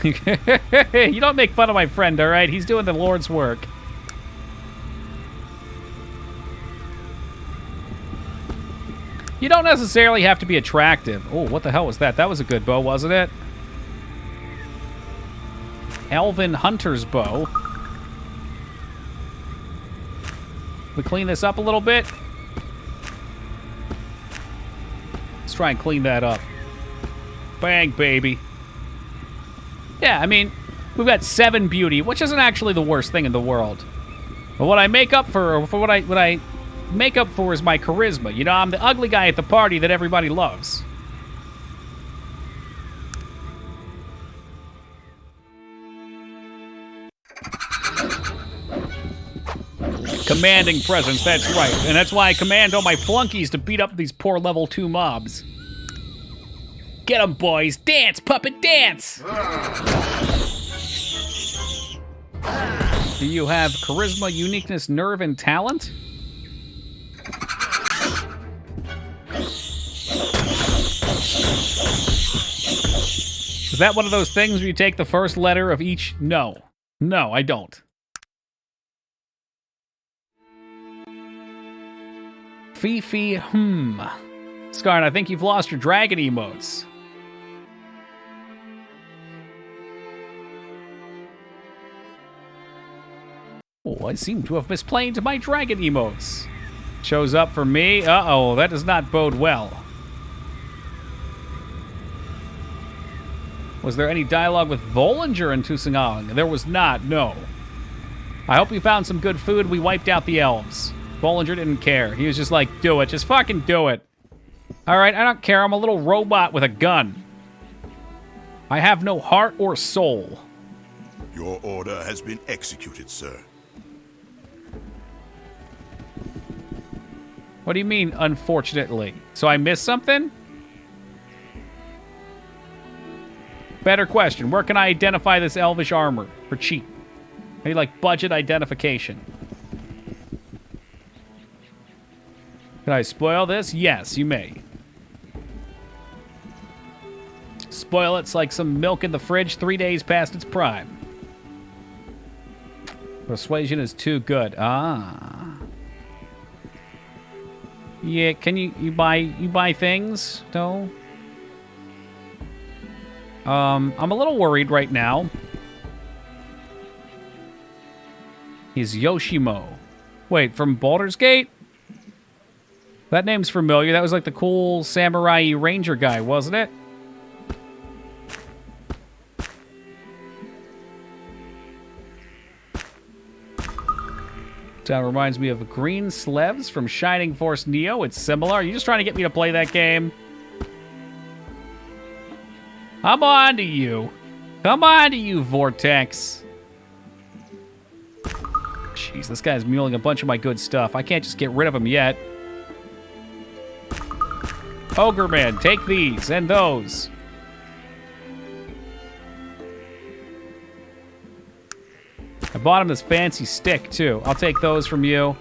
You don't make fun of my friend, all right? He's doing the Lord's work. You don't necessarily have to be attractive. Oh, what the hell was that? That was a good bow, wasn't it? Elven Hunter's bow. We clean this up a little bit. Let's try and clean that up. Bang, baby. Yeah, I mean, we've got 7 beauty, which isn't actually the worst thing in the world. But what I make up for what I make up for is my charisma. You know, I'm the ugly guy at the party that everybody loves. Commanding presence, that's right. And that's why I command all my flunkies to beat up these poor level 2 mobs. Get them, boys. Dance, puppet, dance! Do you have charisma, uniqueness, nerve, and talent? Is that one of those things where you take the first letter of each? No. No, I don't. Fifi, Scarn, I think you've lost your dragon emotes. Oh, I seem to have misplayed my dragon emotes. Shows up for me. Uh-oh, that does not bode well. Was there any dialogue with Volinger and Tusangang? There was not, no. I hope you found some good food. We wiped out the elves. Bollinger didn't care. He was just like, do it. Just fucking do it. All right, I don't care. I'm a little robot with a gun. I have no heart or soul. Your order has been executed, sir. What do you mean, unfortunately? So I missed something? Better question. Where can I identify this elvish armor for cheap? Maybe like budget identification. Can I spoil this? Yes, you may. Spoil it's like some milk in the fridge 3 days past its prime. Persuasion is too good. Ah. Yeah, can you buy things? No. I'm a little worried right now. He's Yoshimo. Wait, from Baldur's Gate? That name's familiar. That was like the cool samurai ranger guy, wasn't it? That reminds me of Green Slevs from Shining Force Neo. It's similar. Are you just trying to get me to play that game? I'm on to you. Come on to you, Vortex. Jeez, this guy's muling a bunch of my good stuff. I can't just get rid of him yet. Ogre Man, take these and those. I bought him this fancy stick, too. I'll take those from you.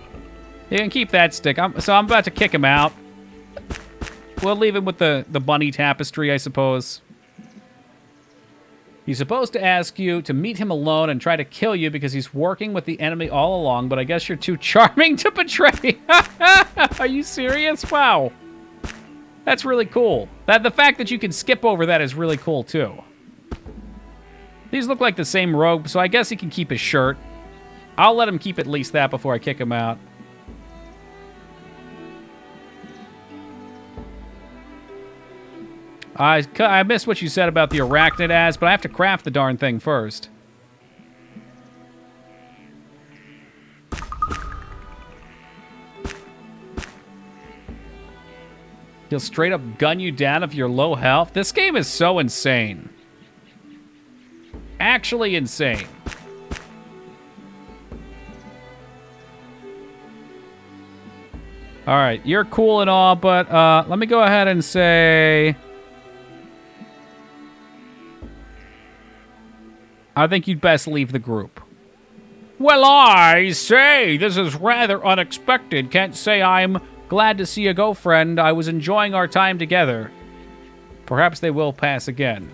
You can keep that stick. So I'm about to kick him out. We'll leave him with the bunny tapestry, I suppose. He's supposed to ask you to meet him alone and try to kill you because he's working with the enemy all along, but I guess you're too charming to betray. Are you serious? Wow. That's really cool. The fact that you can skip over that is really cool, too. These look like the same robe, so I guess he can keep his shirt. I'll let him keep at least that before I kick him out. I missed what you said about the arachnid as, but I have to craft the darn thing first. He'll straight up gun you down if you're low health. This game is so insane. Actually insane. All right, you're cool and all, but let me go ahead and say... I think you'd best leave the group. Well, I say, this is rather unexpected. Can't say I'm glad to see you go, friend. I was enjoying our time together. Perhaps they will pass again.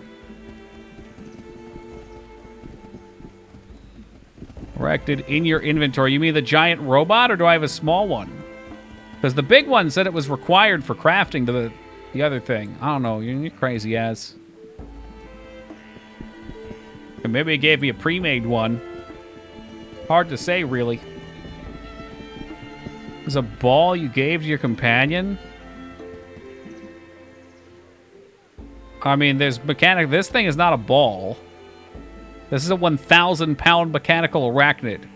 Erected in your inventory. You mean the giant robot, or do I have a small one? Because the big one said it was required for crafting the other thing. I don't know. You're crazy ass. Or maybe it gave me a pre-made one. Hard to say, really. There's a ball you gave to your companion? I mean, there's mechanic. This thing is not a ball. This is a 1,000-pound mechanical arachnid.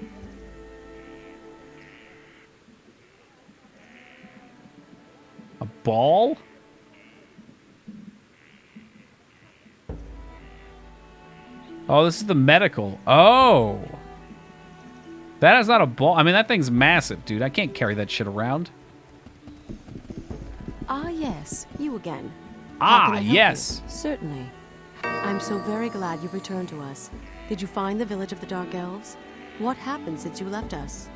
A ball? Oh, this is the medical. Oh. That is not a ball. I mean, that thing's massive, dude. I can't carry that shit around. Ah, yes. You again. Ah, yes. Certainly. I'm so very glad you've returned to us. Did you find the village of the Dark Elves? What happened since you left us?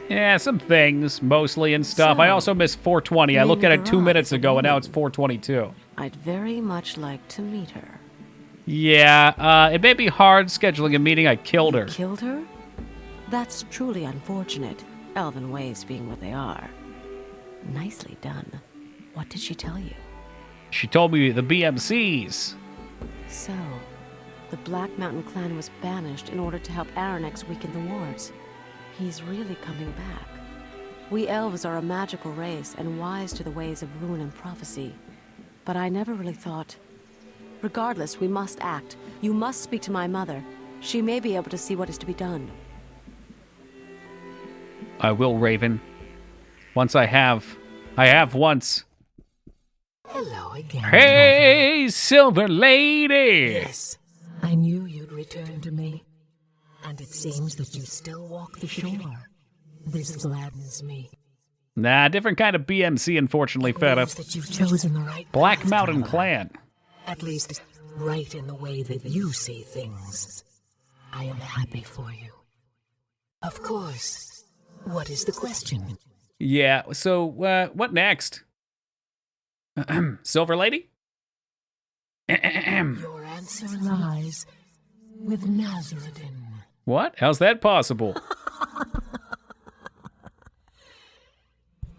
Yeah, some things, mostly, and stuff. So, I also missed 420. I looked at it 2 minutes ago, and now it's woman. 422. I'd very much like to meet her. Yeah, it may be hard scheduling a meeting. I killed her. Killed her? That's truly unfortunate, elven ways being what they are. Nicely done. What did she tell you? She told me the BMCs. So, the Black Mountain clan was banished in order to help Aranex weaken the wards. He's really coming back. We elves are a magical race and wise to the ways of rune and prophecy. But I never really thought... Regardless, we must act. You must speak to my mother. She may be able to see what is to be done. I will, Raven. Once I have. I have once. Hello again. Hey, Silver Lady! Yes, I knew you'd return to me. And it seems that you still walk the shore. This gladdens me. Nah, different kind of BMC, unfortunately, It fed up. means that you've chosen the right Black path, Mountain traveler. Clan. At least, right in the way that you see things. I am happy for you. Of course. What is the question? Yeah, so, what next? Silver Lady? Your answer lies with Nazarudin. What? How's that possible?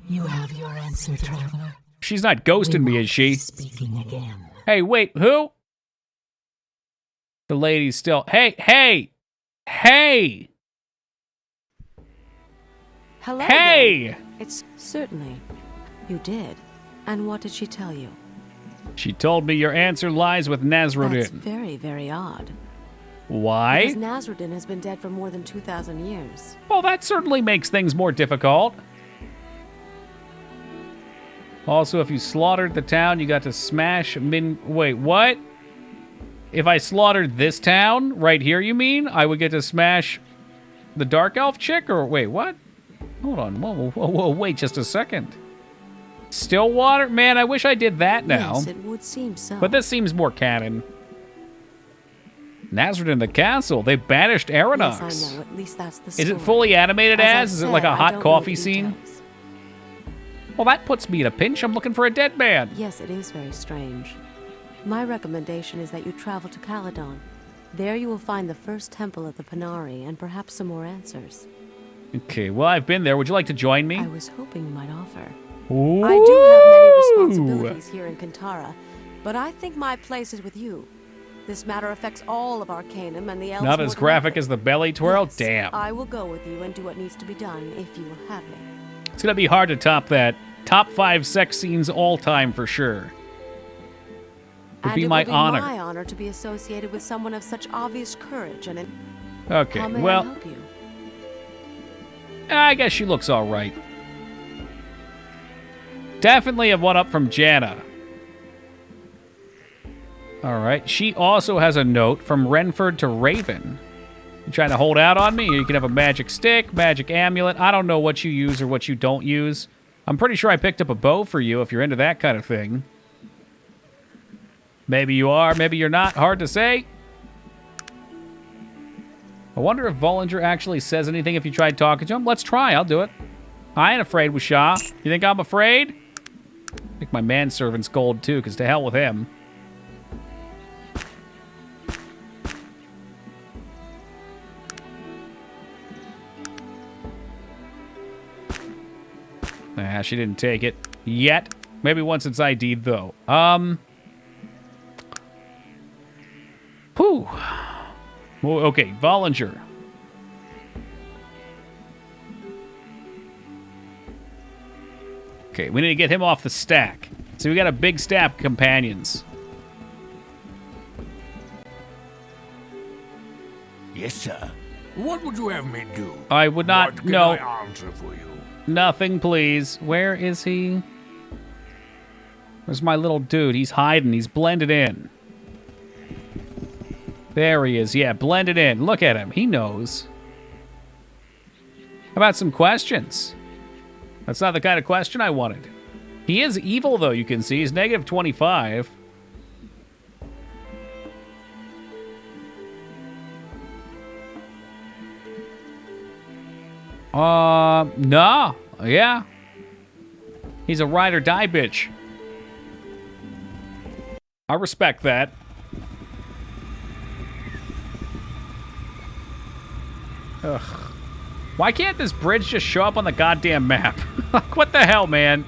You have your answer, traveler. She's not ghosting me, is she? Speaking again. Hey, wait, who? The lady's still... Hey! Hello. Hey! Then. It's certainly. You did. And what did she tell you? She told me your answer lies with That's Nazarudin. very, very odd. Why? Because Nazarudin has been dead for more than 2,000 years. Well, that certainly makes things more difficult. Also, if you slaughtered the town, you got to smash Wait, what? If I slaughtered this town, right here, you mean? I would get to smash the Dark Elf chick? Or, wait, what? Hold on. Whoa, wait just a second. Stillwater? Man, I wish I did that now. Yes, it would seem so. But this seems more canon. Nazarudin the castle. They banished Aranox. Yes, I know. At least that's the story. Is it fully animated as? Is it like a I hot don't know coffee the scene? details. Well, that puts me in a pinch. I'm looking for a dead man. Yes, it is very strange. My recommendation is that you travel to Caledon. There you will find the first temple of the Panari and perhaps some more answers. Okay, well, I've been there. Would you like to join me? I was hoping you might offer. Ooh. I do have many responsibilities here in Kantara, but I think my place is with you. This matter affects all of Arcanum and the elves. Not as graphic as the belly twirl? Yes, Damn. I will go with you and do what needs to be done if you will have me. It's going to be hard to top that. Top 5 sex scenes all time for sure. Would be my honor. It will be my honor to be associated with someone of such obvious courage and Okay, How may I well, help you? I guess she looks all right. Definitely a one up from Janna. All right. She also has a note from Renford to Raven. You trying to hold out on me? You can have a magic stick, magic amulet. I don't know what you use or what you don't use. I'm pretty sure I picked up a bow for you if you're into that kind of thing. Maybe you are, maybe you're not. Hard to say. I wonder if Vollinger actually says anything if you tried talking to him. Let's try. I'll do it. I ain't afraid with Shaw. You think I'm afraid? I think my manservant's gold, too, because to hell with him. Nah, she didn't take it. Yet. Maybe once it's ID'd, though. Whew. Well, okay, Vollinger. Okay, we need to get him off the stack. So we got a big stack of companions. Yes, sir. What would you have me do? I would not. What can No. I answer for you? Nothing, please. Where is he? Where's my little dude? He's hiding. He's blended in. There he is. Yeah, blended in. Look at him. He knows. How about some questions? That's not the kind of question I wanted. He is evil, though, you can see. He's negative 25. No. Yeah. He's a ride or die bitch. I respect that. Ugh. Why can't this bridge just show up on the goddamn map? What the hell, man?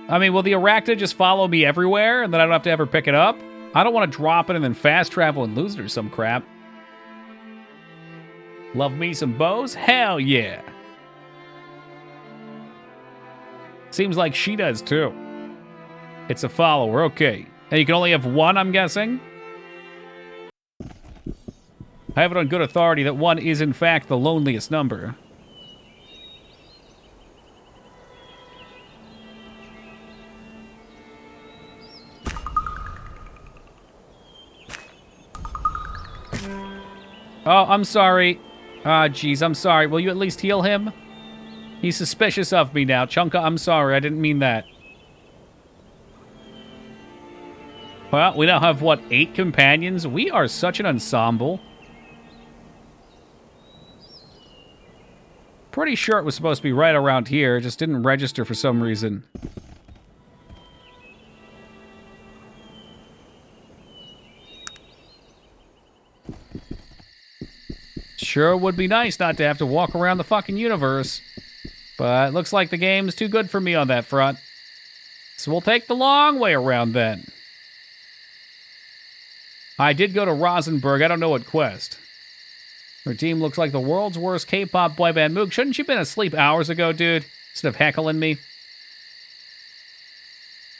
I mean, will the Arachnid just follow me everywhere and then I don't have to ever pick it up? I don't want to drop it and then fast travel and lose it or some crap. Love me some bows? Hell yeah. Seems like she does too. It's a follower, okay. And you can only have one, I'm guessing? I have it on good authority that 1 is, in fact, the loneliest number. Oh, I'm sorry. Ah, jeez, I'm sorry. Will you at least heal him? He's suspicious of me now. Chunka, I'm sorry. I didn't mean that. Well, we now have, what, 8 companions? We are such an ensemble. Pretty sure it was supposed to be right around here. It just didn't register for some reason. Sure would be nice not to have to walk around the fucking universe. But it looks like the game's too good for me on that front. So we'll take the long way around then. I did go to Rosenberg. I don't know what quest. Her team looks like the world's worst K-pop boy band. Moog, shouldn't you have been asleep hours ago, dude? Instead of heckling me.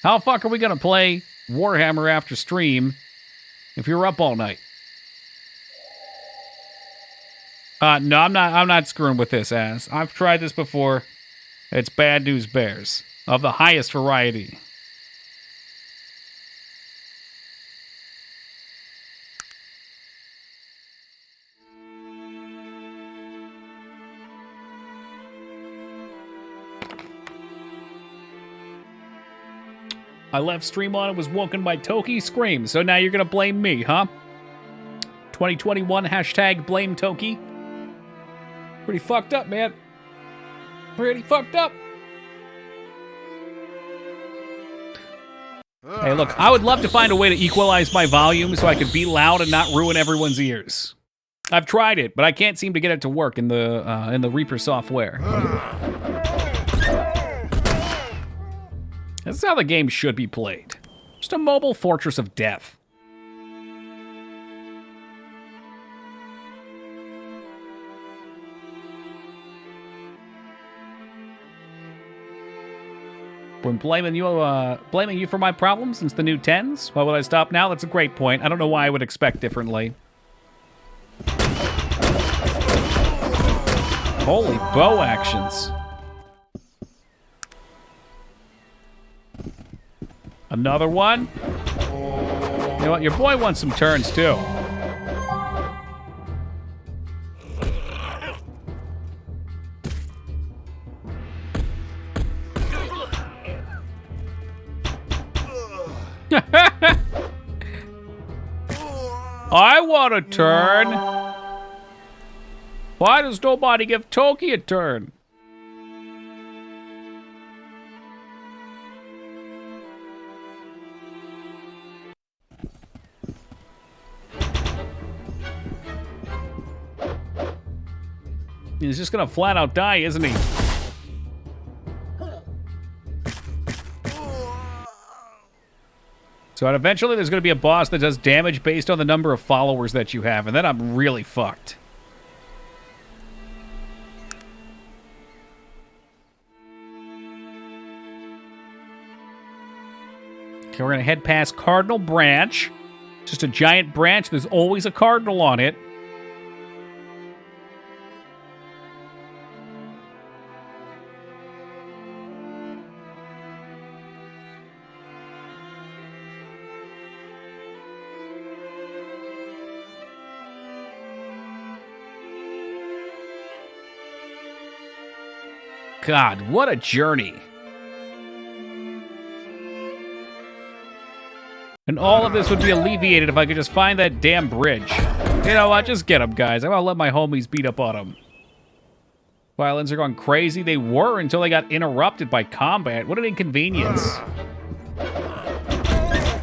How the fuck are we gonna play Warhammer after stream if you're up all night? No, I'm not screwing with this ass. I've tried this before. It's bad news bears of the highest variety. I left stream on and was woken by Toki screams, so now you're gonna blame me, huh? 2021 hashtag blame Toki. Pretty fucked up, man. Pretty fucked up. Hey, look, I would love to find a way to equalize my volume so I could be loud and not ruin everyone's ears. I've tried it, but I can't seem to get it to work in the Reaper software. This is how the game should be played. Just a mobile fortress of death. When blaming you for my problems since the new 10s? Why would I stop now? That's a great point. I don't know why I would expect differently. Holy bow actions. Another one? You know what? Your boy wants some turns, too. I want a turn. Why does nobody give Toki a turn? He's just gonna flat out die, isn't he? So eventually there's gonna be a boss that does damage based on the number of followers that you have, and then I'm really fucked. Okay, we're gonna head past Cardinal Branch. Just a giant branch, there's always a cardinal on it. God, what a journey. And all of this would be alleviated if I could just find that damn bridge. You know what? Just get them, guys. I'm gonna let my homies beat up on them. Violins are going crazy. They were until they got interrupted by combat. What an inconvenience.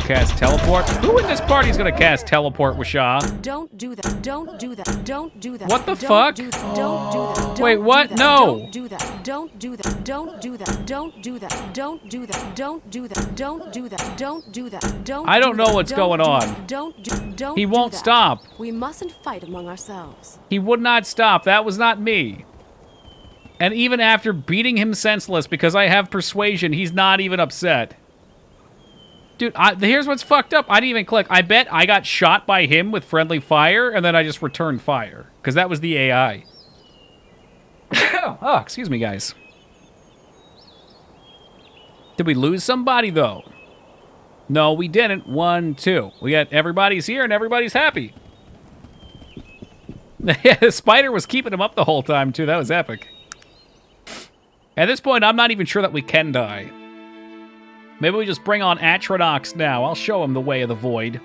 Cast teleport? Who in this party is gonna cast teleport, Wisha? Don't do that. Don't do that. Don't do that. What the fuck? Don't do that. Wait, what? No. Don't do that. Don't do that. Don't do that. Don't do that. Don't do that. Don't do that. Don't do that. Don't do that. Don't. I don't know what's going on. Don't. He won't stop. We mustn't fight among ourselves. He would not stop. That was not me. And even after beating him senseless because I have persuasion, he's not even upset. Dude, here's what's fucked up. I didn't even click. I bet I got shot by him with friendly fire, and then I just returned fire. Because that was the AI. Oh, excuse me, guys. Did we lose somebody, though? No, we didn't. 1, 2. We got everybody's here, and everybody's happy. The spider was keeping him up the whole time, too. That was epic. At this point, I'm not even sure that we can die. Maybe we just bring on Atronox now. I'll show him the way of the void.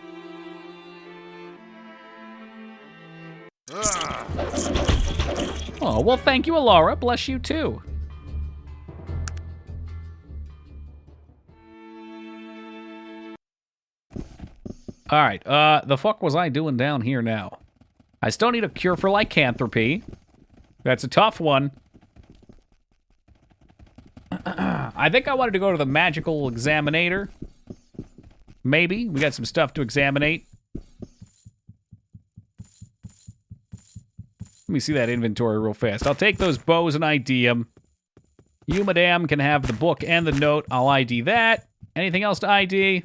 Oh, well, thank you, Alara. Bless you, too. All right, the fuck was I doing down here now? I still need a cure for lycanthropy. That's a tough one. I think I wanted to go to the magical examinator. Maybe. We got some stuff to examinate. Let me see that inventory real fast. I'll take those bows and ID them. You, madame, can have the book and the note. I'll ID that. Anything else to ID?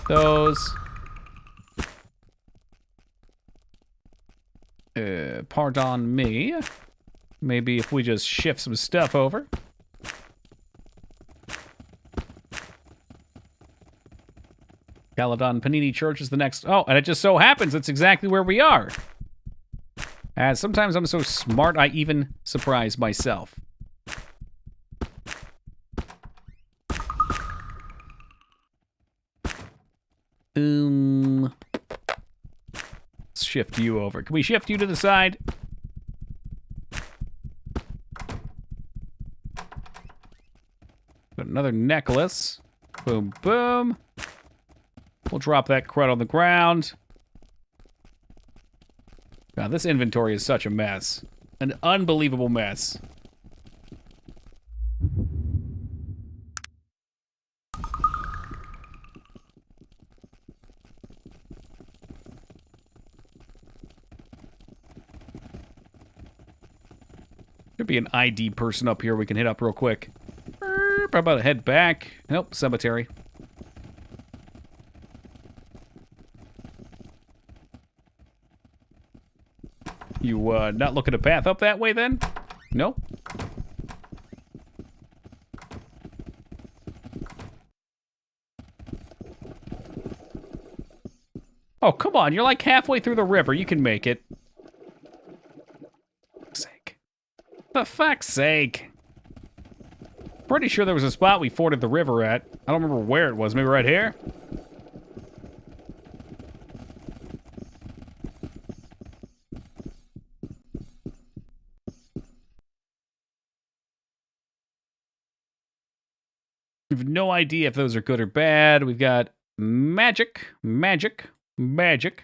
Those. Pardon me. Maybe if we just shift some stuff over. Galadon Panini Church is the next... Oh, and it just so happens it's exactly where we are. As sometimes I'm so smart, I even surprise myself. Let's shift you over. Can we shift you to the side? Got another necklace. Boom, boom. We'll drop that crud on the ground. God, this inventory is such a mess. An unbelievable mess. Should be an ID person up here we can hit up real quick. How about head back? Nope, cemetery. You, not looking to path up that way, then? No? Oh, come on. You're like halfway through the river. You can make it. For fuck's sake. For fuck's sake. Pretty sure there was a spot we forded the river at. I don't remember where it was. Maybe right here? We have no idea if those are good or bad. We've got Magick, Magick, Magick,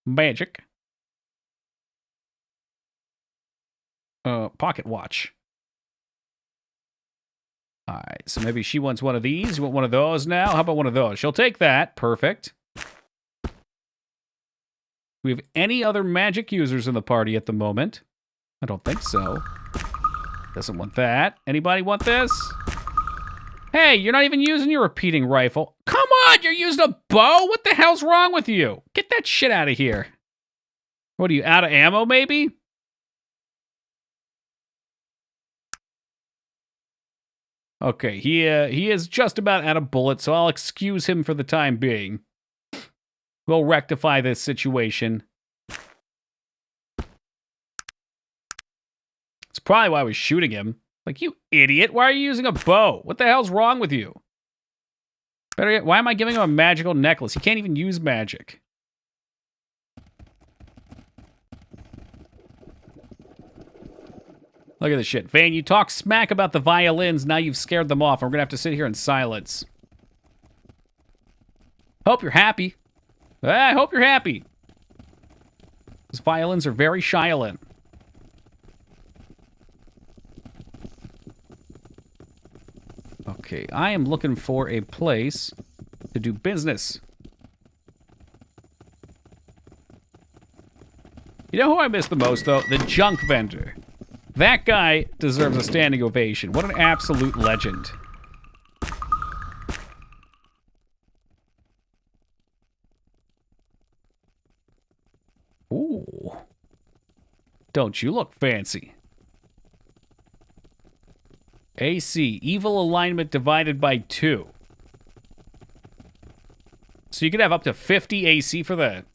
Magick. Pocket watch. Alright, so maybe she wants one of these. You want one of those now? How about one of those? She'll take that. Perfect. Do we have any other magic users in the party at the moment? I don't think so. Doesn't want that. Anybody want this? Hey, you're not even using your repeating rifle. Come on, you're using a bow? What the hell's wrong with you? Get that shit out of here. What are you, out of ammo, maybe? Okay, he is just about out of bullets, so I'll excuse him for the time being. We'll rectify this situation. It's probably why I was shooting him. Like, you idiot, why are you using a bow? What the hell's wrong with you? Better yet, why am I giving him a magical necklace? He can't even use magic. Look at this shit. Vane, you talk smack about the violins, now you've scared them off. We're gonna have to sit here in silence. Hope you're happy. I hope you're happy. These violins are very Shylin. Okay, I am looking for a place to do business. You know who I miss the most, though? The junk vendor. That guy deserves a standing ovation. What an absolute legend. Ooh. Don't you look fancy? AC, evil alignment divided by 2. So you could have up to 50 AC for that.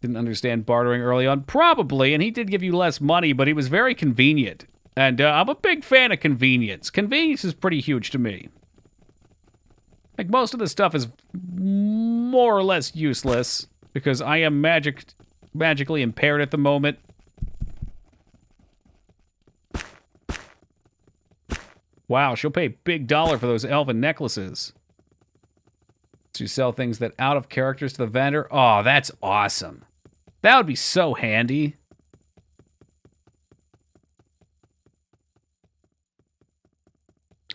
Didn't understand bartering early on. Probably, and he did give you less money, but he was very convenient. And I'm a big fan of convenience. Convenience is pretty huge to me. Like, most of the stuff is more or less useless, because I am magically impaired at the moment. Wow, she'll pay big dollar for those elven necklaces. To sell things that out of characters to the vendor. Oh, that's awesome. That would be so handy.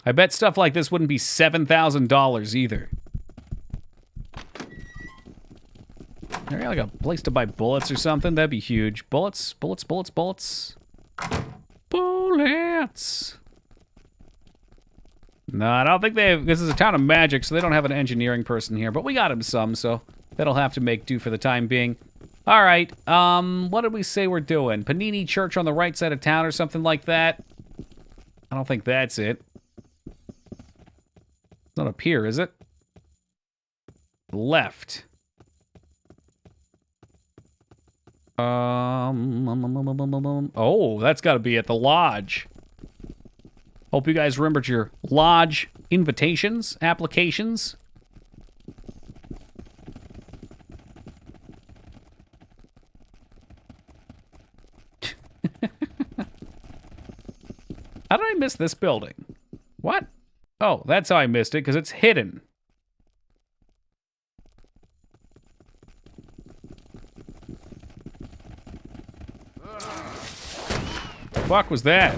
I bet stuff like this wouldn't be $7,000 either. Maybe like a place to buy bullets or something. That'd be huge. Bullets, bullets, bullets, bullets. Bullets. No, I don't think they have, this is a town of Magick, so they don't have an engineering person here. But we got him some, so that'll have to make do for the time being. All right, what did we say we're doing? Panini Church on the right side of town or something like that? I don't think that's it. It's not up here, is it? Left. Oh, that's got to be at the lodge. Hope you guys remembered your lodge invitations, applications. How did I miss this building? What? Oh, that's how I missed it, because it's hidden. The fuck was that?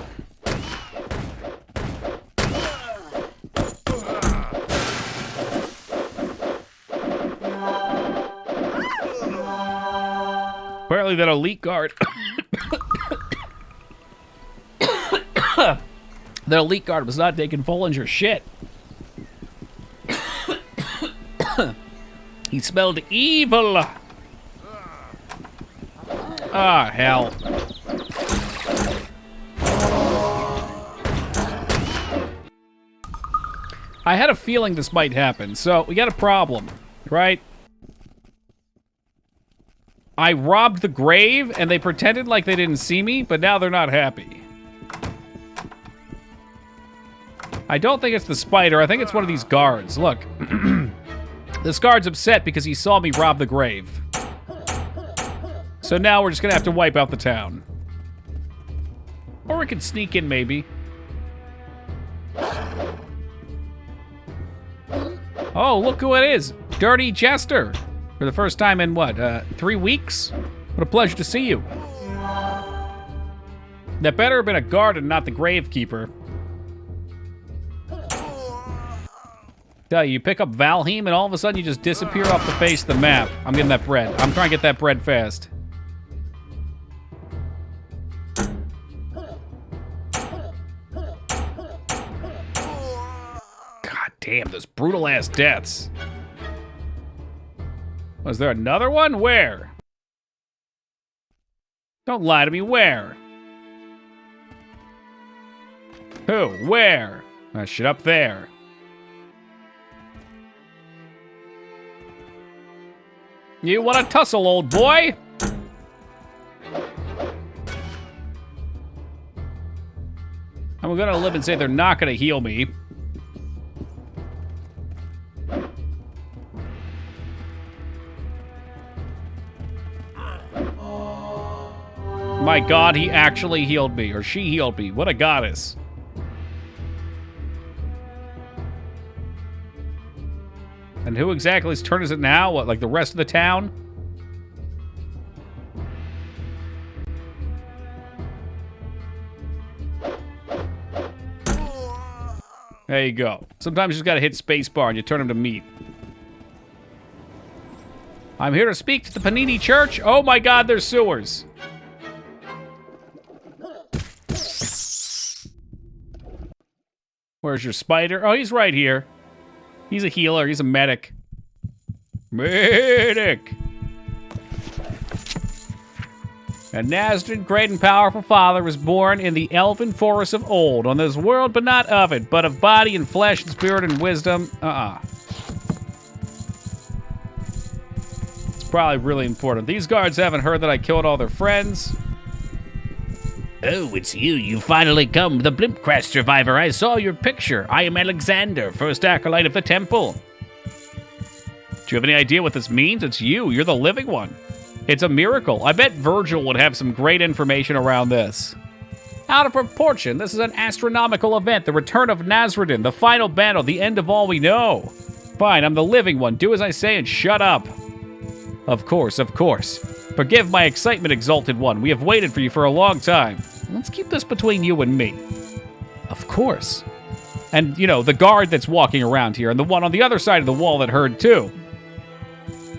Apparently that elite guard... The elite guard was not taking Follinger's shit. He smelled evil. Ah, hell. I had a feeling this might happen, so we got a problem, right? I robbed the grave, and they pretended like they didn't see me, but now they're not happy. I don't think it's the spider. I think it's one of these guards. Look. This guard's upset because he saw me rob the grave. So now we're just gonna have to wipe out the town. Or we could sneak in, maybe. Oh, look who it is. Dirty Jester. For the first time in, what, 3 weeks? What a pleasure to see you. That better have been a guard and not the gravekeeper. Tell you pick up Valheim and all of a sudden you just disappear off the face of the map. I'm getting that bread. I'm trying to get that bread fast. God damn, those brutal ass deaths. Was there another one? Where? Don't lie to me. Where? Who? Where? That shit up there. You want to tussle, old boy? I'm gonna live and say they're not gonna heal me. My god, he actually healed me, or she healed me. What a goddess. And who exactly's turn is it now? What, like the rest of the town? There you go. Sometimes you just gotta hit spacebar and you turn him to meat. I'm here to speak to the Panini Church. Oh my god, there's sewers. Where's your spider? Oh, he's right here. He's a healer. He's a medic. Medic! A Nazdan, great and powerful father, was born in the elven forest of old, on this world, but not of it, but of body and flesh and spirit and wisdom. It's probably really important. These guards haven't heard that I killed all their friends. Oh, it's you. You finally come, the blimp crash survivor. I saw your picture. I am Alexander, first acolyte of the temple. Do you have any idea what this means? It's you. You're the living one. It's a miracle. I bet Virgil would have some great information around this. Out of proportion. This is an astronomical event. The return of Nasruddin. The final battle. The end of all we know. Fine, I'm the living one. Do as I say and shut up. Of course, of course. Forgive my excitement, exalted one. We have waited for you for a long time. Let's keep this between you and me. Of course. And, you know, the guard that's walking around here and the one on the other side of the wall that heard too.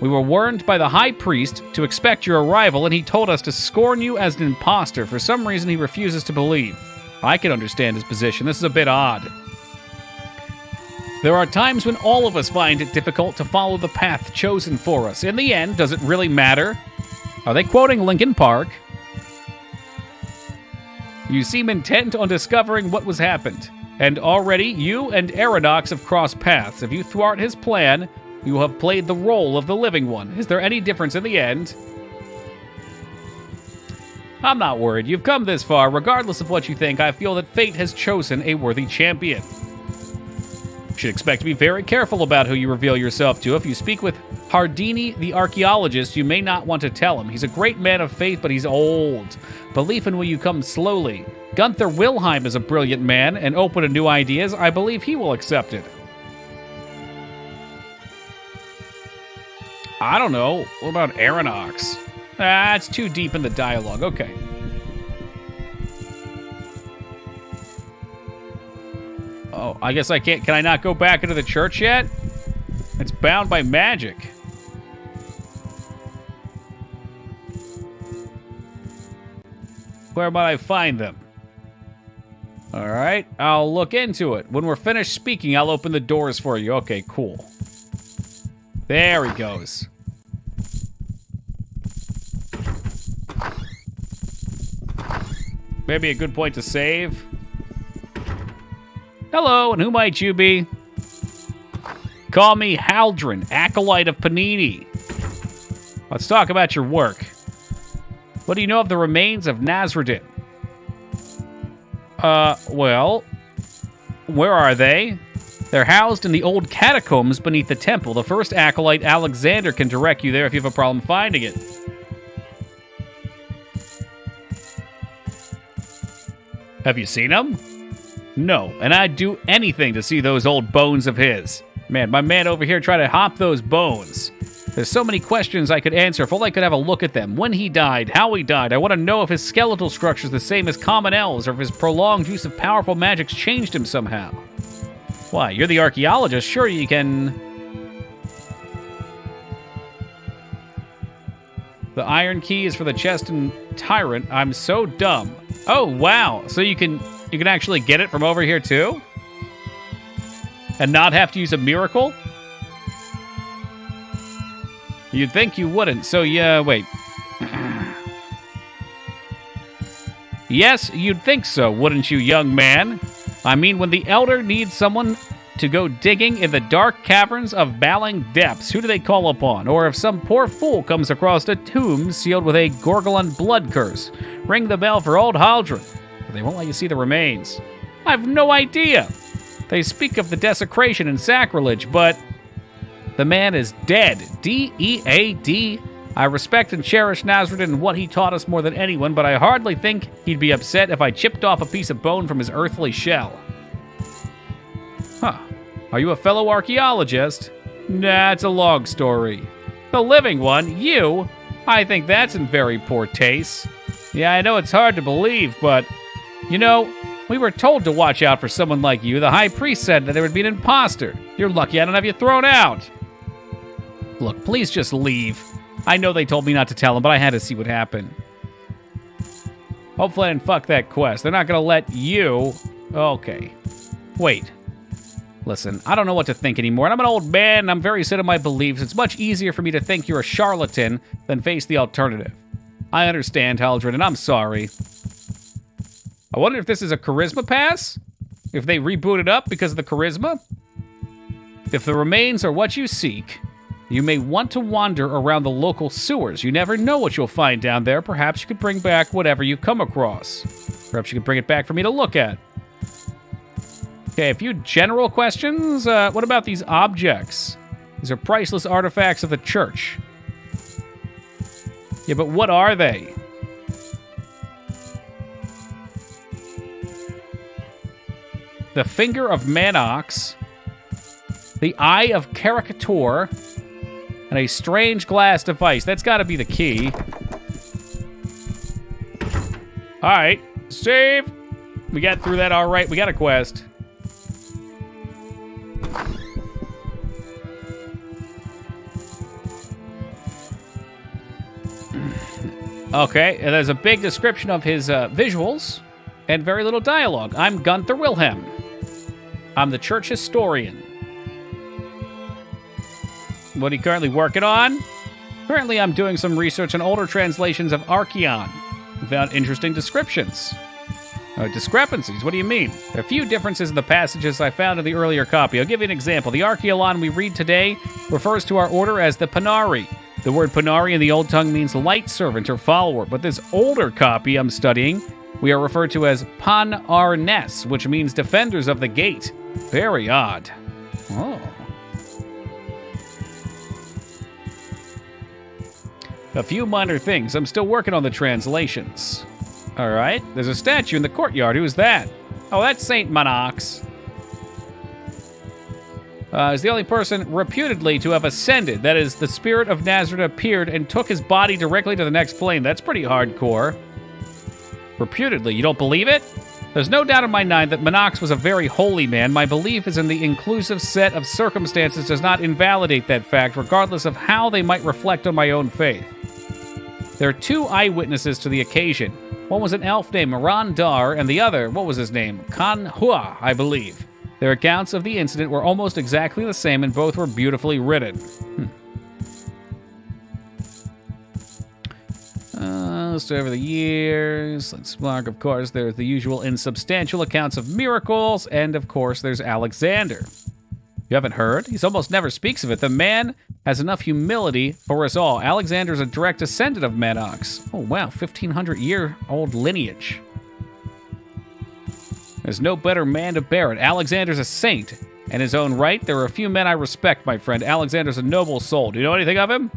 We were warned by the high priest to expect your arrival, and he told us to scorn you as an imposter. For some reason, he refuses to believe. I can understand his position. This is a bit odd. There are times when all of us find it difficult to follow the path chosen for us. In the end, does it really matter? Are they quoting Linkin Park? You seem intent on discovering what was happened, and already you and Aradox have crossed paths. If you thwart his plan, you have played the role of the living one. Is there any difference in the end? I'm not worried. You've come this far. Regardless of what you think, I feel that fate has chosen a worthy champion. You should expect to be very careful about who you reveal yourself to. If you speak with Hardini, the archaeologist, you may not want to tell him. He's a great man of faith, but he's old. Belief in will you come slowly. Gunther Wilhelm is a brilliant man and open to new ideas. I believe he will accept it. I don't know. What about Aranox? It's too deep in the dialogue. Okay. Oh, I guess I can't. Can I not go back into the church yet? It's bound by magic. Where might I find them? All right, I'll look into it. When we're finished speaking, I'll open the doors for you. Okay, cool. There he goes. Maybe a good point to save. Hello, and who might you be? Call me Haldren, acolyte of Panini. Let's talk about your work. What do you know of the remains of Nasruddin? Well, where are they? They're housed in the old catacombs beneath the temple. The first acolyte, Alexander, can direct you there if you have a problem finding it. Have you seen them? No, and I'd do anything to see those old bones of his. Man, my man over here tried to hop those bones. There's so many questions I could answer if only I could have a look at them. When he died, how he died. I want to know if his skeletal structure is the same as common elves or if his prolonged use of powerful magics changed him somehow. Why, you're the archaeologist. Sure, you can... The iron key is for the chest and tyrant. I'm so dumb. Oh, wow. So you can actually get it from over here, too? And not have to use a miracle? You'd think you wouldn't, so yeah, wait. Yes, you'd think so, wouldn't you, young man? I mean, when the Elder needs someone to go digging in the dark caverns of Balling Depths, who do they call upon? Or if some poor fool comes across a tomb sealed with a Gorgolan blood curse, ring the bell for old Haldren. But they won't let you see the remains. I've no idea. They speak of the desecration and sacrilege, but the man is dead. D-E-A-D. I respect and cherish Nasruddin and what he taught us more than anyone, but I hardly think he'd be upset if I chipped off a piece of bone from his earthly shell. Huh. Are you a fellow archaeologist? Nah, it's a long story. The living one? You? I think that's in very poor taste. Yeah, I know it's hard to believe, but, you know, we were told to watch out for someone like you. The high priest said that there would be an imposter. You're lucky I don't have you thrown out. Look, please just leave. I know they told me not to tell him, but I had to see what happened. Hopefully I didn't fuck that quest. They're not gonna let you... Okay. Wait. Listen, I don't know what to think anymore, and I'm an old man, and I'm very set in my beliefs. It's much easier for me to think you're a charlatan than face the alternative. I understand, Haldren, and I'm sorry. I wonder if this is a charisma pass? If they reboot it up because of the charisma? If the remains are what you seek, You may want to wander around the local sewers. You never know what you'll find down there. Perhaps you could bring back whatever you come across. Perhaps you could bring it back for me to look at. Okay, a few general questions. What about these objects? These are priceless artifacts of the church. Yeah, but what are they? The Finger of Manox, the Eye of Caricature, and a strange glass device. That's got to be the key. All right, save. We got through that all right. We got a quest. Okay, and there's a big description of his visuals and very little dialogue. I'm Gunther Wilhelm. I'm the church historian. What are you currently working on? Currently, I'm doing some research on older translations of Arcanum. I found interesting descriptions. Discrepancies, what do you mean? There are a few differences in the passages I found in the earlier copy. I'll give you an example. The Archaeolon we read today refers to our order as the Panari. The word Panari in the Old Tongue means light servant or follower, but this older copy I'm studying, we are referred to as Pan-Ar-Nes, which means defenders of the gate. Very odd. Oh. A few minor things. I'm still working on the translations. All right. There's a statue in the courtyard. Who's that? Oh, that's Saint Manox. Is the only person reputedly to have ascended. That is, the spirit of Nazareth appeared and took his body directly to the next plane. That's pretty hardcore. Reputedly. You don't believe it? There's no doubt in my mind that Manox was a very holy man. My belief is in the inclusive set of circumstances does not invalidate that fact, regardless of how they might reflect on my own faith. There are two eyewitnesses to the occasion. One was an elf named Marandar, and the other, what was his name? Kanhua, I believe. Their accounts of the incident were almost exactly the same, and both were beautifully written. So over the years, let's mark, of course, there's the usual insubstantial accounts of miracles, and of course, there's Alexander. You haven't heard? He almost never speaks of it. The man has enough humility for us all. Alexander's a direct descendant of Manox. Oh, wow, 1,500-year-old lineage. There's no better man to bear it. Alexander's a saint. In his own right, there are a few men I respect, my friend. Alexander's a noble soul. Do you know anything of him?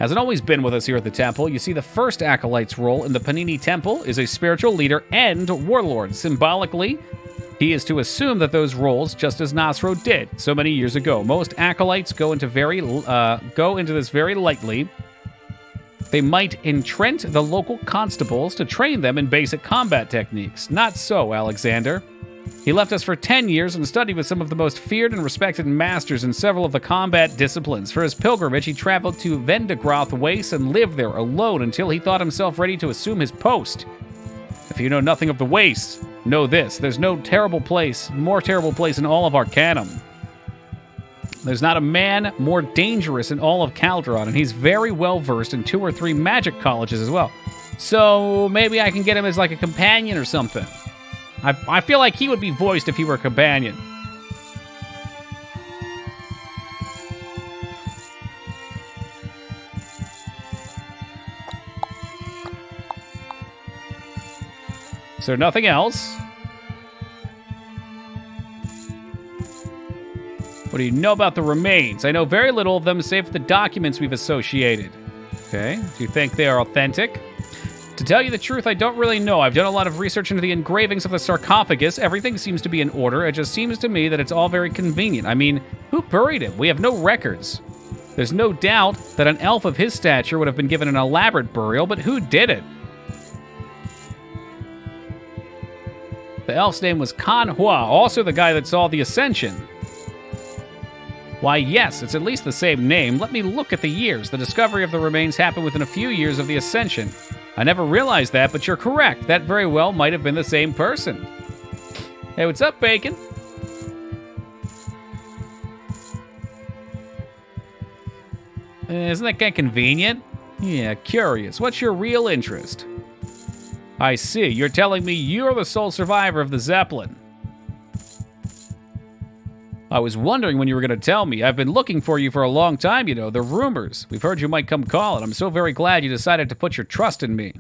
Hasn't always been with us here at the temple. You see, the first acolyte's role in the Panini Temple is a spiritual leader and warlord. Symbolically, he is to assume that those roles, just as Nasro did so many years ago. Most acolytes go into this very lightly. They might entreat the local constables to train them in basic combat techniques. Not so, Alexander. He left us for 10 years and studied with some of the most feared and respected masters in several of the combat disciplines. For his pilgrimage, he traveled to Vendegroth Waste and lived there alone until he thought himself ready to assume his post. If you know nothing of the Waste, know this. There's no more terrible place in all of Arcanum. There's not a man more dangerous in all of Calderon, and he's very well versed in 2 or 3 magic colleges as well. So maybe I can get him as like a companion or something. I feel like he would be voiced if he were a companion. Is there nothing else? What do you know about the remains? I know very little of them, save for the documents we've associated. Okay, do you think they are authentic? To tell you the truth, I don't really know. I've done a lot of research into the engravings of the sarcophagus. Everything seems to be in order. It just seems to me that it's all very convenient. I mean, who buried him? We have no records. There's no doubt that an elf of his stature would have been given an elaborate burial, but who did it? The elf's name was Kanhua, also the guy that saw the Ascension. Why, yes, it's at least the same name. Let me look at the years. The discovery of the remains happened within a few years of the Ascension. I never realized that, but you're correct. That very well might have been the same person. Hey, what's up, Bacon? Isn't that kind of convenient? Yeah, curious. What's your real interest? I see. You're telling me you're the sole survivor of the Zeppelin. I was wondering when you were going to tell me. I've been looking for you for a long time, you know. The rumors. We've heard you might come call, and I'm so very glad you decided to put your trust in me.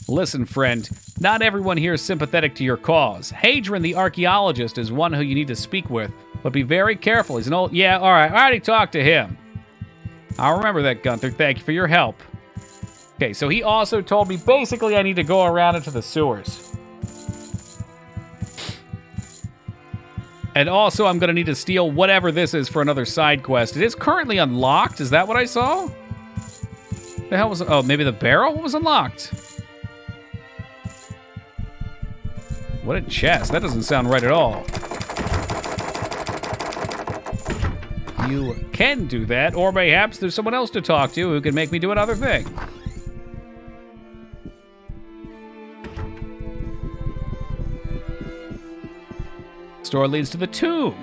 Listen, friend, not everyone here is sympathetic to your cause. Hadrian, the archaeologist, is one who you need to speak with, but be very careful. He's an old... Yeah, all right, I already talked to him. I'll remember that, Gunther. Thank you for your help. Okay, so he also told me basically I need to go around into the sewers. And also, I'm going to need to steal whatever this is for another side quest. It is currently unlocked. Is that what I saw? The hell was... Oh, maybe the barrel was unlocked. What a chest. That doesn't sound right at all. You can do that, or perhaps there's someone else to talk to who can make me do another thing. Store leads to the tomb.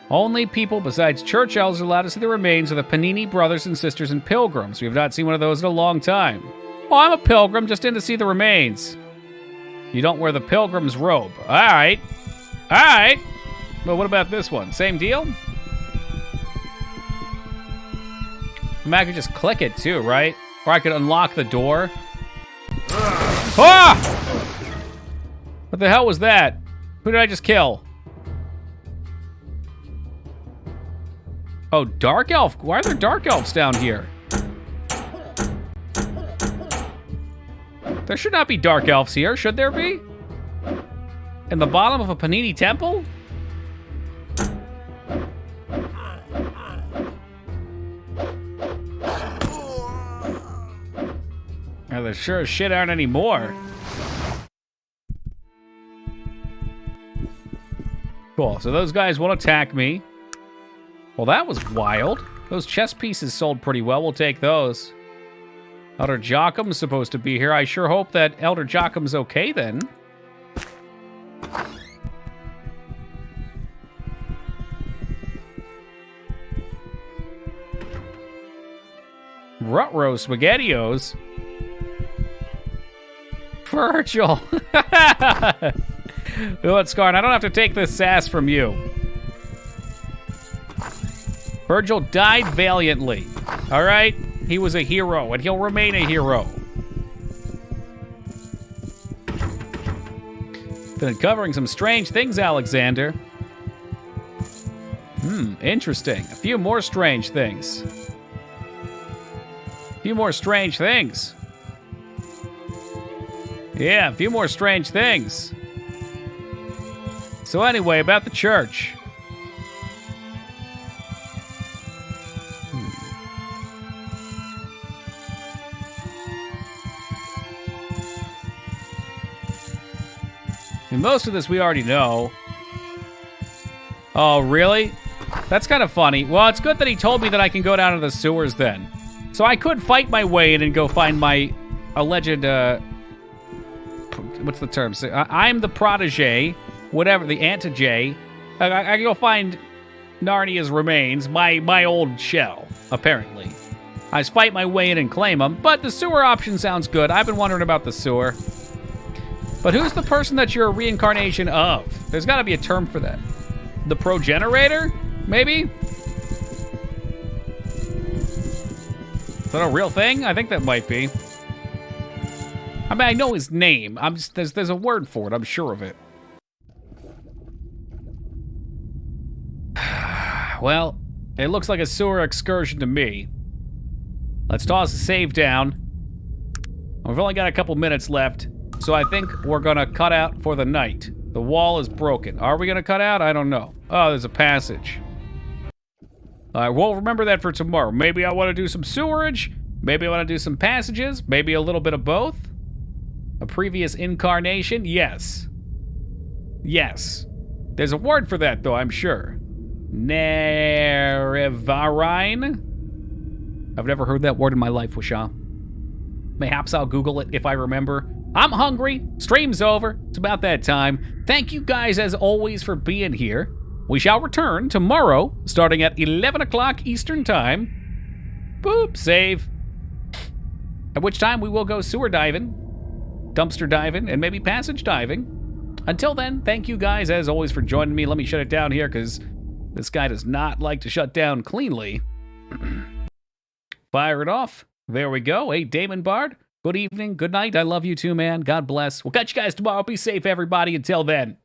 Only people besides church elves are allowed to see the remains of the Panini brothers and sisters and pilgrims. We have not seen one of those in a long time. Oh, I'm a pilgrim, just in to see the remains. You don't wear the pilgrim's robe. All right. All right. Well, what about this one? Same deal? I could just click it too, right? Or I could unlock the door. Ah! What the hell was that? Who did I just kill? Oh, Dark Elf. Why are there Dark Elves down here? There should not be Dark Elves here, should there be? In the bottom of a Panini temple? Oh, there sure as shit aren't any more. Cool, so those guys won't attack me. Well, that was wild. Those chess pieces sold pretty well. We'll take those. Elder Joachim's supposed to be here. I sure hope that Elder Joachim's okay then. Ruh-roh SpaghettiOs. Virgil. What, Scarn? I don't have to take this sass from you. Virgil died valiantly. All right? He was a hero, and he'll remain a hero. Been uncovering some strange things, Alexander. Interesting. A few more strange things. A few more strange things. Yeah, a few more strange things. So anyway, about the church. And most of this we already know. Oh, really? That's kind of funny. Well, it's good that he told me that I can go down to the sewers then. So I could fight my way in and go find my alleged, what's the term? I'm the protege, whatever, the antijay. I can go find Narnia's remains, my old shell, apparently. I just fight my way in and claim them, but the sewer option sounds good. I've been wondering about the sewer. But who's the person that you're a reincarnation of? There's got to be a term for that. The progenerator? Maybe? Is that a real thing? I think that might be. I mean, I know his name. I'm just, there's a word for it. I'm sure of it. Well, it looks like a sewer excursion to me. Let's toss the save down. We've only got a couple minutes left, so I think we're gonna cut out for the night. The wall is broken. Are we gonna cut out? I don't know. Oh, there's a passage. All right, we'll remember that for tomorrow. Maybe I want to do some sewerage. Maybe I want to do some passages. Maybe a little bit of both. A previous incarnation? Yes. Yes. There's a word for that, though, I'm sure. Nerevarine? I've never heard that word in my life, Wisha. Mayhaps I'll Google it if I remember. I'm hungry. Stream's over. It's about that time. Thank you guys, as always, for being here. We shall return tomorrow, starting at 11 o'clock Eastern Time. Boop, save. At which time we will go sewer diving, dumpster diving, and maybe passage diving. Until then, thank you guys, as always, for joining me. Let me shut it down here, because this guy does not like to shut down cleanly. Fire it off. There we go. Hey, Damon Bard, good evening, good night. I love you too, man. God bless. We'll catch you guys tomorrow. Be safe, everybody. Until then.